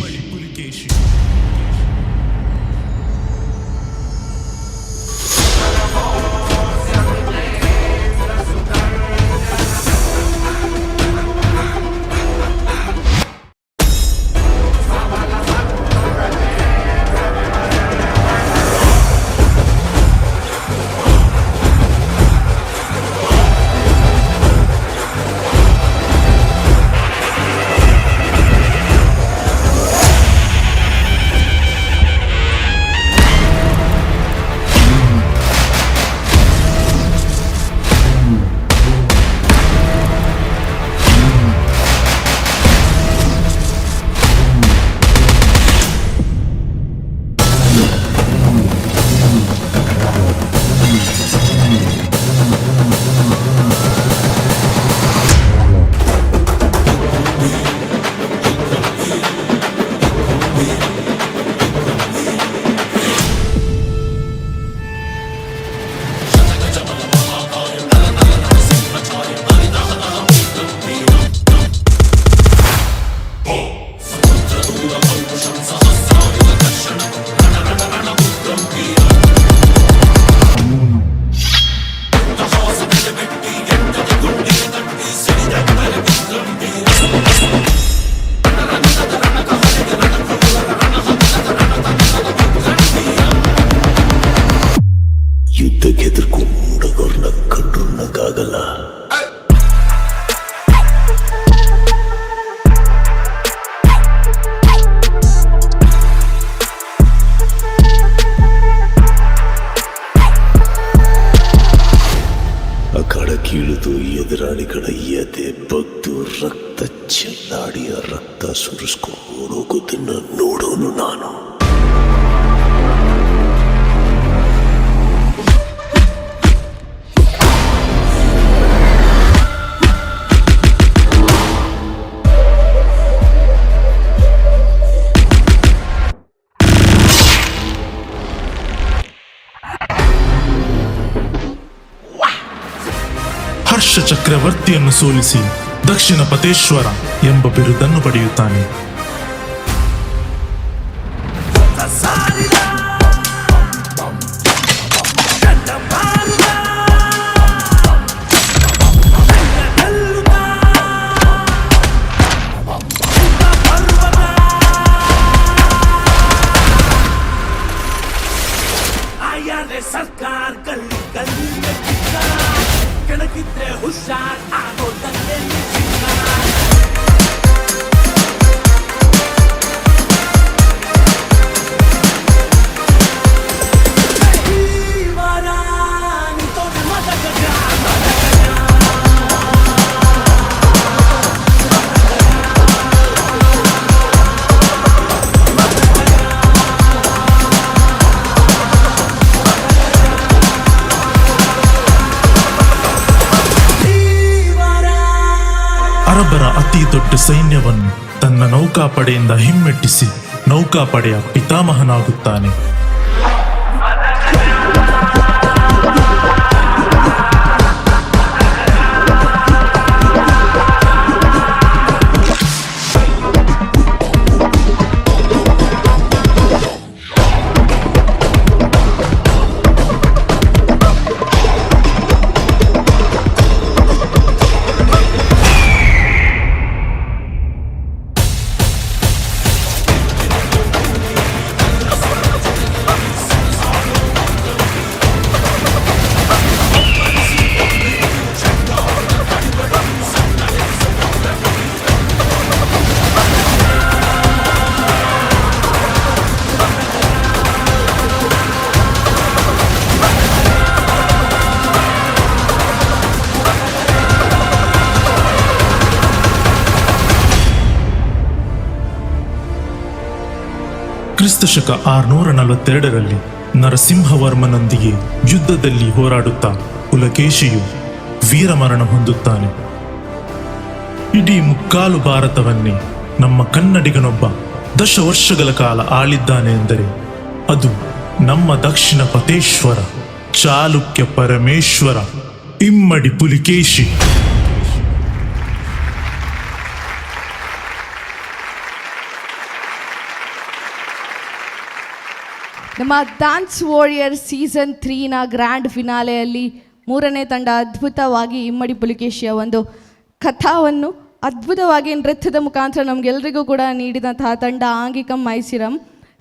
ಎದುರಾಳಿಗಳ ಎದೆ ಬಗ್ದು ರಕ್ತ ಚೆಲ್ಲಾಡಿಯ ರಕ್ತ ಸುರಿಸ್ಕೊಂಡು ಹೋಗೋದನ್ನ ನೋಡೋನು ನಾನು. ಹರ್ಷ ಚಕ್ರವರ್ತಿಯನ್ನು ಸೋಲಿಸಿ ದಕ್ಷಿಣ ಪತೇಶ್ವರ ಎಂಬ ಬಿರುದನ್ನು ಪಡೆಯುತ್ತಾನೆ. ಸರ್ಕಾರ ಗಲ್ಲಿ ಗಲ್ಲಿ ಕೆಣಕಿದ್ರೆ ಹುಷಾರ್ ಆಗೋದಲ್ಲೇ ಅರಬ್ಬರ ಅತಿ ದೊಡ್ಡ ಸೈನ್ಯವನ್ನು ತನ್ನ ನೌಕಾಪಡೆಯಿಂದ ಹಿಮ್ಮೆಟ್ಟಿಸಿ ನೌಕಾಪಡೆಯ ಪಿತಾಮಹನಾಗುತ್ತಾನೆ. ಕ್ರಿಸ್ತಶಕ 642ರಲ್ಲಿ ನರಸಿಂಹವರ್ಮನೊಂದಿಗೆ ಯುದ್ಧದಲ್ಲಿ ಹೋರಾಡುತ್ತಾ ಪುಲಕೇಶಿಯು ವೀರಮರಣ ಹೊಂದುತ್ತಾನೆ. ಇಡೀ ಮುಕ್ಕಾಲು ಭಾರತವನ್ನೇ ನಮ್ಮ ಕನ್ನಡಿಗನೊಬ್ಬ 10 ವರ್ಷಗಳ ಕಾಲ ಆಳಿದ್ದಾನೆ ಎಂದರೆ ಅದು ನಮ್ಮ ದಕ್ಷಿಣ ಪತೇಶ್ವರ ಚಾಲುಕ್ಯ ಪರಮೇಶ್ವರ ಇಮ್ಮಡಿ ಪುಲಿಕೇಶಿ. ನಮ್ಮ ಡ್ಯಾನ್ಸ್ ವಾರಿಯರ್ ಸೀಸನ್ 3ನ ಗ್ರ್ಯಾಂಡ್ ಫಿನಾಲೆಯಲ್ಲಿ 3ನೇ ತಂಡ ಅದ್ಭುತವಾಗಿ ಇಮ್ಮಡಿ ಪುಲಿಕೇಶಿಯ ಒಂದು ಕಥಾವನ್ನು ಅದ್ಭುತವಾಗಿ ನೃತ್ಯದ ಮುಖಾಂತರ ನಮಗೆಲ್ಲರಿಗೂ ಕೂಡ ನೀಡಿದಂತಹ ತಂಡ ಆಂಗಿಕಂ ಮೈಸಿರಂ.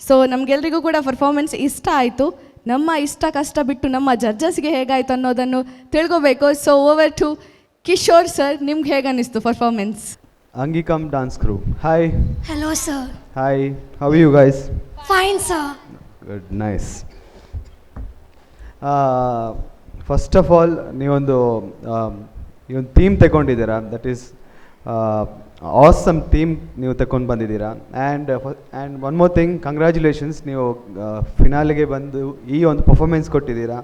ಸೊ ನಮಗೆಲ್ಲರಿಗೂ ಕೂಡ ಪರ್ಫಾರ್ಮೆನ್ಸ್ ಇಷ್ಟ ಆಯಿತು. ನಮ್ಮ ಇಷ್ಟ ಕಷ್ಟ ಬಿಟ್ಟು ನಮ್ಮ ಜಡ್ಜಸ್ಗೆ ಹೇಗಾಯಿತು ಅನ್ನೋದನ್ನು ತಿಳ್ಕೋಬೇಕು. So over to Kishore sir, ನಿಮ್ಗೆ ಹೇಗೆ ಅನ್ನಿಸ್ತು performance? Angikam dance crew. Hi. Hello sir. Hi. How are you guys? Fine sir. Good. Nice. First of all, ನೀವೊಂದು ಥೀಮ್ ತಗೊಂಡಿದ್ದೀರಾ. ದಟ್ ಈಸ್ ಆಸಮ್ ಥೀಮ್ ನೀವು ತಗೊಂಡು ಬಂದಿದ್ದೀರಾ. And one more thing, congratulations, ನೀವು ಫಿನಾಲಿಗೆ ಬಂದು ಈ ಒಂದು ಪರ್ಫಾರ್ಮೆನ್ಸ್ ಕೊಟ್ಟಿದ್ದೀರಾ.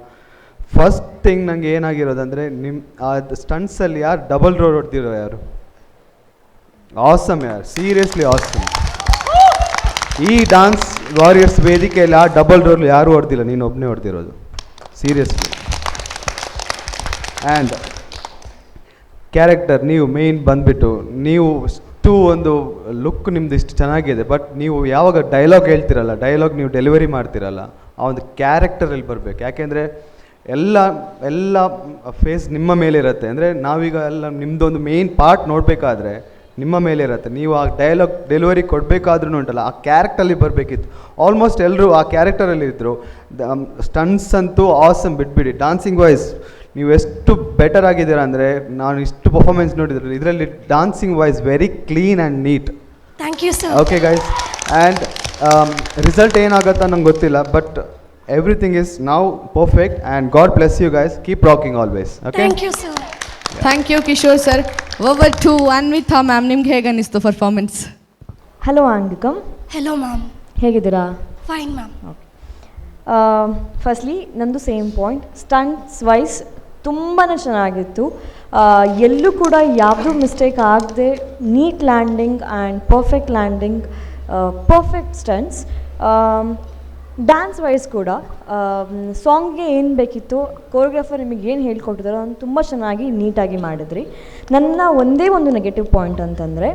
ಫಸ್ಟ್ ಥಿಂಗ್ ನನಗೆ ಏನಾಗಿರೋದಂದರೆ, ನಿಮ್ಮ ಆ ಸ್ಟಂಟ್ಸಲ್ಲಿ ಯಾರು ಡಬಲ್ ರೋಲ್ ಹೊಡ್ತಿರೋ ಯಾರು? ಆಸಮ್ ಯಾರು, ಸೀರಿಯಸ್ಲಿ ಆಸಮ್. ಈ ಡಾನ್ಸ್ ವಾರಿಯರ್ಸ್ ವೇದಿಕೆಯಲ್ಲಿ ಆ ಡಬಲ್ ರೋಲ್ ಯಾರೂ ಹೊಡೆದಿಲ್ಲ, ನೀನು ಒಬ್ಬನೇ ಹೊಡೆದಿರೋದು, ಸೀರಿಯಸ್ಲಿ. ಆ್ಯಂಡ್ ಕ್ಯಾರೆಕ್ಟರ್ ನೀವು ಮೇಯ್ನ್ ಬಂದುಬಿಟ್ಟು, ನೀವು ಇಷ್ಟು ಒಂದು ಲುಕ್ ನಿಮ್ದು ಇಷ್ಟು ಚೆನ್ನಾಗಿದೆ, ಬಟ್ ನೀವು ಯಾವಾಗ ಡೈಲಾಗ್ ಹೇಳ್ತಿರಲ್ಲ, ಡೈಲಾಗ್ ನೀವು ಡೆಲಿವರಿ ಮಾಡ್ತಿರಲ್ಲ, ಆ ಒಂದು ಕ್ಯಾರೆಕ್ಟರಲ್ಲಿ ಬರಬೇಕು. ಯಾಕೆಂದರೆ ಎಲ್ಲ ಫೇಸ್ ನಿಮ್ಮ ಮೇಲೆ ಇರುತ್ತೆ. ಅಂದರೆ ನಾವೀಗ ಎಲ್ಲ ನಿಮ್ಮದೊಂದು ಮೇಯ್ನ್ ಪಾರ್ಟ್ ನೋಡಬೇಕಾದ್ರೆ ನಿಮ್ಮ ಮೇಲೆ ಇರುತ್ತೆ. ನೀವು ಆ ಡೈಲಾಗ್ ಡೆಲಿವರಿ ಕೊಡಬೇಕಾದ್ರೂ ಉಂಟಲ್ಲ, ಆ ಕ್ಯಾರೆಕ್ಟರಲ್ಲಿ ಬರಬೇಕಿತ್ತು. ಆಲ್ಮೋಸ್ಟ್ ಎಲ್ಲರೂ ಆ ಕ್ಯಾರೆಕ್ಟರಲ್ಲಿ ಇದ್ದರು. ಸ್ಟಂಟ್ಸ್ ಅಂತೂ ಆಸಮ್, ಬಿಟ್ಬಿಡಿ. ಡಾನ್ಸಿಂಗ್ ವೈಸ್ ನೀವು ಎಷ್ಟು ಬೆಟರ್ ಆಗಿದ್ದೀರಾ ಅಂದರೆ, ನಾನು ಇಷ್ಟು ಪರ್ಫಾರ್ಮೆನ್ಸ್ ನೋಡಿದ್ರೆ ಇದರಲ್ಲಿ dancing wise very clean and neat. Thank you sir. Okay guys, and result ಏನಾಗುತ್ತಾ ನಂಗೆ ಗೊತ್ತಿಲ್ಲ, but everything is now perfect and God bless you guys. Keep rocking always. Okay, thank you sir. Thank you Kishore sir. Over to Anvita ma'am, ನಿಮ್ಗೆ ಹೇಗೆ ಅನ್ನಿಸ್ತು performance? Hello Angikam. Hello ma'am. ಹೇಗಿದ್ದೀರಾ? Fine ma'am. ಫಸ್ಟ್ಲಿ ನಂದು ಸೇಮ್ ಪಾಯಿಂಟ್. ಸ್ಟಂಟ್ಸ್ ವೈಸ್ ತುಂಬಾ ಚೆನ್ನಾಗಿತ್ತು. ಎಲ್ಲೂ ಕೂಡ ಯಾವುದೂ ಮಿಸ್ಟೇಕ್ ಆಗದೆ neat landing and perfect landing, perfect stunts. Dance wise ಕೂಡ ಸಾಂಗ್ಗೆ ಏನು ಬೇಕಿತ್ತು, ಕೋರಿಯೋಗ್ರಾಫರ್ ನಿಮಗೆ ಏನು ಹೇಳ್ಕೊಟ್ಟಿದ್ದಾರೋ ಅದನ್ನು ತುಂಬ ಚೆನ್ನಾಗಿ ನೀಟಾಗಿ ಮಾಡಿದ್ರಿ. ನನ್ನ ಒಂದೇ ಒಂದು ನೆಗೆಟಿವ್ ಪಾಯಿಂಟ್ ಅಂತಂದರೆ,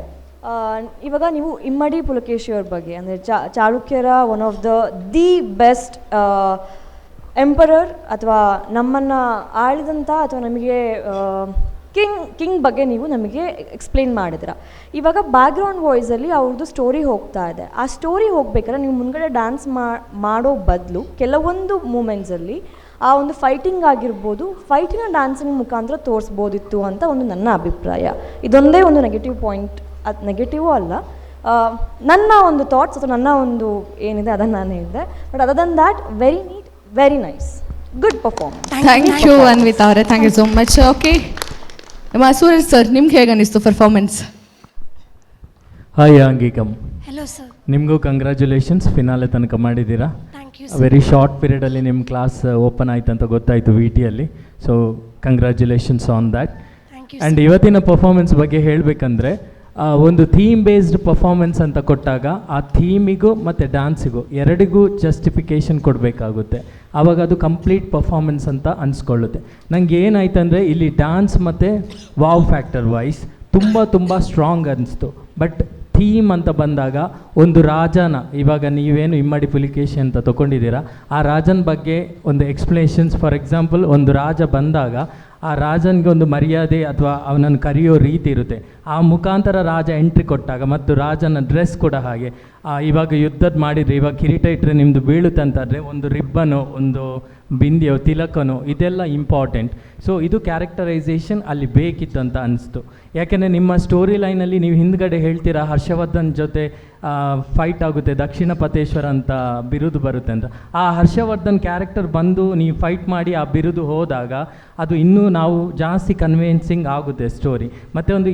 ಇವಾಗ ನೀವು ಇಮ್ಮಡಿ ಪುಲಕೇಶಿ ಅವ್ರ ಬಗ್ಗೆ, ಅಂದರೆ ಚಾಳುಕ್ಯರ one of the best emperor, ಅಥವಾ ನಮ್ಮನ್ನು ಆಳಿದಂಥ ಅಥವಾ ನಮಗೆ ಕಿಂಗ್ ಬಗ್ಗೆ ನೀವು ನಮಗೆ ಎಕ್ಸ್ಪ್ಲೇನ್ ಮಾಡಿದ್ರ. ಇವಾಗ ಬ್ಯಾಕ್ಗ್ರೌಂಡ್ ವಾಯ್ಸಲ್ಲಿ ಅವ್ರದ್ದು ಸ್ಟೋರಿ ಹೋಗ್ತಾ ಇದೆ. ಆ ಸ್ಟೋರಿ ಹೋಗ್ಬೇಕಾದ್ರೆ ನೀವು ಮುಂದ್ಗಡೆ ಡ್ಯಾನ್ಸ್ ಮಾಡೋ ಬದಲು ಕೆಲವೊಂದು ಮೂಮೆಂಟ್ಸಲ್ಲಿ ಆ ಒಂದು ಫೈಟಿಂಗ್ ಆಗಿರ್ಬೋದು, ಫೈಟಿನ ಡ್ಯಾನ್ಸಿಂಗ್ ಮುಖಾಂತರ ತೋರಿಸ್ಬೋದಿತ್ತು ಅಂತ ಒಂದು ನನ್ನ ಅಭಿಪ್ರಾಯ. ಇದೊಂದೇ ಒಂದು ನೆಗೆಟಿವ್ ಪಾಯಿಂಟ್, ಅದು ನೆಗೆಟಿವೂ ಅಲ್ಲ, ನನ್ನ ಒಂದು ಥಾಟ್ಸ್ ಅಥವಾ ನನ್ನ ಒಂದು ಏನಿದೆ ಅದನ್ನು ನಾನು ಹೇಳಿದೆ. But other than that very neat, very nice, good performance. Thank you Anvita ಅವರೇ, thank you so much. Okay, ನಮ್ಮ ಸೂರಜ್ ಸರ್, ನಿಮ್ಗೆ ಹೇಗೆ ಅನ್ನಿಸ್ತು performance? Hi Angikam. Hello sir. ನಿಮಗೂ ಕಂಗ್ರ್ಯಾಚುಲೇಷನ್ಸ್, ಫಿನಾಲೆ ತನಕ ಮಾಡಿದ್ದೀರಾ. Thank you. ವೆರಿ ಶಾರ್ಟ್ ಪೀರಿಯಡಲ್ಲಿ ನಿಮ್ಮ ಕ್ಲಾಸ್ ಓಪನ್ ಆಯ್ತು ಅಂತ ಗೊತ್ತಾಯಿತು VTಯಲ್ಲಿ. So congratulations on that. And ಇವತ್ತಿನ ಪರ್ಫಾರ್ಮೆನ್ಸ್ ಬಗ್ಗೆ ಹೇಳಬೇಕಂದ್ರೆ, ಒಂದು ಥೀಮ್ ಬೇಸ್ಡ್ ಪರ್ಫಾರ್ಮೆನ್ಸ್ ಅಂತ ಕೊಟ್ಟಾಗ ಆ ಥೀಮಿಗೂ ಮತ್ತು ಡ್ಯಾನ್ಸಿಗೂ ಎರಡಿಗೂ ಜಸ್ಟಿಫಿಕೇಷನ್ ಕೊಡಬೇಕಾಗುತ್ತೆ. ಆವಾಗ ಅದು ಕಂಪ್ಲೀಟ್ ಪರ್ಫಾರ್ಮೆನ್ಸ್ ಅಂತ ಅನಿಸ್ಕೊಳ್ಳುತ್ತೆ. ನನಗೆ ಏನಾಯ್ತಂದರೆ, ಇಲ್ಲಿ ಡ್ಯಾನ್ಸ್ ಮತ್ತು ವಾವ್ ಫ್ಯಾಕ್ಟರ್ ವೈಸ್ ತುಂಬ ಸ್ಟ್ರಾಂಗ್ ಅನ್ನಿಸ್ತು. ಬಟ್ ಥೀಮ್ ಅಂತ ಬಂದಾಗ ಒಂದು ರಾಜನ, ಇವಾಗ ನೀವೇನು ಇಮ್ಮಡಿ ಪುಲಿಕೇಶಿ ಅಂತ ತೊಗೊಂಡಿದ್ದೀರಾ, ಆ ರಾಜನ ಬಗ್ಗೆ ಒಂದು ಎಕ್ಸ್ಪ್ಲೇಷನ್ಸ್. ಫಾರ್ ಎಕ್ಸಾಂಪಲ್, ಒಂದು ರಾಜ ಬಂದಾಗ ಆ ರಾಜನಿಗೆ ಒಂದು ಮರ್ಯಾದೆ ಅಥವಾ ಅವನನ್ನು ಕರೆಯೋ ರೀತಿ ಇರುತ್ತೆ. ಆ ಮುಖಾಂತರ ರಾಜ ಎಂಟ್ರಿ ಕೊಟ್ಟಾಗ, ಮತ್ತು ರಾಜನ ಡ್ರೆಸ್ ಕೂಡ ಹಾಗೆ. ಇವಾಗ ಯುದ್ಧದ ಮಾಡಿದರೆ, ಇವಾಗ ಕಿರೀಟ ಇಟ್ಟರೆ ನಿಮ್ಮದು ಬೀಳುತ್ತೆ ಅಂತಂದರೆ ಒಂದು ರಿಬ್ಬನು, ಒಂದು ಬಿಂದಿಯೋ, ತಿಲಕನೋ, ಇದೆಲ್ಲ ಇಂಪಾರ್ಟೆಂಟ್. ಸೊ ಇದು ಕ್ಯಾರೆಕ್ಟರೈಸೇಷನ್ ಅಲ್ಲಿ ಬೇಕಿತ್ತು ಅಂತ ಅನಿಸ್ತು. ಯಾಕೆಂದರೆ ನಿಮ್ಮ ಸ್ಟೋರಿ ಲೈನಲ್ಲಿ ನೀವು ಹಿಂದ್ಗಡೆ ಹೇಳ್ತೀರಾ ಹರ್ಷವರ್ಧನ್ ಜೊತೆ ಫೈಟ್ ಆಗುತ್ತೆ, ದಕ್ಷಿಣ ಪತೇಶ್ವರ ಅಂತ ಬಿರುದು ಬರುತ್ತೆ ಅಂತ. ಆ ಹರ್ಷವರ್ಧನ್ ಕ್ಯಾರೆಕ್ಟರ್ ಬಂದು ನೀವು ಫೈಟ್ ಮಾಡಿ ಆ ಬಿರುದು ಹೋದಾಗ ಅದು ಇನ್ನೂ ನಾವು ಜಾಸ್ತಿ ಕನ್ವಿನ್ಸಿಂಗ್ ಆಗುತ್ತೆ ಸ್ಟೋರಿ. ಮತ್ತು ಒಂದು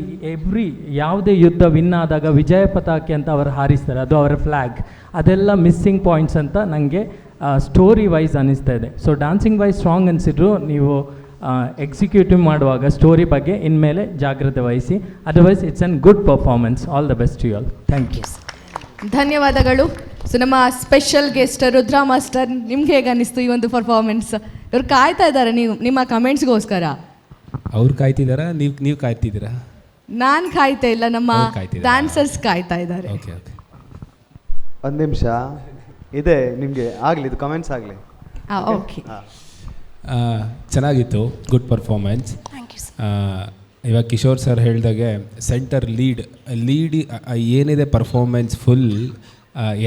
ಯಾವುದೇ ಯುದ್ಧ ವಿನ್ ಆದಾಗ ವಿಜಯ ಪತಾಕೆ ಅಂತ ಅವರು ಹಾರಿಸ್ತಾರೆ, ಅದು ಅವರ ಫ್ಲ್ಯಾಗ್. ಅದೆಲ್ಲ ಮಿಸ್ಸಿಂಗ್ ಪಾಯಿಂಟ್ಸ್ ಅಂತ ನನಗೆ ಸ್ಟೋರಿ ವೈಸ್ ಅನ್ನಿಸ್ತಾ ಇದೆ. ಸೊ ಡ್ಯಾನ್ಸಿಂಗ್ ವೈಸ್ ಸ್ಟ್ರಾಂಗ್ ಅನಿಸಿದ್ರು, ನೀವು ಎಕ್ಸಿಕ್ಯೂಟಿವ್ ಮಾಡುವಾಗ ಸ್ಟೋರಿ ಬಗ್ಗೆ ಇನ್ಮೇಲೆ ಜಾಗ್ರತೆ ವಹಿಸಿ. Otherwise it's an good performance. All the best to you all. Thank you. ಧನ್ಯವಾದಗಳು. ಸೊ ನಮ್ಮ ಸ್ಪೆಷಲ್ ಗೆಸ್ಟ್ ರುದ್ರಾ ಮಾಸ್ಟರ್, ನಿಮ್ಗೆ ಹೇಗೆ ಅನ್ನಿಸ್ತು ಈ ಒಂದು ಪರ್ಫಾರ್ಮೆನ್ಸ್? ಇವ್ರು ಕಾಯ್ತಾ ಇದ್ದಾರೆ ನಿಮ್ಮ ಕಮೆಂಟ್ಸ್ಗೋಸ್ಕರ. ಅವ್ರು ಕಾಯ್ತಿದ್ದಾರಾ, ನೀವು ಕಾಯ್ತಿದ್ದೀರಾ? ನಾನು ಕಾಯ್ತಾ ಇಲ್ಲ, ನಮ್ಮ ಡ್ಯಾನ್ಸರ್ಸ್ ಕಾಯ್ತಾ ಇದ್ದಾರೆ. ಓಕೆ ಓಕೆ, ಒಂದು ನಿಮಿಷ ಇದೆ ನಿಮಗೆ, ಆಗಲಿ ಇದು ಕಮೆಂಟ್ಸ್ ಆಗಲಿ. ಓಕೆ, ಚೆನ್ನಾಗಿತ್ತು, ಗುಡ್ ಪರ್ಫಾರ್ಮೆನ್ಸ್. ಇವಾಗ ಕಿಶೋರ್ ಸರ್ ಹೇಳಿದಾಗೆ ಸೆಂಟರ್ ಲೀಡ್ ಏನಿದೆ ಪರ್ಫಾರ್ಮೆನ್ಸ್ ಫುಲ್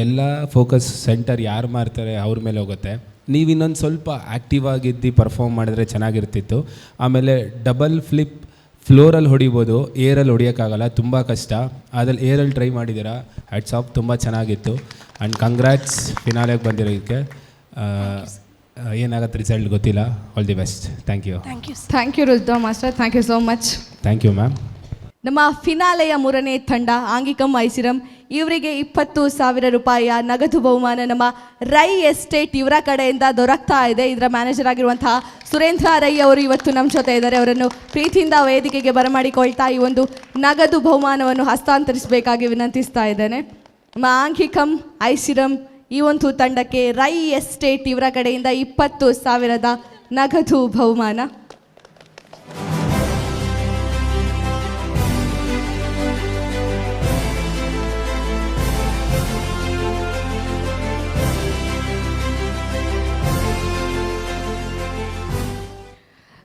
ಎಲ್ಲ ಫೋಕಸ್ ಸೆಂಟರ್ ಯಾರು ಮಾಡ್ತಾರೆ ಅವ್ರ ಮೇಲೆ ಹೋಗುತ್ತೆ. ನೀವು ಇನ್ನೊಂದು ಸ್ವಲ್ಪ ಆ್ಯಕ್ಟಿವ್ ಆಗಿದ್ದು ಪರ್ಫಾರ್ಮ್ ಮಾಡಿದ್ರೆ ಚೆನ್ನಾಗಿರ್ತಿತ್ತು. ಆಮೇಲೆ ಡಬಲ್ ಫ್ಲಿಪ್ ಫ್ಲೋರಲ್ಲಿ ಹೊಡಿಬೋದು, ಏರಲ್ಲಿ ಹೊಡಿಯೋಕ್ಕಾಗಲ್ಲ, ತುಂಬ ಕಷ್ಟ. ಅದ್ರಲ್ಲಿ ಏರಲ್ಲಿ ಟ್ರೈ ಮಾಡಿದ್ದೀರಾ, ಹ್ಯಾಟ್ಸ್ ಆಫ್, ತುಂಬ ಚೆನ್ನಾಗಿತ್ತು. ಆ್ಯಂಡ್ ಕಂಗ್ರ್ಯಾಟ್ಸ್ ಫಿನಾಲೆಗೆ ಬಂದಿರೋದಕ್ಕೆ. ಏನಾಗುತ್ತೆ ರಿಸಲ್ಟ್ ಗೊತ್ತಿಲ್ಲ. All the best. Thank you. Thank you Rudra master, thank you so much. Thank you ma'am. ನಮ್ಮ ಫಿನಾಲೆಯ 3ನೇ ತಂಡ ಆಂಗಿಕಂ ಐಸಿರಂ, ಇವರಿಗೆ 20,000 ರೂಪಾಯಿಯ ನಗದು ಬಹುಮಾನ ನಮ್ಮ ರೈ ಎಸ್ಟೇಟ್ ಇವರ ಕಡೆಯಿಂದ ದೊರಕ್ತಾ ಇದೆ. ಇದರ ಮ್ಯಾನೇಜರ್ ಆಗಿರುವಂತಹ ಸುರೇಂದ್ರ ರೈ ಅವರು ಇವತ್ತು ನಮ್ಮ ಜೊತೆ ಇದ್ದಾರೆ. ಅವರನ್ನು ಪ್ರೀತಿಯಿಂದ ವೇದಿಕೆಗೆ ಬರಮಾಡಿಕೊಳ್ತಾ ಈ ಒಂದು ನಗದು ಬಹುಮಾನವನ್ನು ಹಸ್ತಾಂತರಿಸಬೇಕಾಗಿ ವಿನಂತಿಸ್ತಾ ಇದ್ದೇನೆ. ನಮ್ಮ ಆಂಗಿಕಂ ಐಸಿರಂ ಈ ಒಂದು ತಂಡಕ್ಕೆ ರೈ ಎಸ್ಟೇಟ್ ಇವರ ಕಡೆಯಿಂದ 20,000 ನಗದು ಬಹುಮಾನ.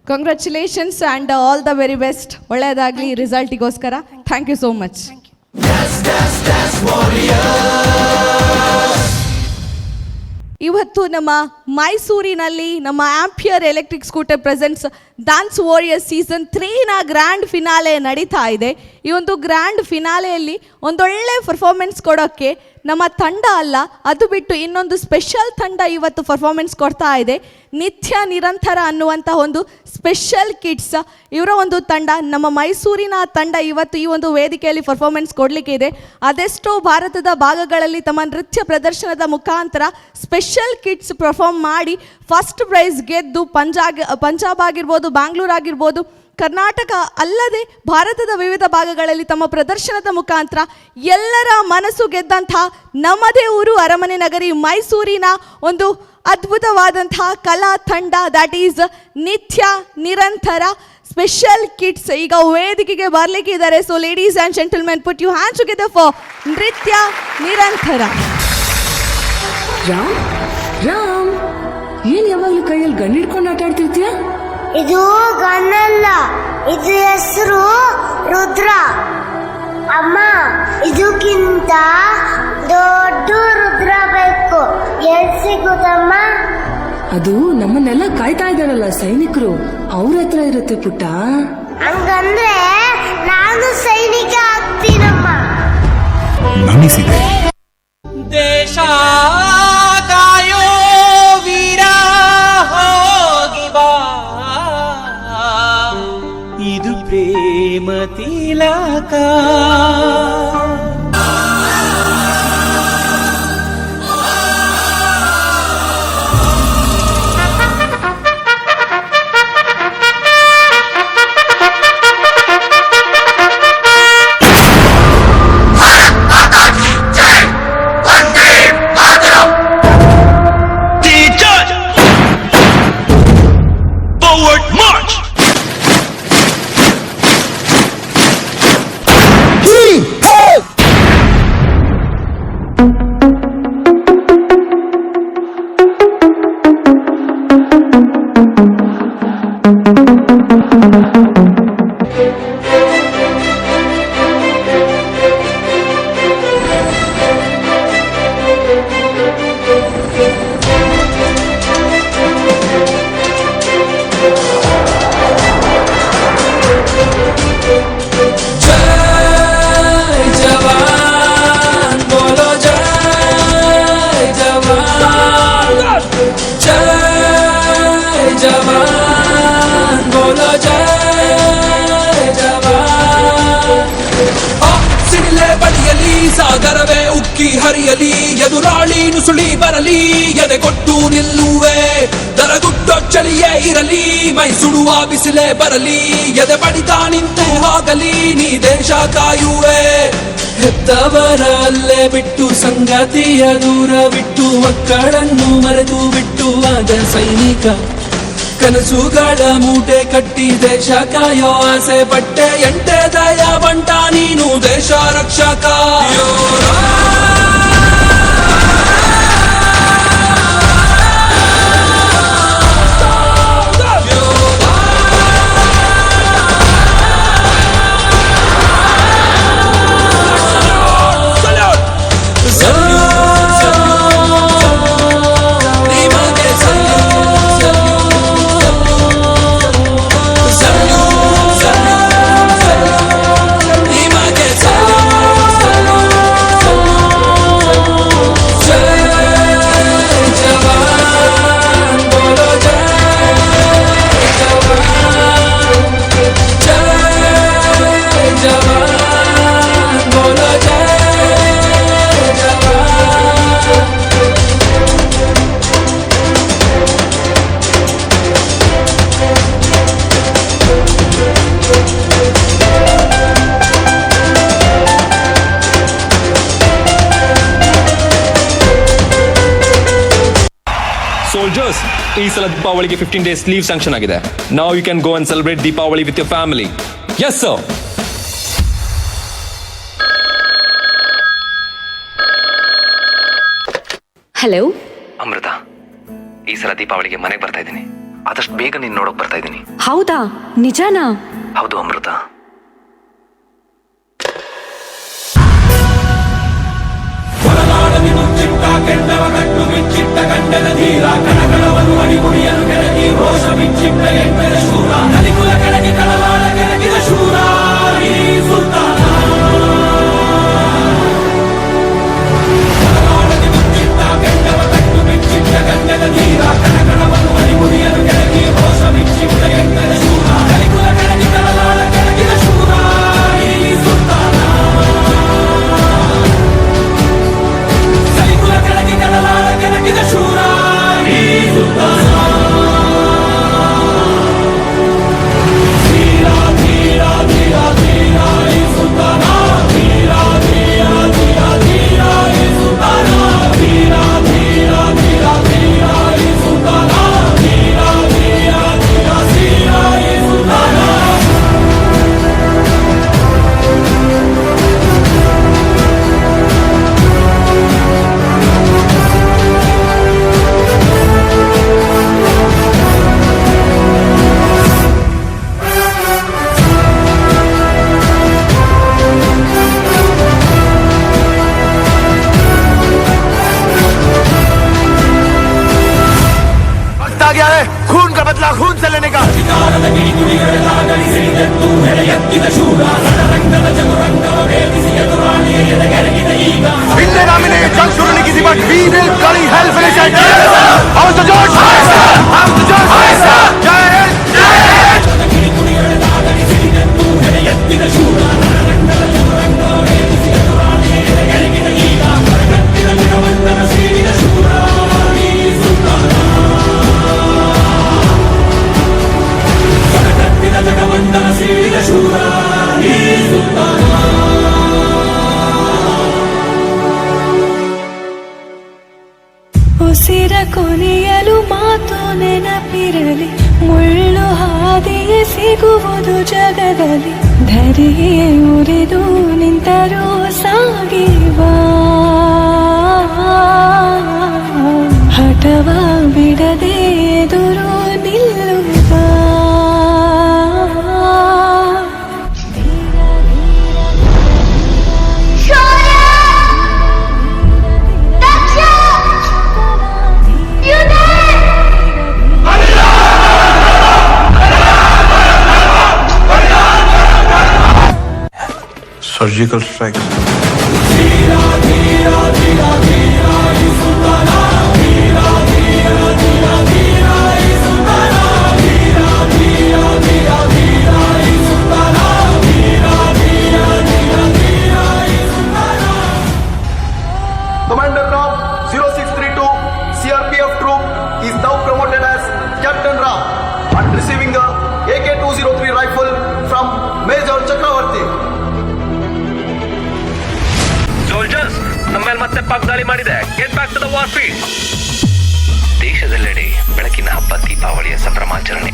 Congratulations and all the very best. ಒಳ್ಳೆಯದಾಗಲಿ ರಿಸಲ್ಟಿಗೋಸ್ಕರ. Thank you so much. ಇವತ್ತು ನಮ್ಮ ಮೈಸೂರಿನಲ್ಲಿ ನಮ್ಮ Ampere electric scooter presents Dance Warriors season 3ನ ಗ್ರ್ಯಾಂಡ್ ಫಿನಾಲೆ ನಡೀತಾ ಇದೆ. ಈ ಒಂದು ಗ್ರ್ಯಾಂಡ್ ಫಿನಾಲೆಯಲ್ಲಿ ಒಂದೊಳ್ಳೆ ಪರ್ಫಾರ್ಮೆನ್ಸ್ ಕೊಡೋಕ್ಕೆ ನಮ್ಮ ತಂಡ ಅಲ್ಲ, ಅದು ಬಿಟ್ಟು ಇನ್ನೊಂದು ಸ್ಪೆಷಲ್ ತಂಡ ಇವತ್ತು ಪರ್ಫಾರ್ಮೆನ್ಸ್ ಕೊಡ್ತಾ ಇದೆ. ನಿತ್ಯ ನಿರಂತರ ಅನ್ನುವಂಥ ಒಂದು ಸ್ಪೆಷಲ್ ಕಿಡ್ಸ್ ಇವರ ಒಂದು ತಂಡ, ನಮ್ಮ ಮೈಸೂರಿನ ತಂಡ ಇವತ್ತು ಈ ಒಂದು ವೇದಿಕೆಯಲ್ಲಿ ಪರ್ಫಾರ್ಮೆನ್ಸ್ ಕೊಡಲಿಕ್ಕೆ ಇದೆ. ಅದೆಷ್ಟೋ ಭಾರತದ ಭಾಗಗಳಲ್ಲಿ ತಮ್ಮ ನೃತ್ಯ ಪ್ರದರ್ಶನದ ಮುಖಾಂತರ ಸ್ಪೆಷಲ್ ಕಿಡ್ಸ್ ಪರ್ಫಾರ್ಮ್ ಮಾಡಿ ಫಸ್ಟ್ ಪ್ರೈಸ್ ಗೆದ್ದು ಪಂಜಾಬ್ ಆಗಿರ್ಬೋದು, ಬ್ಯಾಂಗ್ಳೂರ್ ಆಗಿರ್ಬೋದು, ಕರ್ನಾಟಕ ಅಲ್ಲದೆ ಭಾರತದ ವಿವಿಧ ಭಾಗಗಳಲ್ಲಿ ತಮ್ಮ ಪ್ರದರ್ಶನದ ಮುಖಾಂತರ ಎಲ್ಲರ ಮನಸ್ಸು ಗೆದ್ದಂಥ ನಮ್ಮದೇ ಊರು ಅರಮನೆ ನಗರಿ ಮೈಸೂರಿನ ಒಂದು ಅದ್ಭುತವಾದಂತಹ ಕಲಾ ತಂಡ, ದ್ಯಾಟ್ ಈಸ್ ನಿತ್ಯ ನಿರಂತರ ಸ್ಪೆಷಲ್ ಕಿಡ್ಸ್ ಈಗ ವೇದಿಕೆಗೆ ಬರಲಿಕ್ಕಿದ್ದಾರೆ. So ladies and gentlemen, put you hands together for Nritya Nirantara. Ram Ram, ಏನ್ ಯಾವಾಗ್ಲೂ ಕೈಯಲ್ಲಿ ಗನ್ ಹಿಡ್ಕೊಂಡು ಆಟ ಆಡ್ತಿರ್ತೀಯ? ಇದು ಗನ್ನಲ್ಲ, ಇದು ಹೆಸರು ರುದ್ರ. ಅಮ್ಮ, ಇದಕ್ಕಿಂತ ದೊಡ್ಡ ರುದ್ರ ಬೇಕು, ಎಲ್ಲಿ ಸಿಗುತ್ತಮ್ಮ? ಅದು ನಮ್ಮನ್ನೆಲ್ಲ ಕಾಯ್ತಾ ಇದ್ದಾರಲ್ಲ ಸೈನಿಕರು, ಅವ್ರ ಹತ್ರ ಇರುತ್ತೆ ಪುಟ್ಟ. ಹಂಗಂದ್ರೆ ನಾನು ಸೈನಿಕ ಆಗ್ತೀನಮ್ಮ. ನಮಿಸಿದೆ ದೇಶ ಕಾಯೋ ವೀರ ಹೋಗಿ ಬಾ, ಇದು ಪ್ರೇಮ ತಿಲಕ. ಸಾಗರವೇ ಉಕ್ಕಿ ಹರಿಯಲಿ, ಎದುರಾಳಿ ನುಸುಳಿ ಬರಲಿ, ಎದೆ ಕೊಟ್ಟು ನಿಲ್ಲುವೆ, ದರಗುಟ್ಟೋ ಚಳಿಯೇ ಇರಲಿ, ಮೈ ಸುಡುವ ಬಿಸಿಲೇ ಬರಲಿ, ಎದೆ ಬಡಿತ ನಿಂತು ಹೋಗಲಿ, ನೀ ದೇಶ ಕಾಯುವೆ. ಹೆತ್ತವರ ಅಲ್ಲೇ ಬಿಟ್ಟು, ಸಂಗತಿಯ ದೂರ ಬಿಟ್ಟು, ಮಕ್ಕಳನ್ನು ಮರೆತು ಬಿಟ್ಟು ಆದ ಸೈನಿಕ, ಕನಸುಗಳ ಮೂಟೆ ಕಟ್ಟಿ ದೇಶ ಕಾಯೋ ಆಸೆ ಪಟ್ಟೆ, ಎಂಟೆ ದಯ ಬಂಟ ನೀನು ದೇಶ ರಕ್ಷಕ. ಸೋಲ್ಜರ್ಸ್, ಈ ಸಲ ದೀಪಾವಳಿಗೆ 15 days ಲೀವ್ ಸ್ಯಾಂಕ್ಷನ್ ಆಗಿದೆ. Now you can go and celebrate Deepavali with your family. Yes sir. Hello Amrutha, ಈ ಸಲ ದೀಪಾವಳಿಗೆ ಮನೆಗೆ ಬರ್ತಾ ಇದ್ದೀನಿ. ಆದಷ್ಟು ಬೇಗ ನೀನು ನೋಡೋಕೆ ಬರ್ತಾ ಇದ್ದೀನಿ. ಹೌದಾ? ನಿಜಾನಾ? ಹೌದು ಅಮೃತ. ಕೆಂಡವ ಕಟ್ಟು ಬಿಚ್ಚಿಟ್ಟ ಗಂಡನ ಧೀರ, ಕಣಗಳವನ್ನು ಅಡಿಗುಡಿಯಲು ಕೆಳಗಿ ರೋಷ ಬಿಚ್ಚಿಟ್ಟ ಎಂಟರ ಶೂರ, ನಲಿಕುಲ ಕೆಳಗೆ ಕಳವಾಳ ಕೆಳಗಿದ ಶೂರ ಈ ಸುಲ್ತಾನ. ಮುಚ್ಚಿಟ್ಟ ಕೆಂಡವ ಕಟ್ಟು ಬಿಚ್ಚಿಟ್ಟ ಗಂಡನ ಧೀರ, ಕಣಗಳವನ್ನು ಅಡಿಗುಡಿಯಲು ಕೆಳಗಿ ರೋಷ ಬಿಚ್ಚಿಟ್ಟ ಎಂಟರ ಶೂರ, ನಲಿಕುಲ ಕೆಳಗೆ ಕಳವಾಳ ಕೆಳಗಿದ ಶೂರ ಈ ಸುಲ್ತಾನ. ಕೆಳಗಿದ ಶೂರ ಈ ಸುಲ್ತಾನ. Indian army jang shuru nahi ki thi, but we will curry hell finish it. How's the George? How's the George? Jai Hind! Jai Hind! ಉಸಿರ ಕೊನೆಯಲು ಮಾತು ನೆನಪಿರಲಿ, ಮುಳ್ಳು ಹಾದಿಯೇ ಸಿಗುವುದು ಜಗದಲ್ಲಿ, ಧರೆಯೇ ಉರಿದು ನಿಂತರೂ ಸಾಗಿವಾ, ಹಠವ ಬಿಡದೆ ಎದುರು ನಿಲ್ಲುವ. Surgical strike. Commander Ram 0632 CRPF troop is now promoted as Captain Ram and receiving the AK-203 rifle from Major Chakravarti. Soldiers, ನಮ್ಮ ಮೇಲೆ ಮತ್ತೆ ಪಾಕ್ ದಾಳಿ ಮಾಡಿದೆ. Get back to the war field. ದೇಶದೆಲ್ಲೆಡೆ ಬೆಳಕಿನ ಹಬ್ಬ ದೀಪಾವಳಿಯ ಸಂಭ್ರಮಾಚರಣೆ.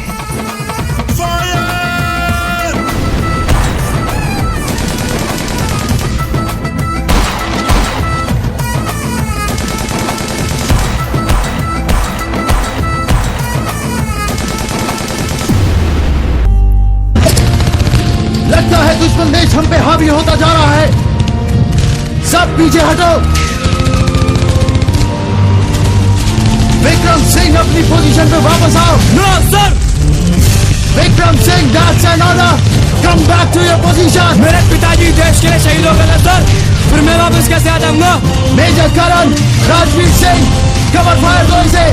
लगता है दुश्मन देश हम पे हावी होता जा रहा है. सब पीछे हटो. विक्रम सिंह अपनी पोजीशन पे वापस आओ. No sir. Vikram Singh, that's an order. Come back to your position. मेरे पिताजी देश के लिए शहीद हो गए सर, फिर मैं वापस कैसे आ जाऊंगा? मेजर करण राजवीर सिंह, कवर फायर दो इसे.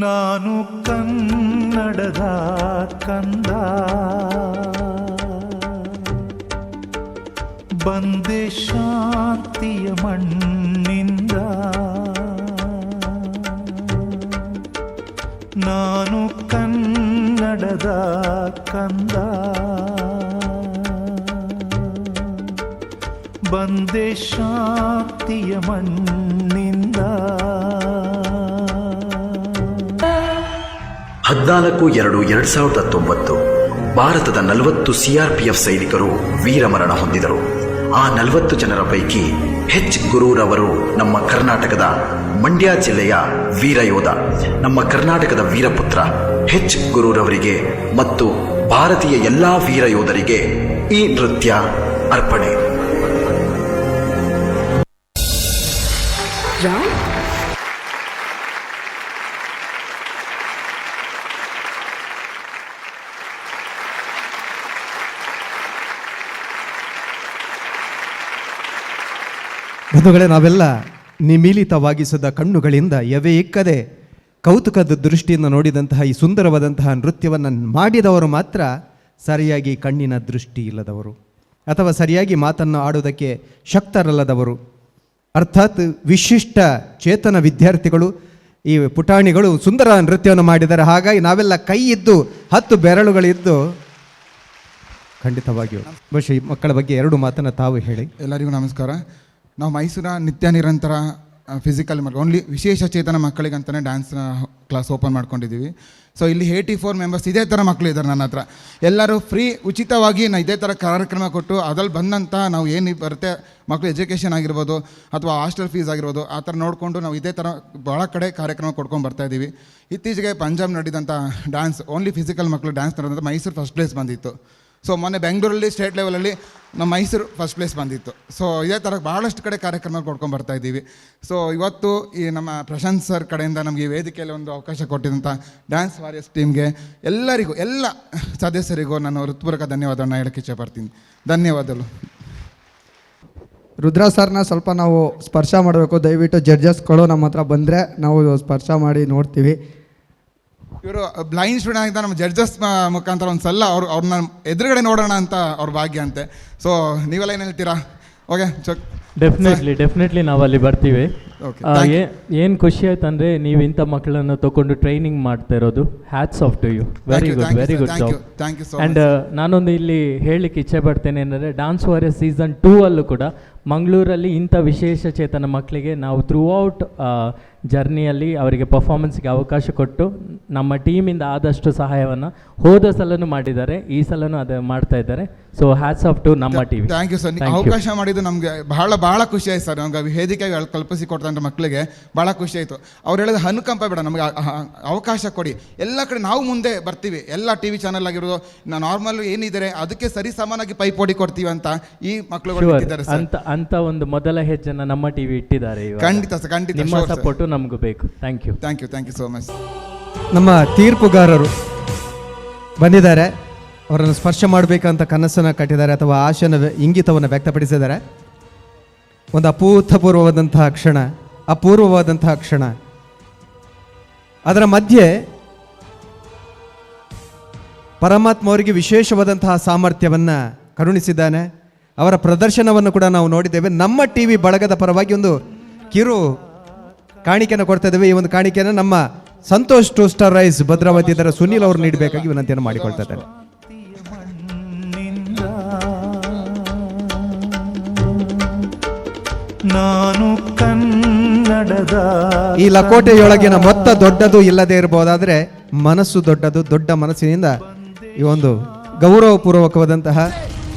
ನಾನು ಕನ್ನಡದ ಕಂದ, ಬಂದೆ ಶಾಂತಿಯ ಮಣ್ಣಿಂದ. ನಾನು ಕನ್ನಡದ ಕಂದ, ಬಂದೆ ಶಾಂತಿಯ ಮಣ್ಣಿಂದ. 14/2/2019 ಭಾರತದ 40 ಸಿಆರ್ಪಿಎಫ್ ಸೈನಿಕರು ವೀರಮರಣ ಹೊಂದಿದರು. ಆ 40 ಜನರ ಪೈಕಿ ಎಚ್ ಗುರೂರವರು ನಮ್ಮ ಕರ್ನಾಟಕದ ಮಂಡ್ಯ ಜಿಲ್ಲೆಯ ವೀರಯೋಧ. ನಮ್ಮ ಕರ್ನಾಟಕದ ವೀರಪುತ್ರ ಎಚ್ ಗುರೂರವರಿಗೆ ಮತ್ತು ಭಾರತೀಯ ಎಲ್ಲಾ ವೀರಯೋಧರಿಗೆ ಈ ನೃತ್ಯ ಅರ್ಪಣೆ. ಬಂಧುಗಳೇ, ನಾವೆಲ್ಲ ನಿಮೀಲಿತವಾಗಿಸಿದ ಕಣ್ಣುಗಳಿಂದ ಎವೆ ಇಕ್ಕದೆ ಕೌತುಕದ ದೃಷ್ಟಿಯಿಂದ ನೋಡಿದಂತಹ ಈ ಸುಂದರವಾದಂತಹ ನೃತ್ಯವನ್ನು ಮಾಡಿದವರು ಮಾತ್ರ ಸರಿಯಾಗಿ ಕಣ್ಣಿನ ದೃಷ್ಟಿ ಇಲ್ಲದವರು ಅಥವಾ ಸರಿಯಾಗಿ ಮಾತನ್ನು ಆಡುವುದಕ್ಕೆ ಶಕ್ತರಲ್ಲದವರು, ಅರ್ಥಾತ್ ವಿಶಿಷ್ಟ ಚೇತನ ವಿದ್ಯಾರ್ಥಿಗಳು, ಈ ಪುಟಾಣಿಗಳು ಸುಂದರ ನೃತ್ಯವನ್ನು ಮಾಡಿದ್ದಾರೆ. ಹಾಗಾಗಿ ನಾವೆಲ್ಲ ಕೈ ಇದ್ದು 10 ಬೆರಳುಗಳಿದ್ದು ಖಂಡಿತವಾಗಿಯೂ. ಬಹುಶಃ ಈ ಮಕ್ಕಳ ಬಗ್ಗೆ 2 ಮಾತನ್ನು ತಾವು ಹೇಳಿ. ಎಲ್ಲರಿಗೂ ನಮಸ್ಕಾರ. ನಾವು ಮೈಸೂರ ನಿತ್ಯ ನಿರಂತರ ಫಿಸಿಕಲ್ ಓನ್ಲಿ ವಿಶೇಷ ಚೇತನ ಮಕ್ಕಳಿಗಂತಲೇ ಡ್ಯಾನ್ಸ್ ಕ್ಲಾಸ್ ಓಪನ್ ಮಾಡ್ಕೊಂಡಿದ್ದೀವಿ. ಸೊ ಇಲ್ಲಿ 84 ಮೆಂಬರ್ಸ್ ಇದೇ ಥರ ಮಕ್ಕಳು ಇದ್ದಾರೆ ನನ್ನ ಹತ್ರ. ಎಲ್ಲರೂ ಫ್ರೀ ಉಚಿತವಾಗಿ ಇದೇ ಥರ ಕಾರ್ಯಕ್ರಮ ಕೊಟ್ಟು ಅದ್ರಲ್ಲಿ ಬಂದಂಥ ನಾವು ಏನು ಬರುತ್ತೆ ಮಕ್ಕಳು ಎಜುಕೇಷನ್ ಆಗಿರ್ಬೋದು ಅಥವಾ ಹಾಸ್ಟೆಲ್ ಫೀಸ್ ಆಗಿರ್ಬೋದು ಆ ಥರ ನೋಡಿಕೊಂಡು ನಾವು ಇದೇ ಥರ ಭಾಳ ಕಡೆ ಕಾರ್ಯಕ್ರಮ ಕೊಡ್ಕೊಂಡು ಬರ್ತಾಯಿದ್ದೀವಿ. ಇತ್ತೀಚೆಗೆ ಪಂಜಾಬ್ ನಡೆದಂಥ ಡ್ಯಾನ್ಸ್ ಓನ್ಲಿ ಫಿಸಿಕಲ್ ಮಕ್ಕಳು ಡ್ಯಾನ್ಸ್ ನಡೆದಂಥ ಮೈಸೂರು ಫಸ್ಟ್ ಪ್ಲೇಸ್ ಬಂದಿತ್ತು. ಸೊ ಮೊನ್ನೆ ಬೆಂಗಳೂರಲ್ಲಿ ಸ್ಟೇಟ್ ಲೆವೆಲಲ್ಲಿ ನಮ್ಮ ಮೈಸೂರು ಫಸ್ಟ್ ಪ್ಲೇಸ್ ಬಂದಿತ್ತು. ಸೊ ಇದೇ ಥರ ಭಾಳಷ್ಟು ಕಡೆ ಕಾರ್ಯಕ್ರಮ ಕೊಡ್ಕೊಂಡು ಬರ್ತಾಯಿದ್ದೀವಿ. ಸೊ ಇವತ್ತು ಈ ನಮ್ಮ ಪ್ರಶಾಂತ್ ಸರ್ ಕಡೆಯಿಂದ ನಮಗೆ ಈ ವೇದಿಕೆಯಲ್ಲಿ ಒಂದು ಅವಕಾಶ ಕೊಟ್ಟಿದ್ದಂಥ ಡ್ಯಾನ್ಸ್ ವಾರಿಯರ್ಸ್ ಟೀಮ್ಗೆ ಎಲ್ಲರಿಗೂ ಎಲ್ಲ ಸದಸ್ಯರಿಗೂ ನಾನು ಹೃತ್ಪೂರ್ವಕ ಧನ್ಯವಾದವನ್ನು ಹೇಳೋಕ್ಕೆ ಇಷ್ಟಪಡ್ತೀನಿ. ಧನ್ಯವಾದಗಳು. ರುದ್ರ ಸರ್ನ ಸ್ವಲ್ಪ ನಾವು ಸ್ಪರ್ಶ ಮಾಡಬೇಕು. ದಯವಿಟ್ಟು ಜಡ್ಜಸ್ಗಳು ನಮ್ಮ ಹತ್ರ ಬಂದರೆ ನಾವು ಸ್ಪರ್ಶ ಮಾಡಿ ನೋಡ್ತೀವಿ. ಇವರು ಬ್ಲೈಂಡ್ ಸ್ಟೂಡೆಂಟ್ ಆಗಿದ್ದ ನಮ್ಮ ಜಡ್ಜಸ್ ಮುಖಾಂತರ ಒಂದು ಸಲ ಅವ್ರನ್ನ ಎದುರುಗಡೆ ನೋಡೋಣ ಅಂತ ಅವ್ರ ಭಾಗ್ಯ ಅಂತೆ. ಸೊ ನೀವೆಲ್ಲ ಏನು ಹೇಳ್ತೀರಾ? ಓಕೆ, ಡೆಫಿನೆಟ್ಲಿ ನಾವು ಅಲ್ಲಿ ಬರ್ತೀವಿ. ಏನು ಖುಷಿ ಆಯ್ತು ಅಂದರೆ ನೀವು ಇಂಥ ಮಕ್ಕಳನ್ನು ತಗೊಂಡು ಟ್ರೈನಿಂಗ್ ಮಾಡ್ತಾ ಇರೋದು. Hats off to you. Very good job. And ನಾನೊಂದು ಇಲ್ಲಿ ಹೇಳಲಿಕ್ಕೆ ಇಚ್ಛೆ ಪಡ್ತೇನೆ ಏನಂದರೆ ಡ್ಯಾನ್ಸ್ ವಾರಿಯರ್ಸ್ ಸೀಸನ್ 2 ಅಲ್ಲೂ ಕೂಡ ಮಂಗಳೂರಲ್ಲಿ ಇಂಥ ವಿಶೇಷ ಚೇತನ ಮಕ್ಕಳಿಗೆ ನಾವು ಥ್ರೂ ಔಟ್ ಜರ್ನಿಯಲ್ಲಿ ಅವರಿಗೆ ಪರ್ಫಾರ್ಮೆನ್ಸ್ಗೆ ಅವಕಾಶ ಕೊಟ್ಟು ನಮ್ಮ ಟೀಮಿಂದ ಆದಷ್ಟು ಸಹಾಯವನ್ನು ಹೋದ ಸಲನೂ ಮಾಡಿದ್ದಾರೆ, ಈ ಸಲನೂ ಅದು ಮಾಡ್ತಾ ಇದ್ದಾರೆ. ಸೊ ಹ್ಯಾಟ್ಸ್ ಆಫ್ ಟು ನಮ್ಮ ಟೀಮ್. Thank you sir. ಅವಕಾಶ ಮಾಡಿದ್ದು ನಮಗೆ ಬಹಳ ಖುಷಿ ಆಯ್ತು ಸರ್. ನಮ್ಗೆ ವೇದಿಕೆ ಕಲ್ಪಿಸಿ ಕೊಟ್ಟಂಥ ಮಕ್ಕಳಿಗೆ ಭಾಳ ಖುಷಿ ಆಯಿತು. ಅವ್ರು ಹೇಳಿದ ಅನುಕಂಪ ಬೇಡ, ನಮಗೆ ಅವಕಾಶ ಕೊಡಿ. ಎಲ್ಲ ಕಡೆ ನಾವು ಮುಂದೆ ಬರ್ತೀವಿ. ಎಲ್ಲ ಟಿ ವಿ ಚಾನಲ್ ಆಗಿರೋದು ನಾರ್ಮಲ್ ಏನಿದ್ದಾರೆ ಅದಕ್ಕೆ ಸರಿ ಸಮಾನಾಗಿ ಪೈಪೋಟಿ ಕೊಡ್ತೀವಿ ಅಂತ ಈ ಮಕ್ಕಳುಗಳು ಇದ್ದಾರೆ ಸರ್. ಅಂತ ಒಂದು ಮೊದಲ ಹೆಜ್ಜೆನ ನಮ್ಮ ಟಿವಿ ಇಟ್ಟಿದ್ದಾರೆ. ಖಂಡಿತ ಸರ್, ಖಂಡಿತ. ನಿಮ್ಮ ಸಪೋರ್ಟು ನಮಗೂ ಬೇಕು. Thank you so much. ನಮ್ಮ ತೀರ್ಪುಗಾರರು ಬಂದಿದ್ದಾರೆ. ಅವರನ್ನು ಸ್ಪರ್ಶ ಮಾಡಬೇಕಂತ ಕನಸನ್ನು ಕಟ್ಟಿದ್ದಾರೆ ಅಥವಾ ಆಶೆನ ಇಂಗಿತವನ್ನು ವ್ಯಕ್ತಪಡಿಸಿದ್ದಾರೆ. ಒಂದು ಅಭೂತಪೂರ್ವವಾದಂತಹ ಕ್ಷಣ. ಅದರ ಮಧ್ಯೆ ಪರಮಾತ್ಮ ಅವರಿಗೆ ವಿಶೇಷವಾದಂತಹ ಸಾಮರ್ಥ್ಯವನ್ನು ಕರುಣಿಸಿದ್ದಾನೆ. ಅವರ ಪ್ರದರ್ಶನವನ್ನು ಕೂಡ ನಾವು ನೋಡಿದ್ದೇವೆ. ನಮ್ಮ ಟಿ ವಿ ಬಳಗದ ಪರವಾಗಿ ಒಂದು ಕಿರು ಕಾಣಿಕೆಯನ್ನು ಕೊಡ್ತಾ ಇದ್ದೇವೆ. ಈ ಒಂದು ಕಾಣಿಕೆಯನ್ನು ನಮ್ಮ ಸಂತೋಷ್ 2 ಸ್ಟಾರ್ ರೈಸ್ ಭದ್ರಾವತಿ ಇದರ ಸುನೀಲ್ ಅವರು ನೀಡಬೇಕಾಗಿ ವಿನಂತಿಯನ್ನು ಮಾಡಿಕೊಳ್ತಾ ಇದ್ದಾರೆ. ನಾನು ಕನ್ನಡದ ಈ ಲಕೋಟೆಯೊಳಗಿನ ಮೊತ್ತ ದೊಡ್ಡದು ಇಲ್ಲದೆ ಇರಬಹುದಾದ್ರೆ ಮನಸ್ಸು ದೊಡ್ಡದು. ದೊಡ್ಡ ಮನಸ್ಸಿನಿಂದ ಈ ಒಂದು ಗೌರವಪೂರ್ವಕವಾದಂತಹ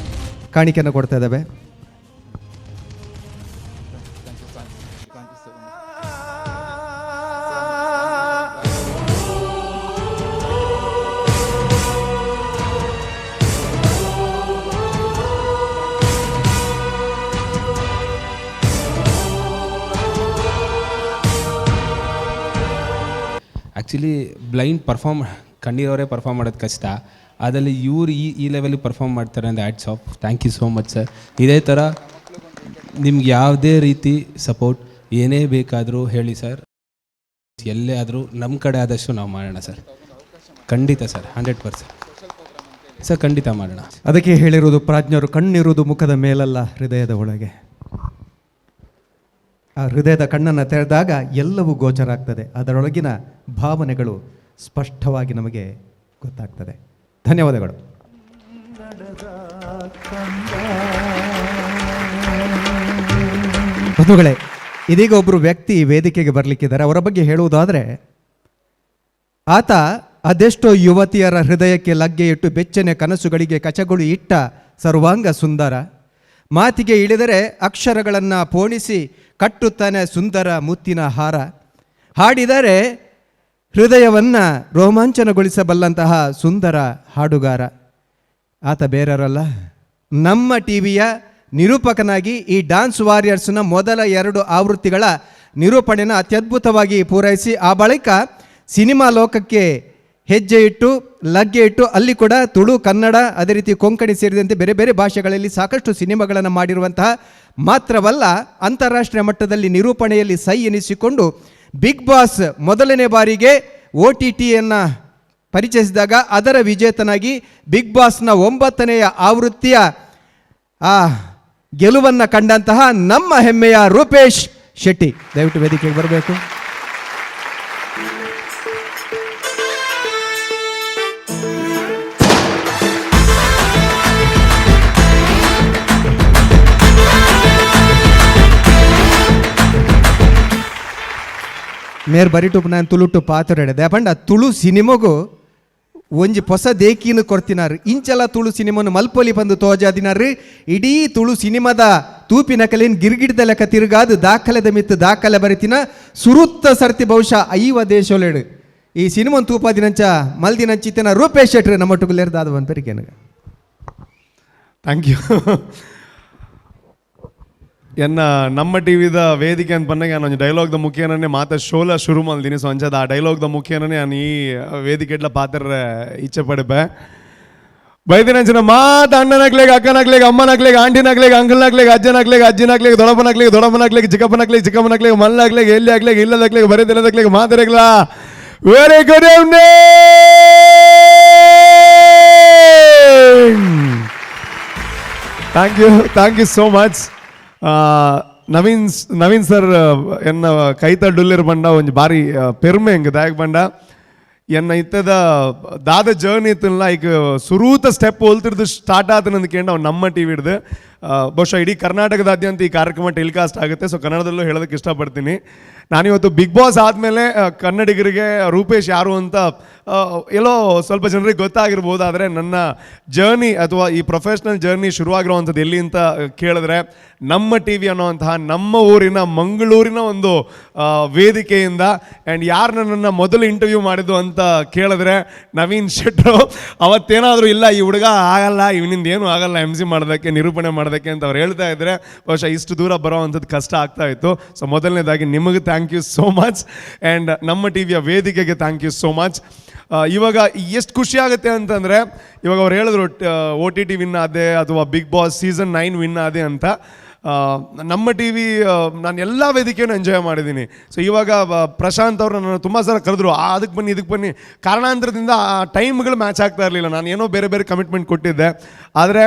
ಕಾಣಿಕೆಯನ್ನು ಕೊಡ್ತಾ ಇದ್ದಾವೆ. ಆ್ಯಕ್ಚುಲಿ ಬ್ಲೈಂಡ್ ಕಣ್ಣೀರವರೇ ಪರ್ಫಾರ್ಮ್ ಮಾಡೋದು ಕಷ್ಟ. ಅದರಲ್ಲಿ ಇವರು ಈ ಲೆವೆಲಿಗೆ ಪರ್ಫಾರ್ಮ್ ಮಾಡ್ತಾರೆ ಅಂದರೆ hats off. Thank you so much sir. ಇದೇ ಥರ ನಿಮ್ಗೆ ಯಾವುದೇ ರೀತಿ ಸಪೋರ್ಟ್ ಏನೇ ಬೇಕಾದರೂ ಹೇಳಿ ಸರ್. ಎಲ್ಲೇ ಆದರೂ ನಮ್ಮ ಕಡೆ ಆದಷ್ಟು ನಾವು ಮಾಡೋಣ ಸರ್. ಖಂಡಿತ ಸರ್, 100% ಸರ್, ಖಂಡಿತ ಮಾಡೋಣ. ಅದಕ್ಕೆ ಹೇಳಿರುವುದು ಪ್ರಾಜ್ಞರು, ಕಣ್ಣಿರುವುದು ಮುಖದ ಮೇಲಲ್ಲ ಹೃದಯದ ಒಳಗೆ. ಆ ಹೃದಯದ ಕಣ್ಣನ್ನು ತೆರೆದಾಗ ಎಲ್ಲವೂ ಗೋಚರ ಆಗ್ತದೆ. ಅದರೊಳಗಿನ ಭಾವನೆಗಳು ಸ್ಪಷ್ಟವಾಗಿ ನಮಗೆ ಗೊತ್ತಾಗ್ತದೆ. ಧನ್ಯವಾದಗಳು. ಬಂಧುಗಳೇ, ಇದೀಗ ಒಬ್ಬರು ವ್ಯಕ್ತಿ ವೇದಿಕೆಗೆ ಬರಲಿಕ್ಕಿದ್ದಾರೆ. ಅವರ ಬಗ್ಗೆ ಹೇಳುವುದಾದರೆ, ಆತ ಅದೆಷ್ಟೋ ಯುವತಿಯರ ಹೃದಯಕ್ಕೆ ಲಗ್ಗೆ ಇಟ್ಟು ಬೆಚ್ಚನೆ ಕನಸುಗಳಿಗೆ ಕಚಗುಳಿ ಇಟ್ಟ ಸರ್ವಾಂಗ ಸುಂದರ. ಮಾತಿಗೆ ಇಳಿದರೆ ಅಕ್ಷರಗಳನ್ನು ಪೋಣಿಸಿ ಕಟ್ಟುತ್ತಾನೆ ಸುಂದರ ಮುತ್ತಿನ ಹಾರ. ಹಾಡಿದರೆ ಹೃದಯವನ್ನು ರೋಮಾಂಚನಗೊಳಿಸಬಲ್ಲಂತಹ ಸುಂದರ ಹಾಡುಗಾರ. ಆತ ಬೇರೆಯವರಲ್ಲ, ನಮ್ಮ ಟಿವಿಯ ನಿರೂಪಕನಾಗಿ ಈ ಡ್ಯಾನ್ಸ್ ವಾರಿಯರ್ಸ್ನ ಮೊದಲ 2 ಆವೃತ್ತಿಗಳ ನಿರೂಪಣೆಯನ್ನು ಅತ್ಯದ್ಭುತವಾಗಿ ಪೂರೈಸಿ ಆ ಬಳಿಕ ಸಿನಿಮಾ ಲೋಕಕ್ಕೆ ಹೆಜ್ಜೆ ಇಟ್ಟು ಲಗ್ಗೆ ಇಟ್ಟು ಅಲ್ಲಿ ಕೂಡ ತುಳು, ಕನ್ನಡ, ಅದೇ ರೀತಿ ಕೊಂಕಣಿ ಸೇರಿದಂತೆ ಬೇರೆ ಬೇರೆ ಭಾಷೆಗಳಲ್ಲಿ ಸಾಕಷ್ಟು ಸಿನಿಮಾಗಳನ್ನು ಮಾಡಿರುವಂತಹ ಮಾತ್ರವಲ್ಲ, ಅಂತಾರಾಷ್ಟ್ರೀಯ ಮಟ್ಟದಲ್ಲಿ ನಿರೂಪಣೆಯಲ್ಲಿ ಸೈ ಎನಿಸಿಕೊಂಡು ಬಿಗ್ ಬಾಸ್ ಮೊದಲನೇ ಬಾರಿಗೆ OTTಯನ್ನು ಪರಿಚಯಿಸಿದಾಗ ಅದರ ವಿಜೇತನಾಗಿ ಬಿಗ್ ಬಾಸ್ನ 9ನೇ ಆವೃತ್ತಿಯ ಆ ಗೆಲುವನ್ನು ಕಂಡಂತಹ ನಮ್ಮ ಹೆಮ್ಮೆಯ ರೂಪೇಶ್ ಶೆಟ್ಟಿ ದಯವಿಟ್ಟು ವೇದಿಕೆಗೆ ಬರಬೇಕು. ಮೇರ್ ಬರಿಟುಪ್ ನಾನು ತುಳುಟು ಪಾತ್ರೆ ಪಂಡ ತುಳು ಸಿನಿಮಾಗೂ ಒಂಜಿ ಹೊಸ ದೇಕಿನ ಕೊಡ್ತಿನಾರು ಇಂಚಲ ತುಳು ಸಿನಿಮಾನು ಮಲ್ಪೊಲಿ ಬಂದು ತೋಜಾದಿನಾರು ಇಡೀ ತುಳು ಸಿನಿಮಾದ ತೂಪಿನ ಕಲೆನ್ ಗಿರ್ಗಿಡ್ದ ಲೆಕ್ಕ ತಿರುಗಾದು ದಾಖಲೆದ ಮಿತ್ತು ದಾಖಲೆ ಬರಿತಿನ ಸುರುತ್ತ ಸರ್ತಿ ಬಹುಶಃ 5 ದೇಶೋಲೆಡು ಈ ಸಿನಿಮಾನ್ ತೂಪಾದಿನಂಚ ಮಲ್ದಿನಂಚಿತ್ತಿನ ರೂಪೇಶ್ ಶೆಟ್ರು ನಮ್ಮ ಟುಗುಲೇರ್ದಾದ ಒಂದು ಪರಿಕೆನಗ. Thank you. ಎನ್ನ ನಮ್ಮ ಟಿವಿದ ವೇದಿಕೆ ಅಂತ ಬಂದಾಗ ನಾನು ಡೈಲಾಗ್ದ ಮುಖೇನೇ ಮಾತ ಶೋಲ ಶುರು ಮಾಡಿದೀನಿ. ಸೊ ಅಂಚದ ಆ ಡೈಲಾಗ್ದ ಮುಖೇನೇ ನಾನು ಈ ವೇದಿಕೆಡ್ಲ ಪಾತ್ರ ಇಚ್ಛೆ ಪಡಿಪೆ ಬೈದಿನ ಮಾತು ಅಣ್ಣನಾಗ್ಲಿಗೆ ಅಕ್ಕನಾಗ್ಲಿಗೆ ಅಮ್ಮನಾಗ್ಲಿಗೆ ಆಂಟಿನಾಗ್ಲಿಗೆ ಅಂಕಲ್ನಾಗ್ಲಿಗೆ ಅಜ್ಜನಾಗ್ಲಿಗೆ ಅಜ್ಜಿನಾಗ್ಲಿಗೆ ದೊಡ್ಡಪ್ಪನಾಗ್ಲಿಗೆ ಚಿಕ್ಕಪ್ಪನಾಗ್ಲಿಗೆ ಮಲ್ಲಾಗ್ಲಿಗೆ ಎಲ್ಲಿ ಆಗ್ಲಿಗೆ ಇಲ್ಲದಾಗ್ಲಿಗೆ ಬರೀದಿಲ್ಲದಾಗ್ಲಿಗೆ ಮಾತಾಡಗ್ಲ very good evening. Thank you so much. Naveen sir ಎನ್ನ ಕೈತ ಡುಲ್ಲಿರ್ ಬಂಡ ಒಂದು ಬಾರಿ ಪೆರ್ಮೆ ಹೆಂಗೆ ದಾಯಕ್ ಬಂಡ ಎನ್ನ ಇತ್ತದ ದಾದ ಜರ್ನಿ ಇತ್ತಲ್ಲ ಈಗ ಸುರೂತ ಸ್ಟೆಪ್ ಹೋಲ್ತಿರ್ದು ಸ್ಟಾರ್ಟ್ ಆತನಂದು ಕೇಂದ್ರ ಅವ್ನು ನಮ್ಮ ಟಿ ವಿ ಹಿಡ್ದು ಬಹುಶಃ ಇಡೀ ಕರ್ನಾಟಕದಾದ್ಯಂತ ಈ ಕಾರ್ಯಕ್ರಮ ಟೆಲಿಕಾಸ್ಟ್ ಆಗುತ್ತೆ. ಸೊ ಕನ್ನಡದಲ್ಲೂ ಹೇಳೋದಕ್ಕೆ ಇಷ್ಟಪಡ್ತೀನಿ. ನಾನಿವತ್ತು ಬಿಗ್ ಬಾಸ್ ಆದಮೇಲೆ ಕನ್ನಡಿಗರಿಗೆ ರೂಪೇಶ್ ಯಾರು ಅಂತ ಎಲ್ಲೋ ಸ್ವಲ್ಪ ಜನರಿಗೆ ಗೊತ್ತಾಗಿರ್ಬೋದು. ಆದರೆ ನನ್ನ ಜರ್ನಿ ಅಥವಾ ಈ ಪ್ರೊಫೆಷ್ನಲ್ ಜರ್ನಿ ಶುರುವಾಗಿರುವಂಥದ್ದು ಎಲ್ಲಿ ಅಂತ ಕೇಳಿದ್ರೆ ನಮ್ಮ ಟಿ ವಿ ಅನ್ನೋವಂತಹ ನಮ್ಮ ಊರಿನ ಮಂಗಳೂರಿನ ಒಂದು ವೇದಿಕೆಯಿಂದ. ಆ್ಯಂಡ್ ಯಾರು ನನ್ನನ್ನು ಮೊದಲು ಇಂಟರ್ವ್ಯೂ ಮಾಡಿದ್ದು ಅಂತ ಕೇಳಿದ್ರೆ ನವೀನ್ ಶೆಟ್ರು. ಅವತ್ತೇನಾದರೂ ಇಲ್ಲ ಈ ಹುಡುಗ ಆಗಲ್ಲ, ಇವನಿಂದ ಏನೂ ಆಗಲ್ಲ MC ಮಾಡೋದಕ್ಕೆ, ನಿರೂಪಣೆ ಮಾಡೋದಕ್ಕೆ ಅಂತ ಅವ್ರು ಹೇಳ್ತಾ ಇದ್ದರೆ ಬಹುಶಃ ಇಷ್ಟು ದೂರ ಬರೋ ಅಂಥದ್ದು ಕಷ್ಟ ಆಗ್ತಾ ಇತ್ತು. ಸೊ ಮೊದಲನೇದಾಗಿ ನಿಮಗೆ thank you so much. And ನಮ್ಮ ಟಿ ವಿಯ ವೇದಿಕೆಗೆ ಥ್ಯಾಂಕ್ ಯು ಸೋ ಮಚ್. ಇವಾಗ ಎಷ್ಟು ಖುಷಿ ಆಗುತ್ತೆ ಅಂತಂದರೆ ಇವಾಗ ಅವ್ರು ಹೇಳಿದ್ರು OTT ವಿನ್ ಆದೆ ಅಥವಾ ಬಿಗ್ ಬಾಸ್ ಸೀಸನ್ 9 ವಿನ್ ಆದೆ ಅಂತ. ನಮ್ಮ ಟಿ ವಿ ನಾನು ಎಲ್ಲ ವೇದಿಕೆಯನ್ನು ಎಂಜಾಯ್ ಮಾಡಿದ್ದೀನಿ. ಸೊ ಇವಾಗ ಪ್ರಶಾಂತ್ ಅವರು ನನ್ನ ತುಂಬ ಸಲ ಕರೆದ್ರು ಅದಕ್ಕೆ ಬನ್ನಿ ಇದಕ್ಕೆ ಬನ್ನಿ. ಕಾರಣಾಂತರದಿಂದ ಆ ಟೈಮ್ಗಳು ಮ್ಯಾಚ್ ಆಗ್ತಾ ಇರಲಿಲ್ಲ. ನಾನು ಏನೋ ಬೇರೆ ಕಮಿಟ್ಮೆಂಟ್ ಕೊಟ್ಟಿದ್ದೆ. ಆದರೆ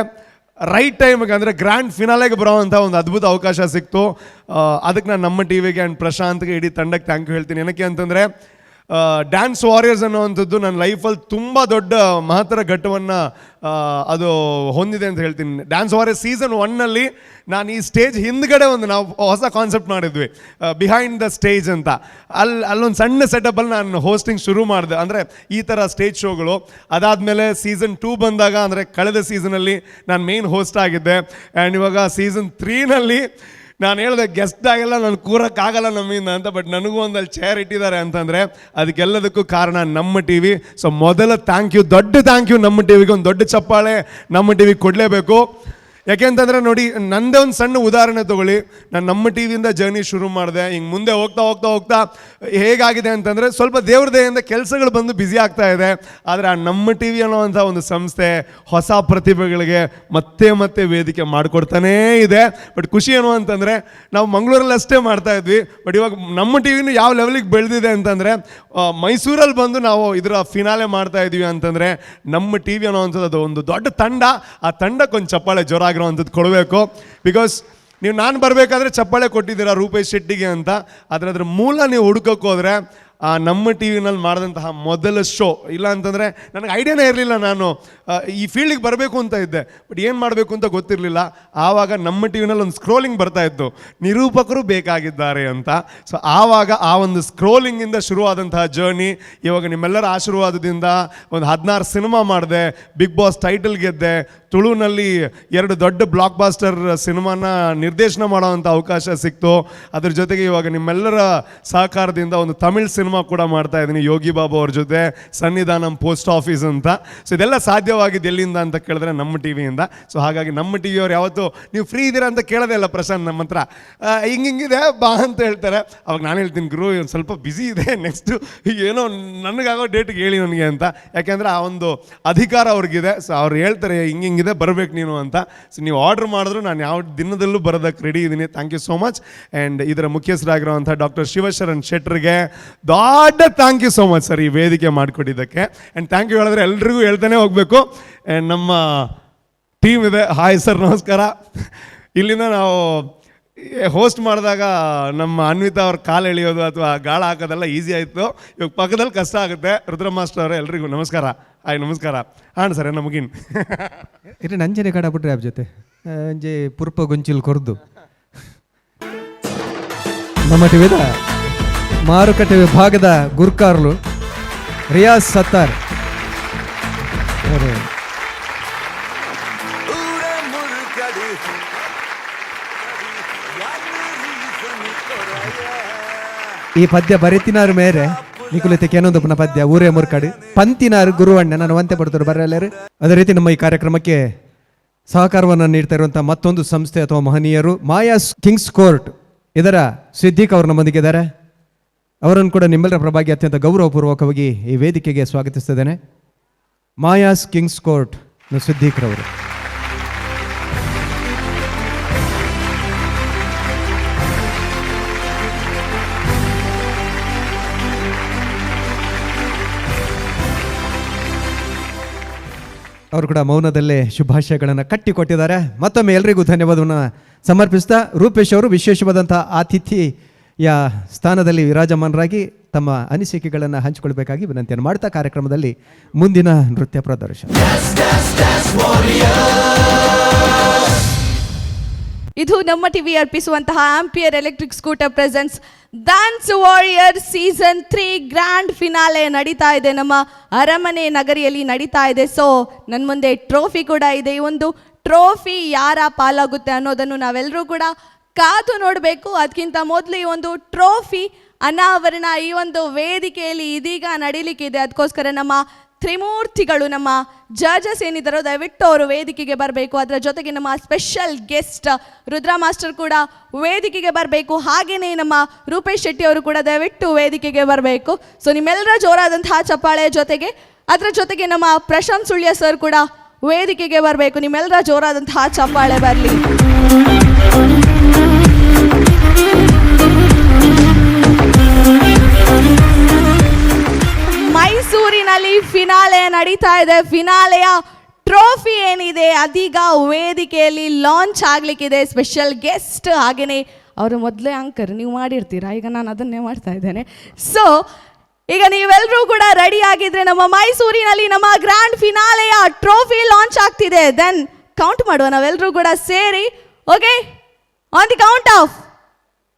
ರೈಟ್ ಟೈಮಿಗೆ ಅಂದರೆ ಗ್ರ್ಯಾಂಡ್ ಫಿನಾಲೆಗೆ ಬರೋವಂಥ ಒಂದು ಅದ್ಭುತ ಅವಕಾಶ ಸಿಕ್ತು. ಅದಕ್ಕೆ ನಾನು ನಮ್ಮ ಟಿ ವಿಗೆ ಆ್ಯಂಡ್ ಪ್ರಶಾಂತ್ಗೆ ಇಡೀ ತಂಡಕ್ಕೆ ಥ್ಯಾಂಕ್ ಯು ಹೇಳ್ತೀನಿ. ಏನಕ್ಕೆ ಅಂತಂದರೆ ಡ್ಯಾನ್ಸ್ ವಾರಿಯರ್ಸ್ ಅನ್ನೋವಂಥದ್ದು ನನ್ನ ಲೈಫಲ್ಲಿ ತುಂಬ ದೊಡ್ಡ ಮಹತ್ತರ ಘಟ್ಟವನ್ನು ಅದು ಹೊಂದಿದೆ ಅಂತ ಹೇಳ್ತೀನಿ. ಡ್ಯಾನ್ಸ್ ವಾರಿಯರ್ಸ್ ಸೀಸನ್ 1ನಲ್ಲಿ ನಾನು ಈ ಸ್ಟೇಜ್ ಹಿಂದ್ಗಡೆ ಒಂದು ನಾವು ಹೊಸ ಕಾನ್ಸೆಪ್ಟ್ ಮಾಡಿದ್ವಿ, ಬಿಹೈಂಡ್ ದ ಸ್ಟೇಜ್ ಅಂತ. ಅಲ್ಲೊಂದು ಸಣ್ಣ ಸೆಟಪ್ಪಲ್ಲಿ ನಾನು ಹೋಸ್ಟಿಂಗ್ ಶುರು ಮಾಡಿದೆ, ಅಂದರೆ ಈ ಥರ ಸ್ಟೇಜ್ ಶೋಗಳು. ಅದಾದಮೇಲೆ ಸೀಸನ್ 2 ಬಂದಾಗ, ಅಂದರೆ ಕಳೆದ ಸೀಸನಲ್ಲಿ ನಾನು ಮೇನ್ ಹೋಸ್ಟ್ ಆಗಿದ್ದೆ. ಆ್ಯಂಡ್ ಇವಾಗ ಸೀಸನ್ 3ನಲ್ಲಿ ನಾನು ಹೇಳಿದೆ ಗೆಸ್ಟ್ ಆಗೆಲ್ಲ ನಾನು ಕೂರಕ್ಕಾಗಲ್ಲ ನಮ್ಮಿಂದ ಅಂತ. ಬಟ್ ನನಗೂ ಒಂದಲ್ಲಿ ಚೇರ್ ಇಟ್ಟಿದ್ದಾರೆ ಅಂತಂದರೆ ಅದಕ್ಕೆಲ್ಲದಕ್ಕೂ ಕಾರಣ ನಮ್ಮ ಟಿ ವಿ. ಸೊ ಮೊದಲ ದೊಡ್ಡ ಥ್ಯಾಂಕ್ ಯು ನಮ್ಮ ಟಿ ವಿಗೆ. ಒಂದು ದೊಡ್ಡ ಚಪ್ಪಾಳೆ ನಮ್ಮ ಟಿ ವಿಗೆ ಕೊಡಲೇಬೇಕು. ಯಾಕೆಂತಂದರೆ ನೋಡಿ, ನನ್ನದೇ ಒಂದು ಸಣ್ಣ ಉದಾಹರಣೆ ತೊಗೊಳ್ಳಿ. ನಾನು ನಮ್ಮ ಟಿ ವಿಯಿಂದ ಜರ್ನಿ ಶುರು ಮಾಡಿದೆ. ಹಿಂಗೆ ಮುಂದೆ ಹೋಗ್ತಾ ಹೇಗಾಗಿದೆ ಅಂತಂದರೆ ಸ್ವಲ್ಪ ದೇವ್ರ ದಯೆಯಿಂದ ಕೆಲಸಗಳು ಬಂದು ಬ್ಯುಸಿ ಆಗ್ತಾ ಇದೆ. ಆದರೆ ಆ ನಮ್ಮ ಟಿ ವಿ ಅನ್ನೋವಂಥ ಒಂದು ಸಂಸ್ಥೆ ಹೊಸ ಪ್ರತಿಭೆಗಳಿಗೆ ಮತ್ತೆ ವೇದಿಕೆ ಮಾಡಿಕೊಡ್ತಾನೇ ಇದೆ. ಬಟ್ ಖುಷಿ ಏನು ಅಂತಂದರೆ ನಾವು ಮಂಗಳೂರಲ್ಲಿ ಅಷ್ಟೇ ಮಾಡ್ತಾ ಇದ್ವಿ. ಬಟ್ ಇವಾಗ ನಮ್ಮ ಟಿ ವಿನೂ ಯಾವ ಲೆವೆಲಿಗೆ ಬೆಳೆದಿದೆ ಅಂತಂದರೆ ಮೈಸೂರಲ್ಲಿ ಬಂದು ನಾವು ಇದರ ಫಿನಾಲೆ ಮಾಡ್ತಾ ಇದ್ವಿ ಅಂತಂದರೆ ನಮ್ಮ ಟಿ ವಿ ಅನ್ನೋವಂಥದ್ದು ಅದು ಒಂದು ದೊಡ್ಡ ತಂಡ. ಆ ತಂಡಕ್ಕೊಂದು ಚಪ್ಪಾಳೆ ಜೋರಾಗಿರೋವಂಥದ್ದು ಕೊಡಬೇಕು. ಬಿಕಾಸ್ ನೀವು ನಾನು ಬರಬೇಕಾದ್ರೆ ಚಪ್ಪಾಳೆ ಕೊಟ್ಟಿದ್ದೀರಾ ರೂಪೇಶ್ ಶೆಟ್ಟಿಗೆ ಅಂತ. ಆದರೆ ಅದ್ರ ಮೂಲ ನೀವು ಹುಡುಕೋಕೆ ಹೋದರೆ ಆ ನಮ್ಮ ಟಿ ವಿನಲ್ಲಿ ಮಾಡಿದಂತಹ ಮೊದಲ ಶೋ ಇಲ್ಲ ಅಂತಂದರೆ ನನಗೆ ಐಡಿಯಾನೇ ಇರಲಿಲ್ಲ. ನಾನು ಈ ಫೀಲ್ಡಿಗೆ ಬರಬೇಕು ಅಂತ ಇದ್ದೆ, ಬಟ್ ಏನು ಮಾಡಬೇಕು ಅಂತ ಗೊತ್ತಿರಲಿಲ್ಲ. ಆವಾಗ ನಮ್ಮ ಟಿ ವಿನಲ್ಲಿ ಒಂದು ಸ್ಕ್ರೋಲಿಂಗ್ ಬರ್ತಾಯಿತ್ತು, ನಿರೂಪಕರು ಬೇಕಾಗಿದ್ದಾರೆ ಅಂತ. ಸೊ ಆವಾಗ ಆ ಒಂದು ಸ್ಕ್ರೋಲಿಂಗಿಂದ ಶುರುವಾದಂತಹ ಜರ್ನಿ ಇವಾಗ ನಿಮ್ಮೆಲ್ಲರ ಆಶೀರ್ವಾದದಿಂದ ಒಂದು 16 ಸಿನಿಮಾ ಮಾಡಿದೆ, ಬಿಗ್ ಬಾಸ್ ಟೈಟಲ್ ಗೆದ್ದೆ, ತುಳುನಲ್ಲಿ 2 ದೊಡ್ಡ ಬ್ಲಾಕ್ ಬಾಸ್ಟರ್ ಸಿನಿಮಾನ ನಿರ್ದೇಶನ ಮಾಡೋವಂಥ ಅವಕಾಶ ಸಿಕ್ತು. ಅದ್ರ ಜೊತೆಗೆ ಇವಾಗ ನಿಮ್ಮೆಲ್ಲರ ಸಹಕಾರದಿಂದ ಒಂದು ತಮಿಳ್ ಸಿನಿಮಾ ಕೂಡ ಮಾಡ್ತಾ ಇದ್ದೀನಿ ಯೋಗಿ ಬಾಬು ಅವ್ರ ಜೊತೆ, ಸನ್ನಿಧಾನಂ ಪೋಸ್ಟ್ ಆಫೀಸ್ ಅಂತ. ಸೊ ಇದೆಲ್ಲ ಸಾಧ್ಯವಾಗಿದ್ದು ಎಲ್ಲಿಂದ ಅಂತ ಕೇಳಿದ್ರೆ ನಮ್ಮ ಟಿ ವಿಯಿಂದ. ಸೊ ಹಾಗಾಗಿ ನಮ್ಮ ಟಿ ವಿಯವ್ರು ಯಾವತ್ತು ನೀವು ಫ್ರೀ ಇದ್ದೀರಾ ಅಂತ ಕೇಳೋದೇ ಇಲ್ಲ ಪ್ರಶಾಂತ್ ನಮ್ಮ ಹತ್ರ. ಹಿಂಗಿದೆ ಬಾ ಅಂತ ಹೇಳ್ತಾರೆ. ಅವಾಗ ನಾನು ಹೇಳ್ತೀನಿ ಗುರು ಒಂದು ಸ್ವಲ್ಪ ಬ್ಯುಸಿ ಇದೆ, ನೆಕ್ಸ್ಟು ಏನೋ ನನಗಾಗೋ ಡೇಟಿಗೆ ಹೇಳಿ ನನಗೆ ಅಂತ. ಯಾಕೆಂದರೆ ಆ ಒಂದು ಅಧಿಕಾರ ಅವ್ರಿಗಿದೆ. ಸೊ ಅವ್ರು ಹೇಳ್ತಾರೆ ಹಿಂಗಿದೆ ಬರಬೇಕು ನೀನು ಅಂತ. ಸೊ ನೀವು ಆರ್ಡ್ರ್ ಮಾಡಿದ್ರು ನಾನು ಯಾವ ದಿನದಲ್ಲೂ ಬರೋದಕ್ಕೆ ರೆಡಿ ಇದ್ದೀನಿ. Thank you so much. And ಇದರ ಮುಖ್ಯಸ್ಥರಾಗಿರುವಂಥ ಡಾಕ್ಟರ್ ಶಿವಶರಣ್ ಶೆಟ್ರಿಗೆ ದೊಡ್ಡ thank you so much sir ಈ ವೇದಿಕೆ ಮಾಡಿಕೊಟ್ಟಿದ್ದಕ್ಕೆ. ಆ್ಯಂಡ್ ಥ್ಯಾಂಕ್ ಯು ಹೇಳಿದ್ರೆ ಎಲ್ರಿಗೂ ಹೇಳ್ತಾನೆ ಹೋಗಬೇಕು. ಆ್ಯಂಡ್ ನಮ್ಮ ಟೀಮ್ ಇದೆ. ಹಾಯ್ ಸರ್, ನಮಸ್ಕಾರ. ಇಲ್ಲಿಂದ ನಾವು ಹೋಸ್ಟ್ ಮಾಡಿದಾಗ ನಮ್ಮ ಅನ್ವಿತಾ ಅವ್ರ ಕಾಲು ಎಳೆಯೋದು ಅಥವಾ ಗಾಳ ಹಾಕೋದೆಲ್ಲ ಈಸಿ ಆಯಿತು. ಇವಾಗ ಪಕ್ಕದಲ್ಲಿ ಕಷ್ಟ ಆಗುತ್ತೆ. ರುದ್ರ ಮಾಸ್ಟರ್ ಅವರೇ ಎಲ್ರಿಗೂ ನಮಸ್ಕಾರ. ಹಾಯ್ ನಮಸ್ಕಾರ. ಹಾಂ ಸರ್ ನಮಗಿನ್ ಇದು ನಂಜನೆ ಕಡ ಬಿಟ್ರೆ ಆಪ್ ಜೊತೆ ಅಂಜೆ ಪುರ್ಪ ಗೊಂಚಿಲ್ ಕೊರ್ದು ನಮ್ಮ ಟಿವಿದ ಮಾರುಕಟ್ಟೆ ವಿಭಾಗದ ಗುರ್ಕಾರ್ಲು ರಿಯಾಜ್ ಸತ್ತಾರ್ ಅವರು ಈ ಪದ್ಯ ಬರೆತಿನಾರು ಮೇರೆ ನಿಕುಲಿತೆ ಏನೊಂದು ಪುನಃ ಪದ್ಯ ಊರೇ ಮುರ್ಕಾಡು ಪಂತಿನಾರು ಗುರುವಣ್ಣ ನಾನು ವಂತೆ ಪಡ್ತಾರೆ ಬರಲ್ಲಾರು. ಅದೇ ರೀತಿ ನಮ್ಮ ಈ ಕಾರ್ಯಕ್ರಮಕ್ಕೆ ಸಹಕಾರವನ್ನು ನೀಡ್ತಾ ಇರುವಂತಹ ಮತ್ತೊಂದು ಸಂಸ್ಥೆ ಅಥವಾ ಮಹನೀಯರು ಮಾಯಾಸ್ ಕಿಂಗ್ಸ್ ಕೋರ್ಟ್, ಇದರ ಸಿದ್ದಿಕ್ ಅವರು ನಮ್ಮೊಂದಿಗಿದ್ದಾರೆ. ಅವರನ್ನು ಕೂಡ ನಿಮ್ಮೆಲ್ಲರ ಪರವಾಗಿ ಅತ್ಯಂತ ಗೌರವಪೂರ್ವಕವಾಗಿ ಈ ವೇದಿಕೆಗೆ ಸ್ವಾಗತಿಸ್ತಿದ್ದೇನೆ. ಮಾಯಾಸ್ ಕಿಂಗ್ಸ್ ಕೋರ್ಟ್ ಸಿದ್ದಿಕ್ ರವರು. ಅವರು ಕೂಡ ಮೌನದಲ್ಲೇ ಶುಭಾಶಯಗಳನ್ನು ಕಟ್ಟಿಕೊಟ್ಟಿದ್ದಾರೆ. ಮತ್ತೊಮ್ಮೆ ಎಲ್ರಿಗೂ ಧನ್ಯವಾದವನ್ನು ಸಮರ್ಪಿಸ್ತಾ ರೂಪೇಶ್ ಅವರು ವಿಶೇಷವಾದಂಥ ಆತಿಥ್ಯ ಸ್ಥಾನದಲ್ಲಿ ವಿರಾಜಮಾನರಾಗಿ ತಮ್ಮ ಅನಿಸಿಕೆಗಳನ್ನು ಹಂಚಿಕೊಳ್ಬೇಕಾಗಿ ವಿನಂತಿಯನ್ನು ಮಾಡ್ತಾ ಕಾರ್ಯಕ್ರಮದಲ್ಲಿ ಮುಂದಿನ ನೃತ್ಯ ಪ್ರದರ್ಶನ. ಇದು ನಮ್ಮ ಟಿವಿ ಅರ್ಪಿಸುವಂತಹ Ampere electric scooter presents dance warrior season 3 grand finale ನಡೀತಾ ಇದೆ. ನಮ್ಮ ಅರಮನೆ ನಗರಿಯಲ್ಲಿ ನಡೀತಾ ಇದೆ. ಸೊ ನನ್ನ ಮುಂದೆ ಟ್ರೋಫಿ ಕೂಡ ಇದೆ. ಈ ಒಂದು ಟ್ರೋಫಿ ಯಾರ ಪಾಲಾಗುತ್ತೆ ಅನ್ನೋದನ್ನು ನಾವೆಲ್ಲರೂ ಕೂಡ ಕಾದು ನೋಡಬೇಕು. ಅದಕ್ಕಿಂತ ಮೊದಲು ಈ ಒಂದು ಟ್ರೋಫಿ ಅನಾವರಣ ಈ ಒಂದು ವೇದಿಕೆಯಲ್ಲಿ ಇದೀಗ ನಡೀಲಿಕ್ಕಿದೆ. ಅದಕ್ಕೋಸ್ಕರ ನಮ್ಮ ತ್ರಿಮೂರ್ತಿಗಳು, ನಮ್ಮ ಜಡ್ಜಸ್ ಏನಿದ್ದಾರೋ ದಯವಿಟ್ಟು ಅವರು ವೇದಿಕೆಗೆ ಬರಬೇಕು. ಅದರ ಜೊತೆಗೆ ನಮ್ಮ ಸ್ಪೆಷಲ್ ಗೆಸ್ಟ್ ರುದ್ರ ಮಾಸ್ಟರ್ ಕೂಡ ವೇದಿಕೆಗೆ ಬರಬೇಕು. ಹಾಗೆಯೇ ನಮ್ಮ ರೂಪೇಶ್ ಶೆಟ್ಟಿ ಅವರು ಕೂಡ ದಯವಿಟ್ಟು ವೇದಿಕೆಗೆ ಬರಬೇಕು. ಸೊ ನಿಮ್ಮೆಲ್ಲರ ಜೋರಾದಂತಹ ಚಪ್ಪಾಳೆ ಜೊತೆಗೆ ಅದರ ಜೊತೆಗೆ ನಮ್ಮ ಪ್ರಶಾಂತ್ ಸುಳ್ಯ ಸರ್ ಕೂಡ ವೇದಿಕೆಗೆ ಬರಬೇಕು. ನಿಮ್ಮೆಲ್ಲರ ಜೋರಾದಂತಹ ಚಪ್ಪಾಳೆ ಬರಲಿ. ಮೈಸೂರಿನಲ್ಲಿ ಫಿನಾಲೆ ನಡೀತಾ ಇದೆ. ಫಿನಾಲೆಯ ಟ್ರೋಫಿ ಏನಿದೆ ಅದೀಗ ವೇದಿಕೆಯಲ್ಲಿ ಲಾಂಚ್ ಆಗ್ಲಿಕ್ಕಿದೆ. ಸ್ಪೆಷಲ್ ಗೆಸ್ಟ್ ಹಾಗೆಯೇ ಅವರು ಮೊದಲೇ ಆಂಕರ್ ನೀವು ಮಾಡಿರ್ತೀರಾ, ಈಗ ನಾನು ಅದನ್ನೇ ಮಾಡ್ತಾ ಇದ್ದೇನೆ. ಸೊ ಈಗ ನೀವೆಲ್ಲರೂ ಕೂಡ ರೆಡಿ ಆಗಿದ್ರೆ ನಮ್ಮ ಮೈಸೂರಿನಲ್ಲಿ ನಮ್ಮ ಗ್ರ್ಯಾಂಡ್ ಫಿನಾಲೆಯ ಟ್ರೋಫಿ ಲಾಂಚ್ ಆಗ್ತಿದೆ. ದೆನ್ ಕೌಂಟ್ ಮಾಡುವ ನಾವೆಲ್ಲರೂ ಕೂಡ ಸೇರಿ. Okay, on the count of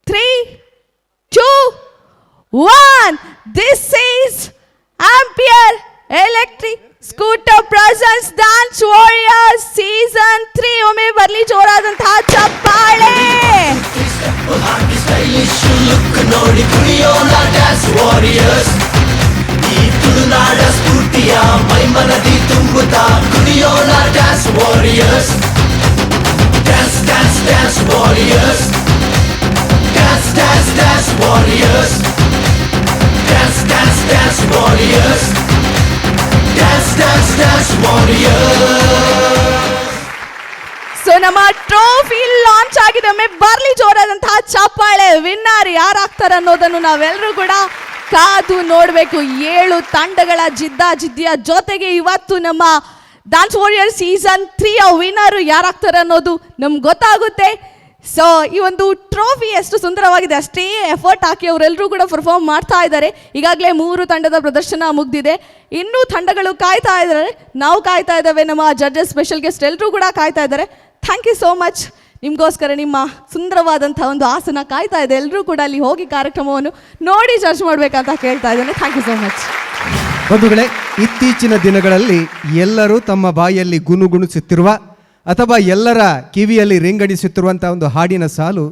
3, 2, 1. This is Ampere electric scooter presents dance Warriors season 3. ಒಮ್ಮೆ ಬರಲಿ ಜೋರಾದಂತಹ ಚಪ್ಪಾಳೆ. ನೋಡಿ ಕುಣಿಯೋಣ ಡ್ಯಾನ್ಸ್ ವಾರಿಯರ್ಸ್, ಈ ತುಳುನಾಡ ಸ್ಫೂರ್ತಿಯ ಮೈಮನದಿ ತುಂಬುತ್ತಾ ಕುಣಿಯೋಣ Dance Warriors. Dance dance Dance Warriors, dance dance Dance Warriors, dance dance Dance Warriors, dance dance Dance Warriors. So ನಮ್ಮ ಟ್ರೋಫಿ ಲಾಂಚ್ ಆಗಿದೆ. ಒಮ್ಮೆ ಬರ್ಲಿ ಜೋರಾದಂತಹ ಚಪ್ಪಾಳೆ. ವಿನ್ನರ್ ಯಾರಾಗ್ತಾರೆ ಅನ್ನೋದನ್ನು ನಾವೆಲ್ಲರೂ ಕೂಡ ಕಾದು ನೋಡಬೇಕು. 7 ತಂಡಗಳ ಜಿದ್ದಿಯ ಜೊತೆಗೆ ಇವತ್ತು ನಮ್ಮ ಡ್ಯಾನ್ಸ್ ವಾರಿಯರ್ ಸೀಸನ್ 3 ವಿನ್ನರ್ ಯಾರಾಗ್ತಾರೆ ಅನ್ನೋದು ನಮ್ಗೆ ಗೊತ್ತಾಗುತ್ತೆ. ಸೊ ಈ ಒಂದು ಟ್ರೋಫಿ ಎಷ್ಟು ಸುಂದರವಾಗಿದೆ, ಅಷ್ಟೇ ಎಫರ್ಟ್ ಹಾಕಿ ಅವರೆಲ್ಲರೂ ಕೂಡ ಪರ್ಫಾರ್ಮ್ ಮಾಡ್ತಾ ಇದ್ದಾರೆ. ಈಗಾಗಲೇ 3 ತಂಡದ ಪ್ರದರ್ಶನ ಮುಗಿದಿದೆ. ಇನ್ನೂ ತಂಡಗಳು ಕಾಯ್ತಾ ಇದ್ದಾರೆ, ನಾವು ಕಾಯ್ತಾ ಇದ್ದಾವೆ, ನಮ್ಮ ಜಡ್ಜಸ್ ಸ್ಪೆಷಲ್ ಗೆಸ್ಟ್ ಎಲ್ಲರೂ ಕೂಡ ಕಾಯ್ತಾ ಇದ್ದಾರೆ. Thank you so much. ನಿಮಗೋಸ್ಕರ ನಿಮ್ಮ ಸುಂದರವಾದಂಥ ಒಂದು ಆಸನ ಕಾಯ್ತಾ ಇದೆ. ಎಲ್ಲರೂ ಕೂಡ ಅಲ್ಲಿ ಹೋಗಿ ಕಾರ್ಯಕ್ರಮವನ್ನು ನೋಡಿ ಜಡ್ಜ್ ಮಾಡಬೇಕಂತ ಕೇಳ್ತಾ ಇದ್ದೇನೆ. Thank you so much. ಬಂಧುಗಳೇ, ಇತ್ತೀಚಿನ ದಿನಗಳಲ್ಲಿ ಎಲ್ಲರೂ ತಮ್ಮ ಬಾಯಲ್ಲಿ ಗುನುಗುಣಿಸುತ್ತಿರುವ ಅಥವಾ ಎಲ್ಲರ ಕಿವಿಯಲ್ಲಿ ರಿಂಗಡಿಸುತ್ತಿರುವಂಥ ಒಂದು ಹಾಡಿನ ಸಾಲು,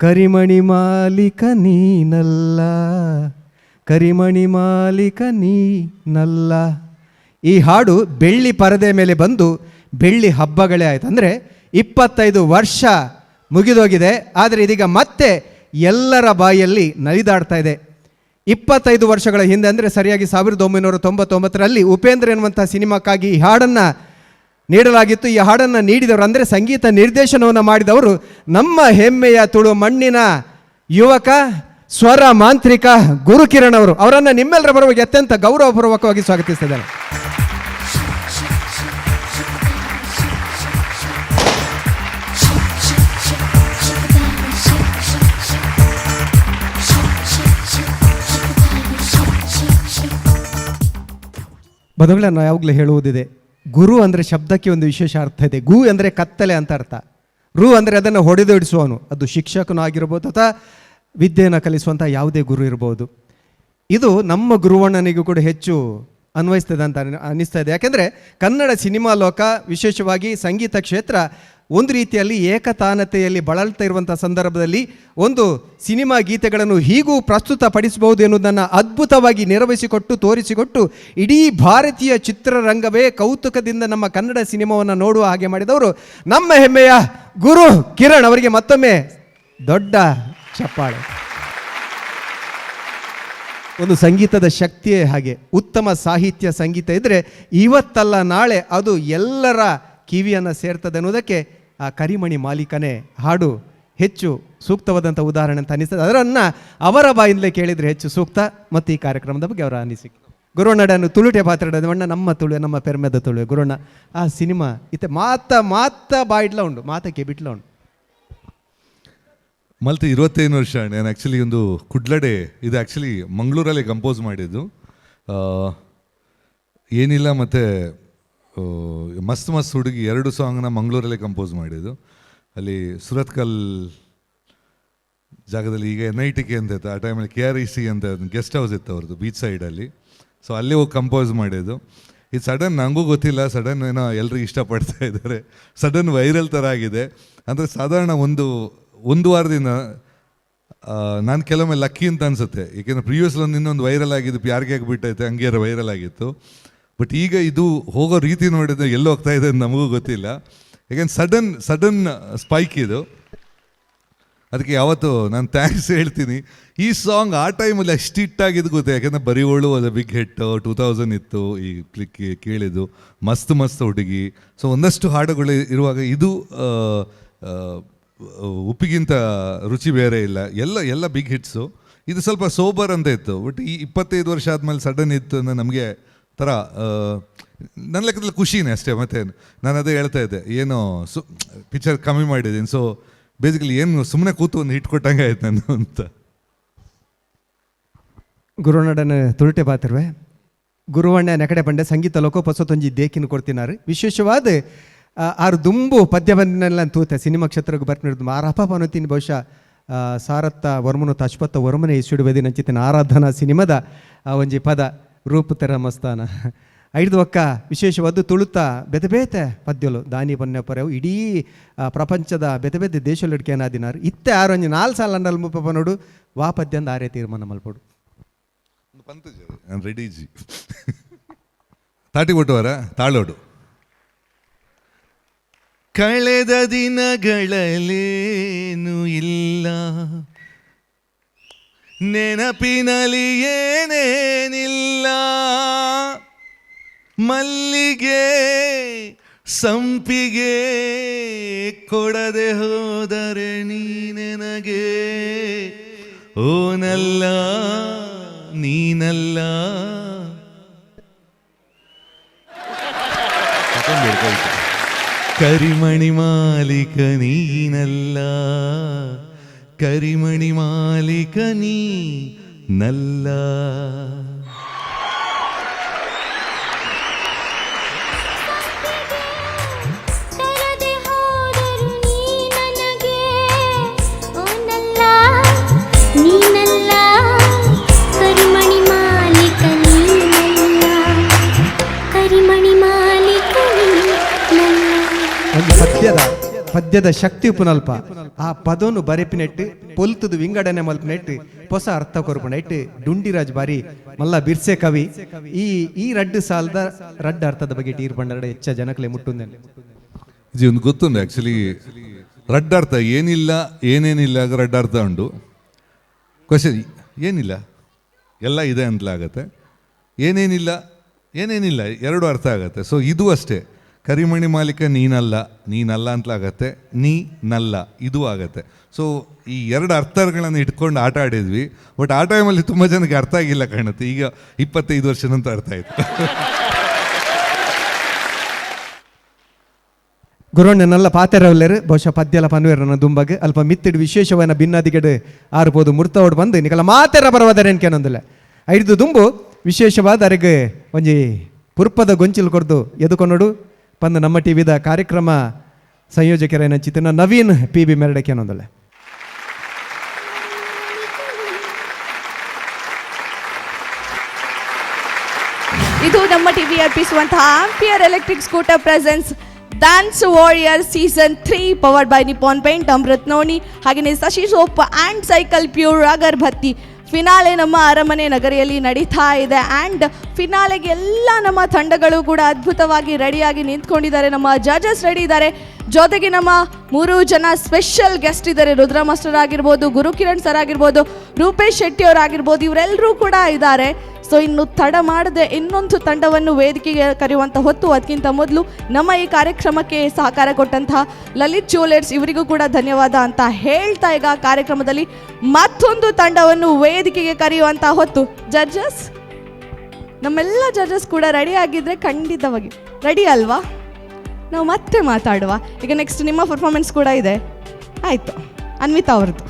ಕರಿಮಣಿ ಮಾಲೀಕ ನೀನಲ್ಲ, ಕರಿಮಣಿ ಮಾಲೀಕ ನೀನಲ್ಲ. ಈ ಹಾಡು ಬೆಳ್ಳಿ ಪರದೆ ಮೇಲೆ ಬಂದು ಬೆಳ್ಳಿ ಹಬ್ಬಗಳೇ ಆಯಿತು. ಅಂದರೆ 25 ವರ್ಷ ಮುಗಿದೋಗಿದೆ. ಆದರೆ ಇದೀಗ ಮತ್ತೆ ಎಲ್ಲರ ಬಾಯಲ್ಲಿ ನಲಿದಾಡ್ತಾ ಇದೆ. 25 ವರ್ಷಗಳ ಹಿಂದೆ ಅಂದರೆ ಸರಿಯಾಗಿ 1999ರಲ್ಲಿ ಉಪೇಂದ್ರ ಎನ್ನುವಂಥ ಸಿನಿಮಾಕ್ಕಾಗಿ ಈ ಹಾಡನ್ನು ನೀಡಲಾಗಿತ್ತು. ಈ ಹಾಡನ್ನು ನೀಡಿದವರು ಅಂದರೆ ಸಂಗೀತ ನಿರ್ದೇಶನವನ್ನು ಮಾಡಿದವರು ನಮ್ಮ ಹೆಮ್ಮೆಯ ತುಳು ಮಣ್ಣಿನ ಯುವಕ ಸ್ವರ ಮಾಂತ್ರಿಕ ಗುರುಕಿರಣ್ ಅವರು. ಅವರನ್ನು ನಿಮ್ಮೆಲ್ಲರ ಬರುವಾಗ ಅತ್ಯಂತ ಗೌರವಪೂರ್ವಕವಾಗಿ ಸ್ವಾಗತಿಸಿದ್ದಾರೆ. ಬದುಗಳೇ, ನಾವು ಯಾವಾಗಲೂ ಹೇಳುವುದಿದೆ, ಗುರು ಅಂದರೆ ಶಬ್ದಕ್ಕೆ ಒಂದು ವಿಶೇಷ ಅರ್ಥ ಇದೆ. ಗು ಅಂದರೆ ಕತ್ತಲೆ ಅಂತ ಅರ್ಥ. ರು ಅಂದರೆ ಅದನ್ನು ಹೊಡೆದೊಡಿಸುವವನು. ಅದು ಶಿಕ್ಷಕನೂ ಆಗಿರ್ಬೋದು ಅಥವಾ ವಿದ್ಯೆಯನ್ನು ಕಲಿಸುವಂಥ ಯಾವುದೇ ಗುರು ಇರ್ಬೋದು. ಇದು ನಮ್ಮ ಗುರುವಣ್ಣನಿಗೂ ಕೂಡ ಹೆಚ್ಚು ಅನ್ವಯಿಸ್ತದೆ ಅಂತ ಅನ್ನಿಸ್ತಾ ಇದೆ. ಯಾಕೆಂದರೆ ಕನ್ನಡ ಸಿನಿಮಾ ಲೋಕ, ವಿಶೇಷವಾಗಿ ಸಂಗೀತ ಕ್ಷೇತ್ರ ಒಂದು ರೀತಿಯಲ್ಲಿ ಏಕತಾನತೆಯಲ್ಲಿ ಬಳಲ್ತಾ ಇರುವಂಥ ಸಂದರ್ಭದಲ್ಲಿ ಒಂದು ಸಿನಿಮಾ ಗೀತೆಗಳನ್ನು ಹೀಗೂ ಪ್ರಸ್ತುತಪಡಿಸಬಹುದು ಎನ್ನುವುದನ್ನು ಅದ್ಭುತವಾಗಿ ನಿರ್ವಹಿಸಿಕೊಟ್ಟು ತೋರಿಸಿಕೊಟ್ಟು ಇಡೀ ಭಾರತೀಯ ಚಿತ್ರರಂಗವೇ ಕೌತುಕದಿಂದ ನಮ್ಮ ಕನ್ನಡ ಸಿನಿಮಾವನ್ನು ನೋಡುವ ಹಾಗೆ ಮಾಡಿದವರು ನಮ್ಮ ಹೆಮ್ಮೆಯ ಗುರು ಕಿರಣ್ ಅವರಿಗೆ ಮತ್ತೊಮ್ಮೆ ದೊಡ್ಡ ಚಪ್ಪಾಳೆ. ಒಂದು ಸಂಗೀತದ ಶಕ್ತಿಯೇ ಹಾಗೆ. ಉತ್ತಮ ಸಾಹಿತ್ಯ ಸಂಗೀತ ಇದ್ದರೆ ಇವತ್ತಲ್ಲ ನಾಳೆ ಅದು ಎಲ್ಲರ ಕಿವಿಯನ್ನು ಸೇರ್ತದೆ ಅನ್ನೋದಕ್ಕೆ ಆ ಕರಿಮಣಿ ಮಾಲೀಕನೇ ಹಾಡು ಹೆಚ್ಚು ಸೂಕ್ತವಾದಂಥ ಉದಾಹರಣೆ ಅಂತ ಅನಿಸ್ತದೆ. ಅದನ್ನು ಅವರ ಬಾಯಿಂದಲೇ ಕೇಳಿದರೆ ಹೆಚ್ಚು ಸೂಕ್ತ. ಮತ್ತು ಈ ಕಾರ್ಯಕ್ರಮದ ಬಗ್ಗೆ ಅವರ ಅನಿಸಿಕೆ. ಗುರುವಣ್ಣಡನ್ನು ತುಳುಟೆ ಪಾತ್ರಡ ಬಣ್ಣ ನಮ್ಮ ತುಳು ನಮ್ಮ ಪೆರ್ಮೆದ ತುಳು ಗುರುವಣ್ಣ ಆ ಸಿನಿಮಾ ಇತ್ತೆ ಮಾತ ಬಾಯಿಡ್ಲ ಉಂಡು, ಮಾತಕ್ಕೆ ಬಿಟ್ಲ ಉಂಡು. ಮಲ್ತಿ 25 ವರ್ಷ ನಾನು ಆ್ಯಕ್ಚುಲಿ ಒಂದು ಕುಡ್ಲಡೆ ಇದು ಆ್ಯಕ್ಚುಲಿ ಮಂಗಳೂರಲ್ಲಿ ಕಂಪೋಸ್ ಮಾಡಿದ್ದು. ಏನಿಲ್ಲ ಮತ್ತು ಮಸ್ತ್ ಹುಡುಗಿ 2 ಸಾಂಗ್ನ ಮಂಗಳೂರಲ್ಲೇ ಕಂಪೋಸ್ ಮಾಡಿದ್ದು. ಅಲ್ಲಿ ಸುರತ್ಕಲ್ ಜಾಗದಲ್ಲಿ ಈಗ NITK ಅಂತ ಇತ್ತು, ಆ ಟೈಮಲ್ಲಿ KREC ಅಂತ ಗೆಸ್ಟ್ ಹೌಸ್ ಇತ್ತು ಅವ್ರದ್ದು ಬೀಚ್ ಸೈಡಲ್ಲಿ. ಸೊ ಅಲ್ಲೇ ಹೋಗಿ ಕಂಪೋಸ್ ಮಾಡಿದ್ದು. ಇದು ಸಡನ್ ನನಗೂ ಗೊತ್ತಿಲ್ಲ, ಸಡನ್ ಏನೋ ಎಲ್ಲರೂ ಇಷ್ಟಪಡ್ತಾ ಇದ್ದಾರೆ, ಸಡನ್ ವೈರಲ್ ಥರ ಆಗಿದೆ. ಅಂದರೆ ಸಾಧಾರಣ ಒಂದು ವಾರದಿಂದ ನಾನು ಕೆಲವೊಮ್ಮೆ ಲಕ್ಕಿ ಅಂತ ಅನಿಸುತ್ತೆ. ಏಕೆಂದರೆ ಪ್ರೀವಿಯಸ್ ಇನ್ನೊಂದು ವೈರಲ್ ಆಗಿದ್ದು ಯಾರಿಗೆ ಆಗಿಬಿಟ್ಟೈತೆ ಹಂಗೆ ವೈರಲ್ ಆಗಿತ್ತು. ಬಟ್ ಈಗ ಇದು ಹೋಗೋ ರೀತಿ ನೋಡಿದ್ರೆ ಎಲ್ಲಿ ಹೋಗ್ತಾ ಇದೆ ಅಂತ ನಮಗೂ ಗೊತ್ತಿಲ್ಲ. ಯಾಕೆಂದ್ರೆ ಸಡನ್ ಸ್ಪೈಕ್ ಇದು. ಅದಕ್ಕೆ ಯಾವತ್ತು ನಾನು ಥ್ಯಾಂಕ್ಸ್ ಹೇಳ್ತೀನಿ. ಈ ಸಾಂಗ್ ಆ ಟೈಮಲ್ಲಿ ಅಷ್ಟು ಹಿಟ್ಟಾಗಿದ್ದು ಗೊತ್ತೆ, ಯಾಕೆಂದರೆ ಬರಿವೋಳು ಅದು ಬಿಗ್ ಹಿಟ್ 2000 ಇತ್ತು ಈ ಕ್ಲಿಕ್ ಕೇಳಿದ್ದು. ಮಸ್ತ್ ಹುಡುಗಿ. ಸೊ ಒಂದಷ್ಟು ಹಾಡುಗಳು ಇರುವಾಗ ಇದು ಉಪ್ಪಿಗಿಂತ ರುಚಿ ಬೇರೆ ಇಲ್ಲ, ಎಲ್ಲ ಬಿಗ್ ಹಿಟ್ಸು. ಇದು ಸ್ವಲ್ಪ ಸೋಬರ್ ಅಂತ ಇತ್ತು. ಬಟ್ ಈ 25 ವರ್ಷ ಆದಮೇಲೆ ಸಡನ್ ಇತ್ತು ಅಂದರೆ ನಮಗೆ ಥರ ನನ್ನ ಲೆಕ್ಕದಲ್ಲಿ ಖುಷಿನೇ ಅಷ್ಟೇ. ಮತ್ತು ನಾನು ಅದೇ ಹೇಳ್ತಾ ಇದ್ದೆ, ಏನೋ ಪಿಕ್ಚರ್ ಕಮ್ಮಿ ಮಾಡಿದ್ದೀನಿ. ಸೊ ಬೇಸಿಕಲಿ ಏನು ಸುಮ್ಮನೆ ಕೂತು ಒಂದು ಹಿಟ್ ಕೊಟ್ಟಂಗೆ ಆಯ್ತು ನಾನು ಅಂತ. ಗುರುವಣ್ಣನ ತುಳುಟೆ ಪಾತ್ರವೇ ಗುರುವಣ್ಣ ನೆಕಡೆ ಬಂಡೆ ಸಂಗೀತ ಲೋಕ ಪೊಸತೊಂಜಿ ದೇಕಿನ ಕೊಡ್ತಿನಾರು. ವಿಶೇಷವಾದ ಆರು ದುಂಬು ಪದ್ಯ ಬಂದಿನೆಲ್ಲ ತೂತೆ ಸಿನಿಮಾ ಕ್ಷೇತ್ರಕ್ಕೆ ಬರ್ತಿರೋದು ಆರಪ್ಪ ಪನೋತೀನಿ. ಬಹುಶಃ ಸಾರತ್ತ ವರ್ಮನು ತಶ್ಪತ್ತ ವರ್ಮನೆ ಇಸುಡು ಬೇದಿ ನಂಚಿತಿನ ಆರಾಧನಾ ಸಿನಿಮಾದ ಒಂಜಿ ಪದ ರೂಪುತರ ಮಸ್ತಾನ ಐದು ಒಕ್ಕ ವಿಶೇಷವಾದ ತುಳುತ ಬೆತೆ ಪದ್ಯಲು ದಾನಿ ಪನ್ಯಪರವು ಇಡೀ ಪ್ರಪಂಚದ ಬೆತೆ ದೇಶದಲ್ಲಿ ಹಿಡ್ಕೇನಾದಿನಾರು ಇತ್ತೆ 4 ಸಾಲ ಅಂಡಲ್ ಮುಪ್ಪ ನೋಡು ವಾ ಪದ್ಯ ಅಂದ ಆರೇ ತೀರ್ಮಾನ ಮಲ್ಪಡು ರೆಡಿಜಿ ತಾಟಿ ಕೊಟ್ಟವರ ತಾಳೋಡು. ಕಳೆದ ದಿನಗಳಲ್ಲೇನು ಇಲ್ಲ, ನೆನಪಿನಲ್ಲಿ ಏನೇನಿಲ್ಲ, ಮಲ್ಲಿಗೆ ಸಂಪಿಗೆ ಕೊಡದೆ ಹೋದರೆ ನೀನೆನಗೆ ಓನಲ್ಲ ನೀನಲ್ಲ. ಕರಿಮಣಿ ಮಾಲೀಕ ನೀನಲ್ಲ, ಕರಿಮಣಿ ಮಾಲೀಕ ನೀನಲ್ಲ. ಪದ್ಯದ ಶಕ್ತಿ ಉಪನಲ್ಪ ಆ ಪದವನ್ನು ಬರೆಪಿನೆಟ್ಟು ಪೊಲ್ತುದು ವಿಂಗಡಣೆ ಮಲ್ಪನೆಟ್ಟು ಹೊಸ ಅರ್ಥ ಕೊರ್ಪನೆಟ್ಟು ಡುಂಡಿರಾಜ್ ಬಾರಿ ಮಲ್ಲ ಬಿರ್ಸೆ ಕವಿ ಈ ರಡ್ಡು ಸಾಲದ ರಡ್ಡು ಅರ್ಥದ ಬಗ್ಗೆ ಟೀರ್ ಬಂಡರಡೆ ಹೆಚ್ಚ ಜನಕಲೆ ಮುಟ್ಟುಂದೇನೆ ಇದು ಒಂದು ಗೊತ್ತುಂಡು. ಆ್ಯಕ್ಚುಲಿ ರಡ್ಡು ಅರ್ಥ ಏನಿಲ್ಲ ಏನೇನಿಲ್ಲ ಆಗ ರಡ್ಡು ಅರ್ಥ ಉಂಟು. ಕ್ವಶನ್ ಏನಿಲ್ಲ ಎಲ್ಲ ಇದೆ ಅಂತಲಾಗತ್ತೆ, ಏನೇನಿಲ್ಲ ಎರಡು ಅರ್ಥ ಆಗತ್ತೆ. ಸೊ ಇದು ಅಷ್ಟೇ, ಕರಿಮಣಿ ಮಾಲೀಕ ನೀನಲ್ಲ ಅಂತಲಾಗತ್ತೆ, ನೀನಲ್ಲ ಇದು ಆಗತ್ತೆ. ಸೊ ಈ 2 ಅರ್ಥಗಳನ್ನು ಇಟ್ಕೊಂಡು ಆಟ ಆಡಿದ್ವಿ. ಬಟ್ ಆ ಟೈಮಲ್ಲಿ ತುಂಬ ಜನಕ್ಕೆ ಅರ್ಥ ಆಗಿಲ್ಲ ಕಾಣುತ್ತೆ. ಈಗ 25 ವರ್ಷ ನಂತರ ಅರ್ಥ ಆಯಿತು. ಗುರುವಣ್ಣನೆಲ್ಲ ಪಾತೆರವಲ್ಲರು ಬಹುಶಃ ಪದ್ಯಲ ಪನ್ವೇರನ ದುಂಬಗೆ ಅಲ್ಪ ಮಿತ್ತಿಡು ವಿಶೇಷವನ್ನ ಭಿನ್ನಾದಿಗಡೆ ಆರ್ಬೋದು ಮುರ್ತೋಡು ಬಂದು ನಿಕಲ ಮಾತೆರ ಬರವದರ ಎನ್ಕೇನೊಂದಿಲ್ಲ 5 ದುಂಬು ವಿಶೇಷವಾದ ಅರೆಗೆ ಒಂಜಿ ಪುರ್ಪದ ಗೊಂಚಿಲು ಕೊಡ್ದು ಎದುಕೊಂಡೋಡು ಪಂದು ನಮ್ಮ ಟಿವಿದ ಕಾರ್ಯಕ್ರಮ ಸಂಯೋಜಕರೇನ ಚಿತ್ರನ ನವೀನ್ PB ಮೆರಡಕ್ಕೆ ಅನ್ನೋದಲ್ಲ ಇದು ನಮ್ಮ ಟಿವಿ ಅರ್ಪಿಸುವಂತಹ Ampere electric scooter presents dance warrior season 3 powered by Nippon paint, Amrit noni, ಹಾಗೆಯೇ Shashi soap and cycle pure agarbatti. Finale ನಮ್ಮ ಅರಮನೆ ನಗರಿಯಲ್ಲಿ ನಡೀತಾ ಇದೆ ಆ್ಯಂಡ್ ಫಿನಾಲೆಗೆ ಎಲ್ಲ ನಮ್ಮ ತಂಡಗಳು ಕೂಡ ಅದ್ಭುತವಾಗಿ ರೆಡಿಯಾಗಿ ನಿಂತ್ಕೊಂಡಿದ್ದಾರೆ. ನಮ್ಮ ಜಡ್ಜಸ್ ರೆಡಿ ಇದ್ದಾರೆ, ಜೊತೆಗೆ ನಮ್ಮ 3 ಜನ ಸ್ಪೆಷಲ್ ಗೆಸ್ಟ್ ಇದ್ದಾರೆ. ರುದ್ರ ಮಾಸ್ಟರ್ ಆಗಿರ್ಬೋದು, ಗುರುಕಿರಣ್ ಸರ್ ಆಗಿರ್ಬೋದು, ರೂಪೇಶ್ ಶೆಟ್ಟಿ ಅವರಾಗಿರ್ಬೋದು, ಇವರೆಲ್ಲರೂ ಕೂಡ ಇದ್ದಾರೆ. ಸೊ ಇನ್ನು ತಡ ಮಾಡದೆ ಇನ್ನೊಂದು ತಂಡವನ್ನು ವೇದಿಕೆಗೆ ಕರೆಯುವಂಥ ಹೊತ್ತು. ಅದಕ್ಕಿಂತ ಮೊದಲು ನಮ್ಮ ಈ ಕಾರ್ಯಕ್ರಮಕ್ಕೆ ಸಹಕಾರ ಕೊಟ್ಟಂತಹ ಲಲಿತ್ ಜ್ಯುವೆಲರ್ಸ್ ಇವರಿಗೂ ಕೂಡ ಧನ್ಯವಾದ ಅಂತ ಹೇಳ್ತಾ ಈಗ ಕಾರ್ಯಕ್ರಮದಲ್ಲಿ ಮತ್ತೊಂದು ತಂಡವನ್ನು ವೇದಿಕೆಗೆ ಕರೆಯುವಂಥ ಹೊತ್ತು. ಜಡ್ಜಸ್, ನಮ್ಮೆಲ್ಲ ಜಡ್ಜಸ್ ಕೂಡ ರೆಡಿ ಆಗಿದ್ರೆ ಖಂಡಿತವಾಗಿ ರೆಡಿ ಅಲ್ವಾ? ನಾವು ಮತ್ತೆ ಮಾತಾಡುವ. ಈಗ ನೆಕ್ಸ್ಟ್ ನಿಮ್ಮ ಪರ್ಫಾರ್ಮೆನ್ಸ್ ಕೂಡ ಇದೆ, ಆಯಿತು, ಅನ್ವಿತಾ ಅವ್ರದ್ದು.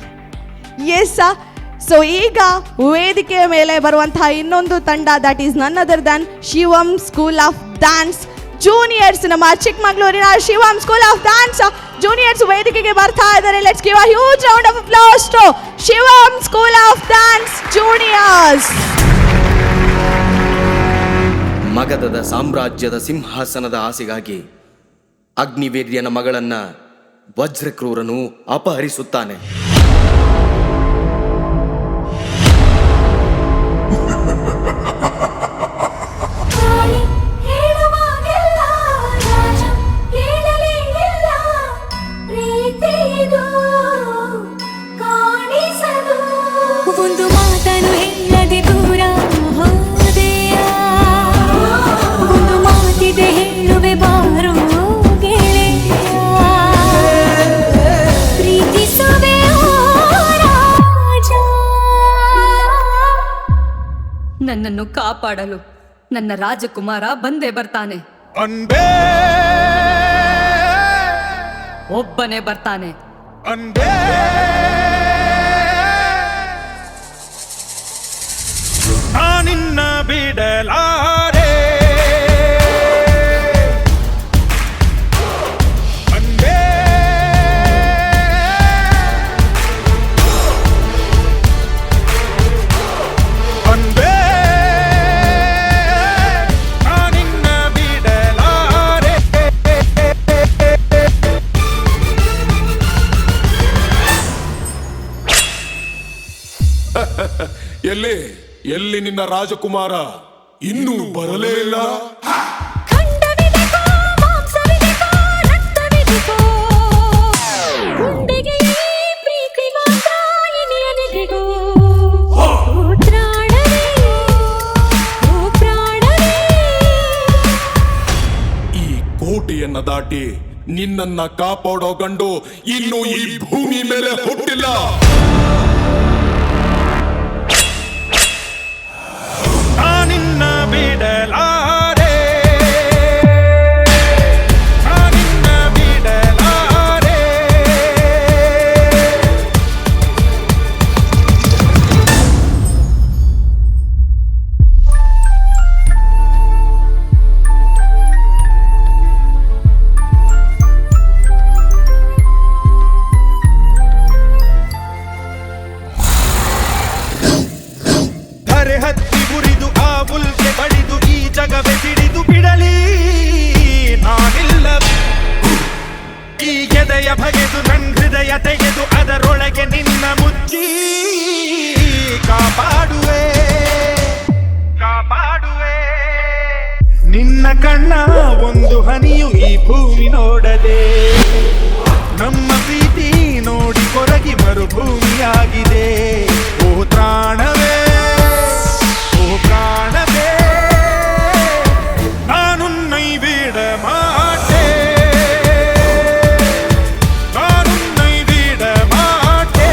ಎಸ್, ಸೊ ಈಗ ವೇದಿಕೆಯ ಮೇಲೆ ಬರುವಂತಹ ಇನ್ನೊಂದು ತಂಡ, that is none other than Shivam school of dance juniors. ನಮ್ಮ ಚಿಕ್ಕಮಗಳೂರಿನ Shivam school of dance juniors ವೇದಿಕೆಗೆ ಬರ್ತಾ ಇದ್ದಾರೆ. Let's give a huge round of applause to Shivam school of dance juniors. ಮಗಧದ ಸಾಮ್ರಾಜ್ಯದ ಸಿಂಹಾಸನದ ಆಸೆಗಾಗಿ ಅಗ್ನಿವೇದ್ಯನ ಮಗಳನ್ನ ವಜ್ರಕ್ರೂರನು ಅಪಹರಿಸುತ್ತಾನೆ. ಒಂದು ಮಾತನ್ನು ಹೇಳದೆ ದೂರ ಹೋದೆಯ, ಒಂದು ಮಾತಿದೆ ಹೇಳುವೆ ಬಾರೋ ಗೆಳೆಯ, ಪ್ರೀತಿಸುವೆ ರಾಜ. ನನ್ನನ್ನು ಕಾಪಾಡಲು ನನ್ನ ರಾಜಕುಮಾರ ಬಂದೇ ಬರ್ತಾನೆ. ಒಬ್ಬನೇ ಬರ್ತಾನೆ. ನಾನಿನ್ನ ಬಿಡಲಾರೆ, ಅಂದೇ ಅಂದೇ ನಾನಿನ್ನ ಬಿಡಲಾರೆ. ಎಲ್ಲಿ ನಿನ್ನ ರಾಜಕುಮಾರ? ಇನ್ನೂ ಬರಲೇ ಇಲ್ಲ. ಈ ಕೋಟೆಯನ್ನ ದಾಟಿ ನಿನ್ನನ್ನ ಕಾಪಾಡೋ ಗಂಡು ಇನ್ನು ಈ ಭೂಮಿ ಮೇಲೆ ಹುಟ್ಟಿಲ್ಲ. ನಾನಿನ್ನ ಬಿಡಲಾರೆ, ನಾನಿನ್ನ ಬಿಡಲಾರೆ. ಧರೆ ಹತ್ತಿ ಉರಿದು ಆ ಉಲ್ಕೆ ಬಡಿದು ಈ ಜಗವೇ ಸಿಡಿದು ಬಿಡಲಿ ನಾನಿಲ್ಲ. ಈ ಎದೆಯ ಬಗೆದು ನನ್ನ ಹೃದಯ ತೆಗೆದು ಅದರೊಳಗೆ ನಿನ್ನ ಮುಚ್ಚಿ ಕಾಪಾಡುವೆ, ಕಾಪಾಡುವೆ. ನಿನ್ನ ಕಣ್ಣ ಒಂದು ಹನಿಯು ಈ ಭೂಮಿ ನೋಡದೆ ನಮ್ಮ ಪ್ರೀತಿ ನೋಡಿ ಕೊರಗಿ ಮರುಭೂಮಿಯಾಗಿದೆ. ಓ ಪ್ರಾಣವೇ, ಓ ಪ್ರಾಣವೇ, ನಾನು ನೈ ಬಿಡ ಮಾಟೆ, ನಾನು ನೈ ಬಿಡ ಮಾಟೆ.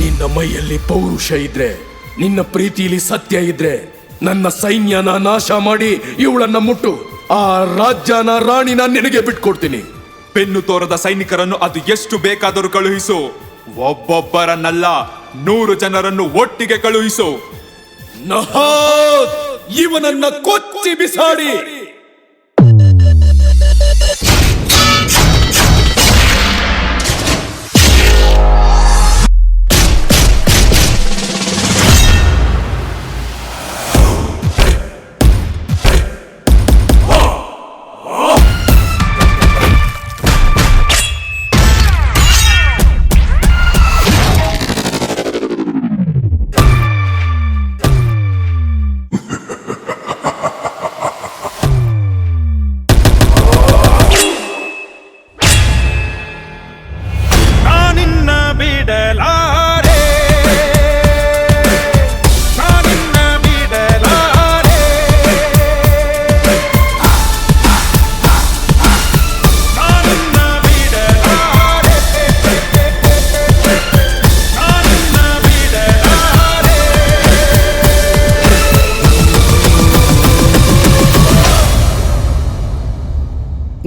ನಿನ್ನ ಮೈಯಲ್ಲಿ ಪೌರುಷ ಇದ್ರೆ, ನಿನ್ನ ಪ್ರೀತಿಯಲ್ಲಿ ಸತ್ಯ ಇದ್ರೆ ನನ್ನ ಸೈನ್ಯನ ನಾಶ ಮಾಡಿ ಇವಳನ್ನ ಮುಟ್ಟು. ಆ ರಾಜ್ಯನ ರಾಣಿನ ನಿನಗೆ ಬಿಟ್ಕೊಡ್ತೀನಿ. ಬೆನ್ನು ತೋರದ ಸೈನಿಕರನ್ನು ಅದು ಎಷ್ಟು ಬೇಕಾದರೂ ಕಳುಹಿಸು. ಒಬ್ಬೊಬ್ಬರನ್ನಲ್ಲ 100 ಜನರನ್ನು ಒಟ್ಟಿಗೆ ಕಳುಹಿಸು. ನಹಾತ್ ಇವನನ್ನ ಕೊಚ್ಚಿ ಬಿಸಾಡಿ.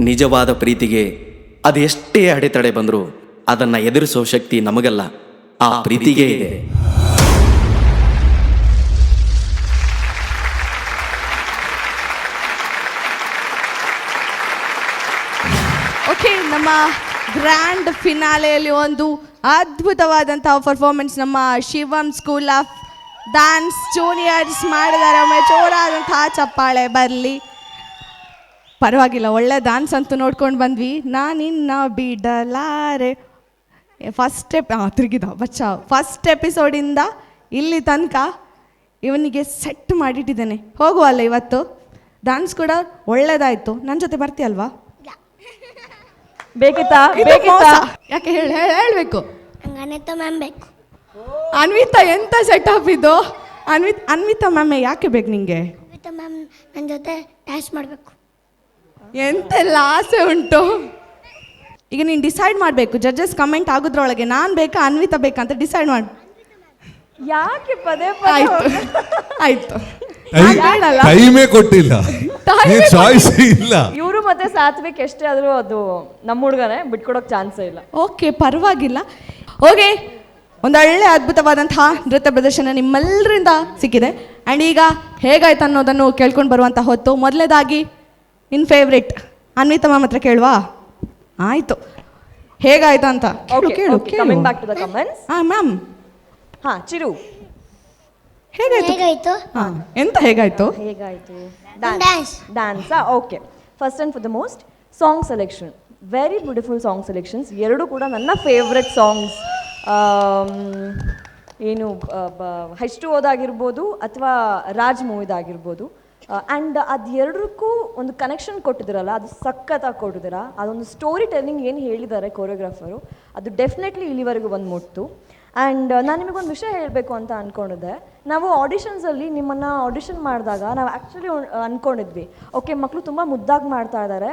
ನಿಜವಾದ ಪ್ರೀತಿಗೆ ಅದೆಷ್ಟೇ ಅಡೆತಡೆ ಬಂದರೂ ಅದನ್ನು ಎದುರಿಸೋ ಶಕ್ತಿ ನಮಗಲ್ಲ, ಆ ಪ್ರೀತಿಗೆ ಇದೆ. ಓಕೆ, ನಮ್ಮ ಗ್ರ್ಯಾಂಡ್ ಫಿನಾಲೆಯಲ್ಲಿ ಒಂದು ಅದ್ಭುತವಾದಂತಹ ಪರ್ಫಾರ್ಮೆನ್ಸ್ ನಮ್ಮ Shivam school of dance juniors ಮಾಡಿದ್ದಾರೆ. ಒಮ್ಮೆ ಜೋರಾದಂತಹ ಚಪ್ಪಾಳೆ ಬರಲಿ. ಪರವಾಗಿಲ್ಲ, ಒಳ್ಳೆ ಡ್ಯಾನ್ಸ್ ಅಂತೂ ನೋಡ್ಕೊಂಡು ಬಂದ್ವಿ. ನಾನಿನ್ನ ಬಿಡಲಾರೆ ಫಸ್ಟ್ ಎಪಿಸೋಡಿಂದ ಇಲ್ಲಿ ತನಕ ಇವನಿಗೆ ಸೆಟ್ ಮಾಡಿಟ್ಟಿದ್ದೇನೆ. ಹೋಗುವಲ್ಲ ಇವತ್ತು? ಡ್ಯಾನ್ಸ್ ಕೂಡ ಒಳ್ಳೇದಾಯ್ತು. ನನ್ನ ಜೊತೆ ಬರ್ತೀಯಲ್ವಾ? ಬೇಕಿತ್ತಾ? ಯಾಕೆ ಹೇಳ್ಬೇಕು? ಅನ್ವಿತಾ ಮ್ಯಾಮ್ ಬೇಕು. ಅನ್ವಿತಾ ಎಂತ ಸೆಟಪ್ ಇದು? ಅನ್ವಿತಾ ಮ್ಯಾಮ್ ಯಾಕೆ ಬೇಕು ನಿಂಗೆ? ಅನ್ವಿತಾ ಮ್ಯಾಮ್ ನನ್ನ ಜೊತೆ ಡ್ಯಾನ್ಸ್ ಮಾಡಬೇಕು. ಎಂತೆಲ್ಲ ಆಸೆ ಉಂಟು. ಈಗ ನೀನು ಡಿಸೈಡ್ ಮಾಡಬೇಕು. ಜಡ್ಜಸ್ ಕಮೆಂಟ್ ಆಗೋದ್ರೊಳಗೆ ನಾನು ಬೇಕಾ ಅನ್ವಿತಾ ಬೇಕಾ ಅಂತ ಡಿಸೈಡ್ ಮಾಡಿ. ಯಾಕೆ ಪದೇ ಆಯ್ತು. ಟೈಮೇ ಕೊಟ್ಟಿಲ್ಲ, ಚಾಯ್ಸ್ ಇಲ್ಲ. ಇವರು ಮತ್ತೆ ಸಾತ್ವಿಕ್ ಎಷ್ಟೇ ಆದರೂ ಅದು ನಮ್ಮ ಹುಡುಗನೇ, ಬಿಟ್ಕೊಡೋಕೆ ಚಾನ್ಸೇ ಇಲ್ಲ. ಓಕೆ, ಪರವಾಗಿಲ್ಲ. ಓಕೆ, ಒಂದೊಳ್ಳೆ ಅದ್ಭುತವಾದಂತಹ ನೃತ್ಯ ಪ್ರದರ್ಶನ ನಿಮ್ಮೆಲ್ಲರಿಂದ ಸಿಕ್ಕಿದೆ. ಆ್ಯಂಡ್ ಈಗ ಹೇಗಾಯ್ತು ಅನ್ನೋದನ್ನು ಕೇಳ್ಕೊಂಡು ಬರುವಂಥ ಹೊತ್ತು. ಮೊದಲನೇದಾಗಿ ನಿನ್ನ ಫೇವ್ರೇಟ್ ಅನ್ವಿತಾ ಮ್ಯಾಮ್ ಹತ್ರ ಕೇಳುವಾ? ಆಯಿತು, ಹೇಗಾಯ್ತು ಅಂತ coming back to the comments. Ma'am. Chiru ಹೇಗಾಯ್ತು? ಎಂತ ಹೇಗಾಯ್ತು? ಡ್ಯಾನ್ಸಾ? Okay, first and for the most song selection, very beautiful song selections. ಎರಡೂ ಕೂಡ ನನ್ನ ಫೇವ್ರೆಟ್ ಸಾಂಗ್ಸ್. ಏನು H2Oದಾಗಿರ್ಬೋದು ಅಥವಾ ರಾಜ್ ಮೂವಿದಾಗಿರ್ಬೋದು. ಆ್ಯಂಡ್ ಅದು ಎರಡಕ್ಕೂ ಒಂದು ಕನೆಕ್ಷನ್ ಕೊಟ್ಟಿದ್ದೀರಲ್ಲ, ಅದು ಸಖತ್ತಾಗಿ ಕೊಟ್ಟಿದ್ದೀರಾ. ಅದೊಂದು ಸ್ಟೋರಿ ಟೆಲ್ಲಿಂಗ್ ಏನು ಹೇಳಿದ್ದಾರೆ ಕೊರಿಯೋಗ್ರಾಫರು, ಅದು ಡೆಫಿನೆಟ್ಲಿ ಇಲ್ಲಿವರೆಗೂ ಬಂದು ಮುಟ್ತು. ಆ್ಯಂಡ್ ನಾನು ನಿಮಗೊಂದು ವಿಷಯ ಹೇಳಬೇಕು ಅಂತ ಅಂದ್ಕೊಂಡಿದ್ದೆ. ನಾವು ಆಡಿಷನ್ಸಲ್ಲಿ ನಿಮ್ಮನ್ನು ಆಡಿಷನ್ ಮಾಡಿದಾಗ ನಾವು ಆ್ಯಕ್ಚುಲಿ ಅಂದ್ಕೊಂಡಿದ್ವಿ, ಓಕೆ ಮಕ್ಕಳು ತುಂಬ ಮುದ್ದಾಗಿ ಮಾಡ್ತಾ ಇದ್ದಾರೆ,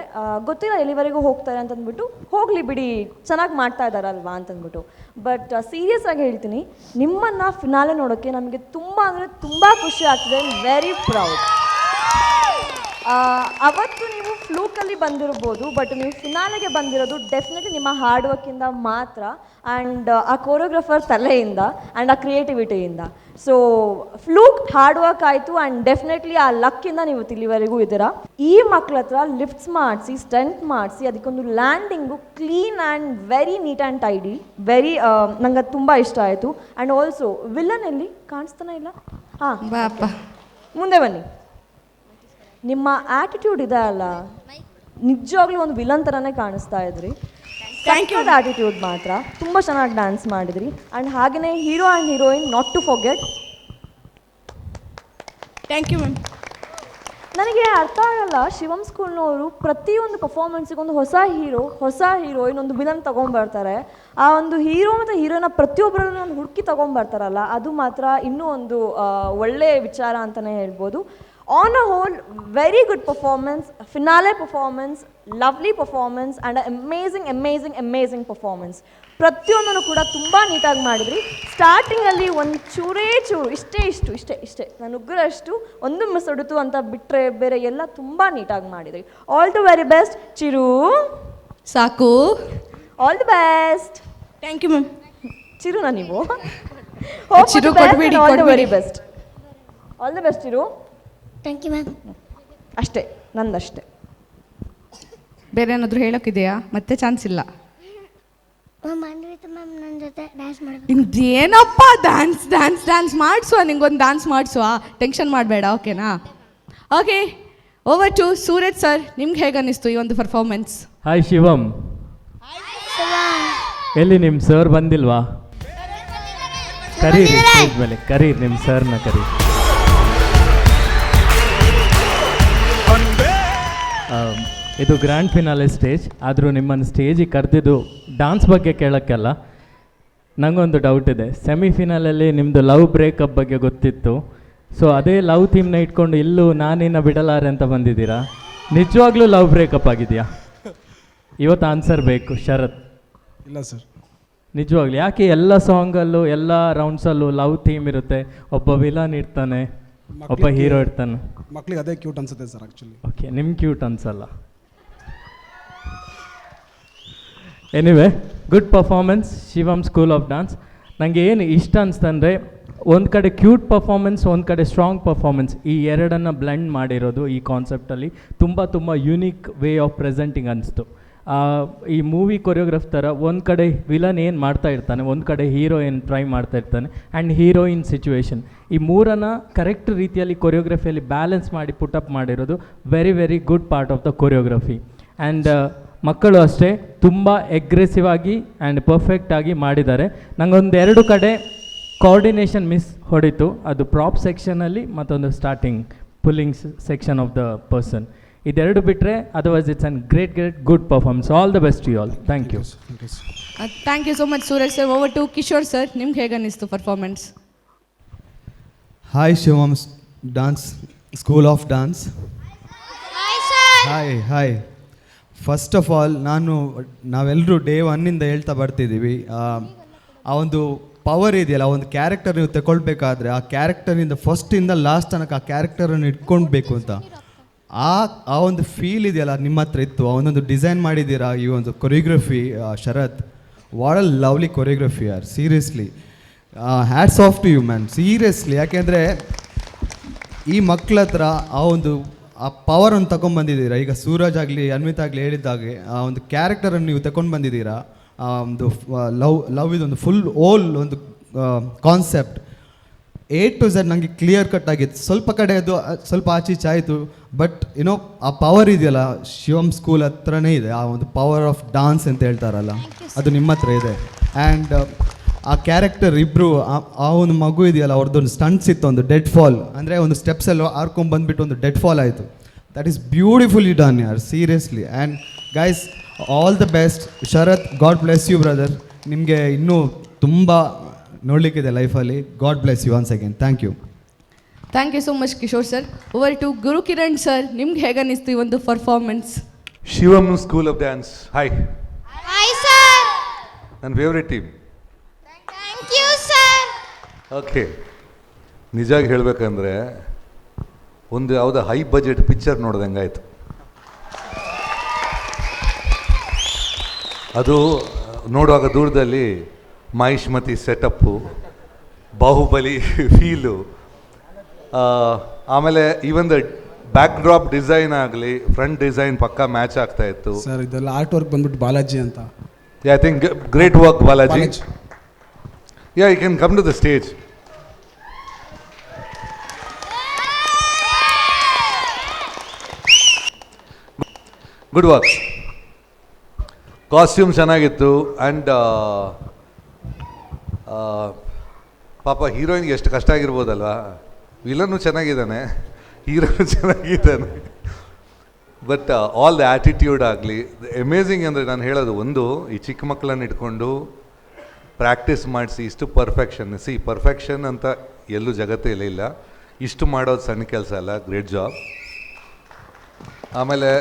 ಗೊತ್ತಿಲ್ಲ ಎಲ್ಲಿವರೆಗೂ ಹೋಗ್ತಾರೆ ಅಂತಂದ್ಬಿಟ್ಟು, ಹೋಗಲಿ ಬಿಡಿ ಚೆನ್ನಾಗಿ ಮಾಡ್ತಾ ಇದ್ದಾರಲ್ವಾ ಅಂತಂದ್ಬಿಟ್ಟು. ಬಟ್ ಸೀರಿಯಸ್ ಆಗಿ ಹೇಳ್ತೀನಿ, ನಿಮ್ಮನ್ನು ಫಿನಾಲೆ ನೋಡೋಕ್ಕೆ ನಮಗೆ ತುಂಬ ಅಂದರೆ ತುಂಬ ಖುಷಿ ಆಗ್ತಿದೆ. Very proud. ಅವತ್ತು ನೀವು ಫ್ಲೂಕಲ್ಲಿ ಬಂದಿರ್ಬೋದು, ಬಟ್ ನೀವು ಫಿನಾಲೆಗೆ ಬಂದಿರೋದು ಡೆಫಿನೆಟ್ಲಿ ನಿಮ್ಮ ಹಾರ್ಡ್ ವರ್ಕಿಂದ ಮಾತ್ರ, ಆ್ಯಂಡ್ ಆ ಕೋರಿಯೋಗ್ರಾಫರ್ ತಲೆಯಿಂದ ಆ್ಯಂಡ್ ಆ ಕ್ರಿಯೇಟಿವಿಟಿಯಿಂದ. ಸೊ ಫ್ಲೂಕ್ ಹಾರ್ಡ್ ವರ್ಕ್ ಆಯಿತು, ಆ್ಯಂಡ್ ಡೆಫಿನೆಟ್ಲಿ ಆ ಲಕ್ಕಿಂದ ನೀವು ಇಲ್ಲಿವರೆಗೂ ಇದ್ದೀರಾ. ಈ ಮಕ್ಳ ಹತ್ರ ಲಿಫ್ಟ್ಸ್ ಮಾಡಿಸಿ, ಸ್ಟಂಟ್ ಮಾಡಿಸಿ, ಅದಕ್ಕೊಂದು landing clean and very neat and tidy, very ನಂಗೆ ಅದು ತುಂಬ ಇಷ್ಟ ಆಯಿತು. ಆ್ಯಂಡ್ ಆಲ್ಸೋ ವಿಲನ್ ಎಲ್ಲಿ ಕಾಣಿಸ್ತಾನೆ ಇಲ್ಲ? ಮುಂದೆ ಬನ್ನಿ. ನಿಮ್ಮ ಆ್ಯಟಿಟ್ಯೂಡ್ ಇದೆ ಅಲ್ಲ, ನಿಜವಾಗ್ಲೂ ಒಂದು ವಿಲನ್ ಥರನೇ ಕಾಣಿಸ್ತಾ ಇದ್ರಿ. ಸಖತ್ ಆ್ಯಟಿಟ್ಯೂಡ್ ಮಾತ್ರ, ತುಂಬ ಚೆನ್ನಾಗಿ ಡ್ಯಾನ್ಸ್ ಮಾಡಿದ್ರಿ. ಆ್ಯಂಡ್ ಹಾಗೆಯೇ hero and heroine not to forget. Thank you ma'am. ನನಗೆ ಅರ್ಥ ಆಗಲ್ಲ, ಶಿವಮ್ ಸ್ಕೂಲ್ನವರು ಪ್ರತಿಯೊಂದು ಪರ್ಫಾರ್ಮೆನ್ಸಿಗೊಂದು ಹೊಸ ಹೀರೋ, ಹೊಸ ಹೀರೋಯಿನ್, ಒಂದು ವಿಲನ್ ತೊಗೊಂಡ್ಬರ್ತಾರೆ. ಆ ಒಂದು ಹೀರೋ ಮತ್ತು ಹೀರೋಯಿನ ಪ್ರತಿಯೊಬ್ಬರನ್ನು ಒಂದು ಹುಡುಕಿ ತೊಗೊಂಡ್ಬರ್ತಾರಲ್ಲ, ಅದು ಮಾತ್ರ ಇನ್ನೂ ಒಂದು ಒಳ್ಳೆಯ ವಿಚಾರ ಅಂತಲೇ ಹೇಳ್ಬೋದು. On a whole, very good performance, finale performance, lovely performance and amazing performance. ಪ್ರತಿಯೊಂದನ್ನು ಕೂಡ ತುಂಬ ನೀಟಾಗಿ ಮಾಡಿದ್ರಿ. ಸ್ಟಾರ್ಟಿಂಗಲ್ಲಿ ಒಂದು ಚೂರೇ ಚೂರು ಇಷ್ಟೇ ನಾನು ಉಗ್ರಷ್ಟು ಒಂದು ಮಿಸ್ ಹೊಡಿತು ಅಂತ ಬಿಟ್ಟರೆ ಬೇರೆ ಎಲ್ಲ ತುಂಬ ನೀಟಾಗಿ ಮಾಡಿದ್ರಿ. All the very best Chiru. ಸಾಕು, all the best. Thank you ma'am. ಚಿರುನಾ ನೀವು? ಚಿರು ಕೊಡ್ಬೇಡಿ, all the very best. All the best Chiru. Thank you ma'am. ಅಷ್ಟೇ, ನಂದಷ್ಟೇ. ಬೇರೆ ಏನಾದರೂ ಹೇಳೋಕ್ಕಿದೆಯಾ? ಮತ್ತೆ ಚಾನ್ಸ್ ಇಲ್ಲ. ಅನ್ವಿತಾ ಮ್ಯಾಮ್ ನನ್ನ ಜೊತೆ ಡ್ಯಾನ್ಸ್ ಮಾಡಬೇಕು. ನಿಮ್ದೇನಪ್ಪ ಡ್ಯಾನ್ಸ್ ಮಾಡಿಸುವ, ನಿಂಗೊಂದು ಡ್ಯಾನ್ಸ್ ಮಾಡಿಸುವ, ಟೆನ್ಷನ್ ಮಾಡಬೇಡ, ಓಕೆನಾ? Okay, over to Suraj sir. ನಿಮ್ಗೆ ಹೇಗೆ ಅನ್ನಿಸ್ತು ಈ ಒಂದು ಪರ್ಫಾರ್ಮೆನ್ಸ್? ಹಾಯ್ ಶಿವಮ್. ಎಲ್ಲಿ ನಿಮ್ಮ ಸರ್ ಬಂದಿಲ್ವಾ? ಕರೀರಿ ಸ್ಟೇಜ್ ಮೇಲೆ, ಕರೀರಿ ನಿಮ್ಮ ಸರ್ನ ಕರೀರಿ. ಇದು ಗ್ರ್ಯಾಂಡ್ ಫಿನಾಲೆ ಸ್ಟೇಜ್, ಆದರೂ ನಿಮ್ಮನ್ನು ಸ್ಟೇಜಿಗೆ ಕರೆದಿದ್ದು ಡ್ಯಾನ್ಸ್ ಬಗ್ಗೆ ಕೇಳೋಕ್ಕಲ್ಲ. ನನಗೊಂದು ಡೌಟ್ ಇದೆ. ಸೆಮಿಫಿನಾಲಲ್ಲಿ ನಿಮ್ಮದು ಲವ್ ಬ್ರೇಕಪ್ ಬಗ್ಗೆ ಗೊತ್ತಿತ್ತು. ಸೊ ಅದೇ ಲವ್ ಥೀಮ್ನ ಇಟ್ಕೊಂಡು ಇಲ್ಲೂ ನಾನಿನ್ನ ಬಿಡಲಾರೆ ಅಂತ ಬಂದಿದ್ದೀರಾ. ನಿಜವಾಗ್ಲೂ ಲವ್ ಬ್ರೇಕಪ್ ಆಗಿದೆಯಾ? ಇವತ್ತು ಆನ್ಸರ್ ಬೇಕು. ಶರತ್. ಇಲ್ಲ ಸರ್. ನಿಜವಾಗ್ಲೂ ಯಾಕೆ ಎಲ್ಲ ಸಾಂಗಲ್ಲೂ ಎಲ್ಲ ರೌಂಡ್ಸಲ್ಲೂ ಲವ್ ಥೀಮ್ ಇರುತ್ತೆ, ಒಬ್ಬ ವಿಲನ್ ಇರ್ತಾನೆ, ಒಬ್ಬ ಹೀರೋ ಇರ್ತಾನೆ. ಮಕ್ಳಿಗೆ ಅದೇ ಕ್ಯೂಟ್ ಅನ್ಸುತ್ತೆ ಸರ್ ಆ್ಯಕ್ಚುಲಿ. ಓಕೆ, ನಿಮ್ಮ ಕ್ಯೂಟ್ ಅನ್ಸಲ್ಲ. Anyway good performance Shivam school of dance. ನನಗೆ ಏನು ಇಷ್ಟ ಅನಿಸ್ತಂದರೆ ಒಂದು ಕಡೆ ಕ್ಯೂಟ್ ಪರ್ಫಾರ್ಮೆನ್ಸ್, ಒಂದು ಕಡೆ ಸ್ಟ್ರಾಂಗ್ ಪರ್ಫಾರ್ಮೆನ್ಸ್, ಈ ಎರಡನ್ನು ಬ್ಲೆಂಡ್ ಮಾಡಿರೋದು ಈ ಕಾನ್ಸೆಪ್ಟಲ್ಲಿ ತುಂಬ ಯುನೀಕ್ ವೇ ಆಫ್ ಪ್ರೆಸೆಂಟಿಂಗ್ ಅನಿಸ್ತು. ಈ ಮೂವಿ ಕೊರಿಯೋಗ್ರಾಫ್ ಥರ ಒಂದು ಕಡೆ ವಿಲನ್ ಏನು ಮಾಡ್ತಾ ಇರ್ತಾನೆ, ಒಂದು ಕಡೆ ಹೀರೋ ಏನು ಟ್ರೈ ಮಾಡ್ತಾ ಇರ್ತಾನೆ, ಆ್ಯಂಡ್ ಹೀರೋಯಿನ್ ಸಿಚುವೇಶನ್, ಈ ಮೂರನ್ನು ಕರೆಕ್ಟ್ ರೀತಿಯಲ್ಲಿ ಕೊರಿಯೋಗ್ರಫಿಯಲ್ಲಿ ಬ್ಯಾಲೆನ್ಸ್ ಮಾಡಿ ಪುಟಪ್ ಮಾಡಿರೋದು very good part of the choreography. And ಮಕ್ಕಳು ಅಷ್ಟೇ ತುಂಬ ಎಗ್ರೆಸಿವ್ ಆಗಿ ಆ್ಯಂಡ್ ಪರ್ಫೆಕ್ಟಾಗಿ ಮಾಡಿದ್ದಾರೆ. ನನಗೊಂದು 2 ಕಡೆ ಕೋಆರ್ಡಿನೇಷನ್ ಮಿಸ್ ಹೊಡಿತು, ಅದು ಪ್ರಾಪ್ ಸೆಕ್ಷನಲ್ಲಿ ಮತ್ತೊಂದು starting pulling section of the person. ಇದೆರಡು ಬಿಟ್ಟರೆ otherwise it's an great good performance. All the best you all. Thank you. Thank you so much Suraj sir. Over to Kishore sir, ನಿಮ್ಗೆ ಹೇಗೆ ಅನ್ನಿಸ್ತು performance? Hi Shivam dance school of dance. Hi first of all ನಾವೆಲ್ಲರೂ ಡೇ 1 ಹೇಳ್ತಾ ಬರ್ತಿದ್ದೀವಿ, ಆ ಒಂದು ಪವರ್ ಇದೆಯಲ್ಲ, ಒಂದು ಕ್ಯಾರೆಕ್ಟರ್ ನೀವು ತಗೊಳ್ಬೇಕಾದ್ರೆ ಆ ಕ್ಯಾರೆಕ್ಟರಿಂದ ಫಸ್ಟಿಂದ ಲಾಸ್ಟ್ ತನಕ ಆ ಕ್ಯಾರೆಕ್ಟರನ್ನು ಇಟ್ಕೊಳ್ಬೇಕು ಅಂತ ಆ ಒಂದು ಫೀಲ್ ಇದೆಯಲ್ಲ ನಿಮ್ಮ ಹತ್ರ ಇತ್ತು. ಆ ಒಂದೊಂದು ಡಿಸೈನ್ ಮಾಡಿದ್ದೀರಾ, ಈ ಒಂದು choreography Sharath, what a lovely choreography ಯಾರ್, seriously hats off to you man, seriously. ಯಾಕೆಂದರೆ ಈ ಮಕ್ಕಳ ಹತ್ರ ಆ ಪವರನ್ನು ತಗೊಂಡ್ಬಂದಿದ್ದೀರಾ. ಈಗ ಸೂರಜ್ ಆಗಲಿ ಅನ್ವಿತ್ ಆಗಲಿ ಹೇಳಿದ್ದಾಗೆ ಆ ಒಂದು ಕ್ಯಾರೆಕ್ಟರನ್ನು ನೀವು ತಗೊಂಡು ಬಂದಿದ್ದೀರಾ. ಆ ಒಂದು ಲವ್ ಇದೊಂದು ಫುಲ್ ಒಂದು ಕಾನ್ಸೆಪ್ಟ್ A to Z ನನಗೆ ಕ್ಲಿಯರ್ ಕಟ್ ಆಗಿತ್ತು. ಸ್ವಲ್ಪ ಕಡೆ ಅದು ಸ್ವಲ್ಪ ಆಚೀಚೆ ಆಯಿತು, ಬಟ್ ಆ ಪವರ್ ಇದೆಯಲ್ಲ ಶಿವಮ್ ಸ್ಕೂಲ್ ಹತ್ರನೇ ಇದೆ. ಆ ಒಂದು ಪವರ್ ಆಫ್ ಡಾನ್ಸ್ ಅಂತ ಹೇಳ್ತಾರಲ್ಲ, ಅದು ನಿಮ್ಮ ಹತ್ರ ಇದೆ. ಆ್ಯಂಡ್ ಆ ಕ್ಯಾರೆಕ್ಟರ್ ಇಬ್ಬರು, ಆ ಒಂದು ಮಗು ಇದೆಯಲ್ಲ, ಅವ್ರದ್ದೊಂದು ಸ್ಟಂಟ್ಸ್ ಇತ್ತು, ಒಂದು ಡೆಡ್ ಫಾಲ್, ಅಂದರೆ ಒಂದು ಸ್ಟೆಪ್ಸ್ ಎಲ್ಲ ಬಂದುಬಿಟ್ಟು ಒಂದು ಡೆಡ್ ಫಾಲ್ ಆಯಿತು. ದಟ್ ಈಸ್ ಬ್ಯೂಟಿಫುಲಿ ಡನ್ ಯಾರ್, seriously. And guys, all the best. Sharath, God bless you brother. ನಿಮಗೆ ಇನ್ನೂ ತುಂಬ ನೋಡಲಿಕ್ಕಿದೆ ಲೈಫಲ್ಲಿ. God bless you once again. Thank you. Thank you so much Kishore sir. Over to Guru Kiran sir, ನಿಮ್ಗೆ ಹೇಗೆ ಅನ್ನಿಸ್ತು ಈ ಒಂದು performance? Shivam school of dance. Hi sir. ನನ್ನ favourite team. Thank you sir. Okay, ನಿಜಾಗಿ ಹೇಳಬೇಕಂದ್ರೆ ಒಂದು ಯಾವುದೋ ಹೈ ಬಜೆಟ್ ಪಿಕ್ಚರ್ ನೋಡ್ದಂಗಾಯ್ತು. ಅದು ನೋಡುವಾಗ ದೂರದಲ್ಲಿ ಮಹಿಷ್ಮತಿ ಸೆಟಪ್ಪು, ಬಾಹುಬಲಿ ಫೀಲು, ಆಮೇಲೆ even the backdrop design ಆಗಲಿ, ಫ್ರಂಟ್ ಡಿಸೈನ್ ಪಕ್ಕಾ ಮ್ಯಾಚ್ ಆಗ್ತಾ ಇತ್ತು. ಸರ್ ಇದೆಲ್ಲ ಆರ್ಟ್ ವರ್ಕ್ ಬಂದ್ಬಿಟ್ಟು ಬಾಲಾಜಿ ಅಂತ. I think great work Balaji. You can come to the stage. Good work. Costume ಚೆನ್ನಾಗಿತ್ತು. ಆ್ಯಂಡ್ ಪಾಪ ಹೀರೋಯಿನ್ಗೆ ಎಷ್ಟು ಕಷ್ಟ ಆಗಿರ್ಬೋದಲ್ವಾ. ವಿಲನ್ನು ಚೆನ್ನಾಗಿದ್ದಾನೆ, ಹೀರೋನು ಚೆನ್ನಾಗಿದ್ದಾನೆ, ಬಟ್ ಆಲ್ ದ ಆ್ಯಟಿಟ್ಯೂಡ್ ಆಗಲಿ ಅಮೇಝಿಂಗ್. ಅಂದರೆ ನಾನು ಹೇಳೋದು ಒಂದು, ಈ ಚಿಕ್ಕ ಮಕ್ಕಳನ್ನು ಇಟ್ಕೊಂಡು ಪ್ರಾಕ್ಟೀಸ್ ಮಾಡಿಸಿ ಇಷ್ಟು ಪರ್ಫೆಕ್ಷನ್ ಅಂತ ಎಲ್ಲೂ ಜಗತ್ತೇ ಇಲ್ಲ. ಇಷ್ಟು ಮಾಡೋದು ಸಣ್ಣ ಕೆಲಸ ಅಲ್ಲ. Great job. ಆಮೇಲೆ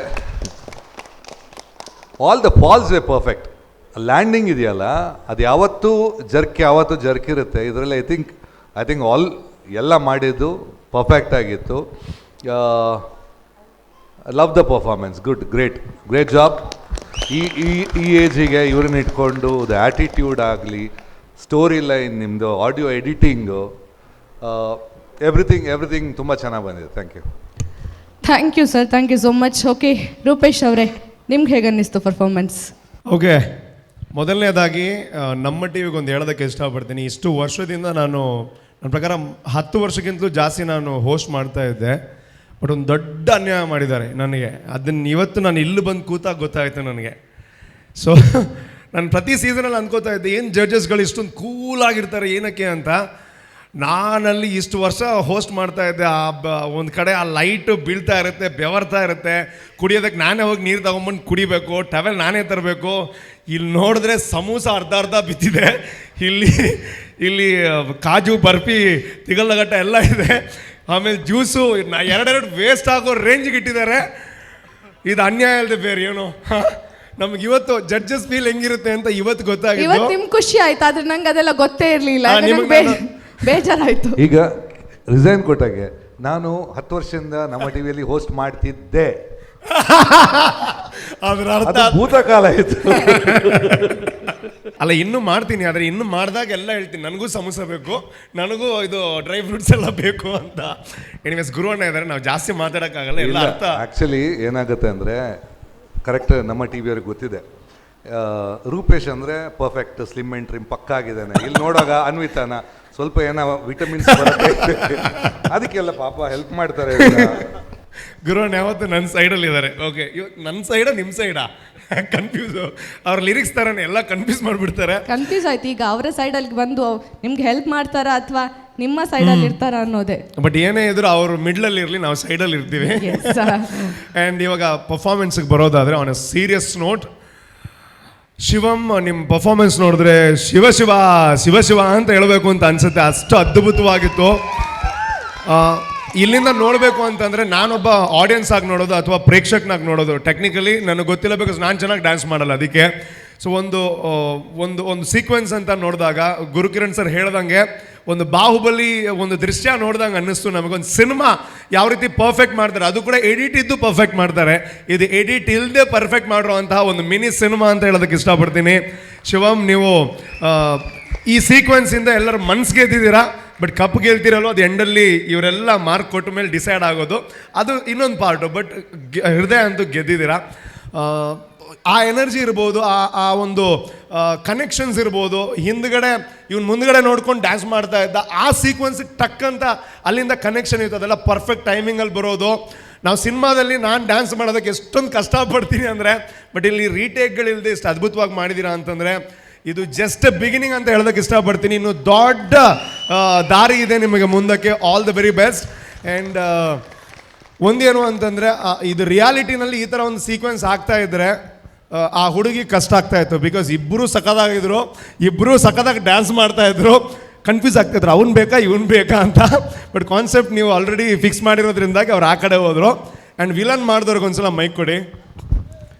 all the falls way perfect. Landing ಇದೆಯಲ್ಲ, ಅದು ಯಾವತ್ತೂ ಜರ್ಕ್ ಇರುತ್ತೆ. ಇದರಲ್ಲಿ ಐ ಥಿಂಕ್ ಎಲ್ಲ ಮಾಡಿದ್ದು ಪರ್ಫೆಕ್ಟ್ ಆಗಿತ್ತು. Love the performance. Great job. ಈ ಏಜಿಗೆ ಇವ್ರನ್ನ ಇಟ್ಕೊಂಡು ದ ಆ್ಯಟಿಟ್ಯೂಡ್ ಆಗಲಿ, ಸ್ಟೋರಿ ಲೈನ್, ನಿಮ್ಮದು ಆಡಿಯೋ ಎಡಿಟಿಂಗು, ಎವ್ರಿಥಿಂಗ್ ತುಂಬ ಚೆನ್ನಾಗಿ ಬಂದಿದೆ. Thank you. Thank you sir, thank you so much. Okay, Rupesh ಅವರೇ, ನಿಮ್ಗೆ ಹೇಗೆ ಅನ್ನಿಸ್ತು ಪರ್ಫಾರ್ಮೆನ್ಸ್? ಓಕೆ, ಮೊದಲನೇದಾಗಿ ನಮ್ಮ ಟಿವಿಗೆ ಒಂದು ಹೇಳೋದಕ್ಕೆ ಇಷ್ಟಪಡ್ತೀನಿ. ಇಷ್ಟು ವರ್ಷದಿಂದ ನನ್ನ ಪ್ರಕಾರ 10 ವರ್ಷಕ್ಕಿಂತಲೂ ಜಾಸ್ತಿ ನಾನು ಹೋಸ್ಟ್ ಮಾಡ್ತಾ ಇದ್ದೆ. ಬಟ್ ಒಂದು ದೊಡ್ಡ ಅನ್ಯಾಯ ಮಾಡಿದ್ದಾರೆ ನನಗೆ. ಅದನ್ನು ಇವತ್ತು ನಾನು ಇಲ್ಲಿ ಬಂದು ಕೂತಾಗ ಗೊತ್ತಾಯಿತು ನನಗೆ. ಸೊ ನಾನು ಪ್ರತಿ ಸೀಸನಲ್ಲಿ ಅಂದ್ಕೋತಾ ಇದ್ದೆ, ಏನು ಜಡ್ಜಸ್ಗಳು ಇಷ್ಟೊಂದು ಕೂಲಾಗಿರ್ತಾರೆ ಏನಕ್ಕೆ ಅಂತ. ನಾನಲ್ಲಿ ಇಷ್ಟು ವರ್ಷ ಹೋಸ್ಟ್ ಮಾಡ್ತಾ ಇದ್ದೆ. ಒಂದು ಕಡೆ ಆ ಲೈಟು ಬೀಳ್ತಾ ಇರುತ್ತೆ, ಬೆವರ್ತಾ ಇರುತ್ತೆ, ಕುಡಿಯೋದಕ್ಕೆ ನಾನೇ ಹೋಗಿ ನೀರು ತಗೊಂಬಂದು ಕುಡಿಬೇಕು, ಟವೆಲ್ ನಾನೇ ತರಬೇಕು. ಇಲ್ಲಿ ನೋಡಿದ್ರೆ ಸಮೋಸ ಅರ್ಧ ಬಿದ್ದಿದೆ, ಇಲ್ಲಿ ಕಾಜು ಬರ್ಫಿ ತಿಗಲ್ನಘಟ್ಟ ಎಲ್ಲ ಇದೆ, ಆಮೇಲೆ ಜ್ಯೂಸು ಎರಡೆರಡು ವೇಸ್ಟ್ ಆಗೋ ರೇಂಜ್ಗೆ ಇಟ್ಟಿದ್ದಾರೆ. ಇದು ಅನ್ಯಾಯ ಅಲ್ಲದೆ ಬೇರೆ ಏನು. ನಮ್ಗೆ ಇವತ್ತು ಜಡ್ಜಸ್ ಫೀಲ್ ಹೆಂಗಿರುತ್ತೆ ಅಂತ ಇವತ್ತು ಗೊತ್ತಾಗಿದೆ. ಇವತ್ತು ನಿಮ್ಗೆ ಖುಷಿ ಆಯ್ತು, ಆದ್ರೆ ನಂಗೆ ಅದೆಲ್ಲ ಗೊತ್ತೇ ಇರಲಿಲ್ಲ, ಬೇಜಾರಾಯ್ತು. ಈಗ ರಿಸೈನ್ ಕೊಟ್ಟಾಗೆ ನಾನು 10 ವರ್ಷದಿಂದ ನಮ್ಮ ಟಿವಿಯಲ್ಲಿ ಹೋಸ್ಟ್ ಮಾಡ್ತಿದ್ದೆ. ಅದ್ರ ಅರ್ಥ ಅದು ಭೂತಕಾಲ ಇತ್ತು. ಅಲ್ಲ ಇನ್ನೂ ಮಾಡ್ತೀನಿ, ಆದರೆ ಇನ್ನು ಮಾಡಿದಾಗ ಎಲ್ಲ ಹೇಳ್ತೀನಿ, ನನಗೂ ಸಮೋಸ ಬೇಕು, ನನಗೂ ಇದು ಡ್ರೈ ಫ್ರೂಟ್ಸ್ ಎಲ್ಲ ಬೇಕು ಅಂತ. ಎನಿವೇಸ್ ಗುರುವಣ್ಣ ಇದ್ದಾರೆ, ನಾವು ಜಾಸ್ತಿ ಮಾತಾಡೋಕ್ಕಾಗಲ್ಲ, ಎಲ್ಲ ಅರ್ಥ. ಆ್ಯಕ್ಚುಲಿ ಏನಾಗುತ್ತೆ ಅಂದರೆ ಕರೆಕ್ಟ್ ನಮ್ಮ ಟಿ ವಿಯವ್ರಿಗೆ ಗೊತ್ತಿದೆ, ರೂಪೇಶ್ ಅಂದರೆ ಪರ್ಫೆಕ್ಟ್ ಸ್ಲಿಮ್ ಆ್ಯಂಡ್ ಟ್ರಿಮ್ ಪಕ್ಕ ಆಗಿದ್ದಾನೆ. ಇಲ್ಲಿ ನೋಡುವಾಗ ಅನ್ವಿತಾನ ಸ್ವಲ್ಪ ಏನೋ ವಿಟಮಿನ್ಸ್ ಬರುತ್ತೆ, ಅದಕ್ಕೆಲ್ಲ ಪಾಪ ಹೆಲ್ಪ್ ಮಾಡ್ತಾರೆ. ಗುರುವಣ್ಣ ಯಾವತ್ತು ನನ್ನ ಸೈಡಲ್ಲಿ ಇದ್ದಾರೆ. ಓಕೆ, ನನ್ನ ಸೈಡಾ ನಿಮ್ಮ ಸೈಡಾ ಕನ್ಫ್ಯೂಸು, ಅವ್ರ ಲಿರಿಕ್ಸ್ ಥರನೇ ಎಲ್ಲ ಕನ್ಫ್ಯೂಸ್ ಮಾಡಿಬಿಡ್ತಾರೆ. ಕನ್ಫ್ಯೂಸ್ ಆಯ್ತು. ಈಗ ಅವರ ಸೈಡಲ್ಲಿ ಬಂದು ನಿಮ್ಗೆ ಹೆಲ್ಪ್ ಮಾಡ್ತಾರಾ ಅಥವಾ ನಿಮ್ಮ ಸೈಡಲ್ಲಿ ಇರ್ತಾರಾ ಅನ್ನೋದೇ. ಬಟ್ ಏನೇ ಇದ್ರು ಅವರು ಮಿಡ್ಲಲ್ಲಿ ಇರಲಿ, ನಾವು ಸೈಡಲ್ಲಿ ಇರ್ತೀವಿ. ಆ್ಯಂಡ್ ಇವಾಗ ಪರ್ಫಾರ್ಮೆನ್ಸ್ಗೆ ಬರೋದಾದರೆ on A serious note, Shivam ನಿಮ್ಮ ಪರ್ಫಾರ್ಮೆನ್ಸ್ ನೋಡಿದ್ರೆ ಶಿವ ಶಿವ ಶಿವ ಶಿವ ಅಂತ ಹೇಳಬೇಕು ಅಂತ ಅನ್ಸುತ್ತೆ, ಅಷ್ಟು ಅದ್ಭುತವಾಗಿತ್ತು. ಇಲ್ಲಿಂದ ನೋಡಬೇಕು ಅಂತಂದರೆ ನಾನೊಬ್ಬ ಆಡಿಯನ್ಸ್ ಆಗಿ ನೋಡೋದು ಅಥವಾ ಪ್ರೇಕ್ಷಕನಾಗಿ ನೋಡೋದು ಟೆಕ್ನಿಕಲಿ ನನಗೆ ಗೊತ್ತಿಲ್ಲ, ಬಿಕಾಸ್ ನಾನು ಚೆನ್ನಾಗಿ ಡ್ಯಾನ್ಸ್ ಮಾಡಲ್ಲ. ಅದಕ್ಕೆ ಸೊ ಒಂದು ಸೀಕ್ವೆನ್ಸ್ ಅಂತ ನೋಡಿದಾಗ ಗುರುಕಿರಣ್ ಸರ್ ಹೇಳ್ದಂಗೆ ಒಂದು ಬಾಹುಬಲಿ ಒಂದು ದೃಶ್ಯ ನೋಡ್ದಂಗೆ ಅನ್ನಿಸ್ತು ನಮಗೊಂದು ಸಿನಿಮಾ ಯಾವ ರೀತಿ ಪರ್ಫೆಕ್ಟ್ ಮಾಡ್ತಾರೆ, ಅದು ಕೂಡ ಎಡಿಟ್ ಇದ್ದು ಪರ್ಫೆಕ್ಟ್ ಮಾಡ್ತಾರೆ. ಇದು ಎಡಿಟ್ ಇಲ್ಲದೆ ಪರ್ಫೆಕ್ಟ್ ಮಾಡಿರುವಂತಹ ಒಂದು ಮಿನಿ ಸಿನಿಮಾ ಅಂತ ಹೇಳೋದಕ್ಕೆ ಇಷ್ಟಪಡ್ತೀನಿ. ಶಿವಮ್, ನೀವು ಈ ಸೀಕ್ವೆನ್ಸಿಂದ ಎಲ್ಲರ ಮನ್ಸು ಗೆದ್ದಿದ್ದೀರಾ, ಬಟ್ ಕಪ್ ಗೆಲ್ತಿರಲ್ವ ಅದು ಎಂಡಲ್ಲಿ ಇವರೆಲ್ಲ ಮಾರ್ಕ್ ಕೊಟ್ಟ ಮೇಲೆ ಡಿಸೈಡ್ ಆಗೋದು, ಅದು ಇನ್ನೊಂದು ಪಾರ್ಟು. ಬಟ್ ಹೃದಯ ಅಂತೂ ಗೆದ್ದಿದ್ದೀರಾ. ಆ ಎನರ್ಜಿ ಇರ್ಬೋದು, ಆ ಒಂದು ಕನೆಕ್ಷನ್ಸ್ ಇರ್ಬೋದು, ಹಿಂದ್ಗಡೆ ಇವ್ನು ಮುಂದ್ಗಡೆ ನೋಡ್ಕೊಂಡು ಡ್ಯಾನ್ಸ್ ಮಾಡ್ತಾ ಇದ್ದ ಆ ಸೀಕ್ವೆನ್ಸಿಗೆ ಟಕ್ಕಂತ ಅಲ್ಲಿಂದ ಕನೆಕ್ಷನ್ ಇತ್ತು, ಅದೆಲ್ಲ ಪರ್ಫೆಕ್ಟ್ ಟೈಮಿಂಗಲ್ಲಿ ಬರೋದು. ನಾವು ಸಿನಿಮಾದಲ್ಲಿ ನಾನು ಡ್ಯಾನ್ಸ್ ಮಾಡೋದಕ್ಕೆ ಎಷ್ಟೊಂದು ಕಷ್ಟಪಡ್ತೀನಿ ಅಂದರೆ, ಬಟ್ ಇಲ್ಲಿ ರೀಟೇಕ್ಗಳಿಲ್ಲದೆ ಇಷ್ಟು ಅದ್ಭುತವಾಗಿ ಮಾಡಿದ್ದೀರಾ ಅಂತಂದರೆ ಇದು ಜಸ್ಟ್ ಬಿಗಿನಿಂಗ್ ಅಂತ ಹೇಳೋದಕ್ಕೆ ಇಷ್ಟಪಡ್ತೀನಿ. ಇನ್ನು ದೊಡ್ಡ ದಾರಿ ಇದೆ ನಿಮಗೆ ಮುಂದಕ್ಕೆ. All the very best. And ಒಂದೇನು ಅಂತಂದರೆ, ಇದು ರಿಯಾಲಿಟಿನಲ್ಲಿ ಈ ಥರ ಒಂದು ಸೀಕ್ವೆನ್ಸ್ ಆಗ್ತಾ ಇದ್ದರೆ ಆ ಹುಡುಗಿ ಕಷ್ಟ ಆಗ್ತಾ ಇತ್ತು, ಬಿಕಾಸ್ ಇಬ್ಬರು ಸಖತ್ತಾಗಿದ್ರು, ಇಬ್ಬರು ಸಖತ್ತಾಗಿ ಡ್ಯಾನ್ಸ್ ಮಾಡ್ತಾಯಿದ್ರು, ಕನ್ಫ್ಯೂಸ್ ಆಗ್ತಾಯಿದ್ರು ಅವ್ನು ಬೇಕಾ ಇವನು ಬೇಕಾ ಅಂತ. ಬಟ್ ಕಾನ್ಸೆಪ್ಟ್ ನೀವು ಆಲ್ರೆಡಿ ಫಿಕ್ಸ್ ಮಾಡಿರೋದ್ರಿಂದಾಗಿ ಅವ್ರು ಆ ಕಡೆ ಹೋದರು. ಆ್ಯಂಡ್ ವಿಲನ್ ಮಾಡಿದವ್ರಿಗೆ ಒಂದ್ಸಲ ಮೈಕ್ ಕೊಡಿ.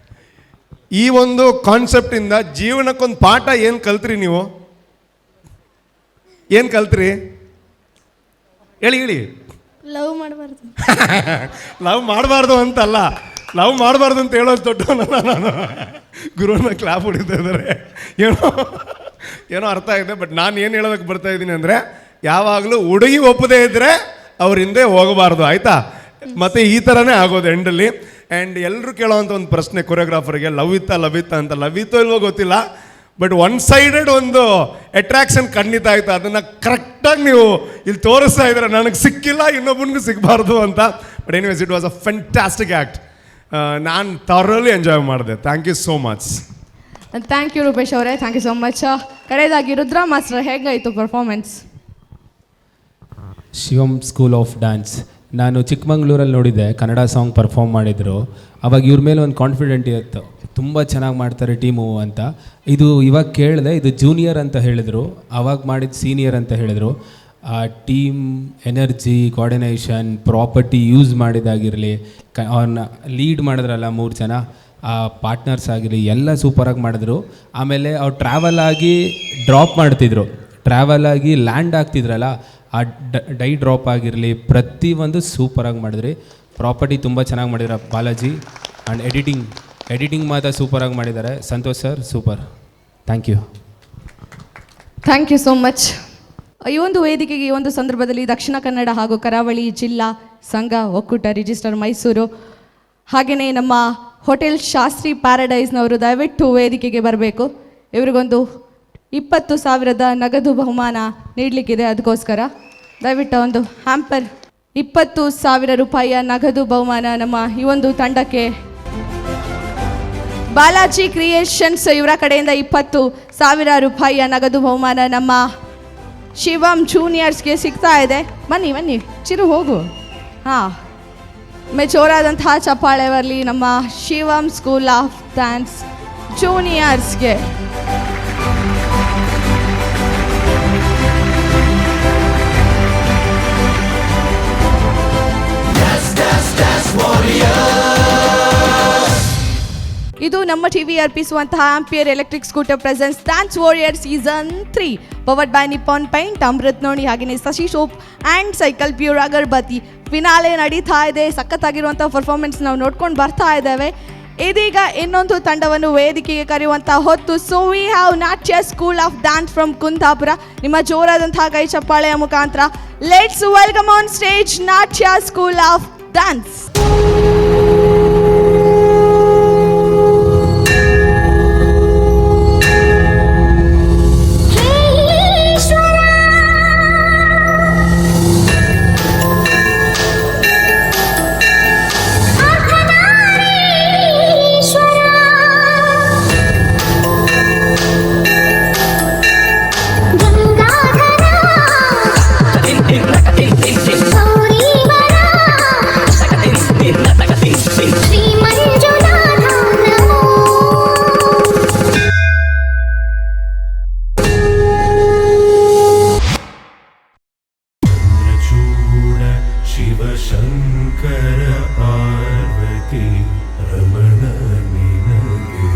ಈ ಒಂದು ಕಾನ್ಸೆಪ್ಟಿಂದ ಜೀವನಕ್ಕೊಂದು ಪಾಠ ಏನು ಕಲ್ತ್ರಿ ನೀವು? ಏನು ಕಲ್ತ್ರಿ ಹೇಳಿ ಹೇಳಿ. ಲವ್ ಮಾಡಬಾರ್ದು. ಲವ್ ಮಾಡಬಾರ್ದು ಅಂತಲ್ಲ, ಲವ್ ಮಾಡಬಾರ್ದು ಅಂತ ಹೇಳೋದು ದೊಡ್ಡವನಲ್ಲ ನಾನು. ಗುರುವನ್ನ ಕ್ಲಾಪ್ ಹೊಡಿತಾ ಇದ್ದಾರೆ, ಏನೋ ಅರ್ಥ ಇದೆ. ಬಟ್ ನಾನು ಏನು ಹೇಳೋದಕ್ಕೆ ಬರ್ತಾ ಇದ್ದೀನಿ ಅಂದರೆ, ಯಾವಾಗಲೂ ಹುಡುಗಿ ಒಪ್ಪದೇ ಇದ್ದರೆ ಅವ್ರ ಹಿಂದೆ ಹೋಗಬಾರ್ದು, ಆಯಿತಾ? ಮತ್ತು ಈ ಥರನೇ ಆಗೋದು ಎಂಡಲ್ಲಿ. ಆ್ಯಂಡ್ ಎಲ್ಲರೂ ಕೇಳೋವಂಥ ಒಂದು ಪ್ರಶ್ನೆ ಕೊರಿಯೋಗ್ರಾಫರ್ಗೆ, ಲವ್ ಇತ್ತಾ ಅಂತ. ಲವ್ ಇತ್ತೋ ಇಲ್ವೋ ಗೊತ್ತಿಲ್ಲ, ಬಟ್ ಒನ್ ಸೈಡೆಡ್ ಒಂದು ಅಟ್ರಾಕ್ಷನ್ ಖಂಡಿತ ಆಯಿತು. ಅದನ್ನು ಕರೆಕ್ಟಾಗಿ ನೀವು ಇಲ್ಲಿ ತೋರಿಸ್ತಾ ಇದ್ದಾರೆ, ನನಗೆ ಸಿಕ್ಕಿಲ್ಲ ಇನ್ನೊಬ್ಬನಿಗೂ ಸಿಗಬಾರ್ದು ಅಂತ. But anyways it was a fantastic act. ನಾನು ಥಾರಲಿ ಎಂಜಾಯ್ ಮಾಡಿದೆ. Thank you so much. Thank you Rupesh ಅವರೇ, ಥ್ಯಾಂಕ್ ಯು ಸೋ ಮಚ್. ಕಡೆಯದಾಗಿ ರುದ್ರ ಮಾಸ್ಟರ್, ಹೇಗಾಯಿತು performance? Shivam school of dance ನಾನು ಚಿಕ್ಕಮಂಗ್ಳೂರಲ್ಲಿ ನೋಡಿದ್ದೆ, ಕನ್ನಡ ಸಾಂಗ್ ಪರ್ಫಾರ್ಮ್ ಮಾಡಿದರು. ಅವಾಗ ಇವ್ರ ಮೇಲೆ ಒಂದು ಕಾನ್ಫಿಡೆಂಟ್ ಇತ್ತು, ತುಂಬ ಚೆನ್ನಾಗಿ ಮಾಡ್ತಾರೆ ಟೀಮು ಅಂತ. ಇದು ಇವಾಗ ಕೇಳಿದೆ, ಇದು ಜೂನಿಯರ್ ಅಂತ ಹೇಳಿದರು, ಅವಾಗ ಮಾಡಿದ ಸೀನಿಯರ್ ಅಂತ ಹೇಳಿದರು. ಆ team energy, coordination, property use ಮಾಡಿದಾಗಿರಲಿ, ಅವ್ರನ್ನ ಲೀಡ್ ಮಾಡಿದ್ರಲ್ಲ 3 ಜನ, ಆ ಪಾರ್ಟ್ನರ್ಸ್ ಆಗಿರಲಿ, ಎಲ್ಲ ಸೂಪರಾಗಿ ಮಾಡಿದ್ರು. ಆಮೇಲೆ ಅವ್ರು ಟ್ರಾವೆಲ್ ಆಗಿ ಡ್ರಾಪ್ ಮಾಡ್ತಿದ್ರು, ಟ್ರಾವೆಲ್ ಆಗಿ ಲ್ಯಾಂಡ್ ಆಗ್ತಿದ್ರಲ್ಲ, ಆ ಡೈ ಡ್ರಾಪ್ ಆಗಿರಲಿ ಪ್ರತಿಯೊಂದು ಸೂಪರಾಗಿ ಮಾಡಿದ್ರಿ. ಪ್ರಾಪರ್ಟಿ ತುಂಬ ಚೆನ್ನಾಗಿ ಮಾಡಿದ್ರು ಬಾಲಾಜಿ. ಆ್ಯಂಡ್ ಎಡಿಟಿಂಗ್ ಮಾತ್ರ ಸೂಪರಾಗಿ ಮಾಡಿದ್ದಾರೆ. Santosh sir super. Thank you. Thank you so much. ಈ ಒಂದು ವೇದಿಕೆಗೆ ಈ ಒಂದು ಸಂದರ್ಭದಲ್ಲಿ ದಕ್ಷಿಣ ಕನ್ನಡ ಹಾಗೂ ಕರಾವಳಿ ಜಿಲ್ಲಾ ಸಂಘ ಒಕ್ಕೂಟ ರಿಜಿಸ್ಟರ್ ಮೈಸೂರು, ಹಾಗೆಯೇ ನಮ್ಮ ಹೋಟೆಲ್ ಶಾಸ್ತ್ರಿ ಪ್ಯಾರಡೈಸ್ನವರು ದಯವಿಟ್ಟು ವೇದಿಕೆಗೆ ಬರಬೇಕು. ಇವರಿಗೊಂದು 20,000 ನಗದು ಬಹುಮಾನ ನೀಡಲಿಕ್ಕಿದೆ. ಅದಕ್ಕೋಸ್ಕರ ದಯವಿಟ್ಟು ಒಂದು ಹ್ಯಾಂಪರ್ 20,000 ರೂಪಾಯಿಯ ನಗದು ಬಹುಮಾನ ನಮ್ಮ ಈ ಒಂದು ತಂಡಕ್ಕೆ ಬಾಲಾಜಿ ಕ್ರಿಯೇಷನ್ಸ್ ಇವರ ಕಡೆಯಿಂದ 20,000 ರೂಪಾಯಿಯ ನಗದು ಬಹುಮಾನ ನಮ್ಮ ಶಿವಮ್ ಜೂನಿಯರ್ಸ್ಗೆ ಸಿಗ್ತಾ ಇದೆ. ಬನ್ನಿ ಚಿರು ಹೋಗು. ಹಾಂ, ಜೋರಾದಂತಹ ಚಪ್ಪಾಳೆ ಬರಲಿ ನಮ್ಮ ಶಿವಮ್ ಸ್ಕೂಲ್ ಆಫ್ ಡ್ಯಾನ್ಸ್ ಜೂನಿಯರ್ಸ್ಗೆ. ಇದು ನಮ್ಮ ಟಿವಿ ಅರ್ಪಿಸುವಂತಹ Ampere electric scooter presents dance warrior season 3 powered by Nippon paint, Amrit ನೋಡಿ, ಹಾಗೆಯೇ Shashi soap and cycle pure agarbatti. Finale ನಡೀತಾ ಇದೆ. ಸಖತ್ತಾಗಿರುವಂಥ ಪರ್ಫಾರ್ಮೆನ್ಸ್ ನಾವು ನೋಡ್ಕೊಂಡು ಬರ್ತಾ ಇದ್ದೇವೆ. ಇದೀಗ ಇನ್ನೊಂದು ತಂಡವನ್ನು ವೇದಿಕೆಗೆ ಕರೆಯುವಂಥ ಹೊತ್ತು. So we have Natya school of dance from Kundapura. ನಿಮ್ಮ ಜೋರಾದಂತಹ ಕೈ ಚಪ್ಪಾಳೆಯ ಮುಖಾಂತರ let's welcome on stage Natya school of dance. Shivashankara Parvati ರಮಣ ನಿನಗೆ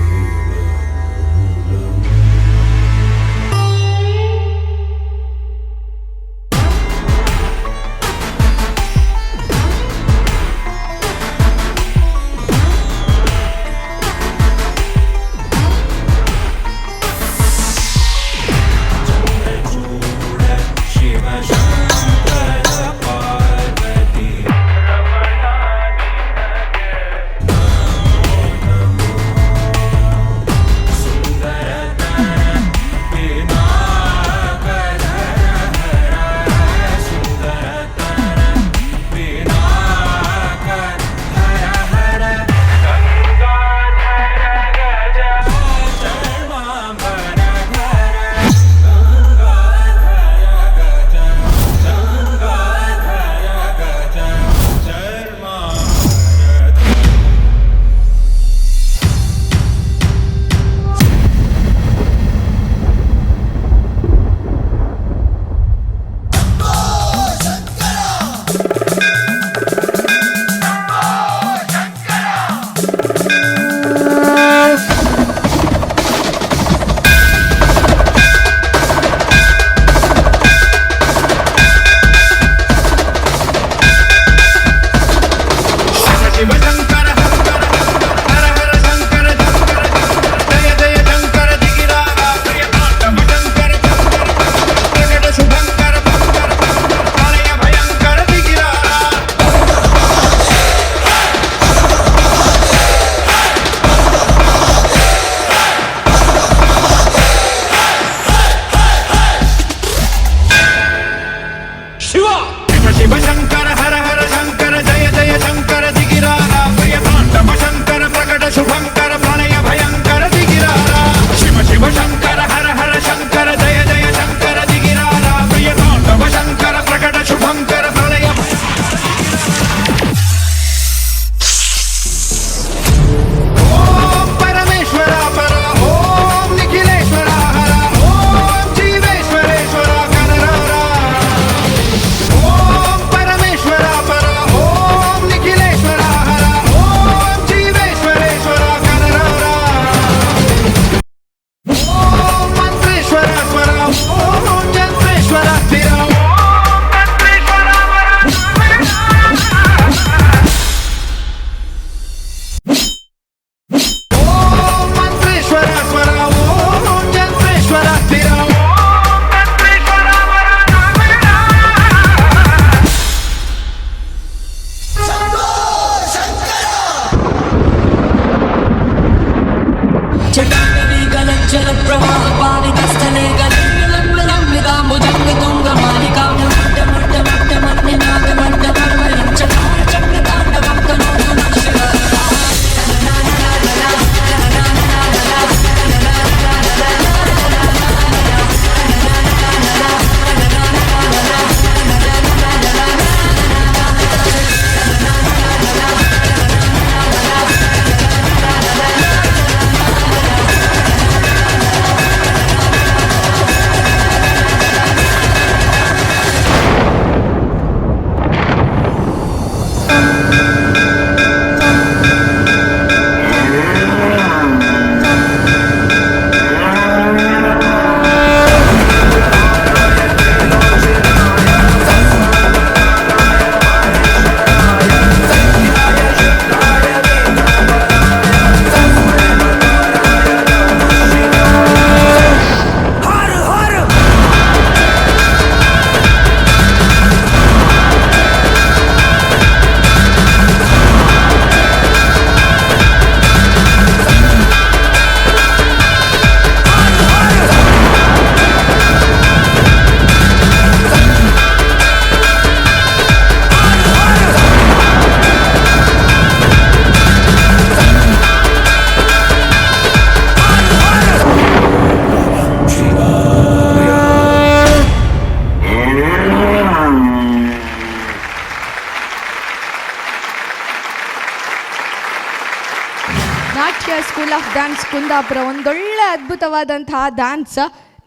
Natya school of dance Kundapura ಒಂದೊಳ್ಳೆ ಅದ್ಭುತವಾದಂತಹ ಡ್ಯಾನ್ಸ್.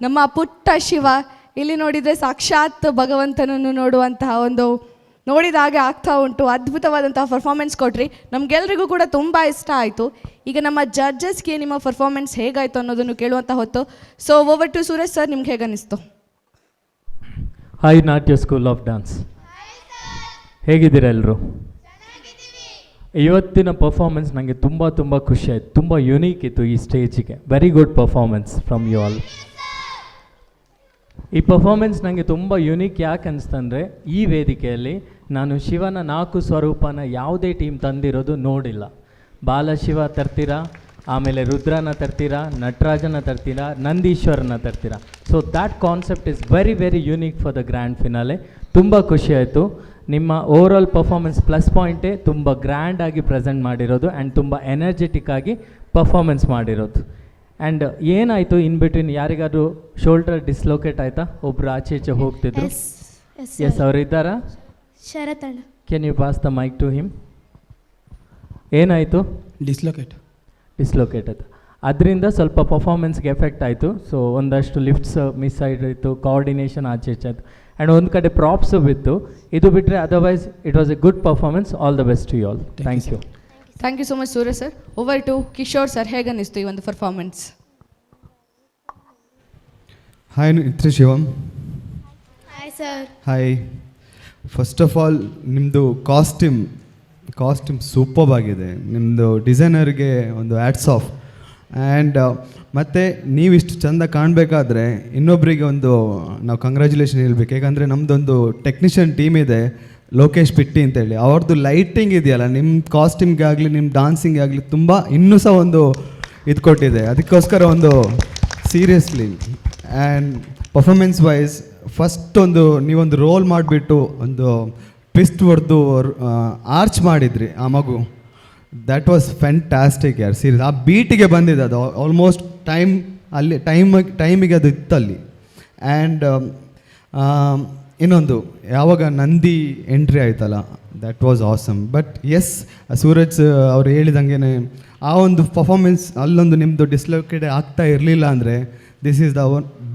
ನಮ್ಮ ಪುಟ್ಟ ಶಿವ ಇಲ್ಲಿ ನೋಡಿದರೆ ಸಾಕ್ಷಾತ್ ಭಗವಂತನನ್ನು ನೋಡುವಂತಹ ಒಂದು ನೋಡಿದ ಹಾಗೆ ಆಗ್ತಾ ಉಂಟು. ಅದ್ಭುತವಾದಂತಹ ಪರ್ಫಾರ್ಮೆನ್ಸ್ ಕೊಟ್ರಿ, ನಮಗೆಲ್ರಿಗೂ ಕೂಡ ತುಂಬ ಇಷ್ಟ ಆಯಿತು. ಈಗ ನಮ್ಮ ಜಡ್ಜಸ್ಗೆ ನಿಮ್ಮ ಪರ್ಫಾರ್ಮೆನ್ಸ್ ಹೇಗಾಯಿತು ಅನ್ನೋದನ್ನು ಕೇಳುವಂಥ ಹೊತ್ತು. So over to Suresh sir, ನಿಮ್ಗೆ ಹೇಗನ್ನಿಸ್ತು? Hi Natya school of dance, ಹೇಗಿದ್ದೀರಾ ಎಲ್ಲರೂ? ಇವತ್ತಿನ ಪರ್ಫಾರ್ಮೆನ್ಸ್ ನನಗೆ ತುಂಬ ಖುಷಿ ಆಯಿತು. ತುಂಬ ಯುನೀಕ್ ಇತ್ತು ಈ ಸ್ಟೇಜಿಗೆ. Very good performance from you all. ಈ ಪರ್ಫಾರ್ಮೆನ್ಸ್ ನನಗೆ ತುಂಬ ಯುನೀಕ್ ಯಾಕೆ ಅನಿಸ್ತಂದರೆ, ಈ ವೇದಿಕೆಯಲ್ಲಿ ನಾನು ಶಿವನ 4 ಸ್ವರೂಪನ ಯಾವುದೇ ಟೀಮ್ ತಂದಿರೋದು ನೋಡಿಲ್ಲ. ಬಾಲಶಿವ ತರ್ತೀರಾ, ಆಮೇಲೆ ರುದ್ರನ ತರ್ತೀರಾ, ನಟರಾಜನ ತರ್ತೀರಾ, ನಂದೀಶ್ವರನ ತರ್ತೀರಾ. So that concept is very unique for the grand finale. ತುಂಬ ಖುಷಿ ಆಯಿತು. ನಿಮ್ಮ ಓವರಾಲ್ ಪರ್ಫಾರ್ಮೆನ್ಸ್ ಪ್ಲಸ್ ಪಾಯಿಂಟೇ ತುಂಬ ಗ್ರ್ಯಾಂಡಾಗಿ ಪ್ರೆಸೆಂಟ್ ಮಾಡಿರೋದು ಆ್ಯಂಡ್ ತುಂಬ ಎನರ್ಜೆಟಿಕ್ ಆಗಿ ಪರ್ಫಾರ್ಮೆನ್ಸ್ ಮಾಡಿರೋದು. ಆ್ಯಂಡ್ ಏನಾಯಿತು ಇನ್ ಬಿಟ್ವೀನ್? ಯಾರಿಗಾದ್ರು ಶೋಲ್ಡರ್ ಡಿಸ್ಲೊಕೇಟ್ ಆಯಿತಾ? ಒಬ್ಬರು ಆಚೆ ಈಚೆ ಹೋಗ್ತಿದ್ರು. ಎಸ್, ಅವರು ಇದ್ದಾರಾ? ಶರತಣ್ಣ, can you pass the mic to him? ಏನಾಯಿತು? ಡಿಸ್ಲೊಕೇಟ್ ಆಯಿತು. ಅದರಿಂದ ಸ್ವಲ್ಪ ಪರ್ಫಾರ್ಮೆನ್ಸ್ಗೆ ಎಫೆಕ್ಟ್ ಆಯಿತು. ಸೊ ಒಂದಷ್ಟು ಲಿಫ್ಟ್ಸ್ ಮಿಸ್ ಆಯಿತು, ಕೋಆರ್ಡಿನೇಷನ್ ಆಚೆ ಈಚೆ ಆಯಿತು, ಆ್ಯಂಡ್ ಒಂದು ಕಡೆ ಪ್ರಾಪ್ಸು ಬಿತ್ತು. ಇದು ಬಿಟ್ಟರೆ otherwise it was a good performance. All the best to you all. Thank you. Thank you so much Suresh sir. Over to Kishore sir, ಹೇಗನ್ನಿಸ್ತು ಈ ಒಂದು performance? Hi Nitya Shivam. Hi sir. Hi. First of all ನಿಮ್ಮದು ಕಾಸ್ಟ್ಯೂಮ್ ಸೂಪರ್ ಆಗಿದೆ. ನಿಮ್ಮದು ಡಿಸೈನರ್ಗೆ ಒಂದು ಹ್ಯಾಟ್ಸ್ ಆಫ್. ಆ್ಯಂಡ್ ಮತ್ತು ನೀವಿಷ್ಟು ಚೆಂದ ಕಾಣಬೇಕಾದ್ರೆ ಇನ್ನೊಬ್ಬರಿಗೆ ಒಂದು ನಾವು ಕಂಗ್ರ್ಯಾಚುಲೇಷನ್ ಹೇಳ್ಬೇಕು. ಯಾಕಂದರೆ ನಮ್ಮದೊಂದು ಟೆಕ್ನಿಷಿಯನ್ ಟೀಮ್ ಇದೆ, ಲೋಕೇಶ್ ಪಿಟ್ಟಿ ಅಂತೇಳಿ. ಅವ್ರದ್ದು ಲೈಟಿಂಗ್ ಇದೆಯಲ್ಲ, ನಿಮ್ಮ ಕಾಸ್ಟ್ಯೂಮ್ಗೆ ಆಗಲಿ ನಿಮ್ಮ ಡಾನ್ಸಿಂಗ್ ಆಗಲಿ ತುಂಬ ಇನ್ನೂ ಸಹ ಒಂದು ಇದು ಕೊಟ್ಟಿದೆ. ಅದಕ್ಕೋಸ್ಕರ ಒಂದು seriously and performance wise first ನೀವೊಂದು ರೋಲ್ ಮಾಡಿಬಿಟ್ಟು ಒಂದು ಟ್ವಿಸ್ಟ್ ಹೊಡೆದು ಆರ್ಚ್ ಮಾಡಿದ್ರಿ ಆ ಮಗು. ದ್ಯಾಟ್ ವಾಸ್ ಫ್ಯಾಂಟಾಸ್ಟಿಕ್ ಯಾರ್, ಸೀರಿಯಸ್. ಆ ಬೀಟಿಗೆ ಬಂದಿದೆ ಅದು ಆಲ್ಮೋಸ್ಟ್ ಟೈಮಿಗೆ ಅದು ಇತ್ತಲ್ಲಿ. ಆ್ಯಂಡ್ ಇನ್ನೊಂದು ಯಾವಾಗ ನಂದಿ ಎಂಟ್ರಿ ಆಯ್ತಲ್ಲ, that was awesome. But yes, Suraj ಅವ್ರು ಹೇಳಿದಂಗೆ ಆ ಒಂದು ಪರ್ಫಾರ್ಮೆನ್ಸ್ ಅಲ್ಲೊಂದು ನಿಮ್ಮದು ಡಿಸ್ಲೊಕೇಟ್ ಆಗ್ತಾ ಇರಲಿಲ್ಲ ಅಂದರೆ this is the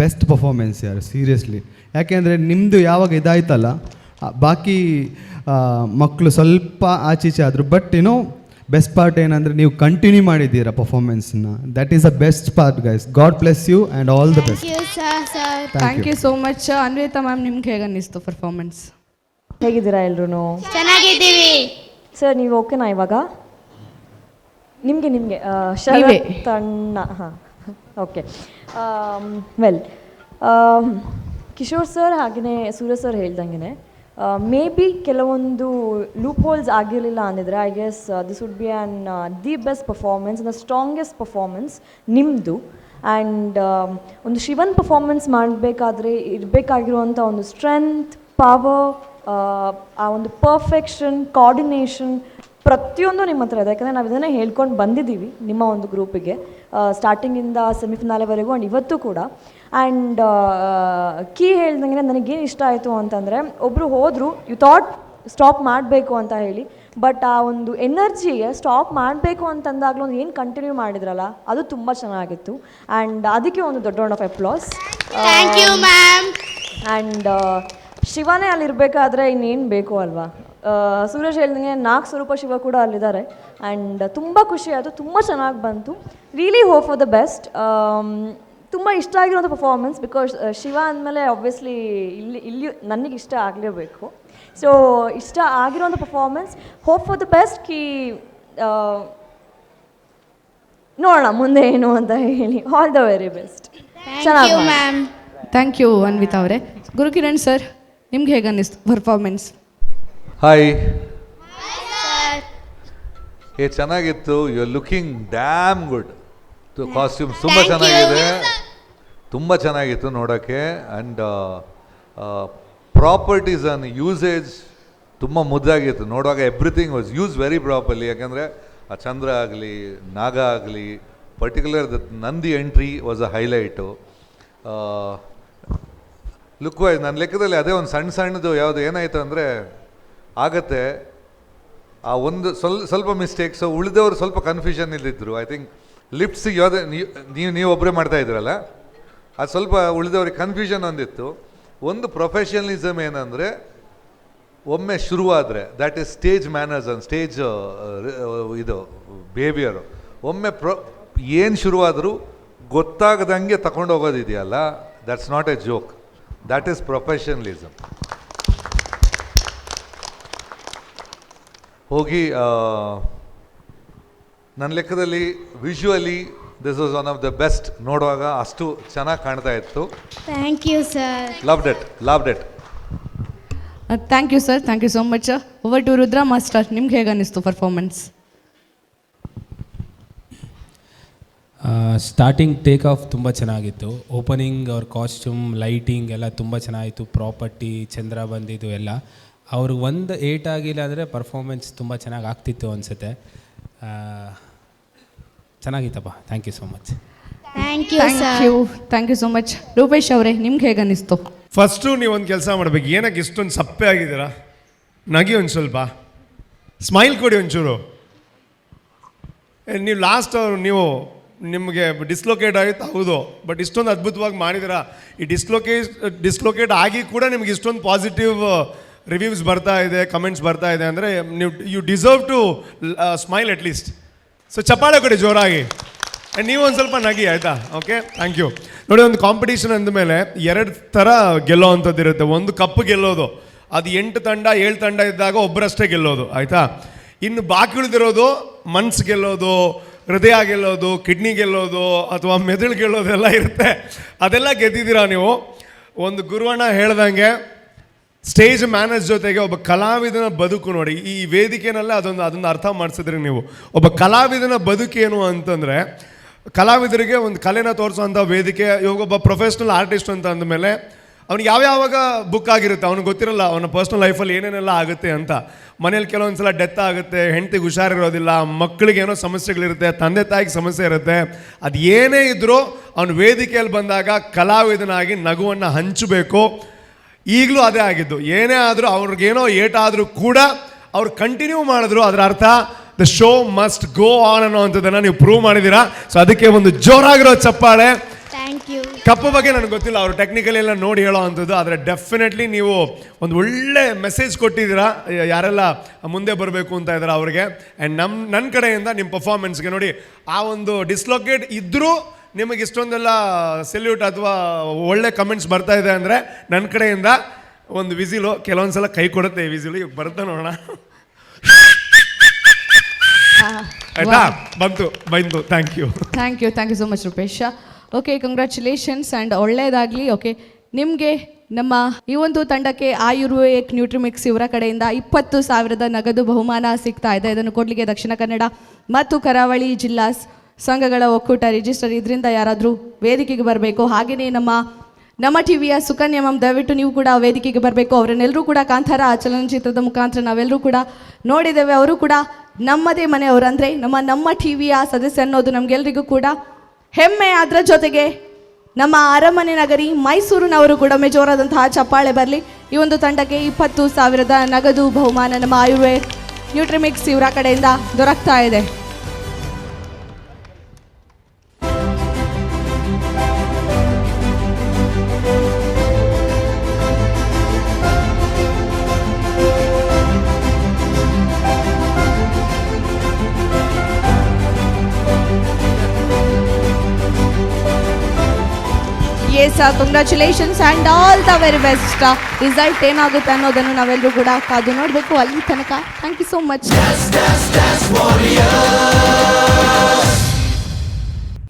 best performance ಯಾರು, ಸೀರಿಯಸ್ಲಿ. ಯಾಕೆಂದರೆ ನಿಮ್ಮದು ಯಾವಾಗ ಇದಾಯ್ತಲ್ಲ, ಬಾಕಿ ಮಕ್ಕಳು ಸ್ವಲ್ಪ ಆಚೀಚೆ ಆದರು. ಬಟ್ ಬೆಸ್ಟ್ ಪಾರ್ಟ್ ಏನಂದರೆ ನೀವು ಕಂಟಿನ್ಯೂ ಮಾಡಿದ್ದೀರಾ ಪರ್ಫಾರ್ಮೆನ್ಸ್ನ. That is the best part guys. God bless you and all the best. Thank you so much. Anvita ma'am, ನಿಮ್ಗೆ ಹೇಗನ್ನಿಸ್ತು ಪರ್ಫಾರ್ಮೆನ್ಸ್? ಹೇಗಿದ್ದೀರಾ ಎಲ್ರೂ? ಚೆನ್ನಾಗಿದ್ದೀವಿ ಸರ್. ನೀವು ಓಕೆನಾ ಇವಾಗ? ನಿಮಗೆ ಶರತಣ್ಣ. ಹಾಂ, ಓಕೆ. ವೆಲ್, ಕಿಶೋರ್ ಸರ್ ಹಾಗೆಯೇ ಸೂರ್ಯ ಸರ್ ಹೇಳ್ದಂಗೆ ಮೇ ಬಿ ಕೆಲವೊಂದು ಲೂಪ್ ಹೋಲ್ಸ್ ಆಗಿರಲಿಲ್ಲ ಅಂದಿದ್ರೆ I guess this would be the best performance, the strongest performance ನಿಮ್ಮದು. ಆ್ಯಂಡ್ ಒಂದು ಶಿವನ್ ಪರ್ಫಾರ್ಮೆನ್ಸ್ ಮಾಡಬೇಕಾದ್ರೆ ಇರಬೇಕಾಗಿರುವಂಥ ಒಂದು ಸ್ಟ್ರೆಂತ್, ಪವರ್, ಆ ಒಂದು ಪರ್ಫೆಕ್ಷನ್, ಕೋಆರ್ಡಿನೇಷನ್ ಪ್ರತಿಯೊಂದು ನಿಮ್ಮ ಹತ್ರ ಇದೆ. ಯಾಕಂದರೆ ನಾವು ಇದನ್ನೇ ಹೇಳ್ಕೊಂಡು ಬಂದಿದ್ದೀವಿ ನಿಮ್ಮ ಒಂದು ಗ್ರೂಪಿಗೆ ಸ್ಟಾರ್ಟಿಂಗಿಂದ ಸೆಮಿಫಿನಾಲೆವರೆಗೂ ಆ್ಯಂಡ್ ಇವತ್ತು ಕೂಡ. ಆ್ಯಂಡ್ ಕೀ ಹೇಳ್ದಂಗೆ ನನಗೇನು ಇಷ್ಟ ಆಯಿತು ಅಂತಂದರೆ, ಒಬ್ಬರು ಹೋದರು, ಯು ಥಾಟ್ ಸ್ಟಾಪ್ ಮಾಡಬೇಕು ಅಂತ ಹೇಳಿ, ಬಟ್ ಆ ಒಂದು ಎನರ್ಜಿಗೆ ಸ್ಟಾಪ್ ಮಾಡಬೇಕು ಅಂತಂದಾಗಲೂ ಒಂದು ಏನು ಕಂಟಿನ್ಯೂ ಮಾಡಿದ್ರಲ್ಲ, ಅದು ತುಂಬ ಚೆನ್ನಾಗಿತ್ತು. ಆ್ಯಂಡ್ ಅದಕ್ಕೆ ಒಂದು ದೊಡ್ಡ round of applause. Thank you ma'am. And ಶಿವನೇ ಅಲ್ಲಿರಬೇಕಾದ್ರೆ ಇನ್ನೇನು ಬೇಕು ಅಲ್ವಾ? ಸೂರಜ್ ಹೇಳ್ದಂಗೆ 4 ಸ್ವರೂಪ ಶಿವ ಕೂಡ ಅಲ್ಲಿದ್ದಾರೆ. ಆ್ಯಂಡ್ ತುಂಬ ಖುಷಿ ಆಯಿತು, ತುಂಬ ಚೆನ್ನಾಗಿ ಬಂತು. Really hope for the best. ತುಂಬ ಇಷ್ಟ ಆಗಿರೋಂಥ ಪರ್ಫಾರ್ಮೆನ್ಸ್, ಬಿಕಾಸ್ ಶಿವ ಅಂದಮೇಲೆ ಆಬ್ವಿಯಸ್ಲಿ ಇಲ್ಲಿ ನನಗೆ ಇಷ್ಟ ಆಗಲೇಬೇಕು. ಸೊ ಇಷ್ಟ ಆಗಿರೋಂಥ performance, hope for the best. ನೋಡೋಣ ಮುಂದೆ ಏನು ಅಂತ ಹೇಳಿ. All the very best. ಚೆನ್ನಾಗಿ ಮ್ಯಾಮ್. ಥ್ಯಾಂಕ್ ಯು ಅನ್ವಿತಾ ಅವರೇ. ಗುರುಕಿರಣ್ ಸರ್, ನಿಮ್ಗೆ ಹೇಗೆ ಅನ್ನಿಸ್ತು ಪರ್ಫಾರ್ಮೆನ್ಸ್? ಹಾಯ್. ಚೆನ್ನಾಗಿತ್ತು. You are looking damn good. Costumes ತುಂಬ ಚೆನ್ನಾಗಿದೆ, ತುಂಬ ಚೆನ್ನಾಗಿತ್ತು ನೋಡೋಕ್ಕೆ. ಆ್ಯಂಡ್ ಪ್ರಾಪರ್ಟೀಸ್ ಆ್ಯಂಡ್ ಯೂಸೇಜ್ ತುಂಬ ಮುದ್ದಾಗಿತ್ತು ನೋಡುವಾಗ. Everything was use very properly. ಯಾಕಂದರೆ ಆ ಚಂದ್ರ ಆಗಲಿ, ನಾಗ ಆಗಲಿ, particular the Nandi entry was a highlight. Look wise ನನ್ನ ಲೆಕ್ಕದಲ್ಲಿ ಅದೇ ಒಂದು ಸಣ್ಣದು ಯಾವುದು ಏನಾಯಿತು ಅಂದರೆ ಆಗತ್ತೆ ಆ ಒಂದು ಸ್ವಲ್ಪ ಮಿಸ್ಟೇಕ್ಸು, ಉಳಿದವರು ಸ್ವಲ್ಪ ಕನ್ಫ್ಯೂಷನ್ ಇದ್ದಿದ್ರು. ಐ ಥಿಂಕ್ ಲಿಫ್ಟ್ಸಿಗೆ ಯಾವುದೇ ನೀವು ಒಬ್ಬರೇ ಮಾಡ್ತಾ ಇದ್ರಲ್ಲ, ಅದು ಸ್ವಲ್ಪ ಉಳಿದವ್ರಿಗೆ ಕನ್ಫ್ಯೂಷನ್ ಒಂದಿತ್ತು. ಒಂದು ಪ್ರೊಫೆಷನಲಿಸಮ್ ಏನಂದರೆ, ಒಮ್ಮೆ ಶುರುವಾದರೆ that is stage manners and stage ಇದು ಬಿಹೇವಿಯರು. ಒಮ್ಮೆ ಏನು ಶುರುವಾದರೂ ಗೊತ್ತಾಗದಂಗೆ ತಗೊಂಡು ಹೋಗೋದಿದೆಯಲ್ಲ, that's not a joke, that is professionalism. ಹೋಗಿ ನನ್ನ ಲೆಕ್ಕದಲ್ಲಿ visually this was one of the best. ನೋಡುವಾಗ ಅಷ್ಟು ಚೆನ್ನಾಗಿ ಕಾಣ್ತಾ ಇತ್ತು. Thank you sir. Loved it. Thank you sir, thank you so much. Over to Rudra master, ನಿಮ್ಗೆ ಹೇಗೆ ಅನ್ನಿಸ್ತು ಪರ್ಫಾರ್ಮೆನ್ಸ್? ಸ್ಟಾರ್ಟಿಂಗ್ ಟೇಕ್ ಆಫ್ ತುಂಬ ಚೆನ್ನಾಗಿತ್ತು. ಓಪನಿಂಗ್ ಅವ್ರ ಕಾಸ್ಟ್ಯೂಮ್, ಲೈಟಿಂಗ್ ಎಲ್ಲ ತುಂಬ ಚೆನ್ನಾಗಿತ್ತು. ಪ್ರಾಪರ್ಟಿ, ಚಂದ್ರ ಬಂದಿದ್ದು ಎಲ್ಲ ಅವರು ಒಂದು ಏಟ್ ಆಗಿಲ್ಲ ಅಂದರೆ ಪರ್ಫಾರ್ಮೆನ್ಸ್ ತುಂಬ ಚೆನ್ನಾಗಿ ಆಗ್ತಿತ್ತು ಅನಿಸುತ್ತೆ. ಚೆನ್ನಾಗಿತ್ತಪ್ಪ. Thank you so much. Thank you so much. Rupesh ಅವರೇ, ನಿಮ್ಗೆ ಹೇಗೆ ಅನ್ನಿಸ್ತು? ಫಸ್ಟು ನೀವು ಒಂದು ಕೆಲಸ ಮಾಡಬೇಕು. ಏನಕ್ಕೆ ಇಷ್ಟೊಂದು ಸಪ್ಪೆ ಆಗಿದ್ದೀರಾ? ನಗಿ ಒಂದು ಸ್ವಲ್ಪ, ಸ್ಮೈಲ್ ಕೊಡಿ ಒಂಚೂರು. ನೀವು ಲಾಸ್ಟ್ ನೀವು ನಿಮಗೆ ಡಿಸ್ಲೊಕೇಟ್ ಆಯಿತು, ಹೌದು, ಬಟ್ ಇಷ್ಟೊಂದು ಅದ್ಭುತವಾಗಿ ಮಾಡಿದ್ದೀರಾ. ಈ ಡಿಸ್ಲೊಕೇಟ್ ಆಗಿ ಕೂಡ ನಿಮ್ಗೆ ಇಷ್ಟೊಂದು ಪಾಸಿಟಿವ್ ರಿವ್ಯೂಸ್ ಬರ್ತಾ ಇದೆ, ಕಮೆಂಟ್ಸ್ ಬರ್ತಾ ಇದೆ ಅಂದರೆ ನೀವು you deserve to smile at least. So ಚಪ್ಪಾಳೆ ಕೊಡಿ ಜೋರಾಗಿ. ಆ್ಯಂಡ್ ನೀವು ಒಂದು ಸ್ವಲ್ಪ ನಗಿ, ಆಯಿತಾ? Okay, thank you. ನೋಡಿ, ಒಂದು ಕಾಂಪಿಟೀಷನ್ ಅಂದಮೇಲೆ 2 ಥರ ಗೆಲ್ಲೋ ಅಂಥದ್ದು ಇರುತ್ತೆ. ಒಂದು ಕಪ್ ಗೆಲ್ಲೋದು, ಅದು 8 ತಂಡ 7 ತಂಡ ಇದ್ದಾಗ ಒಬ್ಬರಷ್ಟೇ ಗೆಲ್ಲೋದು, ಆಯಿತಾ? ಇನ್ನು ಬಾಕಿ ಉಳಿದಿರೋದು ಮನ್ಸು ಗೆಲ್ಲೋದು, ಹೃದಯ ಗೆಲ್ಲೋದು, ಕಿಡ್ನಿ ಗೆಲ್ಲೋದು ಅಥವಾ ಮೆದುಳು ಗೆಲ್ಲೋದು ಎಲ್ಲ ಇರುತ್ತೆ. ಅದೆಲ್ಲ ಗೆದ್ದಿದ್ದೀರಾ ನೀವು. ಒಂದು ಗುರುವಣ್ಣ ಹೇಳ್ದಂಗೆ ಸ್ಟೇಜ್ ಮ್ಯಾನೇಜ್ ಜೊತೆಗೆ ಒಬ್ಬ ಕಲಾವಿದನ ಬದುಕು ನೋಡಿ. ಈ ವೇದಿಕೆನಲ್ಲೇ ಅದೊಂದು ಅರ್ಥ ಮಾಡಿಸಿದ್ರಿ ನೀವು. ಒಬ್ಬ ಕಲಾವಿದನ ಬದುಕೇನು ಅಂತಂದರೆ, ಕಲಾವಿದರಿಗೆ ಒಂದು ಕಲೆನ ತೋರಿಸೋಂಥ ವೇದಿಕೆ. ಇವಾಗ ಒಬ್ಬ ಪ್ರೊಫೆಷ್ನಲ್ ಆರ್ಟಿಸ್ಟ್ ಅಂತ ಅಂದಮೇಲೆ ಅವ್ನಿಗೆ ಯಾವ್ಯಾವಾಗ ಬುಕ್ ಆಗಿರುತ್ತೆ ಅವ್ನಿಗೆ ಗೊತ್ತಿರಲ್ಲ, ಅವನ ಪರ್ಸ್ನಲ್ ಲೈಫಲ್ಲಿ ಏನೇನೆಲ್ಲ ಆಗುತ್ತೆ ಅಂತ. ಮನೇಲಿ ಕೆಲವೊಂದು ಸಲ ಡೆತ್ ಆಗುತ್ತೆ, ಹೆಂಡತಿಗೆ ಹುಷಾರಿರೋದಿಲ್ಲ, ಮಕ್ಕಳಿಗೆ ಏನೋ ಸಮಸ್ಯೆಗಳಿರುತ್ತೆ, ತಂದೆ ತಾಯಿಗೆ ಸಮಸ್ಯೆ ಇರುತ್ತೆ. ಅದು ಏನೇ ಇದ್ದರೂ ಅವನು ವೇದಿಕೆಯಲ್ಲಿ ಬಂದಾಗ ಕಲಾವಿದನಾಗಿ ನಗುವನ್ನು ಹಂಚಬೇಕು. ಈಗಲೂ ಅದೇ ಆಗಿದ್ದು. ಏನೇ ಆದರೂ ಅವ್ರಿಗೇನೋ ಏಟಾದರೂ ಕೂಡ ಅವ್ರು ಕಂಟಿನ್ಯೂ ಮಾಡಿದ್ರು, ಅದರ ಅರ್ಥ the show must go on ಅನ್ನೋವಂಥದ್ದನ್ನು ನೀವು ಪ್ರೂವ್ ಮಾಡಿದ್ದೀರಾ. ಸೊ ಅದಕ್ಕೆ ಒಂದು ಜೋರಾಗಿರೋ ಚಪ್ಪಾಳೆ. ಕಪ್ಪು ಬಗ್ಗೆ ನನಗೆ ಗೊತ್ತಿಲ್ಲ, ಅವರು ಟೆಕ್ನಿಕಲಿ ಎಲ್ಲ ನೋಡಿ ಹೇಳೋ ಅಂಥದ್ದು, ಆದರೆ ಡೆಫಿನೆಟ್ಲಿ ನೀವು ಒಂದು ಒಳ್ಳೆ ಮೆಸೇಜ್ ಕೊಟ್ಟಿದ್ದೀರಾ ಯಾರೆಲ್ಲ ಮುಂದೆ ಬರಬೇಕು ಅಂತ ಇದ್ದಾರೆ ಅವ್ರಿಗೆ. ಆ್ಯಂಡ್ ನನ್ನ ಕಡೆಯಿಂದ ನಿಮ್ಮ ಪರ್ಫಾರ್ಮೆನ್ಸ್ಗೆ ನೋಡಿ, ಆ ಒಂದು ಡಿಸ್ಲೊಕೇಟ್ ಇದ್ದರೂ ನಿಮಗೆ ಇಷ್ಟೊಂದೆಲ್ಲ ಸೆಲ್ಯೂಟ್ ಅಥವಾ ಒಳ್ಳೆ ಕಮೆಂಟ್ಸ್ ಬರ್ತಾ ಇದೆ ಅಂದರೆ ನನ್ನ ಕಡೆಯಿಂದ ಒಂದು ವಿಸಿಲು. ಕೆಲವೊಂದು ಸಲ ಕೈ ಕೊಡುತ್ತೆ ಈ ವಿಸಿಲು, ಈಗ ಬರುತ್ತೆ ನೋಡೋಣ. ಆಯ್ತಾ? ಬಂತು. Thank you so much Rupesh. Okay, congratulations and ಒಳ್ಳೆಯದಾಗಲಿ. ಓಕೆ, ನಿಮಗೆ ನಮ್ಮ ಈ ಒಂದು ತಂಡಕ್ಕೆ ಆಯುರ್ವೇದಿಕ್ ನ್ಯೂಟ್ರಿಮಿಕ್ಸ್ ಇವರ ಕಡೆಯಿಂದ 20,000 ನಗದು ಬಹುಮಾನ ಸಿಗ್ತಾ ಇದೆ. ಇದನ್ನು ಕೊಡಲಿಕ್ಕೆ ದಕ್ಷಿಣ ಕನ್ನಡ ಮತ್ತು ಕರಾವಳಿ ಜಿಲ್ಲಾ ಸಂಘಗಳ ಒಕ್ಕೂಟ ರಿಜಿಸ್ಟರ್. ಇದರಿಂದ ಯಾರಾದರೂ ವೇದಿಕೆಗೆ ಬರಬೇಕು. ಹಾಗೆಯೇ ನಮ್ಮ ಟಿವಿಯ ಸುಕನ್ಯಾ ಮ್ಯಾಮ್, ದಯವಿಟ್ಟು ನೀವು ಕೂಡ ವೇದಿಕೆಗೆ ಬರಬೇಕು. ಅವರನ್ನೆಲ್ಲರೂ ಕೂಡ ಕಾಂತಾರ ಚಲನಚಿತ್ರದ ಮುಖಾಂತರ ನಾವೆಲ್ಲರೂ ಕೂಡ ನೋಡಿದ್ದೇವೆ. ಅವರು ಕೂಡ ನಮ್ಮದೇ ಮನೆಯವರು, ಅಂದರೆ ನಮ್ಮ ಟಿವಿಯ ಸದಸ್ಯ ಅನ್ನೋದು ನಮಗೆಲ್ಲರಿಗೂ ಕೂಡ ಹೆಮ್ಮೆ. ಅದರ ಜೊತೆಗೆ ನಮ್ಮ ಅರಮನೆ ನಗರಿ ಮೈಸೂರಿನವರು ಕೂಡ ಜೋರಾದಂತಹ ಚಪ್ಪಾಳೆ ಬರಲಿ. ಈ ಒಂದು ತಂಡಕ್ಕೆ 20,000 ನಗದು ಬಹುಮಾನ ನಮ್ಮ ಆಯುರ್ವೇದ ನ್ಯೂಟ್ರಿಮಿಕ್ಸ್ ಇವರ ಕಡೆಯಿಂದ ದೊರಕ್ತಾ ಇದೆ. Congratulations and all the very best. Result ಏನಾಗುತ್ತೆ ಅನ್ನೋದನ್ನು ನಾವೆಲ್ಲರೂ ಕೂಡ ಕಾದು ನೋಡಬೇಕು. ಅಲ್ಲಿ ತನಕ ಥ್ಯಾಂಕ್ ಯು ಸೋ ಮಚ್.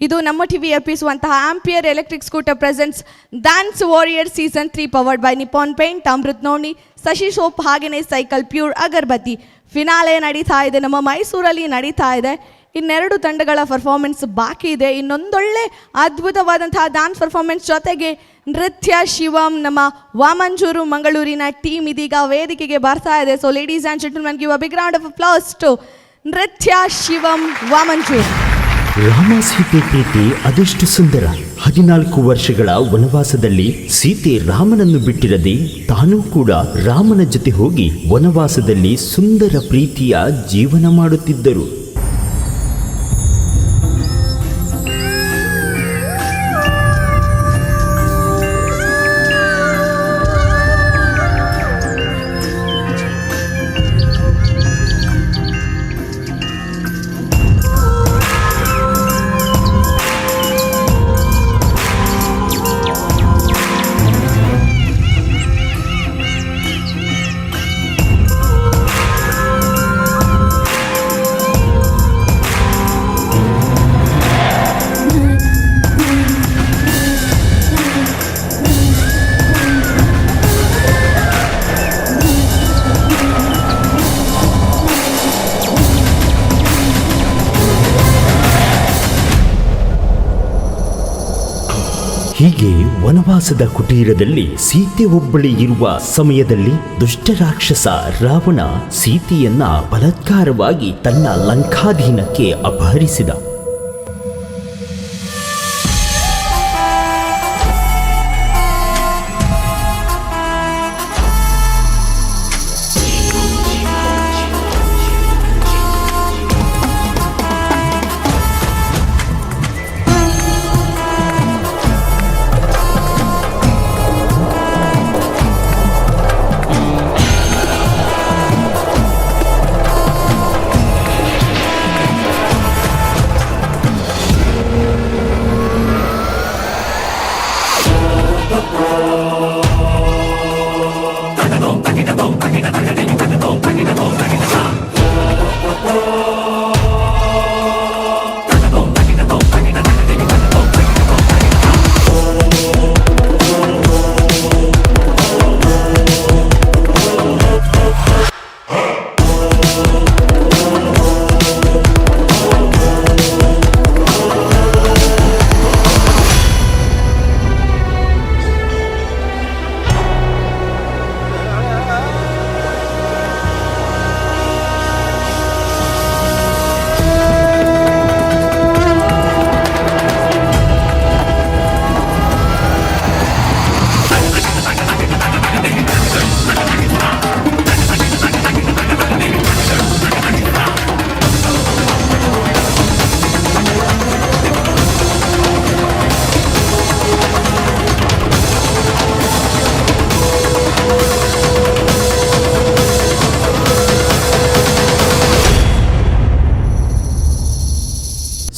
ಇದು ನಮ್ಮ ಟಿವಿ ಅರ್ಪಿಸುವಂತಹ Ampere electric scooter presents dance warrior season 3 powered by Nippon paint, Amrit noni, Shashi soap, ಹಾಗೆಯೇ ಸೈಕಲ್ ಪ್ಯೂರ್ ಅಗರ್ಬತ್ತಿ. ಫಿನಾಲೆ ನಡೀತಾ ಇದೆ, ನಮ್ಮ ಮೈಸೂರಲ್ಲಿ ನಡೀತಾ ಇದೆ. 2 ತಂಡಗಳ ಪರ್ಫಾರ್ಮೆನ್ಸ್ ಬಾಕಿ ಇದೆ. ಇನ್ನೊಂದೊಳ್ಳೆ ಅದ್ಭುತವಾದಂತಹ ಡ್ಯಾನ್ಸ್ ಪರ್ಫಾರ್ಮೆನ್ಸ್ ಜೊತೆಗೆ ನೃತ್ಯ ಶಿವಂ, ನಮ್ಮ ವಾಮಂಜೂರು ಮಂಗಳೂರಿನ ಟೀಮ್ ಇದೀಗ ವೇದಿಕೆಗೆ ಬರ್ತಾ ಇದೆ. So ladies and gentleman, give a big round of applause to Nritya Shivam Vamanjoor. Rama Sita ಪ್ರೀತಿ ಅದೆಷ್ಟು ಸುಂದರ. 14 ವರ್ಷಗಳ ವನವಾಸದಲ್ಲಿ ಸೀತೆ ರಾಮನನ್ನು ಬಿಟ್ಟಿರದೆ ತಾನೂ ಕೂಡ ರಾಮನ ಜೊತೆ ಹೋಗಿ ವನವಾಸದಲ್ಲಿ ಸುಂದರ ಪ್ರೀತಿಯ ಜೀವನ ಮಾಡುತ್ತಿದ್ದರು. ಹೀಗೆ ವನವಾಸದ ಕುಟೀರದಲ್ಲಿ ಸೀತೆ ಒಬ್ಬಳೇ ಇರುವ ಸಮಯದಲ್ಲಿ ದುಷ್ಟ ರಾಕ್ಷಸ ರಾವಣ ಸೀತೆಯನ್ನ ಬಲಾತ್ಕಾರವಾಗಿ ತನ್ನ ಲಂಕಾಧೀನಕ್ಕೆ ಅಪಹರಿಸಿದ.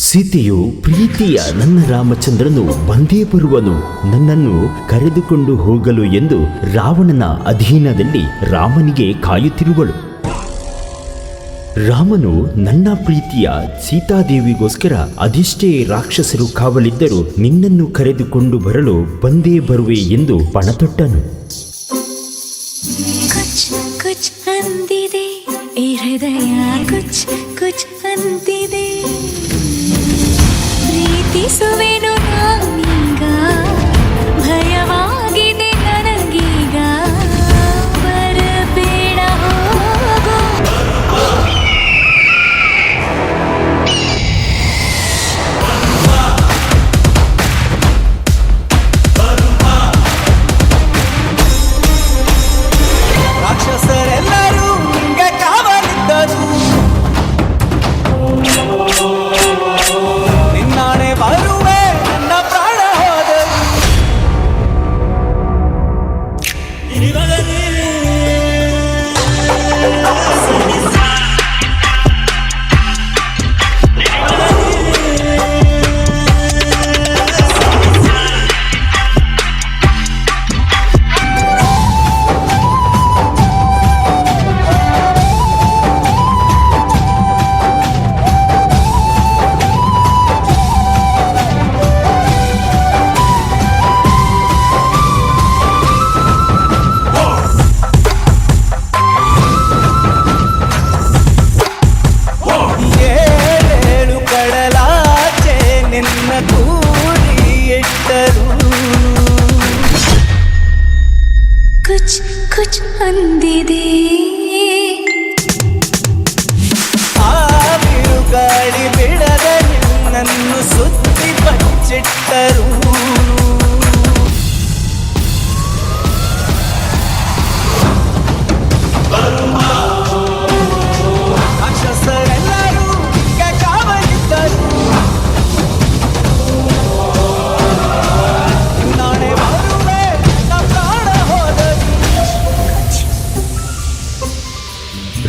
ಸೀತೆಯು ಪ್ರೀತಿಯ ನನ್ನ ರಾಮಚಂದ್ರನು ಬಂದೇ ಬರುವನು, ನನ್ನನ್ನು ಕರೆದುಕೊಂಡು ಹೋಗಲು ಎಂದು ರಾವಣನ ಅಧೀನದಲ್ಲಿ ರಾಮನಿಗೆ ಕಾಯುತ್ತಿರುವಳು. ರಾಮನು ನನ್ನ ಪ್ರೀತಿಯ ಸೀತಾದೇವಿಗೋಸ್ಕರ ಅದೆಷ್ಟೇ ರಾಕ್ಷಸರು ಕಾವಲಿದ್ದರೂ ನಿನ್ನನ್ನು ಕರೆದುಕೊಂಡು ಬರಲು ಬಂದೇ ಬರುವೆ ಎಂದು ಪಣತೊಟ್ಟನು. ಕುಚ್ ಅಂದಿದೆ ಈ ಹೃದಯ, ಕುಚ್ ಕುಚ್ ಅಂತಿದೆ, ಪ್ರೀತಿಸುವೆನು ನಾನೀಗ, ಭಯವಾಗಿದೆ ನನಗೀಗ, ಬರಬೇಡ ಹೋಗು. ರಾಕ್ಷಸರೆಲ್ಲರೂ ನಿಂಗೆ ಕಾವಲಿದ್ದರು, ನಿನ್ನಾಣೆ ಬರುವೆ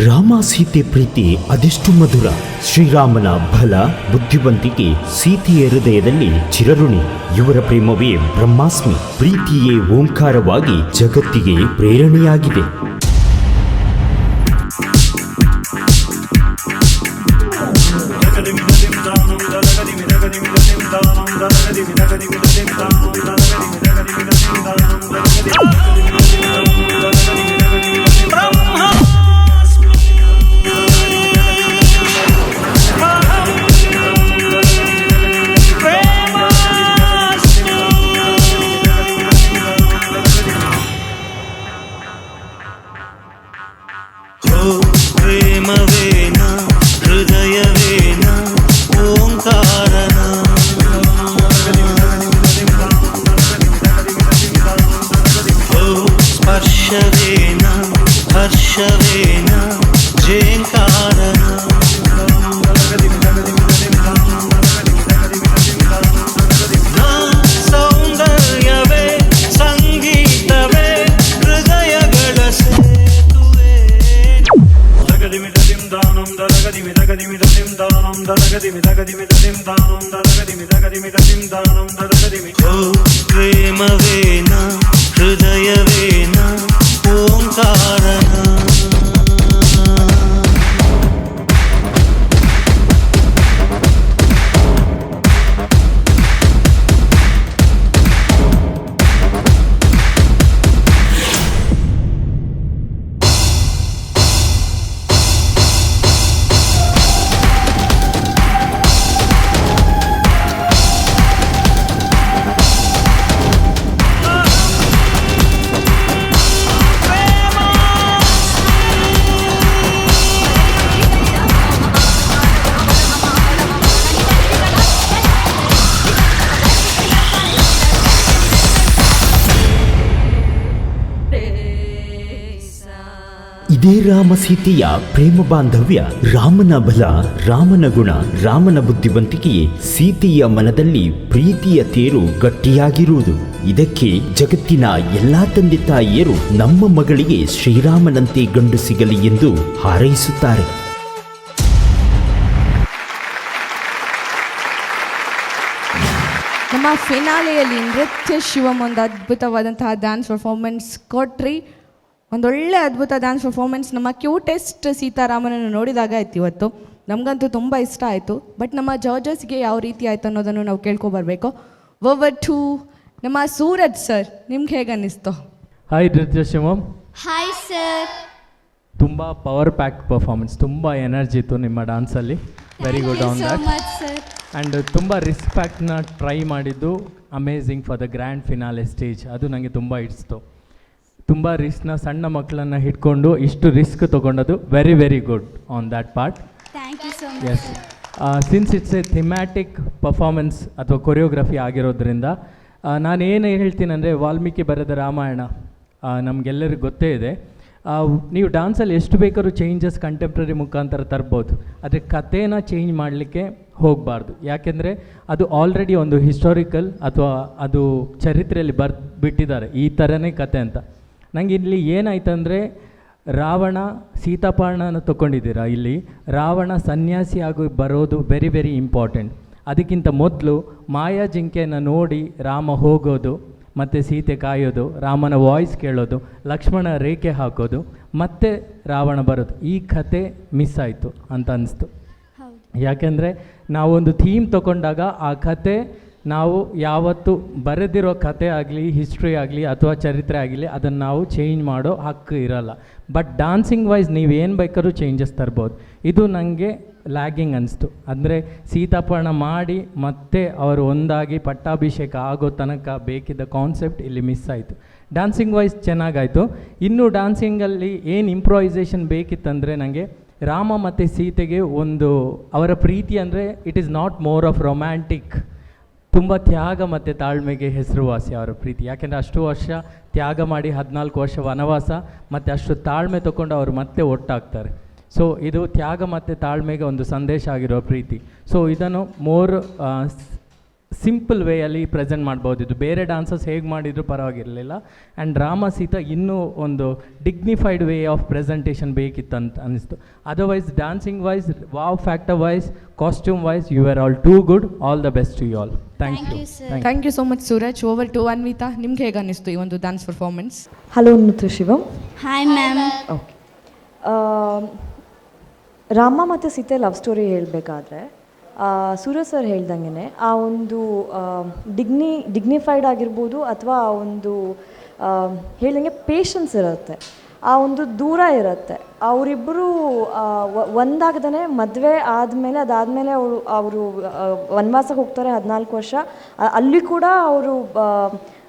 ರಾಮ ಸೀತೆ ಪ್ರೀತಿ ಅದೆಷ್ಟು ಮಧುರ. ಶ್ರೀರಾಮನ ಬಲ ಬುದ್ಧಿವಂತಿಕೆ ಸೀತೆಯ ಹೃದಯದಲ್ಲಿ ಚಿರಋಣಿ. ಇವರ ಪ್ರೇಮವೇ ಬ್ರಹ್ಮಾಸ್ಮಿ. ಪ್ರೀತಿಯೇ ಓಂಕಾರವಾಗಿ ಜಗತ್ತಿಗೆ ಪ್ರೇರಣೆಯಾಗಿದೆ. ಪ್ರೇಮವೇನ ಹೃದಯವೇನ ಓಂಕಾರನ ಸ್ಪರ್ಶವೇನ ಹರ್ಷವೇನ ಜೇಂಕಾರನ ಸೌಂದರ್ಯವೇ ಸಂಗೀತವೇ ಹೃದಯಗಳ ಸೇತುವೆ. ಪ್ರೇಮವೇನ ಹೃದಯವೇನ ಓಂಕಾರನ. ಇದೇ ರಾಮ ಸೀತೆಯ ಪ್ರೇಮ ಬಾಂಧವ್ಯ. ರಾಮನ ಬಲ, ರಾಮನ ಗುಣ, ರಾಮನ ಬುದ್ಧಿವಂತಿಕೆಯೇ ಸೀತೆಯ ಮನದಲ್ಲಿ ಪ್ರೀತಿಯ ತೇರು ಗಟ್ಟಿಯಾಗಿರುವುದು. ಇದಕ್ಕೆ ಜಗತ್ತಿನ ಎಲ್ಲಾ ತಂದೆ ತಾಯಿಯರು ನಮ್ಮ ಮಗಳಿಗೆ ಶ್ರೀರಾಮನಂತೆ ಗಂಡು ಸಿಗಲಿ ಎಂದು ಹಾರೈಸುತ್ತಾರೆ. ನಮ್ಮ ಫಿನಾಲೆಯಲ್ಲಿ ನೃತ್ಯ ಶಿವಮ್ ಒಂದು ಅದ್ಭುತವಾದಂತಹ ಡ್ಯಾನ್ಸ್ ಪರ್ಫಾರ್ಮೆನ್ಸ್ ಕೊಟ್ರಿ. ಒಂದೊಳ್ಳೆ ಅದ್ಭುತ ಡ್ಯಾನ್ಸ್ ಪರ್ಫಾರ್ಮೆನ್ಸ್. ನಮ್ಮ ಕ್ಯೂಟೆಸ್ಟ್ ಸೀತಾರಾಮನನ್ನು ನೋಡಿದಾಗ ಆಯ್ತು ಇವತ್ತು. ನಮಗಂತೂ ತುಂಬ ಇಷ್ಟ ಆಯಿತು. ಬಟ್ ನಮ್ಮ ಜಡ್ಜಸ್ಗೆ ಯಾವ ರೀತಿ ಆಯ್ತು ಅನ್ನೋದನ್ನು ನಾವು ಕೇಳ್ಕೊಬರ್ಬೇಕು. ಓವರ್ ಟು ನಮ್ಮ ಸೂರಜ್ ಸರ್, ನಿಮ್ಗೆ ಹೇಗೆ ಅನ್ನಿಸ್ತು? Hi Nritya Shivam. Hi sir. ತುಂಬ ಪವರ್ ಪ್ಯಾಕ್ ಪರ್ಫಾರ್ಮೆನ್ಸ್, ತುಂಬ ಎನರ್ಜಿ ಇತ್ತು ನಿಮ್ಮ ಡ್ಯಾನ್ಸಲ್ಲಿ. Very good on that. And ತುಂಬ ರಿಸ್ಪೆಕ್ಟ್ನ ಟ್ರೈ ಮಾಡಿದ್ದು amazing for the grand finale stage. ಅದು ನನಗೆ ತುಂಬ ಇಡಿಸ್ತು. ತುಂಬ ರಿಸ್ಕ್ನ ಸಣ್ಣ ಮಕ್ಕಳನ್ನು ಹಿಡ್ಕೊಂಡು ಇಷ್ಟು ರಿಸ್ಕ್ ತೊಗೊಂಡದು very very good on that part. Thank you so yes, since it's a thematic performance ಅಥವಾ ಕೊರಿಯೋಗ್ರಫಿ ಆಗಿರೋದ್ರಿಂದ ನಾನೇನು ಹೇಳ್ತೀನಿ ಅಂದರೆ, ವಾಲ್ಮೀಕಿ ಬರೆದ ರಾಮಾಯಣ ನಮಗೆಲ್ಲರಿಗೂ ಗೊತ್ತೇ ಇದೆ. ನೀವು ಡ್ಯಾನ್ಸಲ್ಲಿ ಎಷ್ಟು ಬೇಕಾದ್ರೂ ಚೇಂಜಸ್ ಕಂಟೆಂಪ್ರರಿ ಮುಖಾಂತರ ತರ್ಬೋದು, ಆದರೆ ಕಥೆನ ಚೇಂಜ್ ಮಾಡಲಿಕ್ಕೆ ಹೋಗಬಾರ್ದು. ಯಾಕೆಂದರೆ ಅದು ಆಲ್ರೆಡಿ ಒಂದು ಹಿಸ್ಟಾರಿಕಲ್ ಅಥವಾ ಅದು ಚರಿತ್ರೆಯಲ್ಲಿ ಬಿಟ್ಟಿದ್ದಾರೆ ಈ ಥರನೇ ಕತೆ ಅಂತ. ನನಗೆ ಇಲ್ಲಿ ಏನಾಯ್ತಂದರೆ, ರಾವಣ ಸೀತಾಪಹರಣನ ತೊಗೊಂಡಿದ್ದೀರಾ, ಇಲ್ಲಿ ರಾವಣ ಸನ್ಯಾಸಿ ಆಗಿ ಬರೋದು ವೆರಿ ವೆರಿ ಇಂಪಾರ್ಟೆಂಟ್. ಅದಕ್ಕಿಂತ ಮೊದಲು ಮಾಯಾ ಜಿಂಕೆಯನ್ನು ನೋಡಿ ರಾಮ ಹೋಗೋದು, ಮತ್ತು ಸೀತೆ ಕಾಯೋದು, ರಾಮನ ವಾಯ್ಸ್ ಕೇಳೋದು, ಲಕ್ಷ್ಮಣ ರೇಖೆ ಹಾಕೋದು, ಮತ್ತೆ ರಾವಣ ಬರೋದು, ಈ ಕತೆ ಮಿಸ್ ಆಯಿತು ಅಂತ ಅನಿಸ್ತು. ಯಾಕೆಂದರೆ ನಾವೊಂದು ಥೀಮ್ ತೊಗೊಂಡಾಗ ಆ ಕತೆ ನಾವು ಯಾವತ್ತು ಬರೆದಿರೋ ಕತೆ ಆಗಲಿ, ಹಿಸ್ಟ್ರಿ ಆಗಲಿ ಅಥವಾ ಚರಿತ್ರೆ ಆಗಲಿ ಅದನ್ನು ನಾವು ಚೇಂಜ್ ಮಾಡೋ ಹಕ್ಕು ಇರಲ್ಲ. ಬಟ್ ಡಾನ್ಸಿಂಗ್ ವೈಸ್ ನೀವೇನು ಬೇಕಾದ್ರೂ ಚೇಂಜಸ್ ತರ್ಬೋದು. ಇದು ನನಗೆ ಲ್ಯಾಗಿಂಗ್ ಅನಿಸ್ತು. ಅಂದರೆ ಸೀತಾಪಹರಣ ಮಾಡಿ ಮತ್ತೆ ಅವರು ಒಂದಾಗಿ ಪಟ್ಟಾಭಿಷೇಕ ಆಗೋ ತನಕ ಬೇಕಿದ್ದ ಕಾನ್ಸೆಪ್ಟ್ ಇಲ್ಲಿ ಮಿಸ್ ಆಯಿತು. ಡ್ಯಾನ್ಸಿಂಗ್ ವೈಸ್ ಚೆನ್ನಾಗಾಯಿತು. ಇನ್ನು ಡ್ಯಾನ್ಸಿಂಗಲ್ಲಿ ಏನು ಇಂಪ್ರೊವೈಸೇಷನ್ ಬೇಕಿತ್ತಂದರೆ, ನನಗೆ ರಾಮ ಮತ್ತು ಸೀತೆಗೆ ಒಂದು ಅವರ ಪ್ರೀತಿ ಅಂದರೆ it is not more of romantic, ತುಂಬ ತ್ಯಾಗ ಮತ್ತು ತಾಳ್ಮೆಗೆ ಹೆಸರುವಾಸಿ ಅವರ ಪ್ರೀತಿ. ಯಾಕೆಂದರೆ ಅಷ್ಟು ವರ್ಷ ತ್ಯಾಗ ಮಾಡಿ 14 ವರ್ಷ ವನವಾಸ ಮತ್ತು ಅಷ್ಟು ತಾಳ್ಮೆ ತೊಗೊಂಡು ಅವರು ಮತ್ತೆ ಒಟ್ಟಾಗ್ತಾರೆ. ಸೊ ಇದು ತ್ಯಾಗ ಮತ್ತು ತಾಳ್ಮೆಗೆ ಒಂದು ಸಂದೇಶ ಆಗಿರೋ ಪ್ರೀತಿ. ಸೊ ಇದನ್ನು ಮೋರ್ ಸಿಂಪಲ್ ವೇಯಲ್ಲಿ ಪ್ರೆಸೆಂಟ್ ಮಾಡ್ಬೋದಿತ್ತು. ಬೇರೆ ಡಾನ್ಸರ್ಸ್ ಹೇಗೆ ಮಾಡಿದ್ರು ಪರವಾಗಿರಲಿಲ್ಲ. ಆ್ಯಂಡ್ ರಾಮ ಸೀತಾ ಇನ್ನೂ ಒಂದು ಡಿಗ್ನಿಫೈಡ್ ವೇ ಆಫ್ ಪ್ರೆಸೆಂಟೇಷನ್ ಬೇಕಿತ್ತು ಅಂತ ಅನ್ನಿಸ್ತು. Otherwise dancing wise, wow factor wise, costume wise, you are all too good. All the best to you all. Thank you. Thank you so much Suraj. Over to Anvita, ನಿಮ್ಗೆ ಹೇಗೆ ಅನ್ನಿಸ್ತು ಈ ಒಂದು dance performance? Hello Nritya Shivam. Hi ma'am. Okay, Rama ಮತ್ತು ಸೀತೆ ಲವ್ ಸ್ಟೋರಿ ಹೇಳಬೇಕಾದ್ರೆ ಸೂರಜ್ ಸರ್ ಹೇಳ್ದಂಗೆ ಆ ಒಂದು ಡಿಗ್ನಿಫೈಡ್ ಆಗಿರ್ಬೋದು, ಅಥವಾ ಆ ಒಂದು ಹೇಳ್ದಂಗೆ ಪೇಷನ್ಸ್ ಇರುತ್ತೆ, ಆ ಒಂದು ದೂರ ಇರುತ್ತೆ. ಅವರಿಬ್ಬರು ಒಂದಾಗದೇ ಮದುವೆ ಆದಮೇಲೆ ಅದಾದಮೇಲೆ ಅವರು ವನವಾಸಕ್ಕೆ ಹೋಗ್ತಾರೆ 14 ವರ್ಷ. ಅಲ್ಲಿ ಕೂಡ ಅವರು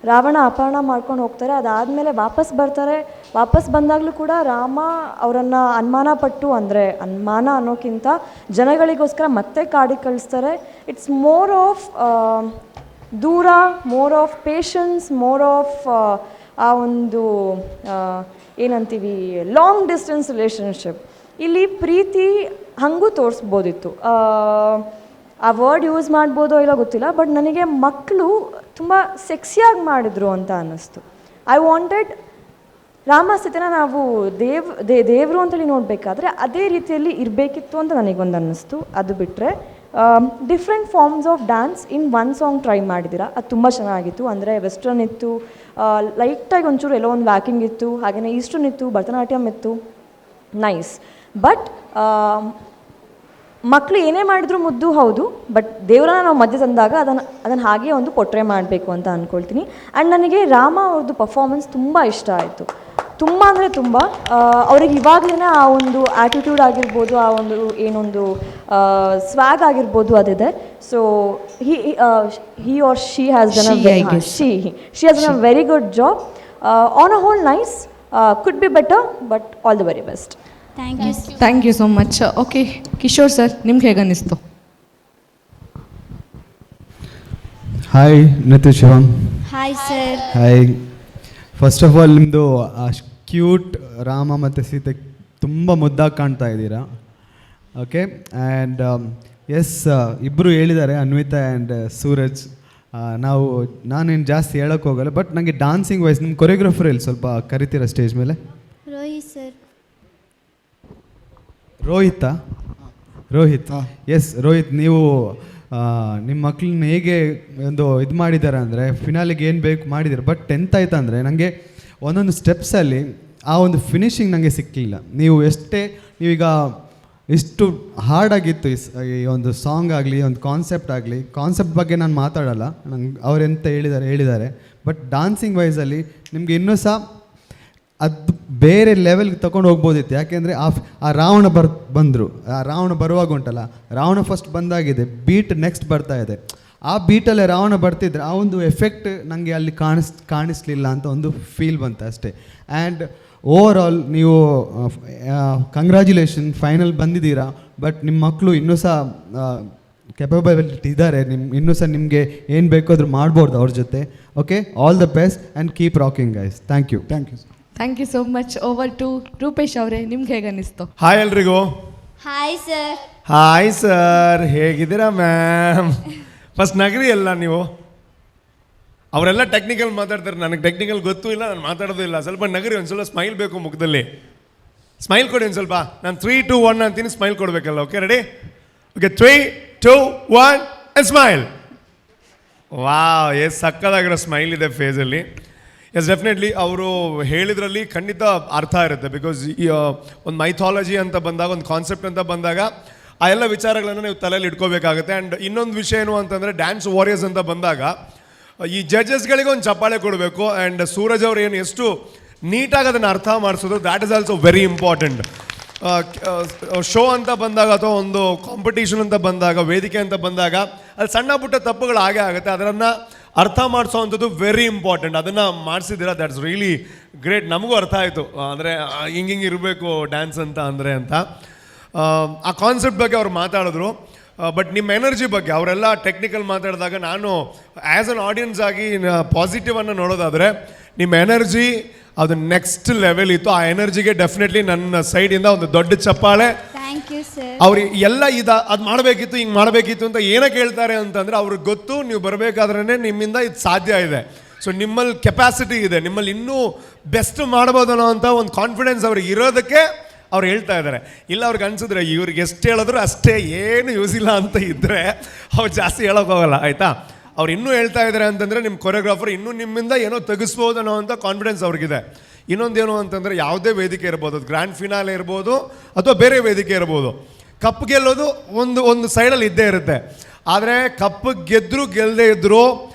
ರಾವಣ ಅಪಹರಣ ಮಾಡ್ಕೊಂಡು ಹೋಗ್ತಾರೆ. ಅದಾದಮೇಲೆ ವಾಪಸ್ ಬರ್ತಾರೆ. ವಾಪಸ್ ಬಂದಾಗಲೂ ಕೂಡ ರಾಮ ಅವರನ್ನು ಅನುಮಾನ ಪಟ್ಟು, ಅಂದರೆ ಅನುಮಾನ ಅನ್ನೋಕ್ಕಿಂತ ಜನಗಳಿಗೋಸ್ಕರ ಮತ್ತೆ ಕಾಡಿಗೆ ಕಳಿಸ್ತಾರೆ. ಇಟ್ಸ್ ಮೋರ್ ಆಫ್ ದೂರ, more of patience, more of ಆ ಒಂದು ಏನಂತೀವಿ ಲಾಂಗ್ ಡಿಸ್ಟೆನ್ಸ್ ರಿಲೇಷನ್ಶಿಪ್. ಇಲ್ಲಿ ಪ್ರೀತಿ ಹಾಗೂ ತೋರಿಸ್ಬೋದಿತ್ತು. ಆ ವರ್ಡ್ ಯೂಸ್ ಮಾಡ್ಬೋದೋ ಇಲ್ಲ ಗೊತ್ತಿಲ್ಲ, ಬಟ್ ನನಗೆ ಮಕ್ಕಳು ತುಂಬ ಸೆಕ್ಸಿಯಾಗಿ ಮಾಡಿದರು ಅಂತ ಅನ್ನಿಸ್ತು. ಐ ವಾಂಟೆಡ್ ರಾಮ ಸೀತೆನ ನಾವು ದೇವರು ಅಂತೇಳಿ ನೋಡಬೇಕಾದ್ರೆ ಅದೇ ರೀತಿಯಲ್ಲಿ ಇರಬೇಕಿತ್ತು ಅಂತ ನನಗೊಂದು ಅನ್ನಿಸ್ತು. ಅದು ಬಿಟ್ಟರೆ different forms of dance in one song try ಮಾಡಿದ್ದೀರಾ, ಅದು ತುಂಬ ಚೆನ್ನಾಗಿತ್ತು. ಅಂದರೆ ವೆಸ್ಟರ್ನ್ ಇತ್ತು, ಲೈಟಾಗಿ ಒಂಚೂರು ಎಲ್ಲೋ ಒಂದು ವ್ಯಾಕಿಂಗ್ ಇತ್ತು, ಹಾಗೆಯೇ ಈಸ್ಟರ್ನ್ ಇತ್ತು, ಭರತನಾಟ್ಯಂ ಇತ್ತು, ನೈಸ್. ಬಟ್ ಮಕ್ಕಳು ಏನೇ ಮಾಡಿದ್ರು ಮುದ್ದು ಹೌದು, ಬಟ್ ದೇವರನ್ನ ನಾವು ಮಧ್ಯೆ ತಂದಾಗ ಅದನ್ನು ಹಾಗೆ ಒಂದು ಪೊಟ್ರೆ ಮಾಡಬೇಕು ಅಂತ ಅಂದ್ಕೊಳ್ತೀನಿ. ಆ್ಯಂಡ್ ನನಗೆ ರಾಮ ಅವ್ರದ್ದು ಪರ್ಫಾರ್ಮೆನ್ಸ್ ತುಂಬ ಇಷ್ಟ ಆಯಿತು, ತುಂಬ ಅಂದರೆ ತುಂಬ. ಅವ್ರಿಗೆ ಇವಾಗಲೇ ಆ ಒಂದು ಆ್ಯಟಿಟ್ಯೂಡ್ ಆಗಿರ್ಬೋದು, ಆ ಒಂದು ಏನೊಂದು ಸ್ವ್ಯಾಗ್ ಆಗಿರ್ಬೋದು ಅದಿದೆ. So he or she has done a very good job. On a whole nice, could be better, but all the very best. Thank you so much. Okay Kishore sir, ನಿಮ್ಗೆ ಹೇಗೆ ಅನ್ನಿಸ್ತು? Hi Nritya Shivam. Hi sir. Hi. First of all ನಿಮ್ಮದು ಕ್ಯೂಟ್ ರಾಮ ಮತ್ತು ಸೀತೆ ತುಂಬ ಮುದ್ದಾಗಿ ಕಾಣ್ತಾ ಇದ್ದೀರಾ. ಓಕೆ, ಆ್ಯಂಡ್ ಎಸ್, ಇಬ್ಬರು ಹೇಳಿದ್ದಾರೆ, ಅನ್ವಿತಾ ಆ್ಯಂಡ್ ಸೂರಜ್. ನಾನೇನು ಜಾಸ್ತಿ ಹೇಳೋಕ್ಕೆ ಹೋಗಲ್ಲ, ಬಟ್ ನನಗೆ ಡಾನ್ಸಿಂಗ್ ವೈಸ್ ನಿಮ್ಮ ಕೊರಿಯೋಗ್ರಾಫರ್ ಇಲ್ಲಿ ಸ್ವಲ್ಪ ಕರಿತೀರಾ ಸ್ಟೇಜ್ ಮೇಲೆ? ರೋಹಿತ್ ಸರ್. ರೋಹಿತ್, ಎಸ್ ರೋಹಿತ್, ನೀವು ನಿಮ್ಮ ಮಕ್ಕಳನ್ನ ಹೇಗೆ ಒಂದು ಇದು ಮಾಡಿದ್ದಾರೆ ಅಂದರೆ ಫಿನಾಲಿಗೆ ಏನು ಬೇಕು ಮಾಡಿದ್ದಾರೆ. ಬಟ್ 10th ಆಯ್ತು ಅಂದರೆ ನನಗೆ ಒಂದೊಂದು ಸ್ಟೆಪ್ಸಲ್ಲಿ ಆ ಒಂದು ಫಿನಿಶಿಂಗ್ ನನಗೆ ಸಿಕ್ಕಲಿಲ್ಲ. ನೀವೀಗ ಇಷ್ಟು ಹಾರ್ಡಾಗಿತ್ತು ಈ ಒಂದು ಸಾಂಗ್ ಆಗಲಿ, ಒಂದು ಕಾನ್ಸೆಪ್ಟ್ ಬಗ್ಗೆ ನಾನು ಮಾತಾಡಲ್ಲ, ನಂಗೆ ಅವರೆಂತ ಹೇಳಿದ್ದಾರೆ. ಬಟ್ ಡಾನ್ಸಿಂಗ್ ವೈಸಲ್ಲಿ ನಿಮಗೆ ಇನ್ನೂ ಸಹ ಅದು ಬೇರೆ ಲೆವೆಲ್ಗೆ ತೊಗೊಂಡು ಹೋಗ್ಬೋದಿತ್ತು. ಯಾಕೆಂದರೆ ಆ ರಾವಣ ಬಂದರು, ಆ ರಾವಣ ಬರುವಾಗ ಉಂಟಲ್ಲ, ರಾವಣ ಫಸ್ಟ್ ಬಂದಾಗಿದೆ, ಬೀಟ್ ನೆಕ್ಸ್ಟ್ ಬರ್ತಾ ಇದೆ. ಆ ಬೀಟಲ್ಲೇ ರಾವಣ ಬರ್ತಿದ್ರೆ ಆ ಒಂದು ಎಫೆಕ್ಟ್ ನನಗೆ ಅಲ್ಲಿ ಕಾಣಿಸ್ಲಿಲ್ಲ ಅಂತ ಒಂದು ಫೀಲ್ ಬಂತು ಅಷ್ಟೇ. ಆ್ಯಂಡ್ ಓವರ್ ಆಲ್ ನೀವು ಕಂಗ್ರ್ಯಾಚುಲೇಷನ್, ಫೈನಲ್ ಬಂದಿದ್ದೀರಾ. ಬಟ್ ನಿಮ್ಮ ಮಕ್ಕಳು ಇನ್ನೂ ಸಹ ಕೆಪಬಿಲಿಟಿ ಇದ್ದಾರೆ, ಇನ್ನೂ ಸಹ ನಿಮಗೆ ಏನು ಬೇಕಾದರೂ ಮಾಡ್ಬೋದು ಅವ್ರ ಜೊತೆ. Okay, all the best and keep rocking guys. Thank you. Thank you so much. Over to Rupesh ಅವರೇ, ನಿಮ್ಗೆ ಹೇಗೆ ಅನ್ನಿಸ್ತು? ಹಾಯ್ ಎಲ್ರಿಗೂ. Hi sir. ಹಾಯ್ ಸರ್, ಹೇಗಿದ್ದೀರಾ ಮ್ಯಾಮ್? ಫಸ್ಟ್ ನಗರಿ ಎಲ್ಲ ನೀವು. ಅವರೆಲ್ಲ ಟೆಕ್ನಿಕಲ್ ಮಾತಾಡ್ತಾರೆ, ನನಗೆ ಟೆಕ್ನಿಕಲ್ ಗೊತ್ತೂ ಇಲ್ಲ, ನಾನು ಮಾತಾಡೋದು ಇಲ್ಲ. ಸ್ವಲ್ಪ ನಗರಿ, ಒಂದು ಸ್ವಲ್ಪ ಸ್ಮೈಲ್ ಬೇಕು ಮುಖದಲ್ಲಿ. ಸ್ಮೈಲ್ ಕೊಡಿ ಒಂದು ಸ್ವಲ್ಪ. ನಾನು 3, 2, 1 ಅಂತೀನಿ, ಸ್ಮೈಲ್ ಕೊಡಬೇಕಲ್ಲ. Okay, ready? Okay, 3, 2, 1 and smile. Wow, ಎಷ್ಟು ಸಕ್ಕದಾಗಿರೋ ಸ್ಮೈಲ್ ಇದೆ ಫೇಸಲ್ಲಿ. ಎಸ್, ಡೆಫಿನೆಟ್ಲಿ ಅವರು ಹೇಳಿದ್ರಲ್ಲಿ ಖಂಡಿತ ಅರ್ಥ ಇರುತ್ತೆ. ಬಿಕಾಸ್ ಒಂದು ಮೈಥಾಲಜಿ ಅಂತ ಬಂದಾಗ, ಒಂದು ಕಾನ್ಸೆಪ್ಟ್ ಅಂತ ಬಂದಾಗ ಆ ಎಲ್ಲ ವಿಚಾರಗಳನ್ನು ನೀವು ತಲೆಯಲ್ಲಿ ಇಟ್ಕೋಬೇಕಾಗುತ್ತೆ. ಆ್ಯಂಡ್ ಇನ್ನೊಂದು ವಿಷಯ ಏನು ಅಂತಂದರೆ, ಡ್ಯಾನ್ಸ್ ವಾರಿಯರ್ಸ್ ಅಂತ ಬಂದಾಗ ಈ ಜಡ್ಜಸ್ಗಳಿಗೆ ಒಂದು ಚಪ್ಪಾಳೆ ಕೊಡಬೇಕು. ಆ್ಯಂಡ್ ಸೂರಜ್ ಅವರು ಏನು ಎಷ್ಟು ನೀಟಾಗಿ ಅದನ್ನು ಅರ್ಥ ಮಾಡಿಸೋದು, that is also very important. Show ಅಂತ ಬಂದಾಗ, ಅಥವಾ ಒಂದು ಕಾಂಪಿಟೇಷನ್ ಅಂತ ಬಂದಾಗ, ವೇದಿಕೆ ಅಂತ ಬಂದಾಗ ಅಲ್ಲಿ ಸಣ್ಣ ಪುಟ್ಟ ತಪ್ಪುಗಳು ಆಗೇ ಆಗುತ್ತೆ. ಅದನ್ನು ಅರ್ಥ ಮಾಡಿಸೋ ಅಂಥದ್ದು ವೆರಿ ಇಂಪಾರ್ಟೆಂಟ್. ಅದನ್ನು ಮಾಡಿಸಿದ್ದೀರಾ, ದ್ಯಾಟ್ಸ್ ರಿಯಲಿ ಗ್ರೇಟ್. ನಮಗೂ ಅರ್ಥ ಆಯಿತು, ಅಂದರೆ ಹಿಂಗೆ ಇರಬೇಕು ಡ್ಯಾನ್ಸ್ ಅಂತ ಆ ಕಾನ್ಸೆಪ್ಟ್ ಬಗ್ಗೆ ಅವ್ರು ಮಾತಾಡಿದ್ರು. ಬಟ್ ನಿಮ್ಮ ಎನರ್ಜಿ ಬಗ್ಗೆ ಅವರೆಲ್ಲ ಟೆಕ್ನಿಕಲ್ ಮಾತಾಡಿದಾಗ, ನಾನು ಆ್ಯಸ್ ಅನ್ ಆಡಿಯನ್ಸ್ ಆಗಿ ಪಾಸಿಟಿವನ್ನು ನೋಡೋದಾದರೆ, ನಿಮ್ಮ ಎನರ್ಜಿ ಅದು ನೆಕ್ಸ್ಟ್ ಲೆವೆಲ್ ಇತ್ತು. ಆ ಎನರ್ಜಿಗೆ ಡೆಫಿನೆಟ್ಲಿ ನನ್ನ ಸೈಡಿಂದ ಒಂದು ದೊಡ್ಡ ಚಪ್ಪಾಳೆ. Thank you sir. ಅವ್ರು ಎಲ್ಲ ಅದು ಮಾಡಬೇಕಿತ್ತು ಹಿಂಗೆ ಮಾಡಬೇಕಿತ್ತು ಅಂತ ಏನಕ್ಕೆ ಹೇಳ್ತಾರೆ ಅಂತಂದರೆ ಅವ್ರಿಗೆ ಗೊತ್ತು ನೀವು ಬರಬೇಕಾದ್ರೇ ನಿಮ್ಮಿಂದ ಇದು ಸಾಧ್ಯ ಇದೆ. ಸೊ ನಿಮ್ಮಲ್ಲಿ ಕೆಪಾಸಿಟಿ ಇದೆ, ನಿಮ್ಮಲ್ಲಿ ಇನ್ನೂ ಬೆಸ್ಟ್ ಮಾಡ್ಬೋದು ಅನ್ನೋ ಅಂತ ಒಂದು ಕಾನ್ಫಿಡೆನ್ಸ್ ಅವ್ರಿಗೆ ಇರೋದಕ್ಕೆ ಅವ್ರು ಹೇಳ್ತಾ ಇದ್ದಾರೆ. ಇಲ್ಲ ಅವ್ರಿಗೆ ಅನ್ಸಿದ್ರೆ ಇವ್ರಿಗೆ ಎಷ್ಟು ಹೇಳಿದ್ರು ಅಷ್ಟೇ, ಏನು ಯೂಸ್ ಇಲ್ಲ ಅಂತ ಇದ್ದರೆ ಅವ್ರು ಜಾಸ್ತಿ ಹೇಳೋಕ್ಕೋಗಲ್ಲ, ಆಯಿತಾ. ಅವ್ರು ಇನ್ನೂ ಹೇಳ್ತಾ ಇದ್ದಾರೆ ಅಂತಂದರೆ ನಿಮ್ಮ ಕೊರಿಯೋಗ್ರಾಫರ್ ಇನ್ನೂ ನಿಮ್ಮಿಂದ ಏನೋ ತೆಗಿಸ್ಬೋದು ಅನ್ನೋ ಅಂತ ಕಾನ್ಫಿಡೆನ್ಸ್ ಅವ್ರಿಗಿದೆ. ಇನ್ನೊಂದೇನು ಅಂತಂದರೆ ಯಾವುದೇ ವೇದಿಕೆ ಇರ್ಬೋದು, ಅದು ಗ್ರ್ಯಾಂಡ್ ಫಿನಾಲೆ ಇರ್ಬೋದು ಅಥವಾ ಬೇರೆ ವೇದಿಕೆ ಇರ್ಬೋದು, ಕಪ್ ಗೆಲ್ಲೋದು ಒಂದು ಸೈಡಲ್ಲಿ ಇದ್ದೇ ಇರುತ್ತೆ. ಆದರೆ ಕಪ್ ಗೆದ್ದರೂ ಗೆಲ್ಲದೇ ಇದ್ದರೂ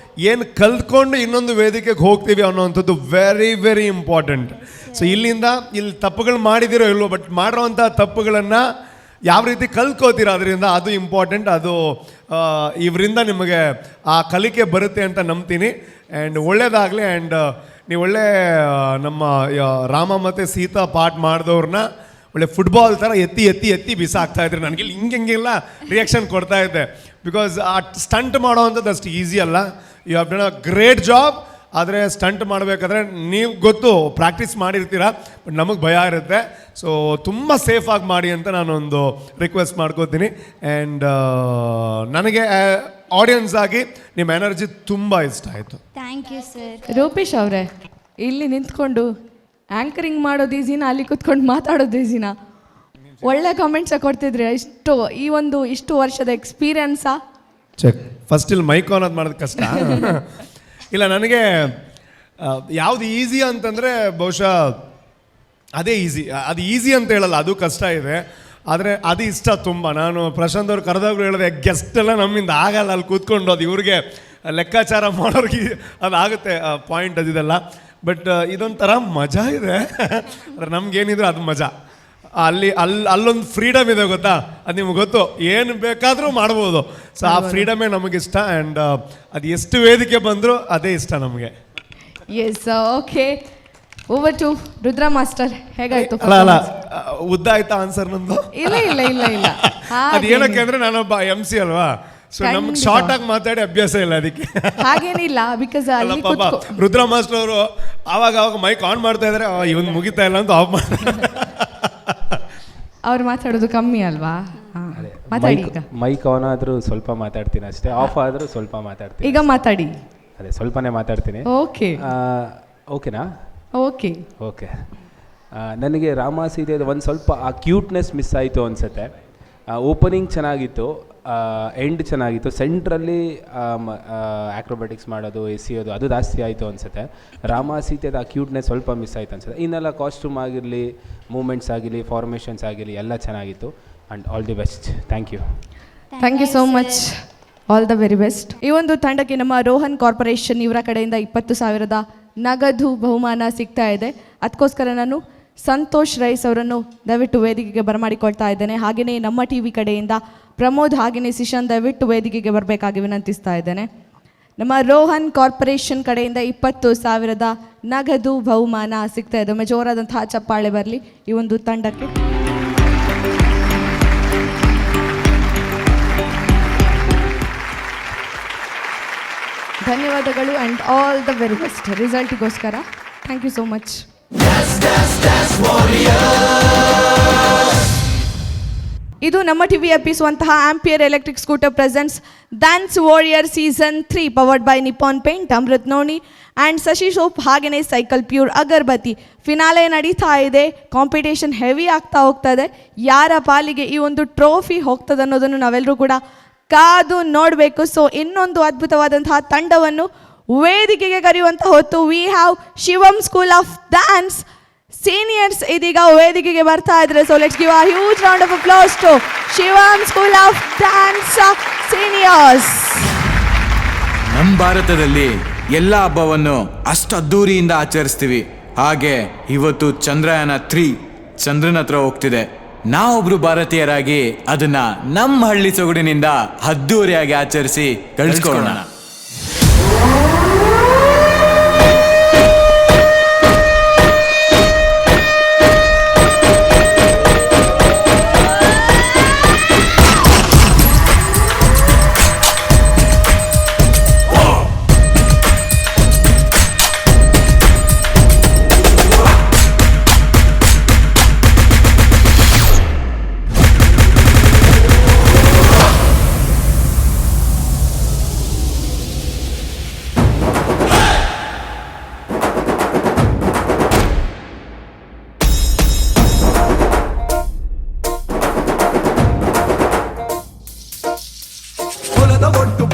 ಏನು ಕಲ್ತ್ಕೊಂಡು ಇನ್ನೊಂದು ವೇದಿಕೆಗೆ ಹೋಗ್ತೀವಿ ಅನ್ನೋವಂಥದ್ದು ವೆರಿ ವೆರಿ ಇಂಪಾರ್ಟೆಂಟ್. ಸೊ ಇಲ್ಲಿ ತಪ್ಪುಗಳು ಮಾಡಿದಿರೋ ಇಲ್ವೋ, ಬಟ್ ಮಾಡಿರೋವಂಥ ತಪ್ಪುಗಳನ್ನು ಯಾವ ರೀತಿ ಕಲ್ತ್ಕೋತೀರ ಅದರಿಂದ, ಅದು ಇಂಪಾರ್ಟೆಂಟ್. ಅದು ಇವರಿಂದ ನಿಮಗೆ ಆ ಕಲಿಕೆ ಬರುತ್ತೆ ಅಂತ ನಂಬ್ತೀನಿ. ಆ್ಯಂಡ್ ಒಳ್ಳೇದಾಗಲಿ. ಆ್ಯಂಡ್ ನೀವು ಒಳ್ಳೆ ನಮ್ಮ ರಾಮ ಮತ್ತು ಸೀತಾ ಪಾಠ ಮಾಡಿದವ್ರನ್ನ ಒಳ್ಳೆ ಫುಟ್ಬಾಲ್ ಥರ ಎತ್ತಿ ಎತ್ತಿ ಎತ್ತಿ ಬಿಸಾಕ್ತಾ ಇದ್ರಿ. ನನಗೆ ಹಿಂಗೆಲ್ಲ ರಿಯಾಕ್ಷನ್ ಕೊಡ್ತಾ ಇದ್ದೆ. ಬಿಕಾಸ್ ಆ ಸ್ಟಂಟ್ ಮಾಡೋವಂಥದ್ದು ಅಷ್ಟು ಈಸಿ ಅಲ್ಲ. You have done a great job. ಆದರೆ ಸ್ಟಂಟ್ ಮಾಡಬೇಕಾದ್ರೆ ನೀವು ಗೊತ್ತು, ಪ್ರಾಕ್ಟೀಸ್ ಮಾಡಿರ್ತೀರ, ಬಟ್ ನಮಗೆ ಭಯ ಇರುತ್ತೆ. ಸೊ ತುಂಬ ಸೇಫಾಗಿ ಮಾಡಿ ಅಂತ ನಾನೊಂದು ರಿಕ್ವೆಸ್ಟ್ ಮಾಡ್ಕೋತೀನಿ. ಆ್ಯಂಡ್ ನನಗೆ ಆಡಿಯನ್ಸ್ ಆಗಿ ನಿಮ್ಮ ಎನರ್ಜಿ ತುಂಬ ಇಷ್ಟ ಆಯಿತು. Thank you sir. ರೂಪೇಶ್ ಅವರೇ, ಇಲ್ಲಿ ನಿಂತ್ಕೊಂಡು ಆ್ಯಂಕರಿಂಗ್ ಮಾಡೋದು ಈಸಿನ, ಅಲ್ಲಿ ಕೂತ್ಕೊಂಡು ಮಾತಾಡೋದು ಈಸಿನ? ಒಳ್ಳೆ ಕಮೆಂಟ್ಸ ಕೊಡ್ತಿದ್ರಿ. ಇಷ್ಟು ವರ್ಷದ ಎಕ್ಸ್ಪೀರಿಯನ್ಸಾ? ಚೆಕ್. ಫಸ್ಟ್ ಇಲ್ಲಿ ಮೈಕ್ ಆನ್ ಮಾಡೋದು ಕಷ್ಟ. ಇಲ್ಲ, ನನಗೆ ಯಾವುದು ಈಸಿ ಅಂತಂದರೆ ಬಹುಶಃ ಅದೇ ಈಸಿ. ಅದು ಈಸಿ ಅಂತ ಹೇಳಲ್ಲ, ಅದು ಕಷ್ಟ ಇದೆ. ಆದರೆ ಅದು ಇಷ್ಟ ತುಂಬ. ನಾನು ಪ್ರಶಾಂತ್ ಅವ್ರು ಕರೆದಾಗಲೂ ಹೇಳಿದೆ, ಗೆಸ್ಟ್ ಎಲ್ಲ ನಮ್ಮಿಂದ ಆಗಲ್ಲ ಅಲ್ಲಿ ಕೂತ್ಕೊಂಡು, ಅದು ಇವ್ರಿಗೆ ಲೆಕ್ಕಾಚಾರ ಮಾಡೋರಿಗೆ ಅದಾಗುತ್ತೆ ಪಾಯಿಂಟ್ ಅದಿದೆಲ್ಲ. ಬಟ್ ಇದೊಂಥರ ಮಜಾ ಇದೆ. ಆದರೆ ನಮ್ಗೇನಿದ್ರು ಅದು ಮಜಾ. ಅಲ್ಲೊಂದು ಫ್ರೀಡಮ್ ಇದೆ, ಗೊತ್ತಾ? ಅದು ನಿಮ್ಗೆ ಗೊತ್ತು, ಏನು ಬೇಕಾದರೂ ಮಾಡ್ಬೋದು. ಸೊ ಆ ಫ್ರೀಡಮೇ ನಮಗಿಷ್ಟ. ಆ್ಯಂಡ್ ಅದು ಎಷ್ಟು ವೇದಿಕೆ ಬಂದರೂ ಅದೇ ಇಷ್ಟ ನಮಗೆ. Yes, okay. Over to Rudra master, ಹೇಗಾಯ್ತು? ಅಲ್ಲ, ಉದ್ದ ಆಯ್ತಾ ಆನ್ಸರ್ ನಂದು? ಇಲ್ಲ ಇಲ್ಲ ಇಲ್ಲ ಇಲ್ಲ. ಅದು ಏನಕ್ಕೆ ಅಂದರೆ ನಾನೊಬ್ಬ MC ಅಲ್ವಾ, ಸೊ ನಮ್ಗೆ ಶಾರ್ಟ್ ಆಗಿ ಮಾತಾಡಿ ಅಭ್ಯಾಸ ಇಲ್ಲ, ಅದಕ್ಕೆ. ಹಾಗೇನಿಲ್ಲ, ಬಿಕಾಸ್ ಅಲ್ಲಿ ರುದ್ರ ಮಾಸ್ಟರ್ ಅವರು ಆವಾಗ ಮೈಕ್ ಆನ್ ಮಾಡ್ತಾ ಇದ್ದಾರೆ, ಇವನ್ ಮುಗಿತಾ ಇಲ್ಲ ಅಂತ ಆಫ್ ಮಾಡ್ತಾರೆ. ಅವ್ರು ಮಾತಾಡೋದು ಕಮ್ಮಿ ಅಲ್ವಾ? ಮಾತಾಡಿ. ಮೈಕ್ ಆನ್ ಆದರೂ ಸ್ವಲ್ಪ ಮಾತಾಡ್ತೀನಿ ಅಷ್ಟೇ, ಆಫ್ ಆದರೂ ಸ್ವಲ್ಪ ಮಾತಾಡ್ತೀನಿ. ಈಗ ಮಾತಾಡಿ. ಅದೇ ಸ್ವಲ್ಪನೇ ಮಾತಾಡ್ತೀನಿ. ಓಕೆ, ಓಕೆನಾ? Okay okay. ನನಗೆ ರಾಮ ಸೀತೆದು ಒಂದು ಸ್ವಲ್ಪ ಆ ಕ್ಯೂಟ್ನೆಸ್ ಮಿಸ್ ಆಯಿತು ಅನಿಸುತ್ತೆ. ಓಪನಿಂಗ್ ಚೆನ್ನಾಗಿತ್ತು, ಎಂಡ್ ಚೆನ್ನಾಗಿತ್ತು, ಸೆಂಟ್ರಲ್ಲಿ ಆಕ್ರೋಬ್ಯಾಟಿಕ್ಸ್ ಮಾಡೋದು, ಎಸೆಯೋದು ಅದು ಜಾಸ್ತಿ ಆಯಿತು ಅನಿಸುತ್ತೆ. ರಾಮ ಸೀತೆದ ಆ ಕ್ಯೂಟ್ನೆಸ್ ಸ್ವಲ್ಪ ಮಿಸ್ ಆಯಿತು ಅನಿಸುತ್ತೆ. ಇನ್ನೆಲ್ಲ ಕಾಸ್ಟ್ಯೂಮ್ ಆಗಿರಲಿ, ಮೂಮೆಂಟ್ಸ್ ಆಗಿರಲಿ, ಫಾರ್ಮೇಷನ್ಸ್ ಆಗಿರಲಿ ಎಲ್ಲ ಚೆನ್ನಾಗಿತ್ತು. And all the best. Thank you. Thank you so much. All the very best. ಈ ಒಂದು ತಂಡಕ್ಕೆ ನಮ್ಮ ರೋಹನ್ ಕಾರ್ಪೊರೇಷನ್ ಇವರ ಕಡೆಯಿಂದ 20,000 ನಗದು ಬಹುಮಾನ ಸಿಗ್ತಾ ಇದೆ. ಅದಕ್ಕೋಸ್ಕರ ನಾನು ಸಂತೋಷ್ ರೈಸ್ ಅವರನ್ನು ದಯವಿಟ್ಟು ವೇದಿಕೆಗೆ ಬರಮಾಡಿಕೊಳ್ತಾ ಇದ್ದೇನೆ. ಹಾಗೆಯೇ ನಮ್ಮ TV ಕಡೆಯಿಂದ ಪ್ರಮೋದ್ ಹಾಗೆಯೇ ಸಿಶಾನ್ ದಯವಿಟ್ಟು ವೇದಿಕೆಗೆ ಬರಬೇಕಾಗಿ ವಿನಂತಿಸ್ತಾ ಇದ್ದೇನೆ. ನಮ್ಮ ರೋಹನ್ ಕಾರ್ಪೊರೇಷನ್ ಕಡೆಯಿಂದ 20,000 ನಗದು ಬಹುಮಾನ ಸಿಗ್ತಾ ಇದೆ. ಜೋರಾದಂತಹ ಚಪ್ಪಾಳೆ ಬರಲಿ ಈ ಒಂದು ತಂಡಕ್ಕೆ. ಧನ್ಯವಾದಗಳು and all the very best ರಿಸಲ್ಟಿಗೋಸ್ಕರ. Thank you so much. ಇದು ನಮ್ಮ ಟಿವಿ ಅರ್ಪಿಸುವಂತಹ Ampere electric scooter presents dance warrior season 3 powered by Nippon paint, Amrit ನೋಣಿ and Shashi soap, ಹಾಗೆಯೇ ಸೈಕಲ್ ಪ್ಯೂರ್ ಅಗರ್ಬತ್ತಿ. ಫಿನಾಲೆ ನಡೀತಾ ಇದೆ, ಕಾಂಪಿಟೇಷನ್ ಹೆವಿ ಆಗ್ತಾ ಹೋಗ್ತದೆ. ಯಾರ ಪಾಲಿಗೆ ಈ ಒಂದು ಟ್ರೋಫಿ ಹೋಗ್ತದೆ ಅನ್ನೋದನ್ನು ನಾವೆಲ್ಲರೂ ಕೂಡ ಕಾದು ನೋಡಬೇಕು. ಸೊ ಇನ್ನೊಂದು ಅದ್ಭುತವಾದಂತಹ ತಂಡವನ್ನು ವೇದಿಕೆಗೆ ಕರೆಯುವಂಥ ಹೊತ್ತು we have Shivam school of dance seniors ಇದೀಗ ವೇದಿಕೆಗೆ ಬರ್ತಾ ಇದ್ದಾರೆ. So let's give a huge round of applause to Shivam school of dance seniors. ನಮ್ಮ ಭಾರತದಲ್ಲಿ ಎಲ್ಲ ಹಬ್ಬವನ್ನು ಅಷ್ಟು ಅದ್ದೂರಿಯಿಂದ ಆಚರಿಸ್ತೀವಿ. ಹಾಗೆ ಇವತ್ತು ಚಂದ್ರಯಾನ 3 ಚಂದ್ರನ ಹತ್ರ ಹೋಗ್ತಿದೆ. ನಾವೊಬ್ರು ಭಾರತೀಯರಾಗಿ ಅದನ್ನ ನಮ್ಮ ಹಳ್ಳಿ ಸೊಗಡಿನಿಂದ ಅದ್ದೂರಿಯಾಗಿ ಆಚರಿಸಿ ಕಳಿಸ್ಕೊಳ್ಳೋಣ.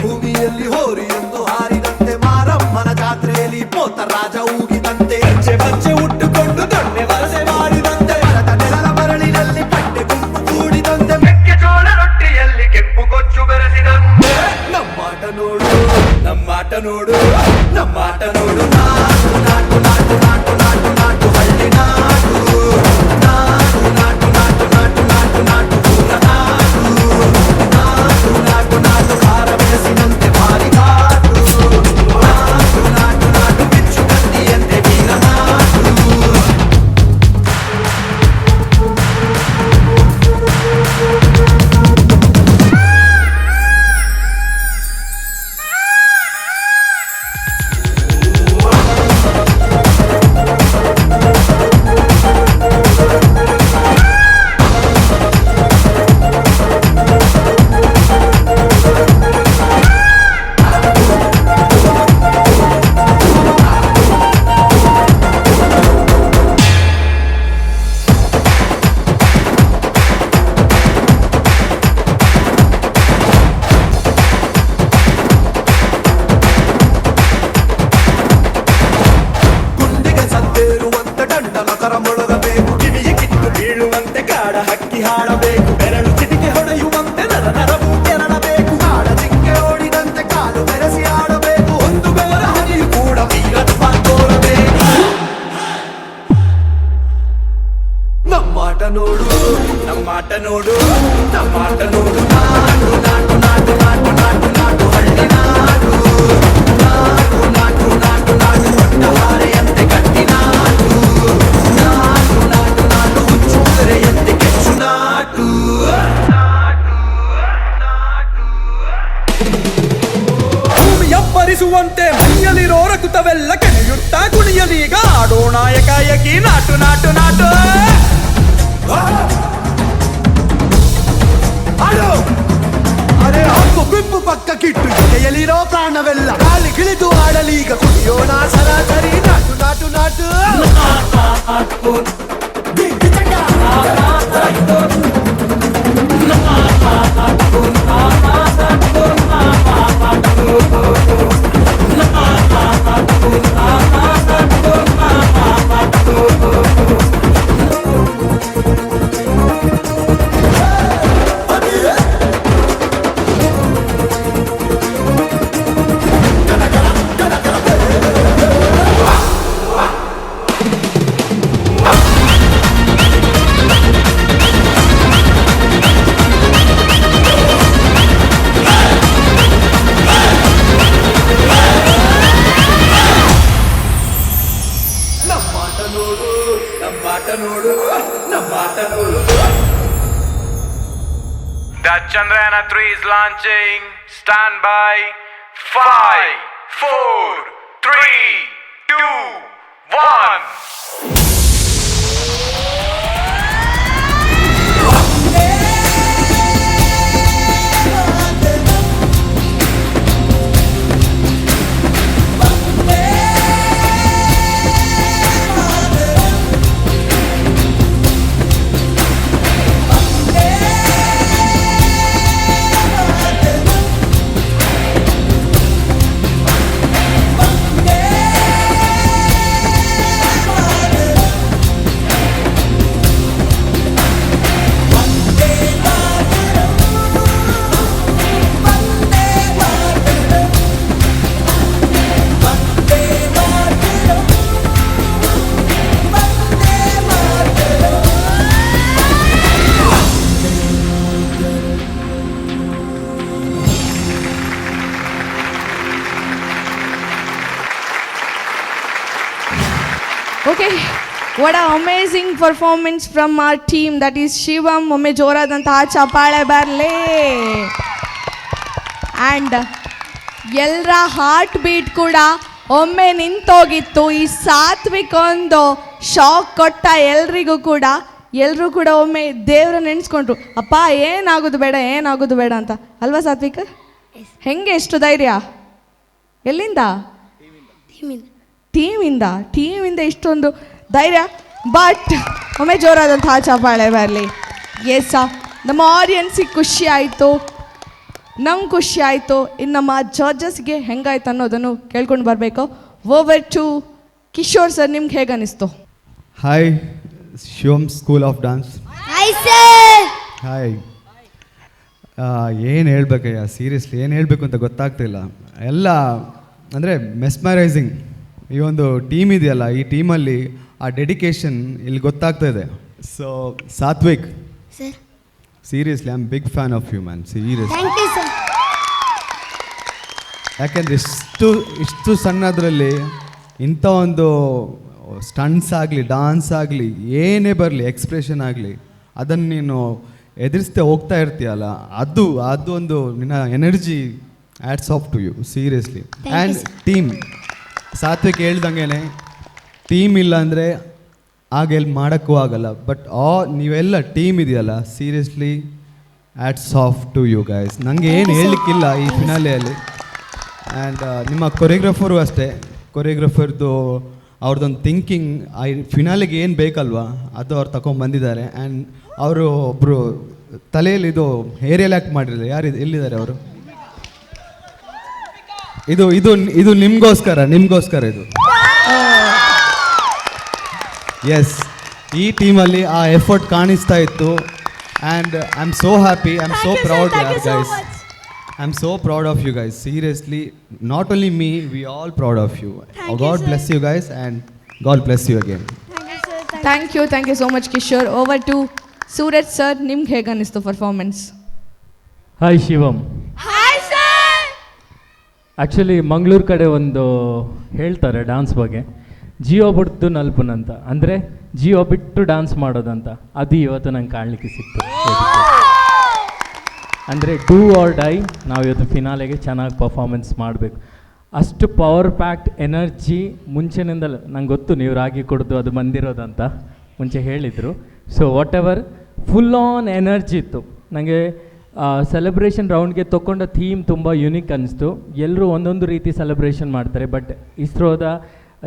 ಭೂಮಿಯಲ್ಲಿ ಹೋರಿಯೊಂದು ಹಾರಿದಂತೆ ಮಾರಮ್ಮನ ಜಾತ್ರೆಯಲ್ಲಿ ಪೋತ ರಾಜ ಊಗಿದಂತೆ ಹೆಜ್ಜೆ ಬಚ್ಚೆ ಉಟ್ಟುಕೊಂಡು ದೊಣ್ಣೆ ವರಸೆ ಮಾಡಿದಂತೆ ಮರದ ನೆಲದ ಮರಳಿನಲ್ಲಿ ಪಟ್ಟೆ ಗುಂಪು ಕೂಡಿದಂತೆ ಮೆಕ್ಕೆಜೋಳ ರೊಟ್ಟಿಯಲ್ಲಿ ಕೆಂಪು ಕೊಚ್ಚು ಬೆರೆಸಿದಂತೆ ನಮ್ಮಾಟ ನೋಡು ನಮ್ಮಾಟ ನೋಡು ನಮ್ಮಾಟ ನೋಡು ನಾಟು ನಾಟು ನಾಟು ನಾಟು ನಾಟು ನಾಟು ಹಳ್ಳಿ ನಾಟು ನಾಟು ನಾಟು ನಾಟು ನಾಟು ನಾಟು ನಾಟು ಊರ ನಾಟು ನಾಟು ನಾಟು ನಾಟು ಖಾರ ಬೆಳೆಸಿದಂತೆ ಭಾರಿ ಕಾಟು ನಾಟು ನಾಟು ನಾಟು ಬಿಚ್ಚು ಕತ್ತಿಯಂತೆ ವೀರ ನಾಟು ಗುಂಡಿಗೆ ಸದ್ದೇರುವಂತೆ ದಂಡನ ಕರ ಮೊಳಗಬೇಕು ಕಿವಿಗೆ ಕಿತ್ತು ಬೀಳುವಂತೆ ಕಾಡ ಹಕ್ಕಿ ಹಾಡಬೇಕು ಬೆರಳು ಚಿಟಿಕೆ ಹೊಡೆಯುವಂತೆ ನರ ನರವು ಕೆರಳಬೇಕು ಕಾಡ ಜಿಂಕೆ ಓಡಿದಂತೆ ಕಾಲು ಬೆರೆಸಿ ಆಡಬೇಕು ಒಂದು ಬೆವರ ಹನಿಯು ಕೂಡ ವೀರತ್ವ ತೋರಬೇಕು ನಮ್ಮಾಟ ನೋಡು ನಮ್ಮಾಟ ನೋಡು ನಮ್ಮಾಟ ನೋಡು ನಾಡು ನಾಟು ನಾಟು ನಾಟು ನಾಟು ನಾಟು ಹಳ್ಳಿ ನಾಡು ನಾಟು ನಾಟು ನಾಟು ನಾಟು ದೊಡ್ಡ ಹಾರೆಯಂತೆ ಗಟ್ಟಿ ನಾಟು ನಾಟು ನಾಟು ನಾಟು ಹುಚ್ಚು ಕುದುರೆಯಂತೆ ಕೆಚ್ಚು ನಾಟು ಭೂಮಿಯ ಪರಿಸುವಂತೆ ಮೈಯಲ್ಲಿರೋ ರಕುತವೆಲ್ಲ ಕೆಣೆಯುತ್ತಾ ಕುಣಿಯಲೀಗ ಆಡೋ ನಾಯಕ ಯಕಿ ನಾಟು ನಾಟು ನಾಟು ಆಡೋ ಅರೆ ಹಕ್ಕು ಬಿಪ್ಪು ಪಕ್ಕ ಕಿಟ್ಟು ಎದೆಯಲ್ಲಿರೋ ಪ್ರಾಣವೆಲ್ಲ ಗಾಳಿ ಗಿಳಿದು ಆಡಲೀಗ ಕುಡಿಯೋಣ ಸರಾಸರಿ ನಾಟು ನಾಟು ನಾಟು ನಮ್ಮಾಟ ನೋಡು ನಮ್ಮಾಟ ನೋಡು ನಮ್ಮಾಟ ನೋಡು That Chandrayana 3 is launching. Stand by. 5, 4, 3, 2, 1. Okay what a amazing performance from our team that is Shivam. ಒಮ್ಮೆ ಜೋರಾದಂತಹ ಚಪ್ಪಾಳೆ ಬರಲಿ. ಆ್ಯಂಡ್ ಎಲ್ಲರ ಹಾರ್ಟ್ ಬೀಟ್ ಕೂಡ ಒಮ್ಮೆ ನಿಂತೋಗಿತ್ತು. ಈ ಸಾತ್ವಿಕ್ ಒಂದು ಶಾಕ್ ಕೊಟ್ಟ ಎಲ್ರಿಗೂ ಕೂಡ. ಎಲ್ಲರೂ ಕೂಡ ಒಮ್ಮೆ ದೇವ್ರ ನೆನೆಸ್ಕೊಂಡ್ರು, ಅಪ್ಪ ಏನಾಗೋದು ಬೇಡ ಏನಾಗೋದು ಬೇಡ ಅಂತ ಅಲ್ವಾ ಸಾತ್ವಿಕ್? ಹೆಂಗೆ ಎಷ್ಟು ಧೈರ್ಯ? ಎಲ್ಲಿಂದ? ಟೀಮಿಂದ ಇಷ್ಟೊಂದು ಧೈರ್ಯ. ಬಟ್ ಒಮ್ಮೆ ಜೋರಾದಂತಹ ಚಪ್ಪಾಳೆ ಬರಲಿ. ಎಸ್, ನಮ್ಮ ಆಡಿಯನ್ಸಿಗೆ ಖುಷಿ ಆಯಿತು. ನಂಗೆ ಖುಷಿ ಆಯಿತು. ಇನ್ನು ನಮ್ಮ ಜಡ್ಜಸ್ಗೆ ಹೆಂಗಾಯ್ತು ಅನ್ನೋದನ್ನು ಕೇಳ್ಕೊಂಡು ಬರಬೇಕು. ಓವರ್ ಟು ಕಿಶೋರ್ ಸರ್, ನಿಮ್ಗೆ ಹೇಗೆ ಅನಿಸ್ತು? Hi Shivam school of dance. Hi sir. Hi. ಏನು ಹೇಳ್ಬೇಕಯ್ಯ, ಸೀರಿಯಸ್ಲಿ ಏನು ಹೇಳಬೇಕು ಅಂತ ಗೊತ್ತಾಗ್ತಿಲ್ಲ. ಎಲ್ಲ ಅಂದರೆ ಮೆಸ್ಮರೈಸಿಂಗ್. ಈ ಒಂದು ಟೀಮ್ ಇದೆಯಲ್ಲ, ಈ ಟೀಮಲ್ಲಿ ಆ ಡೆಡಿಕೇಶನ್ ಇಲ್ಲಿ ಗೊತ್ತಾಗ್ತಾ ಇದೆ. So Satvik sir, seriously I am big fan of you man, serious. Thank you sir. ಯಾಕೆಂದರೆ ಇಷ್ಟು ಸಣ್ಣದರಲ್ಲಿ ಇಂಥ ಒಂದು ಸ್ಟಂಟ್ಸ್ ಆಗಲಿ, ಡಾನ್ಸ್ ಆಗಲಿ, ಏನೇ ಬರಲಿ, ಎಕ್ಸ್ಪ್ರೆಷನ್ ಆಗಲಿ, ಅದನ್ನು ನೀನು ಎದುರಿಸ್ತೆ ಹೋಗ್ತಾ ಇರ್ತೀಯಲ್ಲ, ಅದು ಒಂದು ನಿನ್ನ energy hats off to you, seriously. And team Satvik ಹೇಳ್ದಂಗೆ ಟೀಮ್ ಇಲ್ಲ ಅಂದರೆ ಆಗ ಎಲ್ಲಿ ಮಾಡೋಕ್ಕೂ ಆಗಲ್ಲ. ಬಟ್ ನೀವೆಲ್ಲ ಟೀಮ್ ಇದೆಯಲ್ಲ, seriously hats off to you guys. ನನಗೆ ಏನು ಹೇಳಲಿಕ್ಕಿಲ್ಲ ಈ ಫಿನಾಲೆಯಲ್ಲಿ. ಆ್ಯಂಡ್ ನಿಮ್ಮ ಕೊರಿಯೋಗ್ರಫರು ಅಷ್ಟೇ, ಕೊರಿಯೋಗ್ರಫರ್ದು ಅವ್ರದ್ದೊಂದು ಥಿಂಕಿಂಗ್, ಆ ಫಿನಾಲಿಗೆ ಏನು ಬೇಕಲ್ವಾ ಅದು ಅವ್ರು ತಗೊಂಡ್ಬಂದಿದ್ದಾರೆ. ಆ್ಯಂಡ್ ಅವರು ಒಬ್ಬರು ತಲೆಯಲ್ಲಿ ಇದು ಏರಿಯಲ್ ಆ್ಯಕ್ಟ್ ಮಾಡಿರಲಿಲ್ಲ, ಯಾರು ಎಲ್ಲಿದ್ದಾರೆ ಅವರು? ಇದು ಇದು ಇದು ನಿಮಗೋಸ್ಕರ ಇದು. ಎಸ್, ಈ ಟೀಮಲ್ಲಿ ಆ ಎಫರ್ಟ್ ಕಾಣಿಸ್ತಾ ಇತ್ತು. And I am so happy, I am so proud guys. I am so proud of you guys, seriously. Not only me, we all proud of you. God bless you guys and God bless you again. Thank you so much Kishore. Over to Suraj sir, ನಿಮ್ಗೆ ಹೇಗೆ ಅನ್ನಿಸ್ತು performance? Hi Shivam. Hi sir. Actually Mangaluru ಕಡೆ ಒಂದು ಹೇಳ್ತಾರೆ ಡ್ಯಾನ್ಸ್ ಬಗ್ಗೆ, ಜಿಯೋ ಬಿಟ್ಟು ನಲ್ಪನ್ ಅಂತ, ಅಂದರೆ ಜಿಯೋ ಬಿಟ್ಟು ಡ್ಯಾನ್ಸ್ ಮಾಡೋದಂತ. ಅದು ಇವತ್ತು ನಂಗೆ ಕಾಣಲಿಕ್ಕೆ ಸಿಕ್ತು. ಅಂದರೆ ಡೂ ಆರ್ ಡೈ, ನಾವು ಇವತ್ತು ಫಿನಾಲೆಗೆ ಚೆನ್ನಾಗಿ ಪರ್ಫಾರ್ಮೆನ್ಸ್ ಮಾಡಬೇಕು. ಅಷ್ಟು ಪವರ್ ಪ್ಯಾಕ್ಡ್ ಎನರ್ಜಿ ಮುಂಚೆನಿಂದಲೂ ನಂಗೆ ಗೊತ್ತು, ನೀವು ರಾಗಿ ಕೊಡೋದು ಅದು ಬಂದಿರೋದಂತ ಮುಂಚೆ ಹೇಳಿದರು. So what ever, full on energy ಇತ್ತು. ನನಗೆ ಸೆಲೆಬ್ರೇಷನ್ ರೌಂಡ್ಗೆ ತೊಗೊಂಡ ಥೀಮ್ ತುಂಬ ಯುನಿಕ್ ಅನ್ನಿಸ್ತು. ಎಲ್ಲರೂ ಒಂದೊಂದು ರೀತಿ ಸೆಲೆಬ್ರೇಷನ್ ಮಾಡ್ತಾರೆ, ಬಟ್ ಇಸ್ರೋದ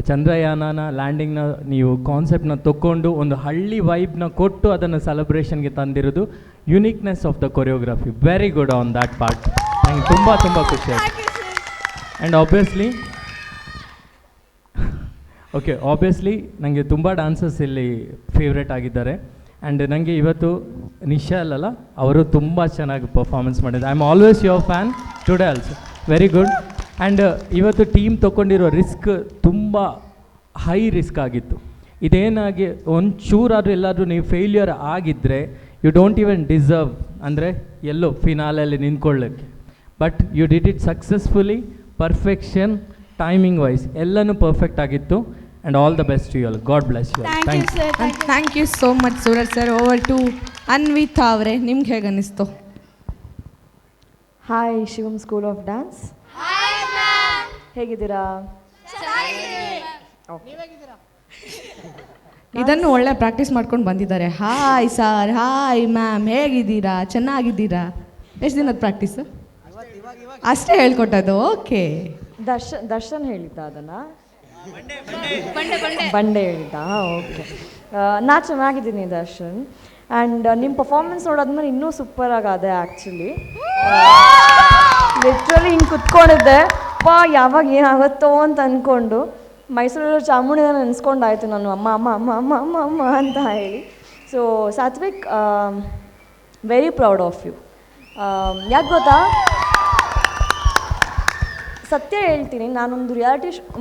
ಚಂದ್ರಯಾನನ ಲ್ಯಾಂಡಿಂಗ್ನ ನೀವು ಕಾನ್ಸೆಪ್ಟ್ನ ತೊಗೊಂಡು ಒಂದು ಹಳ್ಳಿ ವೈಬ್ನ ಕೊಟ್ಟು ಅದನ್ನು ಸೆಲೆಬ್ರೇಷನ್ಗೆ ತಂದಿರೋದು uniqueness of the choreography. Very good on that part. ನನಗೆ ತುಂಬ ಖುಷಿ ಆಯಿತು. ಆ್ಯಂಡ್ ಆಬ್ವಿಯಸ್ಲಿ ನನಗೆ ತುಂಬ ಡ್ಯಾನ್ಸರ್ಸ್ ಇಲ್ಲಿ ಫೇವ್ರೇಟ್ ಆಗಿದ್ದಾರೆ. ಆ್ಯಂಡ್ ನನಗೆ ಇವತ್ತು ನಿಶಾಲ್ ಅಲ್ಲ, ಅವರು ತುಂಬ ಚೆನ್ನಾಗಿ ಪರ್ಫಾರ್ಮೆನ್ಸ್ ಮಾಡಿದ್ದಾರೆ. I am always your fan, today also very good. And ಇವತ್ತು ಟೀಮ್ ತೊಗೊಂಡಿರೋ ರಿಸ್ಕ್ ತುಂಬ ಹೈ ರಿಸ್ಕ್ ಆಗಿತ್ತು. ಇದೇನಾಗಿ ಒಂಚೂರಾದರೂ ಎಲ್ಲಾದರೂ ನೀವು ಫೇಲ್ಯೂರ್ ಆಗಿದ್ದರೆ ಯು ಡೋಂಟ್ ಈವನ್ ಡಿಸರ್ವ್, ಅಂದರೆ ಎಲ್ಲೋ ಫಿನಾಲಲ್ಲಿ ನಿಂತ್ಕೊಳ್ಳೋಕ್ಕೆ. But you did it successfully, perfection, timing wise ಎಲ್ಲನೂ ಪರ್ಫೆಕ್ಟ್ ಆಗಿತ್ತು. And all the best you all. God bless you. Thank you so much Suraj sir. Over to Anvita ಅವರೇ, ನಿಮ್ಗೆ ಹೇಗೆ ಅನ್ನಿಸ್ತು? Hi Shivam school of dance. ಹೇಗಿದ್ದೀರಾ? ಇದನ್ನು ಒಳ್ಳೆ ಪ್ರಾಕ್ಟೀಸ್ ಮಾಡ್ಕೊಂಡು ಬಂದಿದ್ದಾರೆ. ಹಾಯ್ ಸರ್, ಹಾಯ್ ಮ್ಯಾಮ್, ಹೇಗಿದ್ದೀರಾ? ಚೆನ್ನಾಗಿದ್ದೀರಾ? ಎಷ್ಟು ದಿನದ ಪ್ರಾಕ್ಟೀಸ್? ಅಷ್ಟೇ ಹೇಳ್ಕೊಟ್ಟದು? ಓಕೆ. ದರ್ಶನ್ ಹೇಳಿದ್ದ ಅದನ್ನು? ಬಂಡೆ ಹೇಳಿದ್ದ? ಓಕೆ. ನಾ ಚೆನ್ನಾಗಿದ್ದೀನಿ ದರ್ಶನ್. ಆ್ಯಂಡ್ ನಿಮ್ಮ ಪರ್ಫಾರ್ಮೆನ್ಸ್ ನೋಡೋದ್ಮೇಲೆ ಇನ್ನೂ ಸೂಪರ್ ಆಗಿದೆ ಆ್ಯಕ್ಚುಲಿ. ಲಿಟ್ರಲಿ ಹಿಂಗೆ ಕುತ್ಕೊಂಡಿದ್ದೆ, ಯಾವಾಗ ಏನಾಗುತ್ತೋ ಅಂತ ಅಂದ್ಕೊಂಡು ಮೈಸೂರಲ್ಲಿ ಚಾಮುಂಡಿನ ನೆನೆಸ್ಕೊಂಡಾಯ್ತು ನಾನು, ಅಮ್ಮ ಅಮ್ಮ ಅಮ್ಮ ಅಮ್ಮ ಅಮ್ಮ ಅಮ್ಮ ಅಂತ ಹೇಳಿ. So Satvik, very proud of you. ಯಾಕೆ ಗೊತ್ತಾ, ಸತ್ಯ ಹೇಳ್ತೀನಿ, ನಾನೊಂದು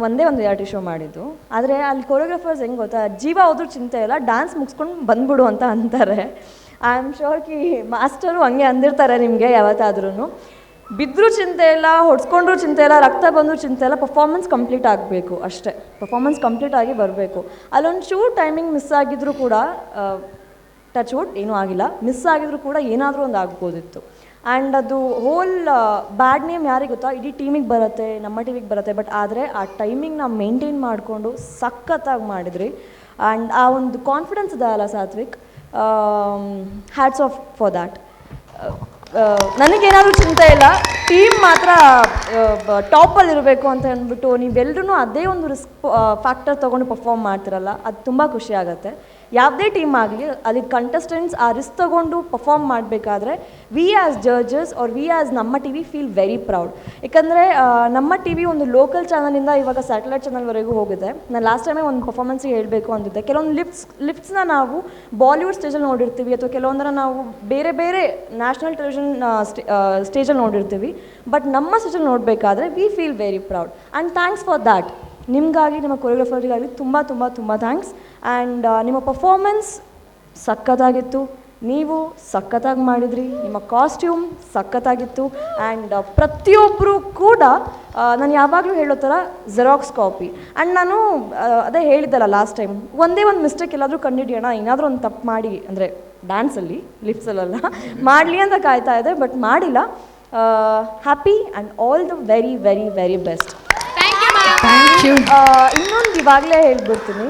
ಒಂದೇ ಒಂದು ರಿಯಾಲಿಟಿ ಶೋ ಮಾಡಿದ್ದು. ಆದರೆ ಅಲ್ಲಿ ಕೊರಿಯೋಗ್ರಫರ್ಸ್ ಹೆಂಗೆ ಗೊತ್ತಾ, ಜೀವ ಹೋದ್ರೂ ಚಿಂತೆ ಇಲ್ಲ, ಡ್ಯಾನ್ಸ್ ಮುಗಿಸ್ಕೊಂಡು ಬಂದ್ಬಿಡು ಅಂತ ಅಂತಾರೆ. I am sure Ki master ಹಂಗೆ ಅಂದಿರ್ತಾರೆ ನಿಮಗೆ ಯಾವತ್ತಾದ್ರೂ. ಬಿದ್ದರೂ ಚಿಂತೆ ಇಲ್ಲ, ಹೊಡ್ಸ್ಕೊಂಡ್ರೂ ಚಿಂತೆ ಇಲ್ಲ, ರಕ್ತ ಬಂದರೂ ಚಿಂತೆ ಇಲ್ಲ, ಪರ್ಫಾರ್ಮೆನ್ಸ್ ಕಂಪ್ಲೀಟ್ ಆಗಬೇಕು ಅಷ್ಟೇ. ಪರ್ಫಾರ್ಮೆನ್ಸ್ ಕಂಪ್ಲೀಟ್ ಆಗಿ ಬರಬೇಕು. ಅಲ್ಲೊಂದು ಚೂರು ಟೈಮಿಂಗ್ ಮಿಸ್ ಆಗಿದ್ರೂ ಕೂಡ, ಟಚ್ ವುಡ್ ಏನೂ ಆಗಿಲ್ಲ, ಮಿಸ್ ಆಗಿದ್ರೂ ಕೂಡ ಏನಾದರೂ ಒಂದು ಆಗ್ಬೋದಿತ್ತು. ಆ್ಯಂಡ್ ಅದು ಹೋಲ್ ಬ್ಯಾಡ್ ನೇಮ್ ಯಾರಿಗೆ ಗೊತ್ತಾ, ಇಡೀ ಟೀಮಿಗೆ ಬರುತ್ತೆ, ನಮ್ಮ ಟೀಮಿಗೆ ಬರುತ್ತೆ. ಬಟ್ ಆದರೆ ಆ ಟೈಮಿಂಗ್ ನಾವು ಮೇಂಟೈನ್ ಮಾಡಿಕೊಂಡು ಸಖತ್ತಾಗಿ ಮಾಡಿದ್ರಿ. ಆ್ಯಂಡ್ ಆ ಒಂದು ಕಾನ್ಫಿಡೆನ್ಸ್ ಇದೆ ಅಲ್ಲ Satvik, hats off for that. ನನಗೇನಾದರೂ ಚಿಂತೆ ಇಲ್ಲ, ಟೀಮ್ ಮಾತ್ರ ಟಾಪಲ್ಲಿರಬೇಕು ಅಂತ ಅಂದ್ಬಿಟ್ಟು ನೀವೆಲ್ಲರೂ ಅದೇ ಒಂದು ರಿಸ್ಕ್ ಫ್ಯಾಕ್ಟರ್ ತೊಗೊಂಡು ಪರ್ಫಾರ್ಮ್ ಮಾಡ್ತಿರಲ್ಲ, ಅದು ತುಂಬ ಖುಷಿ ಆಗುತ್ತೆ. ಯಾವುದೇ ಟೀಮ್ ಆಗಲಿ ಅಲ್ಲಿ ಕಂಟೆಸ್ಟೆಂಟ್ಸ್ ಆ ರಿಸ್ಕ್ ತಗೊಂಡು ಪರ್ಫಾರ್ಮ್ ಮಾಡಬೇಕಾದ್ರೆ we as judges are we as ನಮ್ಮ T V feel very proud. ಯಾಕಂದರೆ ನಮ್ಮ ಟಿ ವಿ ಒಂದು ಲೋಕಲ್ ಚಾನಲಿಂದ ಇವಾಗ ಸ್ಯಾಟಲೈಟ್ ಚಾನಲ್ವರೆಗೂ ಹೋಗಿದೆ. ನಾನು ಲಾಸ್ಟ್ ಟೈಮೇ ಒಂದು ಪರ್ಫಾರ್ಮೆನ್ಸಿಗೆ ಹೇಳಬೇಕು ಅಂತಿದ್ದೆ. ಕೆಲವೊಂದು ಲಿಫ್ಟ್ಸ್ನ ನಾವು ಬಾಲಿವುಡ್ ಸ್ಟೇಜಲ್ಲಿ ನೋಡಿರ್ತೀವಿ, ಅಥವಾ ಕೆಲವೊಂದರ ನಾವು ಬೇರೆ ಬೇರೆ ನ್ಯಾಷನಲ್ ಟೆಲಿವಿಷನ್ ಸ್ಟೇಜಲ್ಲಿ ನೋಡಿರ್ತೀವಿ. ಬಟ್ ನಮ್ಮ ಸ್ಟೇಜಲ್ಲಿ ನೋಡಬೇಕಾದ್ರೆ V feel very proud and thanks for that. ನಿಮಗಾಗಿ, ನಿಮ್ಮ ಕೊರಿಯೋಗ್ರಫರ್ಗಾಗಲಿ ತುಂಬ ತುಂಬ ತುಂಬ ಥ್ಯಾಂಕ್ಸ್. ಆ್ಯಂಡ್ ನಿಮ್ಮ ಪರ್ಫಾರ್ಮೆನ್ಸ್ ಸಖತ್ತಾಗಿತ್ತು, ನೀವು ಸಖತ್ತಾಗಿ ಮಾಡಿದ್ರಿ, ನಿಮ್ಮ ಕಾಸ್ಟ್ಯೂಮ್ ಸಖತ್ತಾಗಿತ್ತು. ಆ್ಯಂಡ್ ಪ್ರತಿಯೊಬ್ಬರು ಕೂಡ ನಾನು ಯಾವಾಗಲೂ ಹೇಳೋ ಥರ ಜೆರಾಕ್ಸ್ ಕಾಪಿ. ಆ್ಯಂಡ್ ನಾನು ಅದೇ ಹೇಳಿದ್ದಲ್ಲ ಲಾಸ್ಟ್ ಟೈಮ್, ಒಂದೇ ಒಂದು ಮಿಸ್ಟೇಕ್ ಎಲ್ಲಾದರೂ ಕಂಡುಹಿಡಿಯೋಣ, ಏನಾದರೂ ಒಂದು ತಪ್ಪು ಮಾಡಿ, ಅಂದರೆ ಡ್ಯಾನ್ಸಲ್ಲಿ ಲಿಪ್ಸಲ್ಲೆಲ್ಲ ಮಾಡಲಿ ಅಂತ ಕಾಯ್ತಾ ಇದೆ, ಬಟ್ ಮಾಡಿಲ್ಲ. Happy and all the very very very best. ಇನ್ನೊಂದು ಇವಾಗಲೇ ಹೇಳ್ಬಿಡ್ತೀನಿ,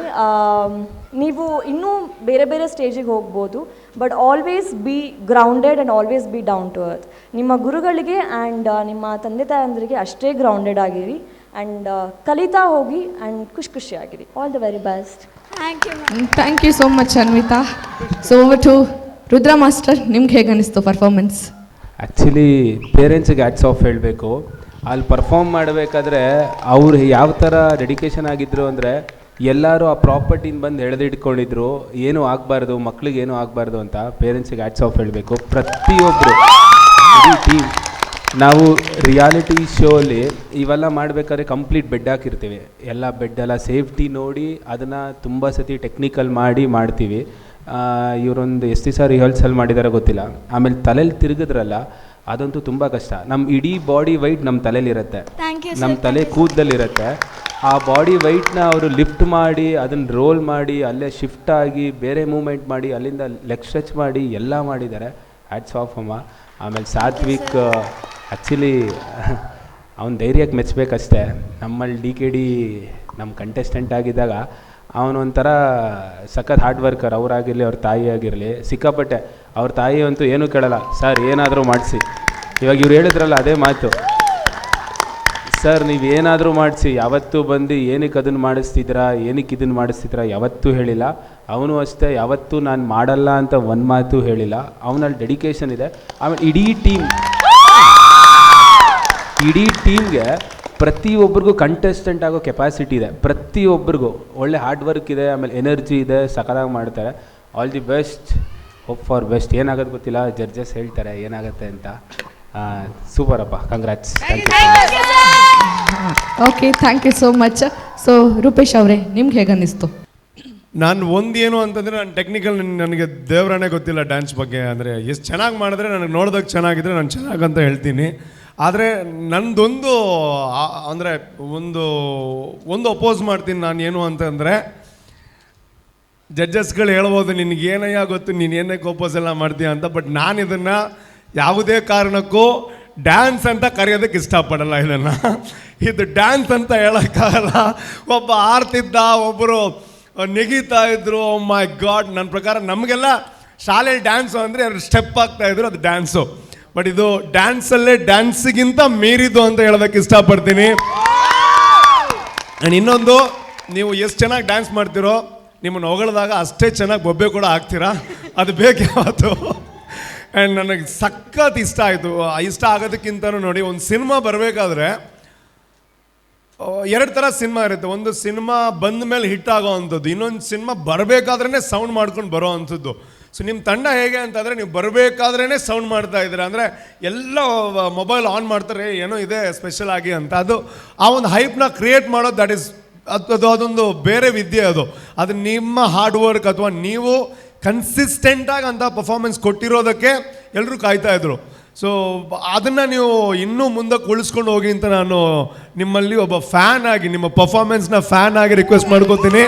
ನೀವು ಇನ್ನೂ ಬೇರೆ ಬೇರೆ ಸ್ಟೇಜಿಗೆ ಹೋಗ್ಬೋದು, but always be grounded and always be down to earth. ನಿಮ್ಮ ಗುರುಗಳಿಗೆ ಆ್ಯಂಡ್ ನಿಮ್ಮ ತಂದೆ ತಾಯಂದರಿಗೆ ಅಷ್ಟೇ ಗ್ರೌಂಡೆಡ್ ಆಗಿರಿ, ಆ್ಯಂಡ್ ಕಲಿತಾ ಹೋಗಿ, ಆ್ಯಂಡ್ ಖುಷಿಯಾಗಿರಿ. All the very best. Thank you so much Anvita. So over to Rudra master, ನಿಮ್ಗೆ ಹೇಗೆ ಅನಿಸ್ತು ಪರ್ಫಾರ್ಮೆನ್ಸ್? ಆ್ಯಕ್ಚುಲಿ ಪೇರೆಂಟ್ಸಿಗೆ ಹ್ಯಾಟ್ಸ್ ಆಫ್ ಹೇಳಬೇಕು. ಅಲ್ಲಿ ಪರ್ಫಾರ್ಮ್ ಮಾಡಬೇಕಾದ್ರೆ ಅವ್ರು ಯಾವ ಥರ ಡೆಡಿಕೇಶನ್ ಆಗಿದ್ರು ಅಂದರೆ, ಎಲ್ಲರೂ ಆ ಪ್ರಾಪರ್ಟಿನ ಬಂದು ಎಳೆದಿಟ್ಕೊಂಡಿದ್ರು, ಏನೂ ಆಗಬಾರ್ದು, ಮಕ್ಳಿಗೆ ಏನೂ ಆಗಬಾರ್ದು ಅಂತ. ಪೇರೆಂಟ್ಸಿಗೆ ಹ್ಯಾಟ್ಸ್ ಆಫ್ ಹೇಳಬೇಕು. ಪ್ರತಿಯೊಬ್ಬರು ಇಡೀ ಟೀಮ್, ನಾವು ರಿಯಾಲಿಟಿ ಶೋ ಅಲ್ಲಿ ಇವೆಲ್ಲ ಮಾಡಬೇಕಾದ್ರೆ ಕಂಪ್ಲೀಟ್ ಬೆಡ್ ಹಾಕಿರ್ತೀವಿ. ಎಲ್ಲ ಬೆಡ್ಡೆಲ್ಲ ಸೇಫ್ಟಿ ನೋಡಿ ಅದನ್ನು ತುಂಬ ಸತಿ ಟೆಕ್ನಿಕಲ್ ಮಾಡಿ ಮಾಡ್ತೀವಿ. ಇವರೊಂದು ಎಷ್ಟು ದಿವಸ ರಿಹರ್ಸಲ್ ಮಾಡಿದಾರೋ ಗೊತ್ತಿಲ್ಲ. ಆಮೇಲೆ ತಲೆಯಲ್ಲಿ ತಿರುಗಿದ್ರಲ್ಲ, ಅದಂತೂ ತುಂಬ ಕಷ್ಟ. ನಮ್ಮ ಇಡೀ ಬಾಡಿ ವೈಟ್ ನಮ್ಮ ತಲೆಯಲ್ಲಿರುತ್ತೆ, ನಮ್ಮ ತಲೆ ಕೂದಲಿರುತ್ತೆ. ಆ ಬಾಡಿ ವೈಟ್ನ ಅವರು ಲಿಫ್ಟ್ ಮಾಡಿ, ಅದನ್ನು ರೋಲ್ ಮಾಡಿ, ಅಲ್ಲೇ ಶಿಫ್ಟ್ ಆಗಿ ಬೇರೆ ಮೂಮೆಂಟ್ ಮಾಡಿ, ಅಲ್ಲಿಂದ ಲೆಗ್ ಸ್ಟ್ರೆಚ್ ಮಾಡಿ ಎಲ್ಲ ಮಾಡಿದ್ದಾರೆ. ಹ್ಯಾಟ್ಸ್ ಆಫ್ ಅಮ್ಮ. ಆಮೇಲೆ ಸಾತ್ವಿಕ್ ಆ್ಯಕ್ಚುಲಿ ಅವನ ಧೈರ್ಯಕ್ಕೆ ಮೆಚ್ಚಬೇಕಷ್ಟೆ. ನಮ್ಮಲ್ಲಿ DKD ನಮ್ಮ ಕಂಟೆಸ್ಟೆಂಟ್ ಆಗಿದ್ದಾಗ ಅವನೊಂಥರ ಸಖತ್ ಹಾರ್ಡ್ ವರ್ಕರ್. ಅವರಾಗಿರಲಿ, ಅವ್ರ ತಾಯಿ ಆಗಿರಲಿ, ಸಿಕ್ಕಾಪಟ್ಟೆ. ಅವ್ರ ತಾಯಿ ಅಂತೂ ಏನೂ ಕೇಳಲ್ಲ, ಸರ್ ಏನಾದರೂ ಮಾಡಿಸಿ. ಇವಾಗ ಇವ್ರು ಹೇಳಿದ್ರಲ್ಲ ಅದೇ ಮಾತು, ಸರ್ ನೀವು ಏನಾದರೂ ಮಾಡಿಸಿ. ಯಾವತ್ತೂ ಬಂದು ಏನಕ್ಕೆ ಅದನ್ನು ಮಾಡಿಸ್ತಿದ್ರಾ, ಏನಕ್ಕೆ ಇದನ್ನು ಮಾಡಿಸ್ತಿದ್ರಾ ಯಾವತ್ತೂ ಹೇಳಿಲ್ಲ. ಅವನು ಅಷ್ಟೇ, ಯಾವತ್ತೂ ನಾನು ಮಾಡಲ್ಲ ಅಂತ ಒಂದು ಮಾತು ಹೇಳಿಲ್ಲ. ಅವನಲ್ಲಿ ಡೆಡಿಕೇಶನ್ ಇದೆ. ಆಮೇಲೆ ಇಡೀ ಟೀಮ್ಗೆ ಪ್ರತಿಯೊಬ್ಬರಿಗೂ ಕಂಟೆಸ್ಟೆಂಟ್ ಆಗೋ ಕೆಪಾಸಿಟಿ ಇದೆ. ಪ್ರತಿಯೊಬ್ಬರಿಗೂ ಒಳ್ಳೆ ಹಾರ್ಡ್ ವರ್ಕ್ ಇದೆ, ಆಮೇಲೆ ಎನರ್ಜಿ ಇದೆ, ಸಖತ್ತಾಗಿ ಮಾಡ್ತಾರೆ. All the best, hope for best. ಏನಾಗೋದು ಗೊತ್ತಿಲ್ಲ, ಜಡ್ಜಸ್ ಹೇಳ್ತಾರೆ ಏನಾಗುತ್ತೆ ಅಂತ. ಸೂಪರ್ ಅಪ್ಪ, congrats. Okay, thank you so much. So Rupesh ಅವರೇ, ನಿಮ್ಗೆ ಹೇಗೆ ಅನ್ನಿಸ್ತು? ನಾನು ಒಂದೇನು ಅಂತಂದರೆ, ನಾನು ಟೆಕ್ನಿಕಲ್, ನನಗೆ ದೇವರನ್ನೇ ಗೊತ್ತಿಲ್ಲ ಡ್ಯಾನ್ಸ್ ಬಗ್ಗೆ. ಅಂದರೆ ಎಷ್ಟು ಚೆನ್ನಾಗಿ ಮಾಡಿದ್ರೆ, ನನಗೆ ನೋಡೋದಕ್ಕೆ ಚೆನ್ನಾಗಿದ್ರೆ ನಾನು ಚೆನ್ನಾಗಂತ ಹೇಳ್ತೀನಿ. ಆದರೆ ನನ್ನದೊಂದು ಅಂದರೆ ಒಂದು ಅಪೋಸ್ ಮಾಡ್ತೀನಿ ನಾನು. ಏನು ಅಂತಂದರೆ, ಜಡ್ಜಸ್ಗಳು ಹೇಳ್ಬೋದು ನಿನಗೇನಯ್ಯ ಗೊತ್ತು, ನೀನು ಏನಕ್ಕೆ ಅಪೋಸ್ ಎಲ್ಲ ಮಾಡ್ತೀಯ ಅಂತ. ಬಟ್ ನಾನು ಇದನ್ನು ಯಾವುದೇ ಕಾರಣಕ್ಕೂ ಡ್ಯಾನ್ಸ್ ಅಂತ ಕರೆಯೋದಕ್ಕೆ ಇಷ್ಟಪಡಲ್ಲ. ಇದು ಡ್ಯಾನ್ಸ್ ಅಂತ ಹೇಳೋಕ್ಕಾಗಲ್ಲ. ಒಬ್ಬ ಆರ್ತಿದ್ದ, ಒಬ್ಬರು ನೆಗೀತಾ ಇದ್ರು. ಮೈ ಗಾಡ್, ನನ್ನ ಪ್ರಕಾರ ನಮಗೆಲ್ಲ ಶಾಲೆಯಲ್ಲಿ ಡ್ಯಾನ್ಸು ಅಂದರೆ ಸ್ಟೆಪ್ ಆಗ್ತಾಯಿದ್ರು, ಅದು ಡ್ಯಾನ್ಸು. ಬಟ್ ಇದು ಡ್ಯಾನ್ಸಲ್ಲೇ ಡ್ಯಾನ್ಸಿಗಿಂತ ಮೀರಿದ್ದು ಅಂತ ಹೇಳೋದಕ್ಕೆ ಇಷ್ಟಪಡ್ತೀನಿ. ಆ್ಯಂಡ್ ಇನ್ನೊಂದು, ನೀವು ಎಷ್ಟು ಚೆನ್ನಾಗಿ ಡ್ಯಾನ್ಸ್ ಮಾಡ್ತೀರೋ, ನಿಮ್ಮನ್ನು ಹೊಗಳಿದಾಗ ಅಷ್ಟೇ ಚೆನ್ನಾಗಿ ಬೊಬ್ಬೆ ಕೂಡ ಹಾಕ್ತೀರಾ. ಅದು ಬೇಕು ಯಾವತ್ತು. ಆ್ಯಂಡ್ ನನಗೆ ಸಖತ್ ಇಷ್ಟ ಆಯಿತು. ಇಷ್ಟ ಆಗೋದಕ್ಕಿಂತನೂ ನೋಡಿ, ಒಂದು ಸಿನಿಮಾ ಬರಬೇಕಾದ್ರೆ ಎರಡು ಥರ ಸಿನಿಮಾ ಇರುತ್ತೆ. ಒಂದು ಸಿನಿಮಾ ಬಂದ ಮೇಲೆ ಹಿಟ್ ಆಗೋ ಅಂಥದ್ದು, ಇನ್ನೊಂದು ಸಿನಿಮಾ ಬರಬೇಕಾದ್ರೇ ಸೌಂಡ್ ಮಾಡ್ಕೊಂಡು ಬರೋ ಅಂಥದ್ದು. ಸೊ ನಿಮ್ಮ ತಂಡ ಹೇಗೆ ಅಂತಂದರೆ, ನೀವು ಬರಬೇಕಾದ್ರೇ ಸೌಂಡ್ ಮಾಡ್ತಾ ಇದ್ದೀರಾ ಅಂದರೆ ಎಲ್ಲ ಮೊಬೈಲ್ ಆನ್ ಮಾಡ್ತಾರೆ, ಏನೋ ಇದೆ ಸ್ಪೆಷಲ್ ಆಗಿ ಅಂತ. ಅದು ಆ ಒಂದು ಹೈಪ್ನ ಕ್ರಿಯೇಟ್ ಮಾಡೋದು, ದಟ್ ಈಸ್ ಅದೊಂದು ಬೇರೆ ವಿದ್ಯೆ. ಅದು ನಿಮ್ಮ ಹಾರ್ಡ್ ವರ್ಕ್, ಅಥವಾ ನೀವು ಕನ್ಸಿಸ್ಟೆಂಟಾಗಿ ಅಂತ ಪರ್ಫಾರ್ಮೆನ್ಸ್ ಕೊಟ್ಟಿರೋದಕ್ಕೆ ಎಲ್ಲರೂ ಕಾಯ್ತಾಯಿದ್ರು. ಸೊ ಅದನ್ನು ನೀವು ಇನ್ನೂ ಮುಂದಕ್ಕೆ ಉಳಿಸ್ಕೊಂಡು ಹೋಗಿ ಅಂತ ನಾನು ನಿಮ್ಮಲ್ಲಿ ಒಬ್ಬ ಫ್ಯಾನ್ ಆಗಿ, ನಿಮ್ಮ ಪರ್ಫಾರ್ಮೆನ್ಸ್ನ ಫ್ಯಾನ್ ಆಗಿ ರಿಕ್ವೆಸ್ಟ್ ಮಾಡ್ಕೋತೀನಿ.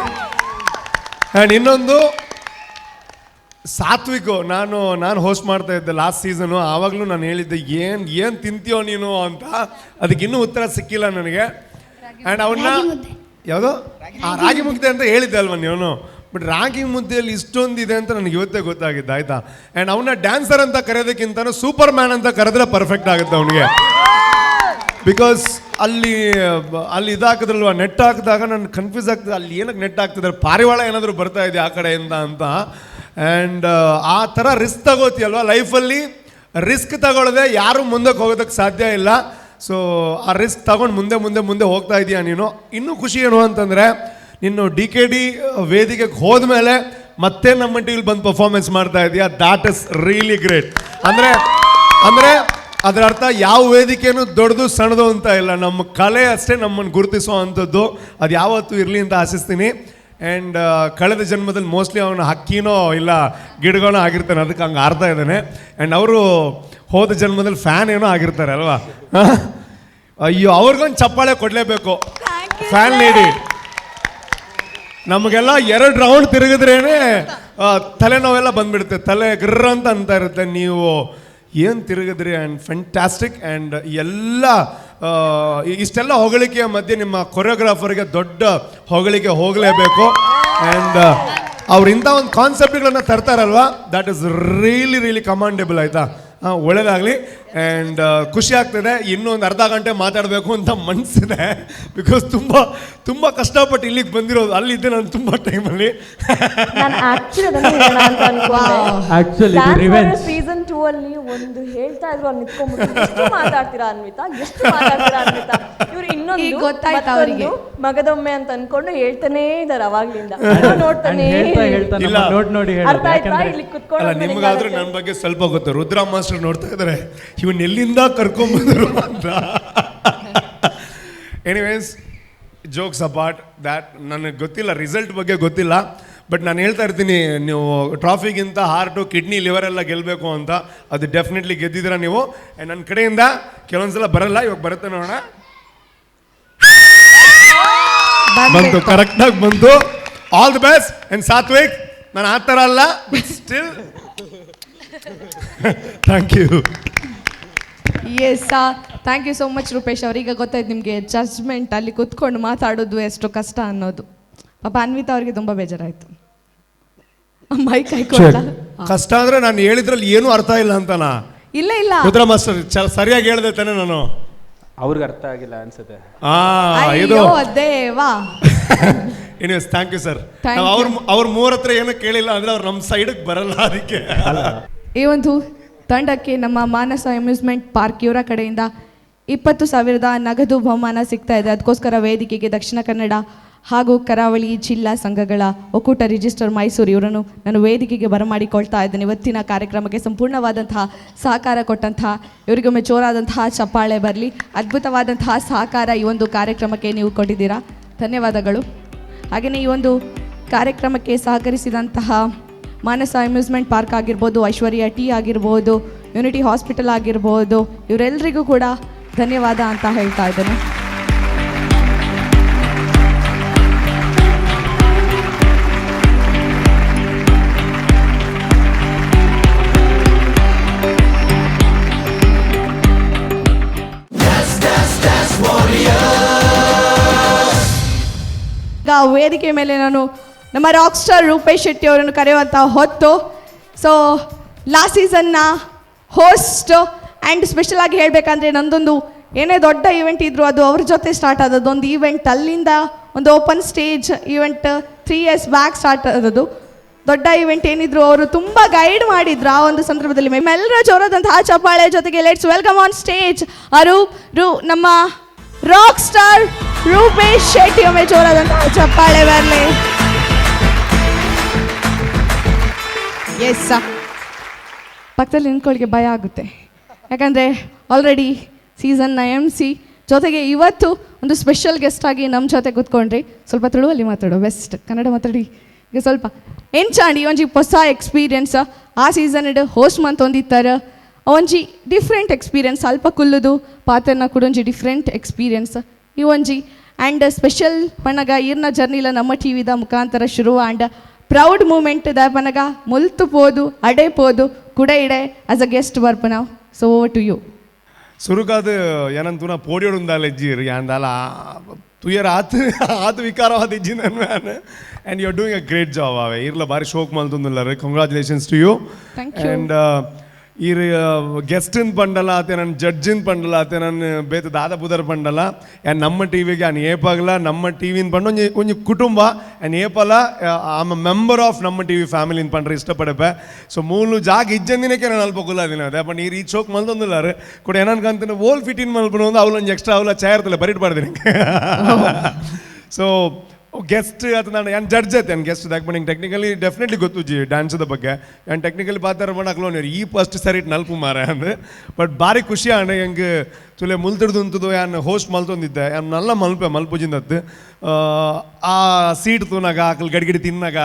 ಆ್ಯಂಡ್ ಇನ್ನೊಂದು, ಸಾತ್ವಿಕ್, ನಾನು ಹೋಸ್ಟ್ ಮಾಡ್ತಾ ಇದ್ದೆ ಲಾಸ್ಟ್ ಸೀಸನು. ಆವಾಗಲೂ ನಾನು ಹೇಳಿದ್ದೆ, ಏನು ತಿಂತೀಯೋ ನೀನು ಅಂತ. ಅದಕ್ಕೆ ಇನ್ನೂ ಉತ್ತರ ಸಿಕ್ಕಿಲ್ಲ ನನಗೆ. ಆ್ಯಂಡ್ ಅವನ್ನ ಯಾವುದೋ ರಾಗಿ ಮುದ್ದೆ ಅಂತ ಹೇಳಿದ್ದೆ ಅಲ್ವ ನೀವು. ಬಟ್ ರಾಗಿ ಮುದ್ದೆಯಲ್ಲಿ ಇಷ್ಟೊಂದಿದೆ ಅಂತ ನನಗೆ ಇವತ್ತೇ ಗೊತ್ತಾಗಿದ್ದು, ಆಯಿತಾ. ಆ್ಯಂಡ್ ಅವನ್ನ ಡ್ಯಾನ್ಸರ್ ಅಂತ ಕರೆಯೋದಕ್ಕಿಂತ ಸೂಪರ್ ಮ್ಯಾನ್ ಅಂತ ಕರೆದ್ರೆ ಪರ್ಫೆಕ್ಟ್ ಆಗುತ್ತೆ ಅವನಿಗೆ. ಬಿಕಾಸ್ ಅಲ್ಲಿ ಇದಾಕಿದ್ರಲ್ವ, ನೆಟ್ ಹಾಕಿದಾಗ ನಾನು ಕನ್ಫ್ಯೂಸ್ ಆಗ್ತದೆ, ಅಲ್ಲಿ ಏನಕ್ಕೆ ನೆಟ್ ಹಾಕ್ತಿದ್ದಾರೆ, ಪಾರಿವಾಳ ಏನಾದರೂ ಬರ್ತಾ ಇದೆ ಆ ಕಡೆಯಿಂದ ಅಂತ. ಆ್ಯಂಡ್ ಆ ಥರ ರಿಸ್ಕ್ ತಗೋತೀಯಲ್ವ ಲೈಫಲ್ಲಿ, ರಿಸ್ಕ್ ತಗೊಳ್ಳದೆ ಯಾರೂ ಮುಂದಕ್ಕೆ ಹೋಗೋದಕ್ಕೆ ಸಾಧ್ಯ ಇಲ್ಲ. ಸೊ ಆ ರಿಸ್ಕ್ ತಗೊಂಡು ಮುಂದೆ ಹೋಗ್ತಾ ಇದೀಯ ನೀನು. ಇನ್ನೂ ಖುಷಿ ಏನು ಅಂತಂದರೆ, ನೀನು DKD ವೇದಿಕೆಗೆ ಹೋದ್ಮೇಲೆ ಮತ್ತೆ ನಮ್ಮ ಟಿವಿಲಿ ಬಂದು ಪರ್ಫಾರ್ಮೆನ್ಸ್ ಮಾಡ್ತಾ ಇದೀಯ. That is really great. ಅಂದರೆ ಅದರ ಅರ್ಥ ಯಾವ ವೇದಿಕೆನೂ ದೊಡ್ಡದು ಸಣ್ಣದು ಅಂತ ಇಲ್ಲ, ನಮ್ಮ ಕಲೆ ಅಷ್ಟೇ ನಮ್ಮನ್ನು ಗುರುತಿಸೋ ಅಂಥದ್ದು. ಅದು ಯಾವತ್ತೂ ಇರಲಿ ಅಂತ ಆಶಿಸ್ತೀನಿ. ಆ್ಯಂಡ್ ಕಳೆದ ಜನ್ಮದಲ್ಲಿ ಮೋಸ್ಟ್ಲಿ ಅವನು ಹಕ್ಕಿನೋ ಇಲ್ಲ ಗಿಡಗಳೋ ಆಗಿರ್ತಾನೆ, ಅದಕ್ಕೆ ಹಂಗೆ ಆಡ್ತಾ ಇದ್ದಾನೆ. ಆ್ಯಂಡ್ ಅವರು ಹೋದ ಜನ್ಮದಲ್ಲಿ ಫ್ಯಾನ್ ಏನೋ ಆಗಿರ್ತಾರೆ ಅಲ್ವಾ. ಅಯ್ಯೋ, ಅವ್ರಿಗೊಂದು ಚಪ್ಪಾಳೆ ಕೊಡಲೇಬೇಕು, ಫ್ಯಾನ್ ನೀಡಿ. ನಮಗೆಲ್ಲ 2 ರೌಂಡ್ ತಿರುಗಿದ್ರೇನೆ ತಲೆನೋವೆಲ್ಲ ಬಂದ್ಬಿಡುತ್ತೆ, ತಲೆ ಗ್ರರ್ ಅಂತ ಇರುತ್ತೆ. ನೀವು ಏನು ತಿರುಗಿದ್ರಿ, ಆ್ಯಂಡ್ ಫ್ಯಾಂಟಾಸ್ಟಿಕ್. ಆ್ಯಂಡ್ ಎಲ್ಲ ಇಷ್ಟೆಲ್ಲ ಹೊಗಳಿಕೆಯ ಮಧ್ಯೆ ನಿಮ್ಮ ಕೊರಿಯೋಗ್ರಾಫರ್ಗೆ ದೊಡ್ಡ ಹೊಗಳಿಕೆ ಹೋಗಲೇಬೇಕು. ಆ್ಯಂಡ್ ಅವ್ರು ಇಂಥ ಒಂದು ಕಾನ್ಸೆಪ್ಟ್ಗಳನ್ನ ತರ್ತಾರಲ್ವ, ದಟ್ ಈಸ್ ರಿಯಲಿ ಕಮಾಂಡೇಬಲ್. ಆಯಿತಾ, ಒಳ್ಳೆಯದಾಗಲಿ. ಆ್ಯಂಡ್ ಖುಷಿ ಆಗ್ತದೆ. ಇನ್ನೂ ಒಂದು ಅರ್ಧ ಗಂಟೆ ಮಾತಾಡಬೇಕು ಅಂತ ಮನಸ್ಸಿದೆ, ಬಿಕಾಸ್ ತುಂಬ ಕಷ್ಟಪಟ್ಟು ಇಲ್ಲಿಗೆ ಬಂದಿರೋದು. ಅಲ್ಲಿದ್ದೆ ನಾನು ತುಂಬ ಟೈಮಲ್ಲಿ. ಸೀಸನ್ 2 ಅಲ್ಲಿ ಒಂದು ಹೇಳ್ತಾ ಇದ್ರು, ಅಲ್ಲಿ ನಿಂತ್ಕೊಂಡ್ಬಿಟ್ಟು ಎಷ್ಟು ಮಾತಾಡ್ತೀರಾ ಅನ್ವಿತಾ, ಇವ್ರು ಇನ್ನೊಂದು ಗೊತ್ತಾಯ್ತು ಅವರಿಗೆ, ಮಗದೊಮ್ಮೆ ಅಂತ ಅನ್ಕೊಂಡು ಹೇಳ್ತಾನೇ ಇದಾರೆ ಅವಾಗ್ಲಿಂದ, ನೋಡ್ತಾನೆ. ಅರ್ಥ ಆಯ್ತಾ? ಇಲ್ಲಿ ಅಲ್ಲ, ನಿಮ್ಗಾದ್ರೂ ನನ್ನ ಬಗ್ಗೆ ಸ್ವಲ್ಪ ಗೊತ್ತು. ರುದ್ರಾ ಮಾಸ್ಟರ್ ನೋಡ್ತಾ ಇದ್ದಾರೆ, ಇವನ್ ಎಲ್ಲಿಂದ ಕರ್ಕೊಂಬಂದರು ಅಂತ. ಎನಿವೇಸ್, ಜೋಕ್ಸ್ ಅಪಾರ್ಟ್ ದ್ಯಾಟ್, ನನಗೆ ಗೊತ್ತಿಲ್ಲ, ರಿಸಲ್ಟ್ ಬಗ್ಗೆ ಗೊತ್ತಿಲ್ಲ. ಬಟ್ ನಾನು ಹೇಳ್ತಾ ಇರ್ತೀನಿ, ನೀವು ಟ್ರಾಫಿಗಿಂತ ಹಾರ್ಟು, ಕಿಡ್ನಿ, ಲಿವರ್ ಎಲ್ಲ ಗೆಲ್ಲಬೇಕು ಅಂತ. ಅದು ಡೆಫಿನೆಟ್ಲಿ ಗೆದ್ದಿದ್ದೀರಾ ನೀವು. ಆ್ಯಂಡ್ ನನ್ನ ಕಡೆಯಿಂದ ಕೆಲವೊಂದ್ಸಲ ಬರಲ್ಲ, ಇವಾಗ ಬರುತ್ತೆ ನೋಡೋಣ. ಬಂತು, ಕರೆಕ್ಟಾಗಿ ಬಂತು. All the best. And Satvik, ನಾನು ಆ ಥರ ಅಲ್ಲ, but still thank you. Yes, thank you so much Rupesh ಅವ್ರು. ಈಗ ಗೊತ್ತಾಯ್ತು ನಿಮಗೆ ಜಡ್ಜ್ಮೆಂಟ್ ಅಲ್ಲಿ ಕುತ್ಕೊಂಡು ಮಾತಾಡೋದು ಎಷ್ಟು ಕಷ್ಟ ಅನ್ನೋದು. ಪಾಪ ಅನ್ವಿತಾ ಅವ್ರಿಗೆ ತುಂಬ ಬೇಜಾರಾಯಿತು. ಮೈಕ್ ಹಾಕೊಳ್ಳ ಕಷ್ಟ ಅಂದ್ರೆ ನಾನು ಹೇಳಿದ್ರಲ್ಲಿ ಏನೂ ಅರ್ಥ ಇಲ್ಲ ಅಂತನಾ? ಇಲ್ಲ ರುದ್ರ ಮಾಸ್ಟರ್ ಸರಿಯಾಗಿ ಹೇಳಿದೆ ತಾನೆ ನಾನು? ಅವ್ರಿಗೆ ಅರ್ಥ ಆಗಿಲ್ಲ ಅನ್ಸುತ್ತೆ. ಅಯ್ಯೋ ದೇವಾ. Anyways, thank you sir. ಅವ್ರ ಮೂವರ ಹತ್ರ ಏನೋ ಕೇಳಿಲ್ಲ ಅಂದ್ರೆ ಅವ್ರು ನಮ್ಮ ಸೈಡಿಗೆ ಬರಲ್ಲ, ಅದಕ್ಕೆ. ಈ ಒಂದು ತಂಡಕ್ಕೆ ನಮ್ಮ ಮಾನಸ ಅಮ್ಯೂಸ್ಮೆಂಟ್ ಪಾರ್ಕ್ ಇವರ ಕಡೆಯಿಂದ 20,000 ನಗದು ಬಹುಮಾನ ಸಿಗ್ತಾ ಇದೆ. ಅದಕ್ಕೋಸ್ಕರ ವೇದಿಕೆಗೆ ದಕ್ಷಿಣ ಕನ್ನಡ ಹಾಗೂ ಕರಾವಳಿ ಜಿಲ್ಲಾ ಸಂಘಗಳ ಒಕ್ಕೂಟ ರಿಜಿಸ್ಟರ್ ಮೈಸೂರು ಇವರನ್ನು ನಾನು ವೇದಿಕೆಗೆ ಬರಮಾಡಿಕೊಳ್ತಾ ಇದ್ದೇನೆ. ಇವತ್ತಿನ ಕಾರ್ಯಕ್ರಮಕ್ಕೆ ಸಂಪೂರ್ಣವಾದಂತಹ ಸಹಕಾರ ಕೊಟ್ಟಂತಹ ಇವರಿಗೊಮ್ಮೆ ಜೋರಾದಂತಹ ಚಪ್ಪಾಳೆ ಬರಲಿ. ಅದ್ಭುತವಾದಂತಹ ಸಹಕಾರ ಈ ಒಂದು ಕಾರ್ಯಕ್ರಮಕ್ಕೆ ನೀವು ಕೊಟ್ಟಿದ್ದೀರಾ, ಧನ್ಯವಾದಗಳು. ಹಾಗೆಯೇ ಈ ಒಂದು ಕಾರ್ಯಕ್ರಮಕ್ಕೆ ಸಹಕರಿಸಿದಂತಹ ಮಾನಸ ಅಮ್ಯೂಸ್ಮೆಂಟ್ ಪಾರ್ಕ್ ಆಗಿರ್ಬೋದು, ಐಶ್ವರ್ಯ ಟೀ ಆಗಿರ್ಬೋದು, ಯುನಿಟಿ ಹಾಸ್ಪಿಟಲ್ ಆಗಿರ್ಬೋದು, ಇವರೆಲ್ಲರಿಗೂ ಕೂಡ ಧನ್ಯವಾದ ಅಂತ ಹೇಳ್ತಾ ಇದ್ದೇನೆ. ವೇದಿಕೆ ಮೇಲೆ ನಾನು ನಮ್ಮ ರಾಕ್ ಸ್ಟಾರ್ ರೂಪೇಶ್ ಶೆಟ್ಟಿ ಅವರನ್ನು ಕರೆಯುವಂಥ ಹೊತ್ತು. ಸೊ ಲಾಸ್ಟ್ ಸೀಸನ್ನ ಹೋಸ್ಟ್ ಆ್ಯಂಡ್ ಸ್ಪೆಷಲ್ ಆಗಿ ಹೇಳಬೇಕಂದ್ರೆ, ನಂದೊಂದು ಏನೇ ದೊಡ್ಡ ಈವೆಂಟ್ ಇದ್ದರೂ ಅದು ಅವ್ರ ಜೊತೆ ಸ್ಟಾರ್ಟ್ ಆದದ್ದು ಒಂದು ಈವೆಂಟ್. ಅಲ್ಲಿಂದ ಒಂದು open stage event 3 years back start ಆದದ್ದು. ದೊಡ್ಡ ಈವೆಂಟ್ ಏನಿದ್ರು ಅವರು ತುಂಬ ಗೈಡ್ ಮಾಡಿದ್ರು ಆ ಒಂದು ಸಂದರ್ಭದಲ್ಲಿ. ಎಲ್ಲರ ಜೋರಾದಂತಹ ಚಪ್ಪಾಳೆ ಜೊತೆಗೆ ಲೆಟ್ಸ್ ವೆಲ್ಕಮ್ ಆನ್ ಸ್ಟೇಜ್ ನಮ್ಮ ರಾಕ್ ಸ್ಟಾರ್ ರೂಪೇಶ್ ಶೆಟ್ಟಿ. ಒಮ್ಮೆ ಜೋರಾದಂತಹ ಚಪ್ಪಾಳೆ ಬರಲಿ. ಎಸ್, ಪಕ್ಕದಲ್ಲಿ ನಿಂತ್ಕೊಳ್ಳಿಕ್ಕೆ ಭಯ ಆಗುತ್ತೆ, ಯಾಕಂದರೆ ಆಲ್ರೆಡಿ ಸೀಸನ್ನ MC ಜೊತೆಗೆ ಇವತ್ತು ಒಂದು ಸ್ಪೆಷಲ್ ಗೆಸ್ಟ್ ಆಗಿ ನಮ್ಮ ಜೊತೆ ಕೂತ್ಕೊಂಡ್ರಿ. ಸ್ವಲ್ಪ ತುಳುವಲ್ಲಿ ಮಾತಾಡೋ, ಬೆಸ್ಟ್ ಕನ್ನಡ ಮಾತಾಡಿ. ಈಗ ಸ್ವಲ್ಪ ಎಂಚಾಂಡಿ ಒಂಜಿ ಹೊಸ ಎಕ್ಸ್ಪೀರಿಯನ್ಸ್. ಆ ಸೀಸನ್ ಹೋಸ್ಟ್ ಮಂತ್ ಹೊಂದಿತ್ತಾರೆ, ಒಂಜಿ ಡಿಫ್ರೆಂಟ್ ಎಕ್ಸ್ಪೀರಿಯನ್ಸ್. ಅಲ್ಪ ಕುಲ್ಲುದು ಪಾತ್ರನ ಕೂಡ ಒಂಜಿ ಡಿಫ್ರೆಂಟ್ ಎಕ್ಸ್ಪೀರಿಯನ್ಸ್ ಈ ಒಂಜಿ. ಆ್ಯಂಡ್ ಸ್ಪೆಷಲ್ ಪನಗ ಈರ್ನ ಜರ್ನಿಲ ನಮ್ಮ ಟಿವಿದ ಮುಖಾಂತರ ಶುರು. ಆ್ಯಂಡ್ ಪ್ರೌಡ್ ಮೂಮೆಂಟ್ ದ ಪನಗ ಮುಲ್ತು ಪೋದು ಅಡೆ ಪೋದು ಕುಡ ಇಡೆ ಆಸ್ ಅ ಗೆಸ್ಟ್ ಬರ್ಪ ನಾವು. So over to you. ಸುರುಕಾದ ಏನಂತೂ ಪೋಡಿಯೋಡುಂದಾಲ ಇಜ್ಜಿರಿ ಅಂದಾಲ ತುಯರ ಆತು ವಿಕಾರವಾದ ಇಜ್ಜಿನ and you are doing a great job. ಅವೇ ಇರ್ಲ ಬಾರಿ ಶೋಕ್ ಮಲ್ತೊಂದುಲ್ಲರೆ. Congratulations to you. Thank you. And ಈ ಗೆಸ್ಟಿನ ಪಂಡಲ ಆತೆ ನನ್ನ ಜಡ್ಜಿನ ಪಂಡಲ ಆತೆ ನನ್ನ ಬೇತ ದಾದ ಬುದರ್ ಪಂಡಲ ಆ್ಯಂಡ್ ನಮ್ಮ ಟಿವಿಗೆ ಆನ್ ಏಪಗಲ ನಮ್ಮ ಟಿವಿನ ಪಂಡ ಒಂಜಿ ಕುಟುಂಬ ಆ್ಯಂಡ್ ಏಪಲ ಆಮ್ ಮೆಂಬರ್ ಆಫ್ ನಮ್ಮ ಟಿವಿ ಫ್ಯಾಮಿಲಿನ ಪಂಡ್ರೆ ಇಷ್ಟಪಡಪೆ ಸೊ ಮೂಲು ಜಾಗ ಇಜ್ಜಂದಿನಕ್ಕೆ ನಾನು ಅಲ್ಪ ಕುಲ್ಲಾದಿನ ಅದೇ ಪಂಡ ಈ ರೀಚ್ ಹೋಗಿ ಮಲ್ತೊಂದಿಲ್ಲಾರು ಕೂಡ ಏನನ್ಕಂತೀನಿ ಓಲ್ ಫಿಟಿನ್ ಮಲ್ಪನು ಒಂದು ಅವಲೊಂದು ಎಕ್ಸ್ಟ್ರಾ ಅವಲ ಚೇರ್ತಲ್ಲ ಬರೀಟ್ ಬಾರ್ದಿನಿ ಸೊ ಗೆಸ್ಟ್ ಅದು ನಾನು ಏನು ಜಡ್ಜ್ ಐತೆ ಏನು ಗೆಸ್ಟ್ ದಾಕ್ ಬಂದು ಟೆಕ್ನಿಕಲಿ ಡೆಫಿನೆಟ್ಲಿ ಗೊತ್ತು ಜಿ ಡ್ಯಾನ್ಸದ ಬಗ್ಗೆ ಏನು ಟೆಕ್ನಿಕಲಿ ಪಾತ್ರ ಮಾಡಕ್ಲೋ ನೀವು ಈ ಫಸ್ಟ್ ಸರಿ ನಲ್ಪು ಮಾರ ಅಂದ್ರೆ ಬಟ್ ಭಾರಿ ಖುಷಿ ಅಣ್ಣ ಹೆಂಗೆ ತುಲೆ ಮುಲ್ತಿಡ್ದು ಅಂತದ್ದು ಏನು ಹೋಸ್ಟ್ ಮಲ್ತೊಂದಿದ್ದೆ ಏನು ನಲ್ಲ ಮಲ್ಪುಜಿಂದತ್ತು ಆ ಸೀಟ್ ತೂನಾಗ ಅಕಲ್ ಗಡಿಗಡಿ ತಿನ್ನಾಗ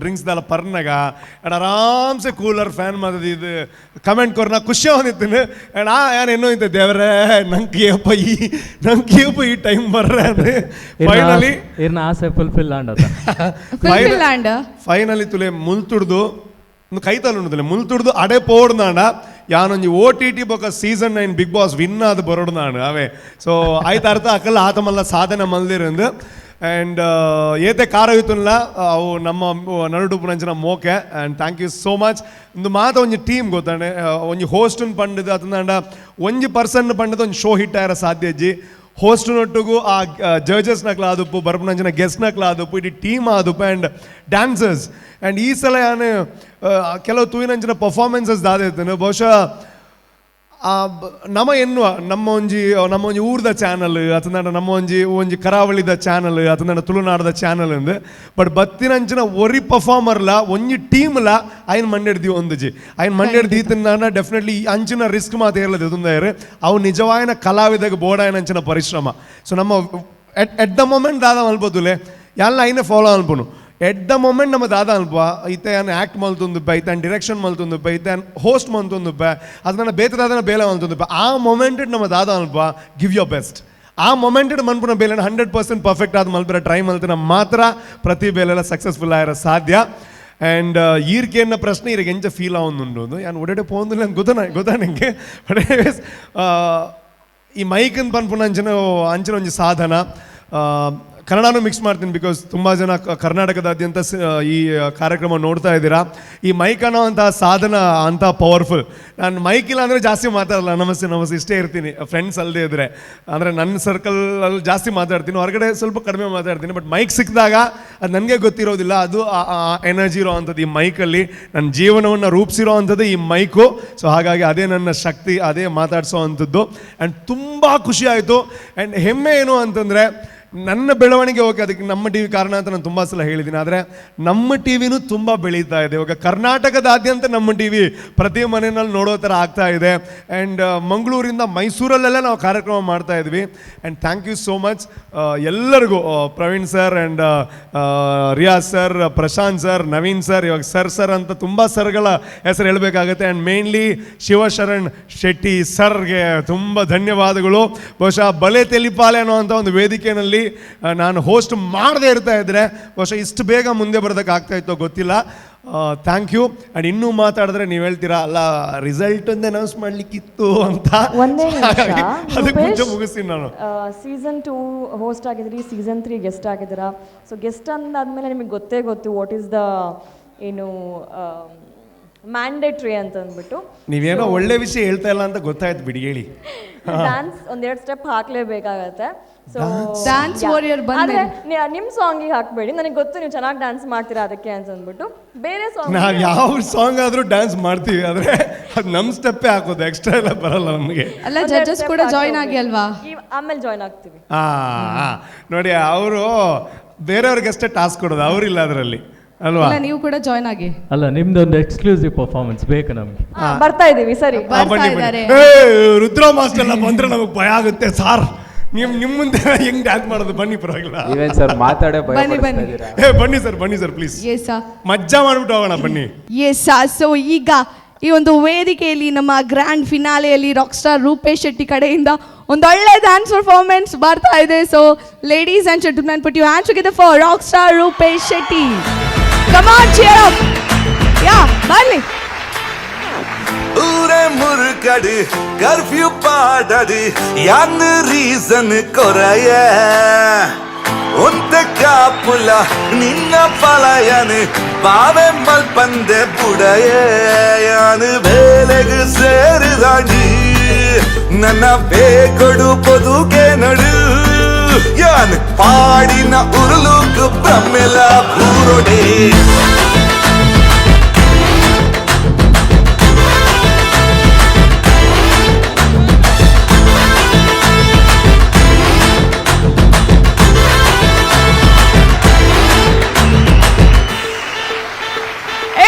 ಡ್ರಿಂಕ್ಸ್ದೆಲ್ಲ ಪರ್ನಾಗ ಆ್ಯಂಡ್ ಆರಾಮ್ಸೆ ಕೂಲರ್ ಫ್ಯಾನ್ ಮಾಡೋದು ಇದು ಕಮೆಂಟ್ ಕೊರ್ನ ಖುಷಿ ಹೊಂದಿದ್ದೀನಿ ಆ್ಯಂಡ್ ಏನು ಏನೋ ಇಂತ ದೇವ್ರೆ ನಂಗೆ ಈ ಟೈಮ್ ಬರ್ರೆ ಅಂದ್ರೆ ಫೈನಲಿ ಆಸೆ ಫುಲ್ಫಿಲ್ ಫೈನಲಿ ತುಲೆ ಮುಲ್ತುಡ್ದು ಒಂದು ಕೈತಲ್ಲ ಉಂಟು ಮುಲ್ತುಡ್ದು ಅಡೆ ಪೋಡ್ದಾಂಡ ಯಾನೊಂಜಿ OTT ಬೊಕ ಸೀಸನ್ 9 ಬಿಗ್ ಬಾಸ್ ವಿನ್ ಆದ ಬರೋಡ್ದಾಂಡ ಅವೇ ಸೊ ಆಯ್ತು ಅರ್ಥ ಅಕ್ಕಲ್ಲ ಆತಮಲ್ಲ ಸಾಧನೆ ಮಲ್ದಿರಂದು ಆ್ಯಂಡ್ ಏತೆ ಕಾರವಿತ್ತಲ್ಲ ಅವು ನಮ್ಮ ನಡುಡುಪುನಂಚಿನ ಮೋಕೆ and thank you so much ಒಂದು ಮಾತ ಒಂಜಿ ಟೀಮ್ ಗೊತ್ತಾಂಡೆ ಒಂಜಿ ಹೋಸ್ಟನ್ ಪಂಡದು ಅತಂದಾಂಡ ಒಂಜಿ ಪರ್ಸನ್ ಪಂಡದು ಒಂದು ಶೋ ಹಿಟ್ ಆಯ್ರ ಸಾಧ್ಯ ಅಜ್ಜಿ ಹೋಸ್ಟ್ನೊಟ್ಟಿಗೂ ಆ ಜಡ್ಜಸ್ನಕ್ಲ ಆದುಪ್ಪು ಬರ್ಪನಂಚಿನ ಗೆಸ್ಟ್ನಕ್ಲ ಆದುಪ್ಪು ಇಡೀ ಟೀಮ್ ಆದುಪ್ಪು ಆ್ಯಂಡ್ ಡ್ಯಾನ್ಸರ್ಸ್ ಆ್ಯಂಡ್ ಈ ಸಲ ನಾನು ಕೆಲವು ತೂಯಿನಂಚಿನ ಪರ್ಫಾರ್ಮೆನ್ಸಸ್ ದಾದಿರ್ತೇನೆ ಬಹುಶಃ ನಮ್ಮ ಒಂಜಿ ಊರ್ದ ಚಾನಲ್ ಅತಂದಾಂಡ ನಮ್ಮ ಒಂಜಿ ಕರಾವಳಿದ ಚಾನಲ್ ಅತಂದಾಂಡ ತುಳುನಾಡದ ಚಾನಲ್ ಅಂದು ಬಟ್ ಬತ್ತಿನಂಚಿನ ಒರಿ ಪರ್ಫಾರ್ಮರ್ಲ ಒಂಜಿ ಟೀಮ್ಲ ಅಯ್ನ ಮಂಡ್ಯಡ್ದಿ ಒಂದುಜಿ ಅಯ್ನ ಮಂಡ್ಯಡ್ದಿ ಈತನ ಡೆಫಿನೆಟ್ಲಿ ಅಂಚಿನ ರಿಸ್ಕ್ ಮಾತು ಹೇಳದು ಇದೊಂದಾಯ್ರೆ ಅವು ನಿಜವಾಯಿನ ಕಲಾವಿದಾಗ ಬೋಡಾಯನಂಚಿನ ಪರಿಶ್ರಮ ಸೊ ನಮ್ಮ ಎಟ್ ದ ಮೊಮೆಂಟ್ ದಾದ ಮಲ್ಬೋದುಲೆ ಎಲ್ಲ ಐನೇ ಫಾಲೋ ಅನ್ಪುನು ಎಟ್ ದ ಮೊಮೆಂಟ್ ನಮ್ಮ ದಾದ ಅಲ್ಪ ಈತ ಆ್ಯಕ್ಟ್ ಮಲ್ತೊಂದುಪ್ಪ ಈತ ಡಿರೆಕ್ಷನ್ ಮಲ್ತೊಂದುಪ್ಪ ಈತ ಹೋಸ್ಟ್ ಮಲ್ತೊಂದುಪ್ಪ ಅದು ನನ್ನ ಬೇತದಾದನ ಬೇಲೆ ಮಲ್ತೊಂದುಪ್ಪ ಆ ಮೊಮೆಂಟೆಡ್ ನಮ್ಮ ದಾದ ಅಲ್ಪ ಗಿವ್ ಯೋರ್ ಬೆಸ್ಟ್ ಆ ಮೊಮೆಂಟೆಡ್ ಮನ್ಪುನ ಬೇಲೆ 100% ಪರ್ಫೆಕ್ಟ್ ಆದ ಮಲ್ಪರ ಟ್ರೈ ಮಲ್ತಿನ ಮಾತ್ರ ಪ್ರತಿ ಬೇಲೆಲ್ಲ ಸಕ್ಸಸ್ಫುಲ್ ಆಗಿರೋ ಸಾಧ್ಯ ಆ್ಯಂಡ್ ಈರ್ಕೇನ ಪ್ರಶ್ನೆ ಇರಿಗೆ ಎಂಚ ಫೀಲ್ ಆವೊಂದುಂಡು ನಾನು ಒಡೆಡೆ ಪೋಂದಿಲ್ಲ ಗೊತ್ತಾ ನನಗೆ ಈ ಮೈಕನ್ ಪನ್ಪುನ ಅಂಚಿನ ಒಂಜಿ ಸಾಧನ ಕನ್ನಡನೂ ಮಿಕ್ಸ್ ಮಾಡ್ತೀನಿ ಬಿಕಾಸ್ ತುಂಬ ಜನ ಕರ್ನಾಟಕದಾದ್ಯಂತ ಈ ಕಾರ್ಯಕ್ರಮ ನೋಡ್ತಾ ಇದ್ದೀರಾ ಈ ಮೈಕ್ ಅನ್ನೋ ಅಂಥ ಸಾಧನ ಅಂಥ ಪವರ್ಫುಲ್ ನಾನು ಮೈಕ್ ಇಲ್ಲ ಅಂದರೆ ಜಾಸ್ತಿ ಮಾತಾಡಲ್ಲ ನಮಸ್ತೆ ಇಷ್ಟೇ ಇರ್ತೀನಿ ಫ್ರೆಂಡ್ಸ್ ಅಲ್ಲದೆ ಇದ್ದರೆ ಅಂದರೆ ನನ್ನ ಸರ್ಕಲಲ್ಲಿ ಜಾಸ್ತಿ ಮಾತಾಡ್ತೀನಿ ಹೊರಗಡೆ ಸ್ವಲ್ಪ ಕಡಿಮೆ ಮಾತಾಡ್ತೀನಿ ಬಟ್ ಮೈಕ್ ಸಿಕ್ಕಿದಾಗ ಅದು ನನಗೆ ಗೊತ್ತಿರೋದಿಲ್ಲ ಅದು ಎನರ್ಜಿ ಇರೋ ಅಂಥದ್ದು ಈ ಮೈಕಲ್ಲಿ ನನ್ನ ಜೀವನವನ್ನು ರೂಪಿಸಿರೋ ಅಂಥದ್ದು ಈ ಮೈಕು ಸೊ ಹಾಗಾಗಿ ಅದೇ ನನ್ನ ಶಕ್ತಿ ಅದೇ ಮಾತಾಡಿಸೋ ಅಂಥದ್ದು ಆ್ಯಂಡ್ ತುಂಬ ಖುಷಿ ಆಯಿತು ಆ್ಯಂಡ್ ಹೆಮ್ಮೆ ಏನು ಅಂತಂದರೆ ನನ್ನ ಬೆಳವಣಿಗೆ ಓಕೆ ಅದಕ್ಕೆ ನಮ್ಮ ಟಿ ವಿ ಕಾರಣ ಅಂತ ನಾನು ತುಂಬ ಸಲ ಹೇಳಿದ್ದೀನಿ ಆದರೆ ನಮ್ಮ ಟಿ ವಿನೂ ತುಂಬ ಬೆಳೀತಾ ಇದೆ ಇವಾಗ ಕರ್ನಾಟಕದಾದ್ಯಂತ ನಮ್ಮ ಟಿ ವಿ ಪ್ರತಿ ಮನೆಯಲ್ಲಿ ನೋಡೋ ಥರ ಆಗ್ತಾ ಇದೆ ಆ್ಯಂಡ್ ಮಂಗಳೂರಿಂದ ಮೈಸೂರಲ್ಲೆಲ್ಲ ನಾವು ಕಾರ್ಯಕ್ರಮ ಮಾಡ್ತಾ ಇದ್ವಿ and thank you so much ಎಲ್ಲರಿಗೂ Praveen sir and Riyaz sir Prashanth sir Naveen sir ಇವಾಗ ಸರ್ ಅಂತ ತುಂಬ ಸರ್ಗಳ ಹೆಸರು ಹೇಳಬೇಕಾಗತ್ತೆ ಆ್ಯಂಡ್ ಮೇನ್ಲಿ ಶಿವಶರಣ್ ಶೆಟ್ಟಿ ಸರ್ಗೆ ತುಂಬ ಧನ್ಯವಾದಗಳು ಬಹುಶಃ ಬಲೆ ತೆಲಿಪಾಲೆ ಅನ್ನೋ ಅಂಥ ಒಂದು ವೇದಿಕೆಯಲ್ಲಿ ನಾನು ಹೋಸ್ಟ್ ಮಾಡದೇ ಇರ್ತಾ ಇದ್ರೆ ಬಹುಶಃ ಇಷ್ಟು ಬೇಗ ಮುಂದೆ ಬರೋದಕ್ಕೆ ಆಗ್ತಾ ಇತ್ತೋ ಗೊತ್ತಿಲ್ಲ ಥ್ಯಾಂಕ್ ಯು ಆ್ಯಂಡ್ ಇನ್ನೂ ಮಾತಾಡಿದ್ರೆ ನೀವು ಹೇಳ್ತೀರಾ ಅಲ್ಲ ರಿಸಲ್ಟ್ ಒಂದು ಅನೌನ್ಸ್ ಮಾಡ್ಲಿಕ್ಕಿತ್ತು ಅಂತ ಅದಕ್ಕೆ ಮುಂಚೆ ಮುಗಿಸ್ತೀನಿ ನಾನು ಸೀಸನ್ 2 ಹೋಸ್ಟ್ ಆಗಿದ್ರಿ ಸೀಸನ್ 3 ಗೆಸ್ಟ್ ಆಗಿದ್ದೀರಾ ಸೊ ಗೆಸ್ಟ್ ಅಂದಾದ್ಮೇಲೆ ನಿಮಗೆ ಗೊತ್ತು ವಾಟ್ ಈಸ್ ದ ಏನು ಮ್ಯಾಂಡೇಟ್ರಿ ಅಂತ ಅಂದ್ಬಿಟ್ಟು ನೀವೇನೋ ಒಳ್ಳೆ ವಿಷಯ ಹೇಳ್ತಾ ಇಲ್ಲ ಅಂತ ಗೊತ್ತಾಯ್ತು ಬಿಡಿ ಹೇಳಿ ಡ್ಯಾನ್ಸ್ ಒಂದೆರಡು ಸ್ಟೆಪ್ ಹಾಕ್ಲೇಬೇಕಾಗತ್ತೆ ಸೊ ಡ್ಯಾನ್ಸ್ ವಾರಿಯರ್ ಬಂದ್ರೆ ನಿಮ್ಮ ಸಾಂಗಿಗೆ ಹಾಕಬೇಡಿ ನನಗೆ ಗೊತ್ತು ನೀವು ಚೆನ್ನಾಗಿ ಡ್ಯಾನ್ಸ್ ಮಾಡ್ತೀರಾ ಅದಕ್ಕೆ ಅಂತ ಅಂದ್ಬಿಟ್ಟು ಬೇರೆ ಸಾಂಗ್ ನಾವು ಯಾವ ಸಾಂಗ್ ಆದರೂ ಡ್ಯಾನ್ಸ್ ಮಾಡ್ತೀವಿ ಆದರೆ ಅದು ನಮ್ಮ ಸ್ಟೆಪ್ಪೇ ಹಾಕೋದು ಎಕ್ಸ್ಟ್ರಾ ಎಲ್ಲ ಬರಲ್ಲ ನಮಗೆ ಅಲ್ಲ ಜಡ್ಜಸ್ ಕೂಡ ಜಾಯ್ನ್ ಆಗಿ ಅಲ್ವಾ ಆಮೇಲೆ ಜಾಯ್ನ್ ಆಗ್ತೀವಿ ನೋಡಿ ಅವರು ಬೇರೆಯವ್ರಿಗಷ್ಟೇ ಟಾಸ್ಕ್ ಕೊಡೋದು ಅವರಿಲ್ಲ ಅದರಲ್ಲಿ ಅಲ್ವಾ ನೀವು ಕೂಡ ಜಾಯ್ನ್ ಆಗಿ ಅಲ್ಲ ನಿಮ್ದೊಂದು ಎಕ್ಸ್ಕ್ಲೂಸಿವ್ ಪರ್ಫಾರ್ಮೆನ್ಸ್ ಬೇಕು ನಮಗೆ ಬರ್ತಾ ಇದೀವಿ ಸರಿ ರುದ್ರ ಮಾಸ್ಟರ್ ಎಲ್ಲ ಬಂದ್ರೆ ನಮಗೆ ಭಯ ಆಗುತ್ತೆ ಸಾರ್ ನಿಮ್ಮ ಮುಂದೆ ಹೆಂಗ್ ಡ್ಯಾನ್ಸ್ ಮಾಡೋದು ಬನ್ನಿ ಪರವಾಗಿಲ್ಲ ಸರ್ ಮಾತಾಡೇ ಬನ್ನಿ ಸರ್ ಪ್ಲೀಸ್ ಸರ್ ಮಜ್ಜಾ ಮಾಡ್ಬಿಟ್ಟು ಹೋಗೋಣ ಬನ್ನಿ ಸೊ ಈಗ ಈ ಒಂದು ವೇದಿಕೆಯಲ್ಲಿ ನಮ್ಮ ಗ್ರ್ಯಾಂಡ್ ಫಿನಾಲೆಯಲ್ಲಿ ರಾಕ್ ಸ್ಟಾರ್ ರೂಪೇಶ್ ಶೆಟ್ಟಿ ಕಡೆಯಿಂದ ಒಂದು ಒಳ್ಳೆ ಡ್ಯಾನ್ಸ್ ಪರ್ಫಾರ್ಮೆನ್ಸ್ ಬರ್ತಾ ಇದೆ so ladies and gentlemen put your hands together for rock star Rupesh Shetty come on cheer up ಯಾ ಬನ್ನಿ ಊರೇ ಮುರುಕಡಿ ಕರ್ಫ್ಯೂ ಪಾಡಡಿ ಯಾನ್ ರೀಸನ್ ಕೊರಯ ಒಂತೆ ಕಾಪುಲ ನಿನ್ನ ಪಲಯನೆ ಬಾವೆ ಮಲ್ಪಂದೆ ಬುಡಯಾನು ಬೇಲೆಗೆ ಸೇರಿದಾಗಿ ನನ್ನ ಬೇಕೊಡು ಬದುಕೆ ನಡು ಯಾನ್ ಪಾಡಿನ ಉರುಳುಕು ಬ್ರಹ್ಮೆಲ ಬೂರೊಡೆ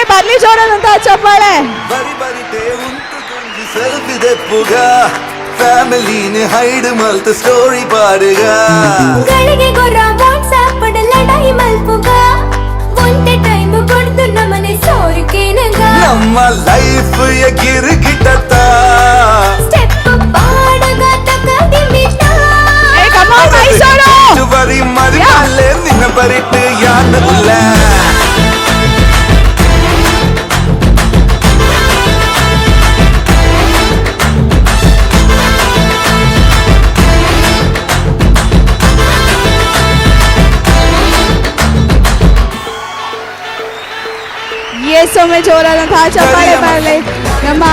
ಬರ್ಲಿ ಜೋರಾದಂತಹ ಚಪ್ಪಾಳೆ. ಬರಿ ಬರಿತೆ ಉಂಟು ಗುಂಜಿ ಸೆಲ್ಫಿದೆ ಪುಗ ಫ್ಯಾಮಿಲಿನ ಹೈಡ್ ಮಲ್ತ ಸ್ಟೋರಿ ಪಾಡುಗ ಗಳಿಗೆ ಗೊರ ವಾಟ್ಸಾಪ್ ಪಡ ಲಡಾಯಿ ಮಲ್ಪುಗ ಒಂದೇ ಟೈಮ್ ಕೊಡ್ತು ನಮ್ಮನೆ ಸೋರಿಕೆನಗ ನಮ್ಮ ಲೈಫ್ ಗಿರ್ಗಿಟತ ಸ್ಟೆಪ್ ಪಾಡಗ ತಕದಿ ಮಿಟ ಏ ಕಮ್ ಆನ್ ಮೈಸೂರು ಬರಿ ಮರಿ ಮಲ್ಲೆ ನಿನ್ನ ಬರಿಟ್ಟು ಯಾನಲ್ಲ ಒಮ್ಮೆ ಜೋರಾದಂತಹ ಚಪ್ಪಾಳೆ ಬರಲಿ ನಮ್ಮ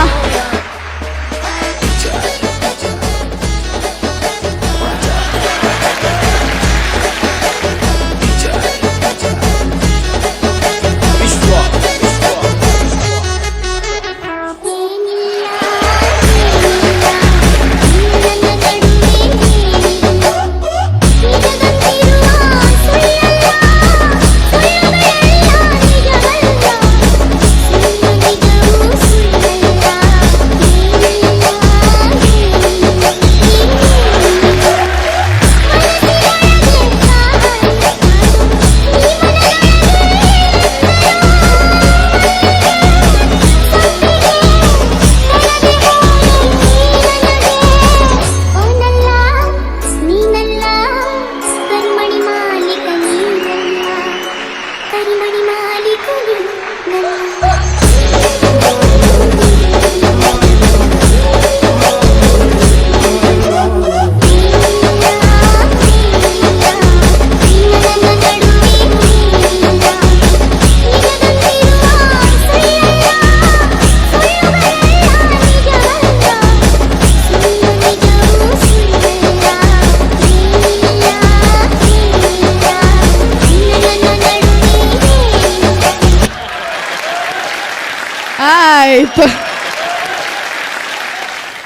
ಆಯ್ತು.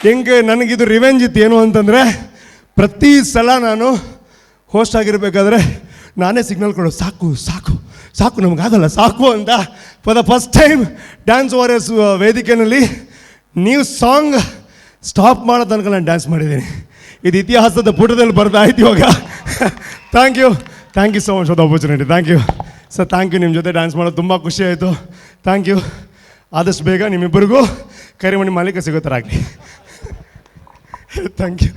ಹೆಂಗೆ ನನಗಿದು ರಿವೆಂಜ್ ಇತ್ತು ಏನು ಅಂತಂದರೆ, ಪ್ರತಿ ಸಲ ನಾನು ಹೋಸ್ಟ್ ಆಗಿರಬೇಕಾದ್ರೆ ನಾನೇ ಸಿಗ್ನಲ್ ಕೊಡೋದು, ಸಾಕು ಸಾಕು ಸಾಕು ನಮಗಾಗಲ್ಲ ಸಾಕು ಅಂತ. For the first time dance warriors ವೇದಿಕೆಯಲ್ಲಿ ನೀವು ಸಾಂಗ್ ಸ್ಟಾಪ್ ಮಾಡೋ ತನಕ ನಾನು ಡ್ಯಾನ್ಸ್ ಮಾಡಿದ್ದೀನಿ. ಇದು ಇತಿಹಾಸದ ಪುಟದಲ್ಲಿ ಬರ್ದಾಯ್ತು ಇವಾಗ. Thank you so much for the opportunity. Thank you sir, thank you. ನಿಮ್ಮ ಜೊತೆ ಡ್ಯಾನ್ಸ್ ಮಾಡೋದು ತುಂಬ ಖುಷಿ ಆಯಿತು. Thank you. ಆದಷ್ಟು ಬೇಗ ನಿಮ್ಮಿಬ್ಬರಿಗೂ ಕರಿಮಣಿ ಮಾಲೀಕ ಸಿಗೋ ಥರ ಆಗಲಿ. Thank you.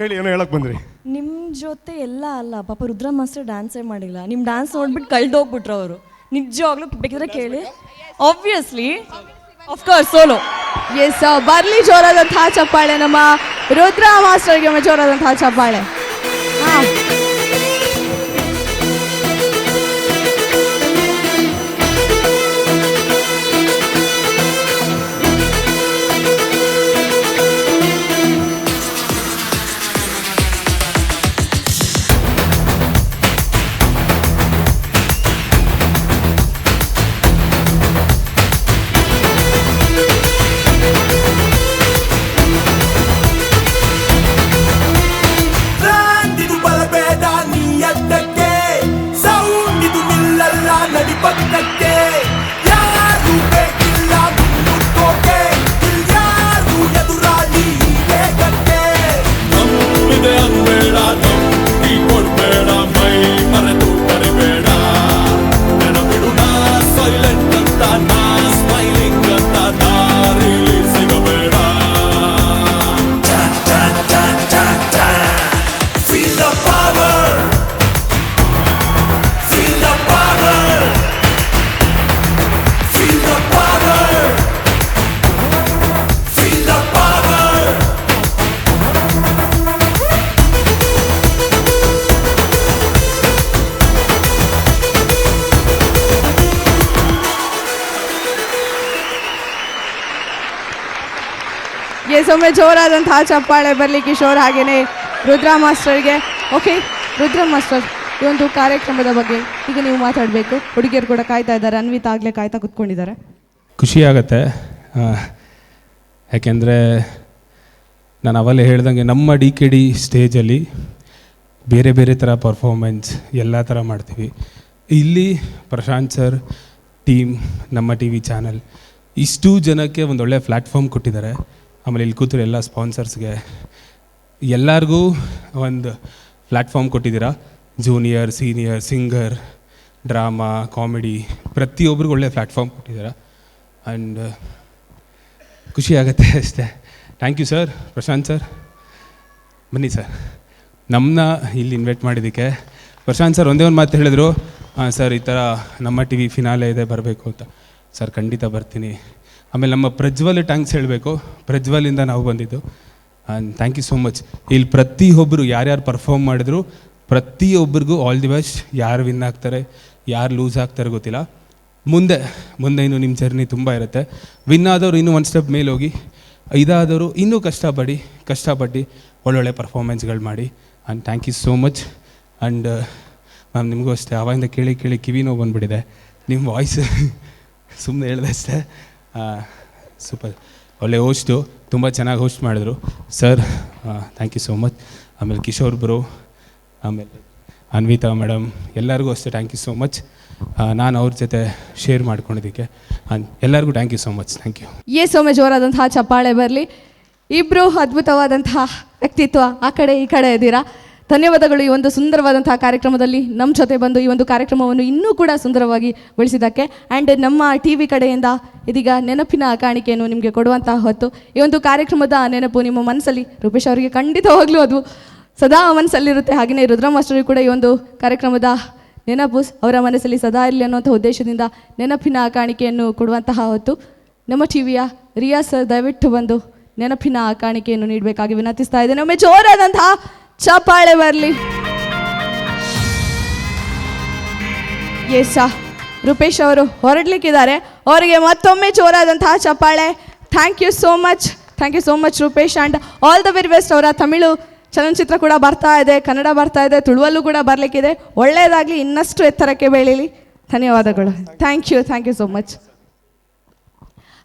ಹೇಳಿ, ಏನೋ ಹೇಳಕ್ಕೆ ಬಂದ್ರಿ? ನಿಮ್ಮ ಜೊತೆ ಎಲ್ಲ ಅಲ್ಲ, ಪಾಪ ರುದ್ರ ಮಾಸ್ಟರ್ ಡ್ಯಾನ್ಸೇ ಮಾಡಿಲ್ಲ. ನಿಮ್ಮ ಡ್ಯಾನ್ಸ್ ನೋಡ್ಬಿಟ್ಟು ಕಳ್ದೋಗ್ಬಿಟ್ರು ಅವರು. ನಿಜವಾಗ್ಲೂ ಬೇಕಿದ್ರೆ ಕೇಳಿ. Obviously of course solo. Yes, ಬರ್ಲಿ ಜೋರಾದಂತಹ ಚಪ್ಪಾಳೆ ನಮ್ಮ ರುದ್ರ ಮಾಸ್ಟರ್ಗೆ. ಜೋರಾದಂತಹ ಚಪ್ಪಾಳೆ. ಹಾಂ, ಬಲಬೇಡ ಒಮ್ಮೆ ಜೋರಾದಂತಹ ಚಪ್ಪಾಳೆ ಬರಲಿ ಕಿಶೋರ್ ಹಾಗೇನೆ ರುದ್ರ ಮಾಸ್ಟರ್ಗೆ. ಓಕೆ ರುದ್ರ ಮಾಸ್ಟರ್, ಈ ಒಂದು ಕಾರ್ಯಕ್ರಮದ ಬಗ್ಗೆ ಈಗ ನೀವು ಮಾತಾಡಬೇಕು. ಹುಡುಗಿಯರು ಕೂಡ ಕಾಯ್ತಾ ಇದ್ದಾರೆ, ಅನ್ವಿತಾ ಆಗಲೇ ಕಾಯ್ತಾ ಕುತ್ಕೊಂಡಿದ್ದಾರೆ. ಖುಷಿ ಆಗುತ್ತೆ, ಯಾಕೆಂದರೆ ನಾನು ಅವಲ್ಲೇ ಹೇಳ್ದಂಗೆ ನಮ್ಮ DKD ಸ್ಟೇಜಲ್ಲಿ ಬೇರೆ ಬೇರೆ ಥರ ಪರ್ಫಾರ್ಮೆನ್ಸ್ ಎಲ್ಲ ಥರ ಮಾಡ್ತೀವಿ. ಇಲ್ಲಿ ಪ್ರಶಾಂತ್ ಸರ್ ಟೀಮ್, ನಮ್ಮ TV ಚಾನಲ್ ಇಷ್ಟು ಜನಕ್ಕೆ ಒಂದು ಒಳ್ಳೆಯ ಪ್ಲ್ಯಾಟ್ಫಾರ್ಮ್ ಕೊಟ್ಟಿದ್ದಾರೆ. ಆಮೇಲೆ ಇಲ್ಲಿ ಕೂತಿರೋ ಎಲ್ಲ ಸ್ಪಾನ್ಸರ್ಸ್ಗೆ ಎಲ್ಲರಿಗೂ ಒಂದು ಪ್ಲ್ಯಾಟ್ಫಾರ್ಮ್ ಕೊಟ್ಟಿದ್ದೀರಾ. Junior, senior, singer, drama, comedy ಪ್ರತಿಯೊಬ್ಬರಿಗೂ ಒಳ್ಳೆಯ ಪ್ಲ್ಯಾಟ್ಫಾರ್ಮ್ ಕೊಟ್ಟಿದ್ದೀರಾ. ಆ್ಯಂಡ್ ಖುಷಿ ಆಗುತ್ತೆ ಅಷ್ಟೇ. Thank you sir. Prashanth sir ಬನ್ನಿ ಸರ್, ನಮ್ಮನ್ನ ಇಲ್ಲಿ ಇನ್ವೈಟ್ ಮಾಡಿದ್ದಕ್ಕೆ. ಪ್ರಶಾಂತ್ ಸರ್ ಒಂದೇ ಒಂದು ಮಾತು ಹೇಳಿದ್ರು, ಸರ್ ಈ ಥರ ನಮ್ಮ TV ಫಿನಾಲೆ ಇದೆ ಬರಬೇಕು ಅಂತ. ಸರ್ ಖಂಡಿತ ಬರ್ತೀನಿ. ಆಮೇಲೆ ನಮ್ಮ ಪ್ರಜ್ವಲ್ ಟ್ಯಾಂಕ್ಸ್ ಹೇಳಬೇಕು, ಪ್ರಜ್ವಲಿಂದ ನಾವು ಬಂದಿದ್ದು. And thank you so much. ಇಲ್ಲಿ ಪ್ರತಿಯೊಬ್ಬರು ಯಾರ್ಯಾರು ಪರ್ಫಾರ್ಮ್ ಮಾಡಿದ್ರು ಪ್ರತಿಯೊಬ್ಬರಿಗೂ ಆಲ್ ದಿ ಬೆಸ್ಟ್. ಯಾರು ವಿನ್ ಆಗ್ತಾರೆ, ಯಾರು ಲೂಸ್ ಆಗ್ತಾರೆ ಗೊತ್ತಿಲ್ಲ. ಮುಂದೆ ಇನ್ನೂ ನಿಮ್ಮ ಜರ್ನಿ ತುಂಬ ಇರುತ್ತೆ. ವಿನ್ ಆದವರು ಇನ್ನೂ ಒಂದು ಸ್ಟೆಪ್ ಮೇಲೆ ಹೋಗಿ, ಇದಾದವರು ಇನ್ನೂ ಕಷ್ಟಪಟ್ಟು ಒಳ್ಳೊಳ್ಳೆ ಪರ್ಫಾರ್ಮೆನ್ಸ್ಗಳು ಮಾಡಿ. And thank you so much. And ma'am ನಿಮಗೂ ಅಷ್ಟೇ, ಅವಾಗಿಂದ ಕೇಳಿ ಕಿವಿ ನೋವು ಬಂದುಬಿಟ್ಟಿದೆ ನಿಮ್ಮ ವಾಯ್ಸ್, ಸುಮ್ಮನೆ ಹೇಳಿದೆ ಅಷ್ಟೇ. ಸೂಪರ್, ಒಳ್ಳೆ ಹೋಸ್ಟು, ತುಂಬ ಚೆನ್ನಾಗಿ ಹೋಸ್ಟ್ ಮಾಡಿದ್ರು sir. Thank you so much. ಆಮೇಲೆ ಕಿಶೋರ್ ಬ್ರೋ, ಆಮೇಲೆ ಅನ್ವಿತಾ ಮೇಡಮ್, ಎಲ್ಲರಿಗೂ ಅಷ್ಟೇ ಥ್ಯಾಂಕ್ ಯು ಸೋ ಮಚ್. ನಾನು ಅವ್ರ ಜೊತೆ ಶೇರ್ ಮಾಡ್ಕೊಂಡಿದ್ದಕ್ಕೆ ಎಲ್ಲರಿಗೂ thank you so much. Thank you. ಒಮ್ಮೆ ಜೋರಾದಂತಹ ಚಪ್ಪಾಳೆ ಬರಲಿ. ಇಬ್ಬರು ಅದ್ಭುತವಾದಂತಹ ವ್ಯಕ್ತಿತ್ವ, ಆ ಕಡೆ ಈ ಕಡೆ ಇದ್ದೀರಾ. ಧನ್ಯವಾದಗಳು ಈ ಒಂದು ಸುಂದರವಾದಂತಹ ಕಾರ್ಯಕ್ರಮದಲ್ಲಿ ನಮ್ಮ ಜೊತೆ ಬಂದು ಈ ಒಂದು ಕಾರ್ಯಕ್ರಮವನ್ನು ಇನ್ನೂ ಕೂಡ ಸುಂದರವಾಗಿ ಬೆಳೆಸಿದ್ದಕ್ಕೆ. ಆ್ಯಂಡ್ ನಮ್ಮ TV ಕಡೆಯಿಂದ ಇದೀಗ ನೆನಪಿನ ಕಾಣಿಕೆಯನ್ನು ನಿಮಗೆ ಕೊಡುವಂತಹ ಹೊತ್ತು. ಈ ಒಂದು ಕಾರ್ಯಕ್ರಮದ ನೆನಪು ನಿಮ್ಮ ಮನಸ್ಸಲ್ಲಿ ರೂಪೇಶ್ ಅವರಿಗೆ ಖಂಡಿತವಾಗ್ಲೂ ಅದು ಸದಾ ಮನಸ್ಸಲ್ಲಿರುತ್ತೆ. ಹಾಗೆಯೇ ರುದ್ರ ಮಾಸ್ಟರ್ ಕೂಡ ಈ ಒಂದು ಕಾರ್ಯಕ್ರಮದ ನೆನಪು ಅವರ ಮನಸ್ಸಲ್ಲಿ ಸದಾ ಇರಲಿ ಅನ್ನುವಂಥ ಉದ್ದೇಶದಿಂದ ನೆನಪಿನ ಕಾಣಿಕೆಯನ್ನು ಕೊಡುವಂತಹ ಹೊತ್ತು. ನಮ್ಮ TVಯ ರಿಯಾ ಸರ್ ದಯವಿಟ್ಟು ಬಂದು ನೆನಪಿನ ಕಾಣಿಕೆಯನ್ನು ನೀಡಬೇಕಾಗಿ ವಿನಂತಿಸ್ತಾ ಇದ್ದೇನೆ. ಒಮ್ಮೆ ಜೋರಾದಂತಹ ಚಪ್ಪಾಳೆ ಬರಲಿ. ರೂಪೇಶ್ ಅವರು ಹೊರಡ್ಲಿಕ್ಕಿದ್ದಾರೆ, ಅವರಿಗೆ ಮತ್ತೊಮ್ಮೆ ಜೋರಾದಂತಹ ಚಪ್ಪಾಳೆ. Thank you so much Rupesh. And all the very best. ಅವರ ತಮಿಳು ಚಲನಚಿತ್ರ ಕೂಡ ಬರ್ತಾ ಇದೆ, ಕನ್ನಡ ಬರ್ತಾ ಇದೆ, ತುಳುವಲ್ಲೂ ಕೂಡ ಬರಲಿಕ್ಕಿದೆ. ಒಳ್ಳೆಯದಾಗಲಿ, ಇನ್ನಷ್ಟು ಎತ್ತರಕ್ಕೆ ಬೆಳೀಲಿ. ಧನ್ಯವಾದಗಳು. Thank you so much.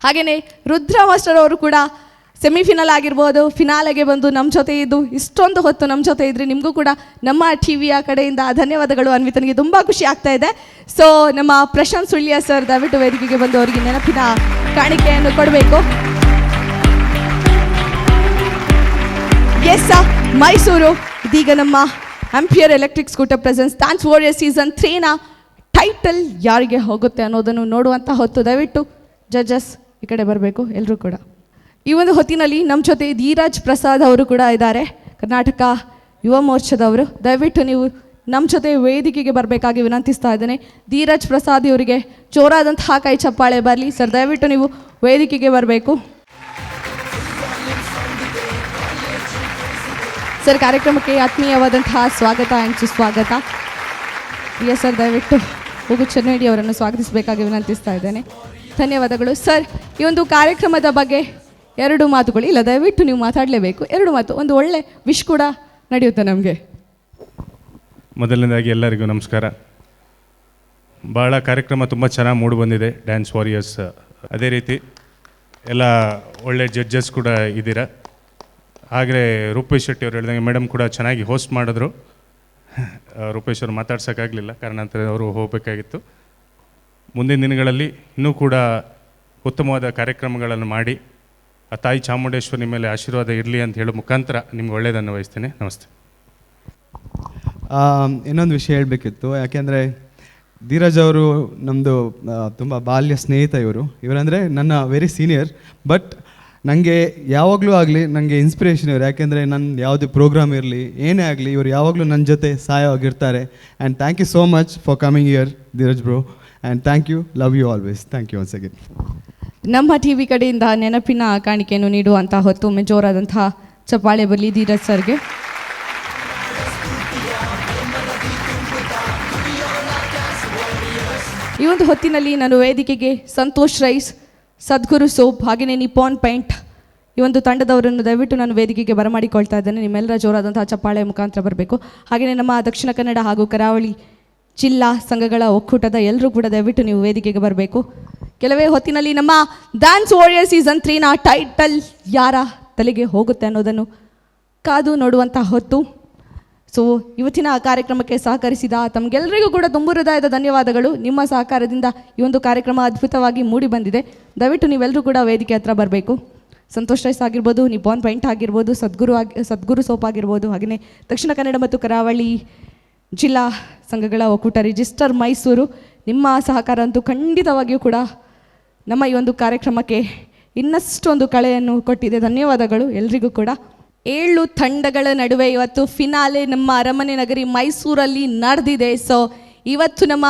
ಹಾಗೆಯೇ ರುದ್ರ ಮಾಸ್ಟರ್ ಅವರು ಕೂಡ ಸೆಮಿಫಿನಲ್ ಆಗಿರ್ಬೋದು, ಫಿನಾಲೆಗೆ ಬಂದು ನಮ್ಮ ಜೊತೆ ಇದ್ದು ಇಷ್ಟೊಂದು ಹೊತ್ತು ನಮ್ಮ ಜೊತೆ ಇದ್ರಿ. ನಿಮಗೂ ಕೂಡ ನಮ್ಮ TVಯ ಕಡೆಯಿಂದ ಧನ್ಯವಾದಗಳು. ಅನ್ವಿತನಿಗೆ ತುಂಬ ಖುಷಿ ಆಗ್ತಾ ಇದೆ. ಸೊ ನಮ್ಮ ಪ್ರಶಾಂತ್ ಸುಳ್ಯ ಸರ್ ದಯವಿಟ್ಟು ವೇದಿಕೆಗೆ ಬಂದು ಅವರಿಗೆ ನೆನಪಿನ ಕಾಣಿಕೆಯನ್ನು ಕೊಡಬೇಕು. ಮೈಸೂರು ಇದೀಗ ನಮ್ಮ Ampere electric scooter presents dance warrior season 3ನ ಟೈಟಲ್ ಯಾರಿಗೆ ಹೋಗುತ್ತೆ ಅನ್ನೋದನ್ನು ನೋಡುವಂಥ ಹೊತ್ತು. ದಯವಿಟ್ಟು ಜಡ್ಜಸ್ ಈ ಕಡೆ ಬರಬೇಕು ಎಲ್ಲರೂ ಕೂಡ. ಈ ಒಂದು ಹೊತ್ತಿನಲ್ಲಿ ನಮ್ಮ ಜೊತೆ ಧೀರಜ್ ಪ್ರಸಾದ್ ಅವರು ಕೂಡ ಇದ್ದಾರೆ, ಕರ್ನಾಟಕ ಯುವ ಮೋರ್ಚಾದವರು. ದಯವಿಟ್ಟು ನೀವು ನಮ್ಮ ಜೊತೆ ವೇದಿಕೆಗೆ ಬರಬೇಕಾಗಿ ವಿನಂತಿಸ್ತಾ ಇದ್ದೇನೆ. ಧೀರಜ್ ಪ್ರಸಾದ್ ಇವರಿಗೆ ಜೋರಾದಂತಹ ಕೈ ಚಪ್ಪಾಳೆ ಬರಲಿ. ಸರ್ ದಯವಿಟ್ಟು ನೀವು ವೇದಿಕೆಗೆ ಬರಬೇಕು. ಸರ್ ಕಾರ್ಯಕ್ರಮಕ್ಕೆ ಆತ್ಮೀಯವಾದಂತಹ ಸ್ವಾಗತ ಆ್ಯಂಡ್ ಸುಸ್ವಾಗತ. ಸರ್ ದಯವಿಟ್ಟು ಹೋಗು ಚೆನ್ನೈಡಿ ಅವರನ್ನು ಸ್ವಾಗತಿಸಬೇಕಾಗಿ ವಿನಂತಿಸ್ತಾ ಇದ್ದೇನೆ. ಧನ್ಯವಾದಗಳು ಸರ್. ಈ ಒಂದು ಕಾರ್ಯಕ್ರಮದ ಬಗ್ಗೆ 2 ಮಾತುಗಳು ಇಲ್ಲ, ದಯವಿಟ್ಟು ನೀವು ಮಾತಾಡಲೇಬೇಕು. 2 ಮಾತು, ಒಂದು ಒಳ್ಳೆ ವಿಶ್ ಕೂಡ ನಡೆಯುತ್ತೆ ನಮಗೆ. ಮೊದಲನೇದಾಗಿ ಎಲ್ಲರಿಗೂ ನಮಸ್ಕಾರ. ಭಾಳ ಕಾರ್ಯಕ್ರಮ ತುಂಬ ಚೆನ್ನಾಗಿ ಮೂಡಿ ಬಂದಿದೆ, ಡ್ಯಾನ್ಸ್ ವಾರಿಯರ್ಸ್. ಅದೇ ರೀತಿ ಎಲ್ಲ ಒಳ್ಳೆ ಜಡ್ಜಸ್ ಕೂಡ ಇದ್ದೀರಾ. ಹಾಗೆ ರೂಪೇಶ್ ಶೆಟ್ಟಿ ಅವರು ಹೇಳಿದಂಗೆ ಮೇಡಮ್ ಕೂಡ ಚೆನ್ನಾಗಿ ಹೋಸ್ಟ್ ಮಾಡಿದ್ರು. ರೂಪೇಶ್ ಅವರು ಮಾತಾಡ್ಸೋಕ್ಕಾಗಲಿಲ್ಲ, ಕಾರಣಾಂತರ ಅವರು ಹೋಗಬೇಕಾಗಿತ್ತು. ಮುಂದಿನ ದಿನಗಳಲ್ಲಿ ಇನ್ನೂ ಕೂಡ ಉತ್ತಮವಾದ ಕಾರ್ಯಕ್ರಮಗಳನ್ನು ಮಾಡಿ ಆ ತಾಯಿ ಚಾಮುಂಡೇಶ್ವರಿ ಮೇಲೆ ಆಶೀರ್ವಾದ ಇರಲಿ ಅಂತ ಹೇಳೋ ಮುಖಾಂತರ ನಿಮ್ಗೆ ಒಳ್ಳೆಯದನ್ನು ವಹಿಸ್ತೀನಿ. ನಮಸ್ತೆ. ಇನ್ನೊಂದು ವಿಷಯ ಹೇಳಬೇಕಿತ್ತು, ಯಾಕೆಂದರೆ ಧೀರಜ್ ಅವರು ನಮ್ಮದು ತುಂಬ ಬಾಲ್ಯ ಸ್ನೇಹಿತ. ಇವರಂದರೆ ನನ್ನ ವೆರಿ ಸೀನಿಯರ್. ಬಟ್ ನನಗೆ ಯಾವಾಗಲೂ ಆಗಲಿ ನನಗೆ ಇನ್ಸ್ಪಿರೇಷನ್ ಇವರು. ಯಾಕೆಂದರೆ ನನ್ನ ಯಾವುದೇ ಪ್ರೋಗ್ರಾಮ್ ಇರಲಿ ಏನೇ ಆಗಲಿ ಇವರು ಯಾವಾಗಲೂ ನನ್ನ ಜೊತೆ ಸಹಾಯವಾಗಿರ್ತಾರೆ. And thank you so much for coming here Dheeraj bro. And thank you, love you always. Thank you once again. ನಮ್ಮ TV ಕಡೆಯಿಂದ ನೆನಪಿನ ಕಾಣಿಕೆಯನ್ನು ನೀಡುವಂಥ ಹೊತ್ತು. ಒಮ್ಮೆ ಜೋರಾದಂತಹ ಚಪ್ಪಾಳೆ ಬರಲಿ ಧೀರಜ್ ಸರ್ಗೆ. ಈ ಒಂದು ಹೊತ್ತಿನಲ್ಲಿ ನಾನು ವೇದಿಕೆಗೆ ಸಂತೋಷ್ ರೈಸ್, ಸದ್ಗುರು ಸೋಪ್ ಹಾಗೆಯೇ ನಿಪಾನ್ ಪೇಂಟ್ ಈ ಒಂದು ತಂಡದವರನ್ನು ದಯವಿಟ್ಟು ನಾನು ವೇದಿಕೆಗೆ ಬರಮಾಡಿಕೊಳ್ತಾ ಇದ್ದೇನೆ. ನಿಮ್ಮೆಲ್ಲರ ಜೋರಾದಂತಹ ಚಪ್ಪಾಳೆ ಮುಖಾಂತರ ಬರಬೇಕು. ಹಾಗೆಯೇ ನಮ್ಮ ದಕ್ಷಿಣ ಕನ್ನಡ ಹಾಗೂ ಕರಾವಳಿ ಜಿಲ್ಲಾ ಸಂಘಗಳ ಒಕ್ಕೂಟದ ಎಲ್ಲರೂ ಕೂಡ ದಯವಿಟ್ಟು ನೀವು ವೇದಿಕೆಗೆ ಬರಬೇಕು. ಕೆಲವೇ ಹೊತ್ತಿನಲ್ಲಿ ನಮ್ಮ ಡ್ಯಾನ್ಸ್ ವಾರಿಯರ್ ಸೀಸನ್ 3ನ ಟೈಟಲ್ ಯಾರ ತಲೆಗೆ ಹೋಗುತ್ತೆ ಅನ್ನೋದನ್ನು ಕಾದು ನೋಡುವಂಥ ಹೊತ್ತು. ಸೊ ಇವತ್ತಿನ ಕಾರ್ಯಕ್ರಮಕ್ಕೆ ಸಹಕರಿಸಿದ ತಮಗೆಲ್ಲರಿಗೂ ಕೂಡ ತುಂಬ ಹೃದಯದ ಧನ್ಯವಾದಗಳು. ನಿಮ್ಮ ಸಹಕಾರದಿಂದ ಈ ಒಂದು ಕಾರ್ಯಕ್ರಮ ಅದ್ಭುತವಾಗಿ ಮೂಡಿ ಬಂದಿದೆ. ದಯವಿಟ್ಟು ನೀವೆಲ್ಲರೂ ಕೂಡ ವೇದಿಕೆ ಹತ್ರ ಬರಬೇಕು. ಸಂತೋಷ್ ರೈಸ್ ಆಗಿರ್ಬೋದು, ನಿಪಾನ್ ಪೈಂಟ್ ಆಗಿರ್ಬೋದು, ಸದ್ಗುರು ಸೋಪ್ ಆಗಿರ್ಬೋದು, ಹಾಗೆಯೇ ದಕ್ಷಿಣ ಕನ್ನಡ ಮತ್ತು ಕರಾವಳಿ ಜಿಲ್ಲಾ ಸಂಘಗಳ ಒಕ್ಕೂಟ ರಿಜಿಸ್ಟರ್ ಮೈಸೂರು, ನಿಮ್ಮ ಸಹಕಾರ ಅಂತೂ ಖಂಡಿತವಾಗಿಯೂ ಕೂಡ ನಮ್ಮ ಈ ಒಂದು ಕಾರ್ಯಕ್ರಮಕ್ಕೆ ಇನ್ನಷ್ಟೊಂದು ಕಳೆಯನ್ನು ಕೊಟ್ಟಿದೆ. ಧನ್ಯವಾದಗಳು ಎಲ್ರಿಗೂ ಕೂಡ. 7 ತಂಡಗಳ ನಡುವೆ ಇವತ್ತು ಫಿನಾಲೆ ನಮ್ಮ ಅರಮನೆ ನಗರಿ ಮೈಸೂರಲ್ಲಿ ನಡೆದಿದೆ. ಸೊ ಇವತ್ತು ನಮ್ಮ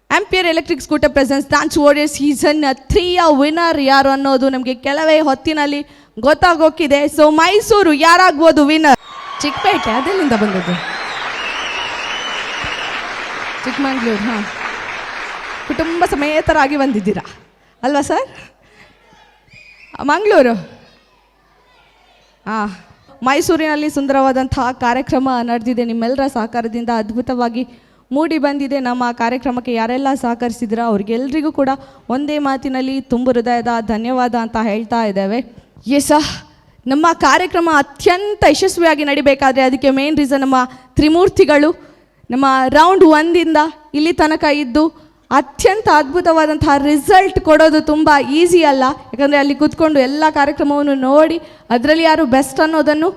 Ampere electric scooter presents dance warrior season 3ಯ ವಿನ್ನರ್ ಯಾರು ಅನ್ನೋದು ನಮಗೆ ಕೆಲವೇ ಹೊತ್ತಿನಲ್ಲಿ ಗೊತ್ತಾಗೋಕ್ಕಿದೆ. ಸೊ ಮೈಸೂರು ಯಾರಾಗ್ಬೋದು ವಿನ್ನರ್? ಚಿಕ್ಕಪೇಟೆ ಅದೆಲ್ಲಿಂದ ಬಂದದ್ದು? ಚಿಕ್ಕಮಂಗ್ಳೂರು. ಹಾಂ, ಕುಟುಂಬ ಸಮೇತರಾಗಿ ಬಂದಿದ್ದೀರಾ ಅಲ್ವಾ ಸರ್? ಮಂಗಳೂರು. ಹಾಂ, ಮೈಸೂರಿನಲ್ಲಿ ಸುಂದರವಾದಂತಹ ಕಾರ್ಯಕ್ರಮ ನಡೆದಿದೆ. ನಿಮ್ಮೆಲ್ಲರ ಸಹಕಾರದಿಂದ ಅದ್ಭುತವಾಗಿ ಮೂಡಿ ಬಂದಿದೆ. ನಮ್ಮ ಕಾರ್ಯಕ್ರಮಕ್ಕೆ ಯಾರೆಲ್ಲ ಸಹಕರಿಸಿದಿರೋ ಅವ್ರಿಗೆಲ್ರಿಗೂ ಕೂಡ ಒಂದೇ ಮಾತಿನಲ್ಲಿ ತುಂಬ ಹೃದಯದ ಧನ್ಯವಾದ ಅಂತ ಹೇಳ್ತಾ ಇದ್ದೇವೆ. ನಮ್ಮ ಕಾರ್ಯಕ್ರಮ ಅತ್ಯಂತ ಯಶಸ್ವಿಯಾಗಿ ನಡಿಬೇಕಾದ್ರೆ ಅದಕ್ಕೆ ಮೇನ್ ರೀಸನ್ ನಮ್ಮ ತ್ರಿಮೂರ್ತಿಗಳು. ನಮ್ಮ ರೌಂಡ್ 1ರಿಂದ ಇಲ್ಲಿ ತನಕ ಇದ್ದು ಅತ್ಯಂತ ಅದ್ಭುತವಾದಂತಹ ರಿಸಲ್ಟ್ ಕೊಡೋದು ತುಂಬ ಈಸಿ ಅಲ್ಲ. ಯಾಕಂದರೆ ಅಲ್ಲಿ ಕೂತ್ಕೊಂಡು ಎಲ್ಲ ಕಾರ್ಯಕ್ರಮವನ್ನು ನೋಡಿ ಅದರಲ್ಲಿ ಯಾರು ಬೆಸ್ಟ್ ಅನ್ನೋದನ್ನು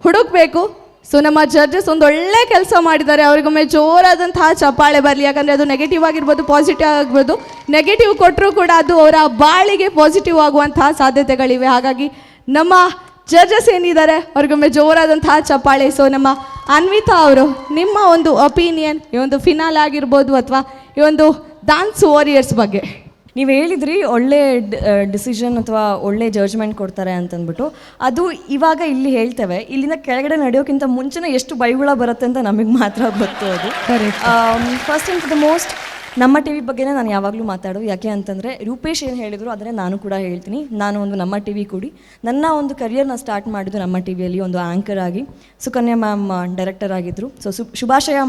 ಹುಡುಕಬೇಕು. ಸೊ ನಮ್ಮ ಜಡ್ಜಸ್ ಒಂದು ಒಳ್ಳೆ ಕೆಲಸ ಮಾಡಿದ್ದಾರೆ. ಅವರಿಗೊಮ್ಮೆ ಜೋರಾದಂತಹ ಚಪ್ಪಾಳೆ ಬರಲಿ. ಯಾಕಂದರೆ ಅದು ನೆಗೆಟಿವ್ ಆಗಿರ್ಬೋದು, ಪಾಸಿಟಿವ್ ಆಗ್ಬೋದು. ನೆಗೆಟಿವ್ ಕೊಟ್ಟರೂ ಕೂಡ ಅದು ಅವರ ಬಾಳಿಗೆ ಪಾಸಿಟಿವ್ ಆಗುವಂತಹ ಸಾಧ್ಯತೆಗಳಿವೆ. ಹಾಗಾಗಿ ನಮ್ಮ ಜಡ್ಜಸ್ ಏನಿದ್ದಾರೆ ಅವ್ರಿಗೊಮ್ಮೆ ಜೋರಾದಂತಹ ಚಪ್ಪಾಳೆ. ಸೊ ನಮ್ಮ ಅನ್ವಿತಾ ಅವರು, ನಿಮ್ಮ ಒಂದು ಒಪಿನಿಯನ್ ಈ ಒಂದು ಫಿನಾಲ್ ಆಗಿರ್ಬೋದು ಅಥವಾ ಈ ಒಂದು ಡ್ಯಾನ್ಸ್ ವಾರಿಯರ್ಸ್ ಬಗ್ಗೆ? ನೀವು ಹೇಳಿದ್ರಿ ಒಳ್ಳೆ ಡಿಸಿಷನ್ ಅಥವಾ ಒಳ್ಳೆ ಜಡ್ಜ್ಮೆಂಟ್ ಕೊಡ್ತಾರೆ ಅಂತಂದ್ಬಿಟ್ಟು. ಅದು ಇವಾಗ ಇಲ್ಲಿ ಹೇಳ್ತೇವೆ, ಇಲ್ಲಿಂದ ಕೆಳಗಡೆ ನಡೆಯೋಕ್ಕಿಂತ ಮುಂಚೆನೇ ಎಷ್ಟು ಬೈಗುಳ ಬರುತ್ತೆ ಅಂತ ನಮಗೆ ಮಾತ್ರ ಗೊತ್ತು. ಅದು ಫಸ್ಟ್ ಆ್ಯಂಡ್ ದ ಮೋಸ್ಟ್ ನಮ್ಮ ಟಿ ವಿ ಬಗ್ಗೆನೇ ನಾನು ಯಾವಾಗಲೂ ಮಾತಾಡೋದು. ಯಾಕೆ ಅಂತಂದರೆ ರೂಪೇಶ್ ಏನು ಹೇಳಿದ್ರು ಅದನ್ನೇ ನಾನು ಕೂಡ ಹೇಳ್ತೀನಿ. ನಾನು ಒಂದು ನಮ್ಮ ಟಿ ವಿ ಕೂಡಿ ನನ್ನ ಒಂದು ಕರಿಯರ್ನ ಸ್ಟಾರ್ಟ್ ಮಾಡಿದ್ದು ನಮ್ಮ ಟಿ ವಿಯಲ್ಲಿ ಒಂದು ಆ್ಯಂಕರ್ ಆಗಿ. ಸುಕನ್ಯಾ ಮ್ಯಾಮ್ ಡೈರೆಕ್ಟರ್ ಆಗಿದ್ದರು. ಸೊ ಶುಭಾಶಯ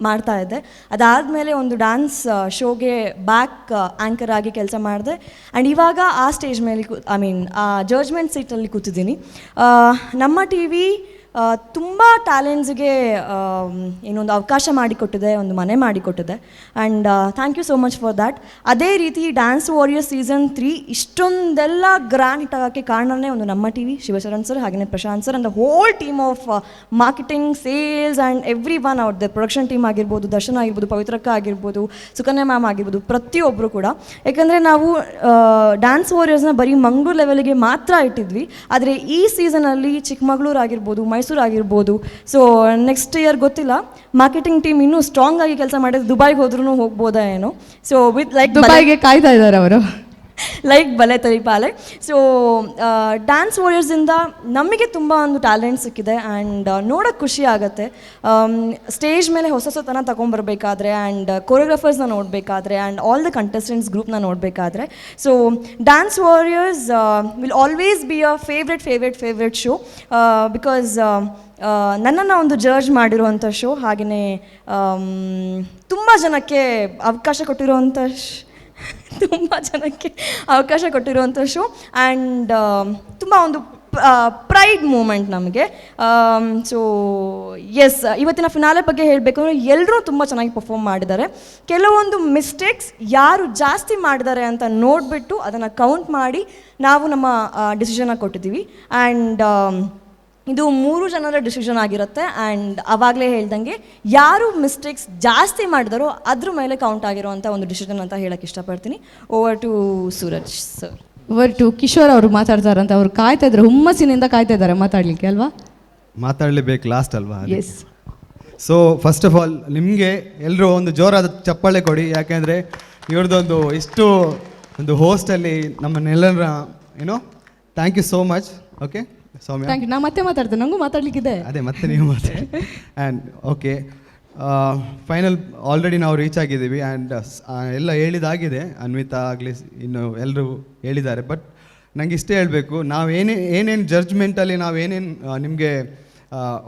ಮಾಡ್ತಾ ಇದ್ದೆ. ಅದಾದಮೇಲೆ ಒಂದು ಡ್ಯಾನ್ಸ್ ಶೋಗೆ ಬ್ಯಾಕ್ ಆ್ಯಂಕರ್ ಆಗಿ ಕೆಲಸ ಮಾಡಿದೆ. ಆ್ಯಂಡ್ ಇವಾಗ ಆ ಸ್ಟೇಜ್ ಮೇಲೆ ಆ ಜಡ್ಜ್ಮೆಂಟ್ ಸೀಟಲ್ಲಿ ಕೂತಿದ್ದೀನಿ. ನಮ್ಮ ಟಿ ವಿ ತುಂಬ ಟ್ಯಾಲೆಂಟ್ಸ್ಗೆ ಏನೊಂದು ಅವಕಾಶ ಮಾಡಿಕೊಟ್ಟಿದೆ, ಒಂದು ಮನೆ ಮಾಡಿಕೊಟ್ಟಿದೆ. And thank you so much for that. ಅದೇ ರೀತಿ ಡ್ಯಾನ್ಸ್ ವಾರಿಯರ್ ಸೀಸನ್ 3 ಇಷ್ಟೊಂದೆಲ್ಲ ಗ್ರ್ಯಾಂಡ್ ಹಿಟ್ ಆಗೋಕ್ಕೆ ಕಾರಣನೇ ಒಂದು ನಮ್ಮ ಟಿ ವಿ, ಶಿವಶರಣ್ ಸರ್, ಹಾಗೆಯೇ Prashanth sir, and the whole team of marketing, sales and everyone ಅವ್ರದ್ದು ಪ್ರೊಡಕ್ಷನ್ ಟೀಮ್ ಆಗಿರ್ಬೋದು, ದರ್ಶನ ಆಗಿರ್ಬೋದು, ಪವಿತ್ರಕ್ಕ ಆಗಿರ್ಬೋದು, ಸುಕನ್ಯಾ ಮ್ಯಾಮ್ ಆಗಿರ್ಬೋದು, ಪ್ರತಿಯೊಬ್ಬರು ಕೂಡ. ಯಾಕಂದರೆ ನಾವು ಡ್ಯಾನ್ಸ್ ವಾರಿಯರ್ಸ್ನ ಬರೀ ಮಂಗಳೂರು ಲೆವೆಲ್ಗೆ ಮಾತ್ರ ಇಟ್ಟಿದ್ವಿ. ಆದರೆ ಈ ಸೀಸನಲ್ಲಿ ಚಿಕ್ಕಮಗಳೂರು ಆಗಿರ್ಬೋದು, ಮೈಸೂರು ಆಗಿರ್ಬೋದು. ಸೊ ನೆಕ್ಸ್ಟ್ ಇಯರ್ ಗೊತ್ತಿಲ್ಲ, ಮಾರ್ಕೆಟಿಂಗ್ ಟೀಮ್ ಇನ್ನೂ ಸ್ಟ್ರಾಂಗ್ ಆಗಿ ಕೆಲಸ ಮಾಡಿದ್ರೆ ದುಬೈಗೆ ಹೋದ್ರೂ ಹೋಗ್ಬೋದಾ ಏನೋ. ಸೊ ವಿತ್ ಲೈಕ್ ದುಬೈಗೆ ಕಾಯ್ತಾ ಇದ್ದಾರೆ ಅವರು, ಲೈಕ್ ಬಲೆ ತರಿಪಾಲೆ. ಸೊ ಡ್ಯಾನ್ಸ್ ವಾರಿಯರ್ಸಿಂದ ನಮಗೆ ತುಂಬ ಒಂದು ಟ್ಯಾಲೆಂಟ್ ಸಿಕ್ಕಿದೆ. ಆ್ಯಂಡ್ ನೋಡೋಕ್ಕೆ ಖುಷಿ ಆಗುತ್ತೆ. ಸ್ಟೇಜ್ ಮೇಲೆ ಹೊಸತನ ತೊಗೊಂಬರ್ಬೇಕಾದ್ರೆ ಆ್ಯಂಡ್ ಕೊರಿಯೋಗ್ರಾಫರ್ಸ್ನ ನೋಡಬೇಕಾದ್ರೆ ಆ್ಯಂಡ್ ಆಲ್ ದ ಕಂಟೆಸ್ಟೆಂಟ್ಸ್ ಗ್ರೂಪ್ನ ನೋಡಬೇಕಾದ್ರೆ. So dance warriors will always be a favourite show. Because ನನ್ನನ್ನು ಒಂದು ಜಡ್ಜ್ ಮಾಡಿರುವಂಥ ಶೋ, ಹಾಗೆಯೇ ತುಂಬ ಜನಕ್ಕೆ ಅವಕಾಶ ಕೊಟ್ಟಿರುವಂಥ ಶೋ. ಆ್ಯಂಡ್ ತುಂಬ ಒಂದು ಪ್ರೈಡ್ ಮೂಮೆಂಟ್ ನಮಗೆ. ಸೊ ಎಸ್, ಇವತ್ತಿನ ಫಿನಾಲೆ ಬಗ್ಗೆ ಹೇಳಬೇಕು ಅಂದರೆ ಎಲ್ಲರೂ ತುಂಬ ಚೆನ್ನಾಗಿ ಪರ್ಫಾರ್ಮ್ ಮಾಡಿದ್ದಾರೆ. ಕೆಲವೊಂದು ಮಿಸ್ಟೇಕ್ಸ್ ಯಾರು ಜಾಸ್ತಿ ಮಾಡಿದ್ದಾರೆ ಅಂತ ನೋಡಿಬಿಟ್ಟು ಅದನ್ನು ಕೌಂಟ್ ಮಾಡಿ ನಾವು ನಮ್ಮ ಡಿಸಿಷನ್ನ ಕೊಟ್ಟಿದ್ದೀವಿ. ಆ್ಯಂಡ್ ಇದು 3 ಜನರ ಡಿಸಿಷನ್ ಆಗಿರುತ್ತೆ. ಆ್ಯಂಡ್ ಆವಾಗಲೇ ಹೇಳ್ದಂಗೆ ಯಾರು ಮಿಸ್ಟೇಕ್ಸ್ ಜಾಸ್ತಿ ಮಾಡಿದಾರೋ ಅದ್ರ ಮೇಲೆ ಕೌಂಟ್ ಆಗಿರೋವಂಥ ಒಂದು ಡಿಸಿಷನ್ ಅಂತ ಹೇಳಕ್ಕೆ ಇಷ್ಟಪಡ್ತೀನಿ. Over to Suraj sir. Over to Kishore ಅವರು ಮಾತಾಡ್ತಾರಂತ. ಅವ್ರು ಕಾಯ್ತಾ ಇದ್ದಾರೆ, ಹುಮ್ಮಸ್ಸಿನಿಂದ ಕಾಯ್ತಾ ಇದ್ದಾರೆ ಮಾತಾಡಲಿಕ್ಕೆ ಅಲ್ವಾ? ಮಾತಾಡಲೇಬೇಕು, ಲಾಸ್ಟ್ ಅಲ್ವಾ? Yes. So first of all ನಿಮಗೆ ಎಲ್ಲರೂ ಒಂದು ಜೋರಾದ ಚಪ್ಪಾಳೆ ಕೊಡಿ. ಯಾಕೆಂದರೆ ಇವ್ರದ್ದೊಂದು ಇಷ್ಟು ಒಂದು ಹೋಸ್ಟಲ್ಲಿ ನಮ್ಮನ್ನೆಲ್ಲರ thank you so much. Okay Soumya, thank you. ನಾ ಮತ್ತೆ ಮಾತಾಡ್ತೇನೆ, ನನಗೂ ಮಾತಾಡಲಿಕ್ಕಿದೆ. ಅದೇ ಮತ್ತೆ ನೀವು ಮಾತಾಡಿ. ಆ್ಯಂಡ್ ಓಕೆ, ಫೈನಲ್ ಆಲ್ರೆಡಿ ನಾವು ರೀಚ್ ಆಗಿದ್ದೀವಿ. ಆ್ಯಂಡ್ ಎಲ್ಲ ಹೇಳಿದಾಗಿದೆ, ಅನ್ವಿತಾ ಆಗಲಿ ಇನ್ನು ಎಲ್ಲರೂ ಹೇಳಿದ್ದಾರೆ. ಬಟ್ ನನಗೆ ಇಷ್ಟೇ ಹೇಳಬೇಕು, ನಾವು ಏನೇನು ಜಡ್ಜ್ಮೆಂಟಲ್ಲಿ ನಾವು ಏನೇನು ನಿಮಗೆ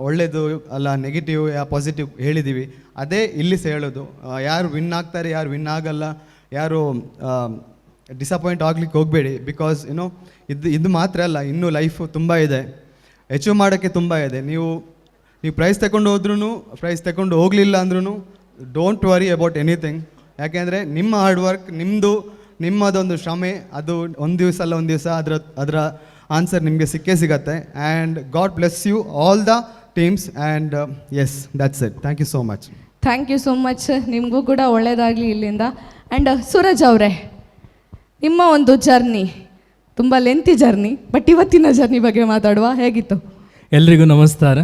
ಒಳ್ಳೆಯದು ಅಲ್ಲ ನೆಗೆಟಿವ್ ಪಾಸಿಟಿವ್ ಹೇಳಿದ್ದೀವಿ, ಅದೇ ಇಲ್ಲಿ ಸಹ ಹೇಳೋದು. ಯಾರು ವಿನ್ ಆಗ್ತಾರೆ, ಯಾರು ವಿನ್ ಆಗಲ್ಲ, ಯಾರು ಡಿಸಪಾಯಿಂಟ್ ಆಗ್ಲಿಕ್ಕೆ ಹೋಗಬೇಡಿ. ಬಿಕಾಸ್ ಯುನೋ ಇದು ಮಾತ್ರ ಅಲ್ಲ, ಇನ್ನೂ ಲೈಫು ತುಂಬ ಇದೆ, ಅಚೀವ್ ಮಾಡೋಕ್ಕೆ ತುಂಬ ಇದೆ. ನೀವು ಪ್ರೈಸ್ ತಗೊಂಡು ಹೋದ್ರೂ, ಪ್ರೈಸ್ ತಗೊಂಡು ಹೋಗಲಿಲ್ಲ ಅಂದ್ರೂ ಡೋಂಟ್ ವರಿ ಅಬೌಟ್ ಎನಿಥಿಂಗ್. ಯಾಕೆಂದರೆ ನಿಮ್ಮ ಹಾರ್ಡ್ ವರ್ಕ್, ನಿಮ್ಮದೊಂದು ಶ್ರಮೆ, ಅದು ಒಂದು ದಿವಸ ಅಲ್ಲ ಒಂದು ದಿವಸ ಅದರ ಆನ್ಸರ್ ನಿಮಗೆ ಸಿಗತ್ತೆ. And God bless you all the teams. And yes, that's it. Thank you so much. Thank you so much. ನಿಮಗೂ ಕೂಡ ಒಳ್ಳೆಯದಾಗಲಿ ಇಲ್ಲಿಂದ. ಆ್ಯಂಡ್ ಸೂರಜ್ ಅವರೇ, ನಿಮ್ಮ ಒಂದು ಜರ್ನಿ ತುಂಬ ಲೆಂತಿ ಜರ್ನಿ, ಬಟ್ ಇವತ್ತಿನ ಜರ್ನಿ ಬಗ್ಗೆ ಮಾತಾಡುವ. ಹೇಗಿತ್ತು? ಎಲ್ರಿಗೂ ನಮಸ್ಕಾರ.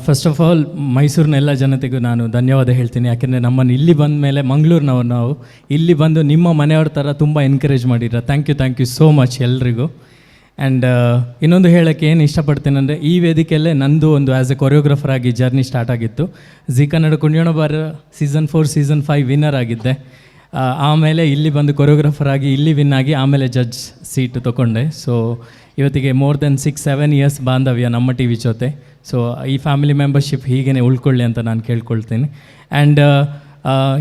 ಫಸ್ಟ್ ಆಫ್ ಆಲ್ ಮೈಸೂರಿನ ಎಲ್ಲ ಜನತೆಗೂ ನಾನು ಧನ್ಯವಾದ ಹೇಳ್ತೀನಿ. ಯಾಕೆಂದರೆ ನಮ್ಮನ್ನು ಇಲ್ಲಿ ಬಂದ ಮೇಲೆ, ಮಂಗಳೂರಿನವರು ನಾವು, ಇಲ್ಲಿ ಬಂದು ನಿಮ್ಮ ಮನೆಯವ್ರ ಥರ ತುಂಬ ಎನ್ಕರೇಜ್ ಮಾಡಿರ. ಥ್ಯಾಂಕ್ ಯು ಸೋ ಮಚ್ ಎಲ್ರಿಗೂ. ಆ್ಯಂಡ್ ಇನ್ನೊಂದು ಹೇಳೋಕ್ಕೆ ಏನು ಇಷ್ಟಪಡ್ತೀನಿ ಅಂದರೆ, ಈ ವೇದಿಕೆಯಲ್ಲೇ ನಂದು ಒಂದು ಆ್ಯಸ್ ಎ ಕೊರಿಯೋಗ್ರಫರ್ ಆಗಿ ಜರ್ನಿ ಸ್ಟಾರ್ಟ್ ಆಗಿತ್ತು. Zee Kannada Kuniyona Baara season 4 season 5 winner ಆಗಿದ್ದೆ. ಆಮೇಲೆ ಇಲ್ಲಿ ಬಂದು ಕೊರಿಯೋಗ್ರಫರ್ ಆಗಿ ಇಲ್ಲಿ ವಿನ್ ಆಗಿ ಆಮೇಲೆ ಜಡ್ಜ್ ಸೀಟ್ ತೊಗೊಂಡೆ. ಸೊ ಇವತ್ತಿಗೆ ಮೋರ್ ದೆನ್ 6-7 ಇಯರ್ಸ್ ಬಾಂಧವ್ಯ ನಮ್ಮ ಟಿ ವಿ ಜೊತೆ. ಸೊ ಈ ಫ್ಯಾಮಿಲಿ ಮೆಂಬರ್ಶಿಪ್ ಹೀಗೇ ಉಳ್ಕೊಳ್ಳಿ ಅಂತ ನಾನು ಕೇಳ್ಕೊಳ್ತೀನಿ. ಆ್ಯಂಡ್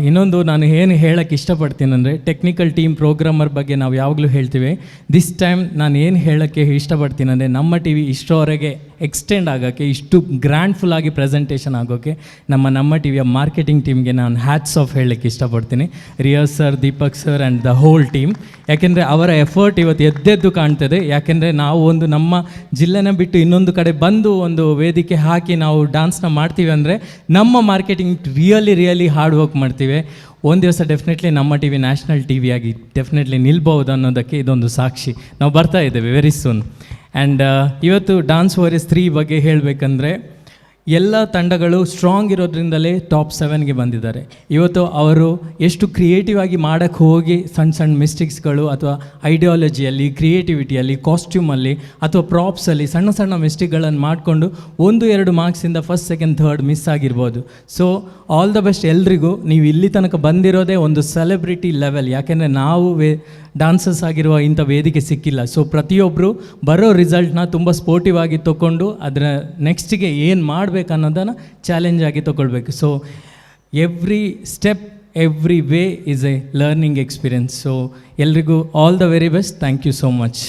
ಇನ್ನೊಂದು ನಾನು ಏನು ಹೇಳೋಕ್ಕೆ ಇಷ್ಟಪಡ್ತೀನಿ ಅಂದರೆ, ಟೆಕ್ನಿಕಲ್ ಟೀಮ್ ಪ್ರೋಗ್ರಾಮರ್ ಬಗ್ಗೆ ನಾವು ಯಾವಾಗಲೂ ಹೇಳ್ತೀವಿ. ದಿಸ್ ಟೈಮ್ ನಾನು ಏನು ಹೇಳೋಕ್ಕೆ ಇಷ್ಟಪಡ್ತೀನಿ ಅಂದರೆ, ನಮ್ಮ ಟಿ ವಿ ಇಷ್ಟರವರೆಗೆ ಎಕ್ಸ್ಟೆಂಡ್ ಆಗೋಕ್ಕೆ, ಇಷ್ಟು ಗ್ರ್ಯಾಂಡ್ಫುಲ್ ಆಗಿ ಪ್ರೆಸೆಂಟೇಷನ್ ಆಗೋಕ್ಕೆ ನಮ್ಮ ಟಿ ವಿಯ ಮಾರ್ಕೆಟಿಂಗ್ ಟೀಮ್ಗೆ ನಾನು ಹ್ಯಾಟ್ಸ್ ಆಫ್ ಹೇಳೋಕ್ಕೆ ಇಷ್ಟಪಡ್ತೀನಿ. Riyaz sir, Deepak sir and the whole team. ಯಾಕೆಂದರೆ ಅವರ ಎಫರ್ಟ್ ಇವತ್ತು ಎದ್ದೆದ್ದು ಕಾಣ್ತದೆ. ಯಾಕೆಂದರೆ ನಾವು ಒಂದು ನಮ್ಮ ಜಿಲ್ಲೆನ ಬಿಟ್ಟು ಇನ್ನೊಂದು ಕಡೆ ಬಂದು ಒಂದು ವೇದಿಕೆ ಹಾಕಿ ನಾವು ಡಾನ್ಸ್ನ ಮಾಡ್ತೀವಿ ಅಂದರೆ, ನಮ್ಮ ಮಾರ್ಕೆಟಿಂಗ್ ರಿಯಲಿ ಹಾರ್ಡ್ ವರ್ಕ್ ಮಾಡ್ತೀವಿ. ಒಂದು ದಿವಸ ಡೆಫಿನೆಟ್ಲಿ ನಮ್ಮ T V national T V ಆಗಿ ಡೆಫಿನೆಟ್ಲಿ ನಿಲ್ಬಹುದು ಅನ್ನೋದಕ್ಕೆ ಇದೊಂದು ಸಾಕ್ಷಿ. ನಾವು ಬರ್ತಾ ಇದ್ದೇವೆ ವೆರಿ ಸೂನ್. ಆ್ಯಂಡ್ ಇವತ್ತು ಡಾನ್ಸ್ ವಾರಿಯರ್ಸ್ 3 ಬಗ್ಗೆ ಹೇಳಬೇಕಂದ್ರೆ, ಎಲ್ಲ ತಂಡಗಳು ಸ್ಟ್ರಾಂಗ್ ಇರೋದ್ರಿಂದಲೇ ಟಾಪ್ 7ಗೆ ಬಂದಿದ್ದಾರೆ. ಇವತ್ತು ಅವರು ಎಷ್ಟು ಕ್ರಿಯೇಟಿವ್ ಆಗಿ ಮಾಡೋಕ್ಕೆ ಹೋಗಿ ಸಣ್ಣ ಮಿಸ್ಟೇಕ್ಸ್ಗಳು ಅಥವಾ ಐಡಿಯಾಲಜಿಯಲ್ಲಿ, ಕ್ರಿಯೇಟಿವಿಟಿಯಲ್ಲಿ, ಕಾಸ್ಟ್ಯೂಮಲ್ಲಿ ಅಥವಾ ಪ್ರಾಪ್ಸಲ್ಲಿ ಸಣ್ಣ ಮಿಸ್ಟೇಕ್ಗಳನ್ನು ಮಾಡಿಕೊಂಡು 1-2 ಮಾರ್ಕ್ಸಿಂದ ಫಸ್ಟ್ ಸೆಕೆಂಡ್ ಥರ್ಡ್ ಮಿಸ್ ಆಗಿರ್ಬೋದು. ಸೊ ಆಲ್ ದ ಬೆಸ್ಟ್ ಎಲ್ರಿಗೂ. ನೀವು ಇಲ್ಲಿ ತನಕ ಬಂದಿರೋದೇ ಒಂದು ಸೆಲೆಬ್ರಿಟಿ ಲೆವೆಲ್. ಯಾಕೆಂದರೆ ನಾವು ಡಾನ್ಸರ್ಸ್ ಆಗಿರುವ ಇಂಥ ವೇದಿಕೆ ಸಿಕ್ಕಿಲ್ಲ. ಸೊ ಪ್ರತಿಯೊಬ್ಬರು ಬರೋ ರಿಸಲ್ಟ್ನ ತುಂಬ ಸ್ಪೋರ್ಟಿವ್ ಆಗಿ ತೊಗೊಂಡು ಅದರ ನೆಕ್ಸ್ಟಿಗೆ ಏನು ಮಾಡಬೇಕು ಅನ್ನೋದನ್ನು ಚಾಲೆಂಜ್ ಆಗಿ ತೊಗೊಳ್ಬೇಕು. So every step, every way is a learning experience. So ಎಲ್ರಿಗೂ all the very best. Thank you so much.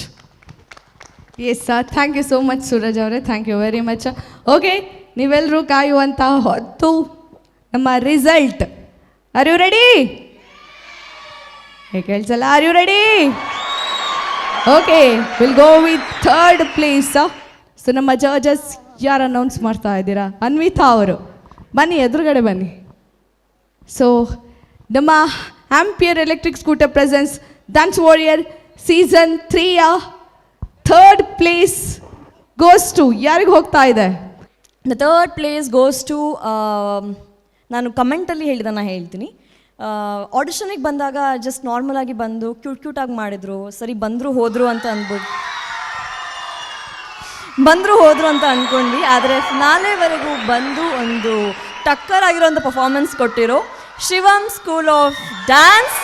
Yes sir, thank you so much Suraj ಅವರೇ. Thank you very much. Okay, ನೀವೆಲ್ಲರೂ ಕಾಯುವಂಥ ಹೊತ್ತು ನಮ್ಮ ರಿಸಲ್ಟ್. Are you ready? ಕೇಳ್ಸಲ್ಲ. Are you ready? Okay, will go with 3rd place. So ನಮ್ಮ ಜಡ್ಜಸ್ ಯಾರು ಅನೌನ್ಸ್ ಮಾಡ್ತಾ ಇದ್ದೀರಾ? ಅನ್ವಿತಾ ಅವರು ಬನ್ನಿ, ಎದುರುಗಡೆ ಬನ್ನಿ. ಸೊ ನಮ್ಮ Ampere electric scooter presents dance warrior season 3ಯ 3rd ಪ್ಲೇಸ್ ಗೋಸ್ ಟು ಯಾರಿಗೆ ಹೋಗ್ತಾ ಇದೆ? The 3rd place goes to, ನಾನು ಕಮೆಂಟಲ್ಲಿ ಹೇಳಿದ್ದನ್ನು ಹೇಳ್ತೀನಿ. ಆಡಿಷನಿಗೆ ಬಂದಾಗ ಜಸ್ಟ್ ನಾರ್ಮಲ್ ಆಗಿ ಬಂದು ಕ್ಯೂಟಾಗಿ ಮಾಡಿದ್ರು, ಸರಿ ಬಂದರು ಹೋದರು ಅಂತ ಅಂದ್ಕೊಂಡು, ಆದರೆ ಫಿನಾಲೆವರೆಗೂ ಬಂದು ಒಂದು ಟಕ್ಕರ್ ಆಗಿರೋಂಥ ಪರ್ಫಾರ್ಮೆನ್ಸ್ ಕೊಟ್ಟಿರೋ ಶಿವಮ್ ಸ್ಕೂಲ್ ಆಫ್ ಡ್ಯಾನ್ಸ್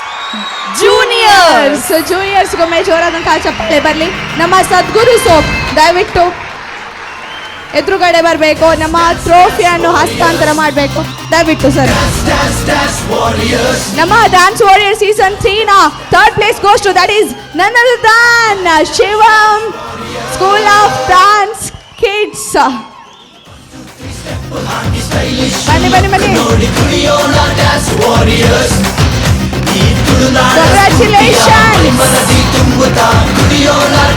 ಜೂನಿಯರ್ಸ್ಗೊಮ್ಮೆ ಜೋರಾದಂತಹ ಚಪ್ಪಾಳೆ ಬರಲಿ. ನಮ್ಮ ಸದ್ಗುರು ಸೋಪ್ ದಯವಿಟ್ಟು ಎದುರುಗಡೆ ಬರಬೇಕು. ನಮ್ಮ ಟ್ರೋಫಿಯನ್ನು ಹಸ್ತಾಂತರ ಮಾಡಬೇಕು ದಯವಿಟ್ಟು ಸರ್. ನಮ್ಮ ಡ್ಯಾನ್ಸ್ ವಾರಿಯರ್ ಸೀಸನ್ 3ನ 3rd place goes to, that is none other than Shivam school of dance kids. ಬನ್ನಿ. Congratulations. Dance warriors.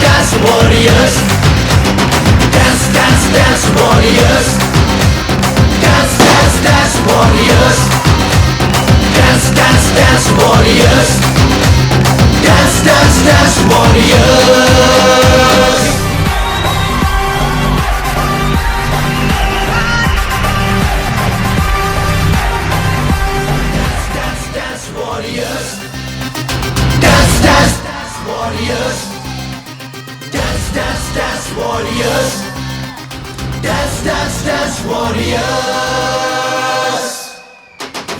Dance warriors. Dance warriors. Dance warriors. Dance warriors. Dance warriors. Dance warriors. Dance warriors.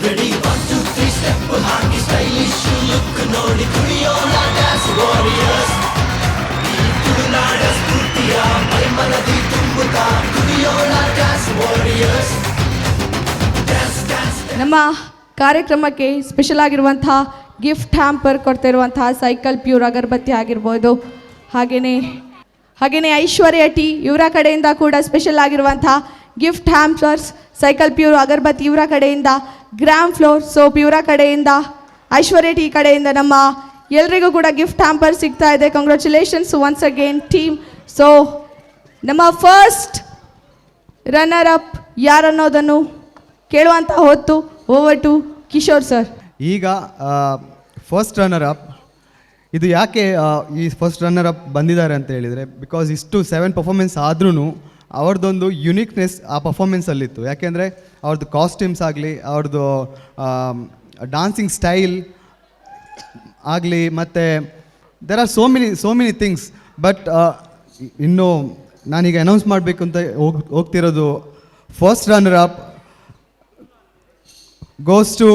Ready, 1, 2, 3, step ಹಾಕಿ ಸ್ಟೈಲಿಶ್ ಲುಕ್ ನೋಡಿ ಕುಣಿಯೋಣ dance warriors. ನಮ್ಮ ಕಾರ್ಯಕ್ರಮಕ್ಕೆ ಸ್ಪೆಷಲ್ ಆಗಿರುವಂತಹ ಗಿಫ್ಟ್ ಹ್ಯಾಂಪರ್ ಕೊಡ್ತಿರುವಂತಹ ಸೈಕಲ್ ಪ್ಯೂರ್ ಅಗರಬತ್ತಿ ಆಗಿರ್ಬೋದು, ಹಾಗೆಯೇ ಐಶ್ವರ್ಯ ಟೀ ಇವರ ಕಡೆಯಿಂದ ಕೂಡ ಸ್ಪೆಷಲ್ ಆಗಿರುವಂತಹ ಗಿಫ್ಟ್ ಹ್ಯಾಂಪರ್ಸ್, ಸೈಕಲ್ ಪ್ಯೂರ್ ಅಗರಬತ್ತಿ ಇವರ ಕಡೆಯಿಂದ, ಗ್ರಾಮ್ ಫ್ಲೋರ್ ಸೋಪ್ ಇವರ ಕಡೆಯಿಂದ, ಐಶ್ವರ್ಯ ಟೀ ಕಡೆಯಿಂದ ನಮ್ಮ ಎಲ್ರಿಗೂ ಕೂಡ ಗಿಫ್ಟ್ ಹ್ಯಾಂಪರ್ ಸಿಗ್ತಾ ಇದೆ. Congratulations once again team. So ನಮ್ಮ ಫಸ್ಟ್ ರನ್ನರ್ ಅಪ್ ಯಾರನ್ನೋದನ್ನು ಕೇಳುವಂಥ ಹೊತ್ತು ಓವರ್ ಟು ಕಿಶೋರ್ ಸರ್. ಈಗ ಫಸ್ಟ್ ರನ್ನರ್ ಅಪ್ ಇದು ಯಾಕೆ ಈ ಫಸ್ಟ್ ರನ್ನರ್ ಅಪ್ ಬಂದಿದ್ದಾರೆ ಅಂತ ಹೇಳಿದರೆ, ಬಿಕಾಸ್ ಇಷ್ಟು 7 ಪರ್ಫಾರ್ಮೆನ್ಸ್ ಆದ್ರೂ ಅವ್ರದ್ದೊಂದು ಯುನೀಕ್ನೆಸ್ ಆ ಪರ್ಫಾರ್ಮೆನ್ಸಲ್ಲಿತ್ತು. ಯಾಕೆಂದರೆ ಅವ್ರದ್ದು ಕಾಸ್ಟ್ಯೂಮ್ಸ್ ಆಗಲಿ, ಅವ್ರದ್ದು ಡಾನ್ಸಿಂಗ್ ಸ್ಟೈಲ್ ಆಗಲಿ, ಮತ್ತು there are so many things. But ಇನ್ನು ನಾನೀಗ ಅನೌನ್ಸ್ ಮಾಡಬೇಕು ಅಂತ ಹೋಗ್ತಿರೋದು first runner up goes to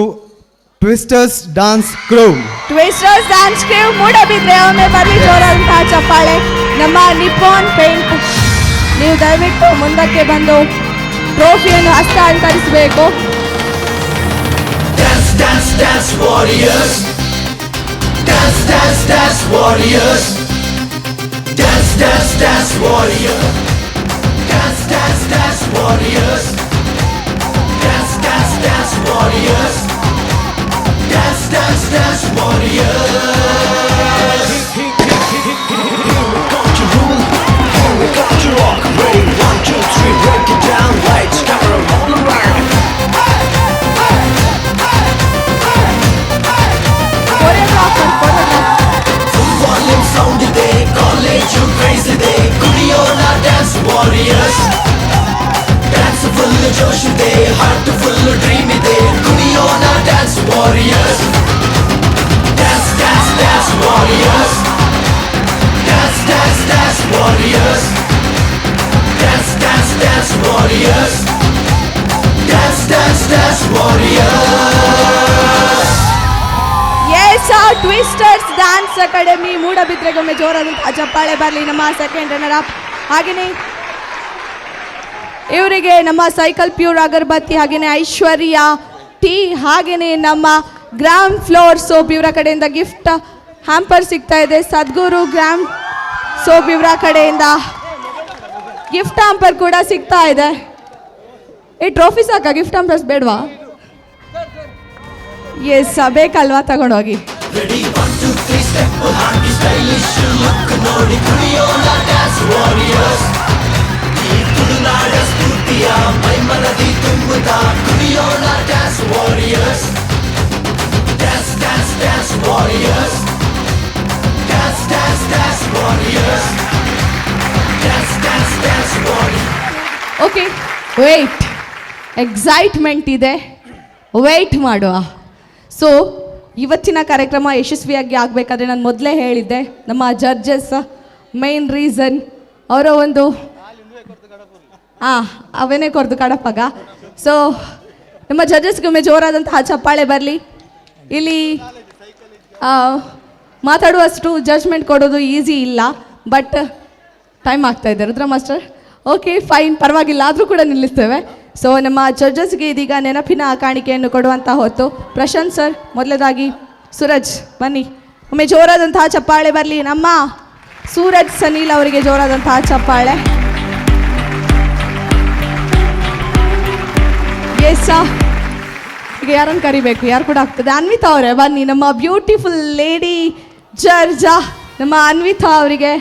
Twisters dance crew. Twisters dance crew Moodbidri ಒಮ್ಮೆ ಬರಲಿ ಜೋರಾದಂತಹ ಚಪ್ಪಾಳೆ. ನಮ್ಮ ನಿಪ್ಪೋನ್ ಪೇಂಟ್, ನೀವು ದಯವಿಟ್ಟು ಮುಂದಕ್ಕೆ ಬಂದು ಟ್ರೋಫಿಯನ್ನು ಹಸ್ತಾಂತರಿಸಬೇಕು. Dance, dance, dance warriors. Dance, dance, dance warriors. Dance, dance, dance warriors. Dance, dance, dance warriors. Dance, dance, dance warriors. Dance, dance, dance warriors. Got your rule, we got your rock. Ready, 1, 2, 3, break it down. Lights, camera, all around. Full volume sound ಇದೆ, college crazy ಇದೆ, ಕುಣಿಯೋಣ dance warriors. Dance full ಜೋಶ್ ಇದೆ, heart full dream ಇದೆ, ಕುಣಿಯೋಣ dance warriors. Dance, dance, dance warriors. Dance, dance, dance warriors. Dance, dance, dance warriors. Dance, dance, dance warriors. Twisters dance academy ಮೂಡಬಿದ್ರೆಗೊಮ್ಮೆ ಜೋರಾದಂತಹ ಚಪ್ಪಾಳೆ ಬರಲಿ. ನಮ್ಮ ಸೆಕೆಂಡ್ ರನ್ನರ್ ಅಪ್, ಹಾಗೆಯೇ ಇವರಿಗೆ ನಮ್ಮ ಸೈಕಲ್ ಪ್ಯೂರ್ ಅಗರಬತ್ತಿ, ಹಾಗೆಯೇ ಐಶ್ವರ್ಯ ಟೀ, ಹಾಗೆಯೇ ನಮ್ಮ ಗ್ರಾಮ್ ಫ್ಲೋರ್ ಸೋಪ್ ಇವರ ಕಡೆಯಿಂದ ಗಿಫ್ಟ್ ಹ್ಯಾಂಪರ್ ಸಿಗ್ತಾ ಇದೆ. ಸದ್ಗುರು ಗ್ರಾಮ್ ಸೋಪ್ ಇವರ ಕಡೆಯಿಂದ ಗಿಫ್ಟ್ ಹ್ಯಾಂಪರ್ ಕೂಡ ಸಿಗ್ತಾ ಇದೆ. ಈ ಟ್ರೋಫಿ ಸಾಕ, ಗಿಫ್ಟ್ ಹ್ಯಾಂಪರ್ಸ್ ಬೇಡವಾ? ಎಸ್, ಬೇಕಲ್ವಾ? ತಗೊಂಡೋಗಿ. Ready, 1, 2, 3, step ಹಾಕಿ ಸ್ಟೈಲಿಶ್ ಲುಕ್ ನೋಡಿ ಕುಣಿಯೋಣ dance warriors. ಈ ತುಳುನಾಡ ಸ್ಫೂರ್ತಿಯ ಮೈಮನದಿ ತುಂಬುತ್ತಾ ಕುಣಿಯೋಣ dance warriors. Dance, dance, dance warriors. Dance, dance, dance warriors. Dance, dance, dance warriors. Okay, wait, excitement ಇದೆ, ವೇಟ್ ಮಾಡುವ. ಸೊ ಇವತ್ತಿನ ಕಾರ್ಯಕ್ರಮ ಯಶಸ್ವಿಯಾಗಿ ಆಗಬೇಕಾದ್ರೆ ನಾನು ಮೊದಲೇ ಹೇಳಿದ್ದೆ, ನಮ್ಮ ಜಡ್ಜಸ್ ಮೈನ್ ರೀಸನ್ ಅವರ ಒಂದು ಅವೇನೇ ಕೊರ್ದು ಕಡಪಾಗ. ಸೊ ನಮ್ಮ ಜಡ್ಜಸ್ಗೊಮ್ಮೆ ಜೋರಾದಂತಹ ಚಪ್ಪಾಳೆ ಬರಲಿ. ಇಲ್ಲಿ ಮಾತಾಡುವಷ್ಟು ಜಡ್ಜ್ಮೆಂಟ್ ಕೊಡೋದು ಈಸಿ ಇಲ್ಲ, ಬಟ್ ಟೈಮ್ ಆಗ್ತಾ ಇದೆ ರುದ್ರ ಮಾಸ್ಟರ್. ಓಕೆ ಫೈನ್, ಪರವಾಗಿಲ್ಲ, ಆದರೂ ಕೂಡ ನಿಲ್ಲಿಸ್ತೇವೆ. ಸೊ ನಮ್ಮ ಜಡ್ಜಸ್ಗೆ ಇದೀಗ ನೆನಪಿನ ಕಾಣಿಕೆಯನ್ನು ಕೊಡುವಂಥ ಹೊತ್ತು. ಪ್ರಶಾಂತ್ ಸರ್ ಮೊದಲದಾಗಿ, ಸೂರಜ್ ಬನ್ನಿ, ಒಮ್ಮೆ ಜೋರಾದಂತಹ ಚಪ್ಪಾಳೆ ಬರಲಿ. ನಮ್ಮ ಸೂರಜ್ ಸನೀಲ್ ಅವರಿಗೆ ಜೋರಾದಂತಹ ಚಪ್ಪಾಳೆ. ಎಸ್, ಈಗ ಯಾರನ್ನು ಕರಿಬೇಕು? ಯಾರು ಕೂಡ ಆಗ್ತದೆ? ಅನ್ವಿತಾ ಅವರೇ ಬನ್ನಿ, ನಮ್ಮ ಬ್ಯೂಟಿಫುಲ್ ಲೇಡಿ ಜಡ್ಜ ನಮ್ಮ ಅನ್ವಿತಾ ಅವರಿಗೆ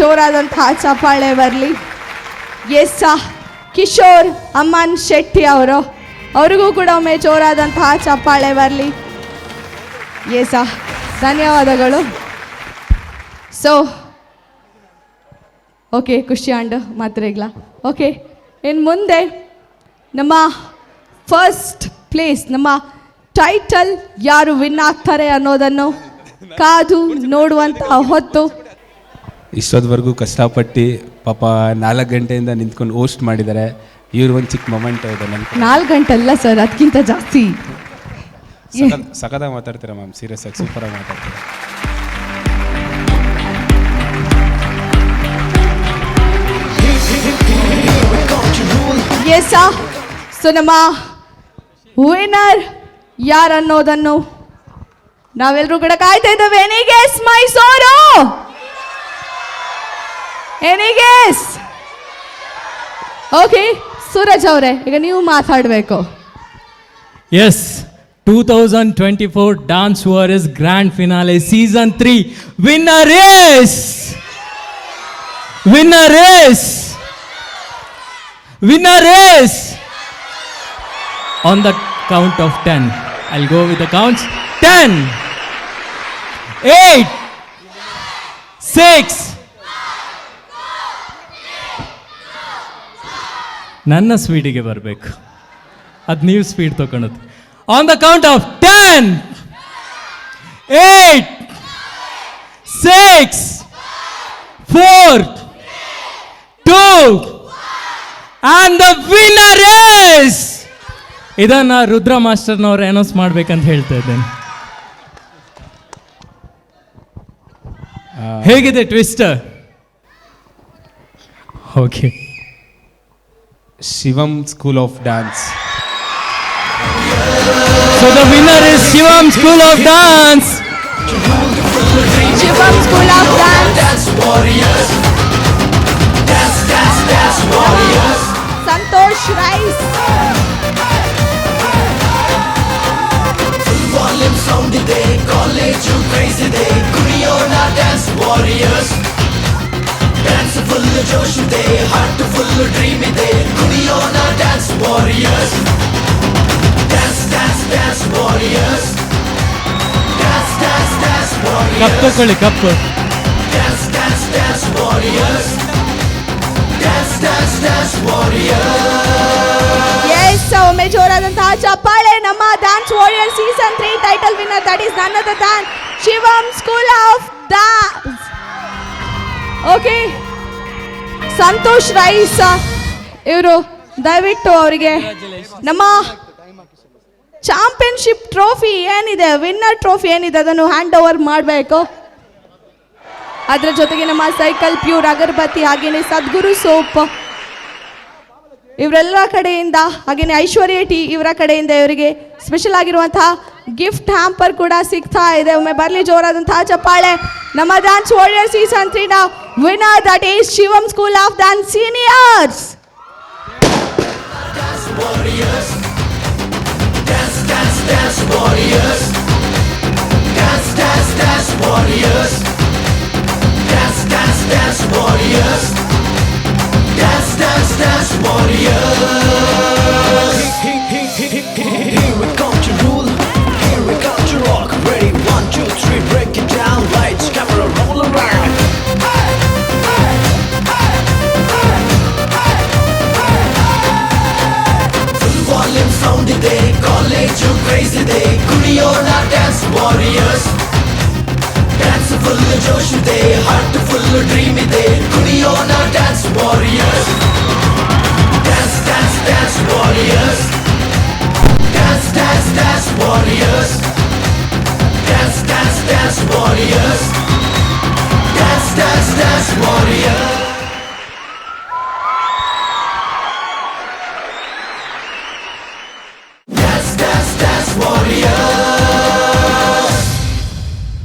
ಜೋರಾದಂತಹ ಚಪ್ಪಾಳೆ ಬರಲಿ. ಎಸ್, ಕಿಶೋರ್ ಅಮ್ಮನ್ ಶೆಟ್ಟಿ ಅವರಿಗೂ ಕೂಡ ಒಮ್ಮೆ ಜೋರಾದಂತಹ ಚಪ್ಪಾಳೆ ಬರಲಿ. ಎಸ್, ಧನ್ಯವಾದಗಳು. ಸೊ ಓಕೆ, ಖುಷಿ ಅಂಡ್ ಮಾತ್ರೆಗ್ಲ. ಓಕೆ, ಇನ್ನು ಮುಂದೆ ನಮ್ಮ ಫಸ್ಟ್ ಪ್ಲೇಸ್, ನಮ್ಮ ಟೈಟಲ್ ಯಾರು ವಿನ್ ಆಗ್ತಾರೆ ಅನ್ನೋದನ್ನು ಕಾದು ನೋಡುವಂಥ ಹೊತ್ತು. ಇಷ್ಟೊತ್ತವರೆಗೂ ಕಷ್ಟಪಟ್ಟು ಪಾಪ 4 ಗಂಟೆಯಿಂದ ನಿಂತ್ಕೊಂಡು ಹೋಸ್ಟ್ ಮಾಡಿದ್ದಾರೆ. ಇವ್ರು ಒಂದು ಚಿಕ್ಕ ಮೊಮೆಂಟ್ ಇದೆ ನನಗೆ. 4 ಗಂಟೆ ಅಲ್ಲ ಸರ್, ಅದಕ್ಕಿಂತ ಜಾಸ್ತಿ. ಸಖತ್ತಾಗಿ ಮಾತಾಡ್ತೀರಾ ಮ್ಯಾಮ್, ಸೀರಿಯಸ್ ಆಗಿ ಸೂಪರಾಗಿ ಮಾತಾಡ್ತೀರಾ. ಎಸ್ ಸೊ ನಮ್ಮ ವಿನ್ನರ್ ಯಾರನ್ನೋದನ್ನು ನಾವೆಲ್ಲರೂ ಕೂಡ ಕಾಯ್ತಾ ಇದ್ದೇವೆ. Any guess Mysuru? Any guess? Okay, Suraj ಅವರೇ ಈಗ ನೀವು ಮಾತಾಡಬೇಕು. Yes, 2024 dance warriors grand finale season 3 winner is on the count of 10. I'll go with the counts. 10, 8, 6. ನನ್ನ ಸ್ಪೀಡಿಗೆ ಬರಬೇಕು, ಅದು ನೀವು ಸ್ಪೀಡ್ ತಗೊಳೋದು. On the count of 10, 8, 6, 4, 2, and the winner is... ಇದನ್ನು ರುದ್ರ ಮಾಸ್ಟರ್ನವ್ರು ಅನೌನ್ಸ್ ಮಾಡ್ಬೇಕಂತ ಹೇಳ್ತಾ ಇದ್ದೇನೆ. ಹೇಗಿದೆ twister? Okay, Shivam School of Dance. so the winner is Shivam School of Dance. Shivam School of Dance. Dance warriors. Santosh ರೈಸ್. Volume sound ಇದೆ, college craze ಇದೆ, ಕುಣಿಯೋಣ dance warriors. Dance full ಜೋಶ್ ಇದೆ, heart full dream ಇದೆ, ಕುಣಿಯೋಣ dance warriors. Dance warriors. Dance warriors. Cup ತಗೊಳ್ಳಿ, cup. Dance warriors. Dance warriors. Yes, ಒಮ್ಮೆ ಜೋರಾದಂತಹ ಚಪ್ಪಾಳೆ. ನಮ್ಮ dance warrior season 3 title winner, that is none other than Shivam school of dance. Okay, Santosh ರೈಸ್ ಇವರು ದಯವಿಟ್ಟು ಅವರಿಗೆ ನಮ್ಮ ಚಾಂಪಿಯನ್ಶಿಪ್ ಟ್ರೋಫಿ ಏನಿದೆ, ವಿನ್ನರ್ ಟ್ರೋಫಿ ಏನಿದೆ, ಅದನ್ನು ಹ್ಯಾಂಡ್ ಓವರ್ ಮಾಡಬೇಕು. ಅದರ ಜೊತೆಗೆ ನಮ್ಮ ಸೈಕಲ್ ಪ್ಯೂರ್ ಅಗರಬತ್ತಿ, ಹಾಗೆಯೇ ಸದ್ಗುರು ಸೋಪ್ ಇವರೆಲ್ಲ ಕಡೆಯಿಂದ, ಹಾಗೆಯೇ ಐಶ್ವರ್ಯ ಟಿ ಇವರ ಕಡೆಯಿಂದ ಇವರಿಗೆ ಸ್ಪೆಷಲ್ ಆಗಿರುವಂತಹ ಗಿಫ್ಟ್ ಹ್ಯಾಂಪರ್ ಕೂಡ ಸಿಗ್ತಾ ಇದೆ. ಒಮ್ಮೆ ಬರಲಿ ಜೋರಾದಂತಹ ಚಪ್ಪಾಳೆ. ನಮ್ಮ ಡ್ಯಾನ್ಸ್ ವಾರಿಯರ್ ಸೀಸನ್ 3 ನ winner, that is Shivam school of dance seniors. Dance warriors. Dance warriors. Dance warriors. Dance warriors. Dance warriors. Here we come to rule. Here we come to rock. Ready, 1, 2, 3, break it down. Lights, camera, roll around. Full volume sound ಇದೆ, college craze ಇದೆ, ಕುಣಿಯೋಣ dance warriors. Dance full ಜೋಶ್ ಇದೆ, heart full dream ಇದೆ, ಕುಣಿಯೋಣ dance warriors. Dance warriors.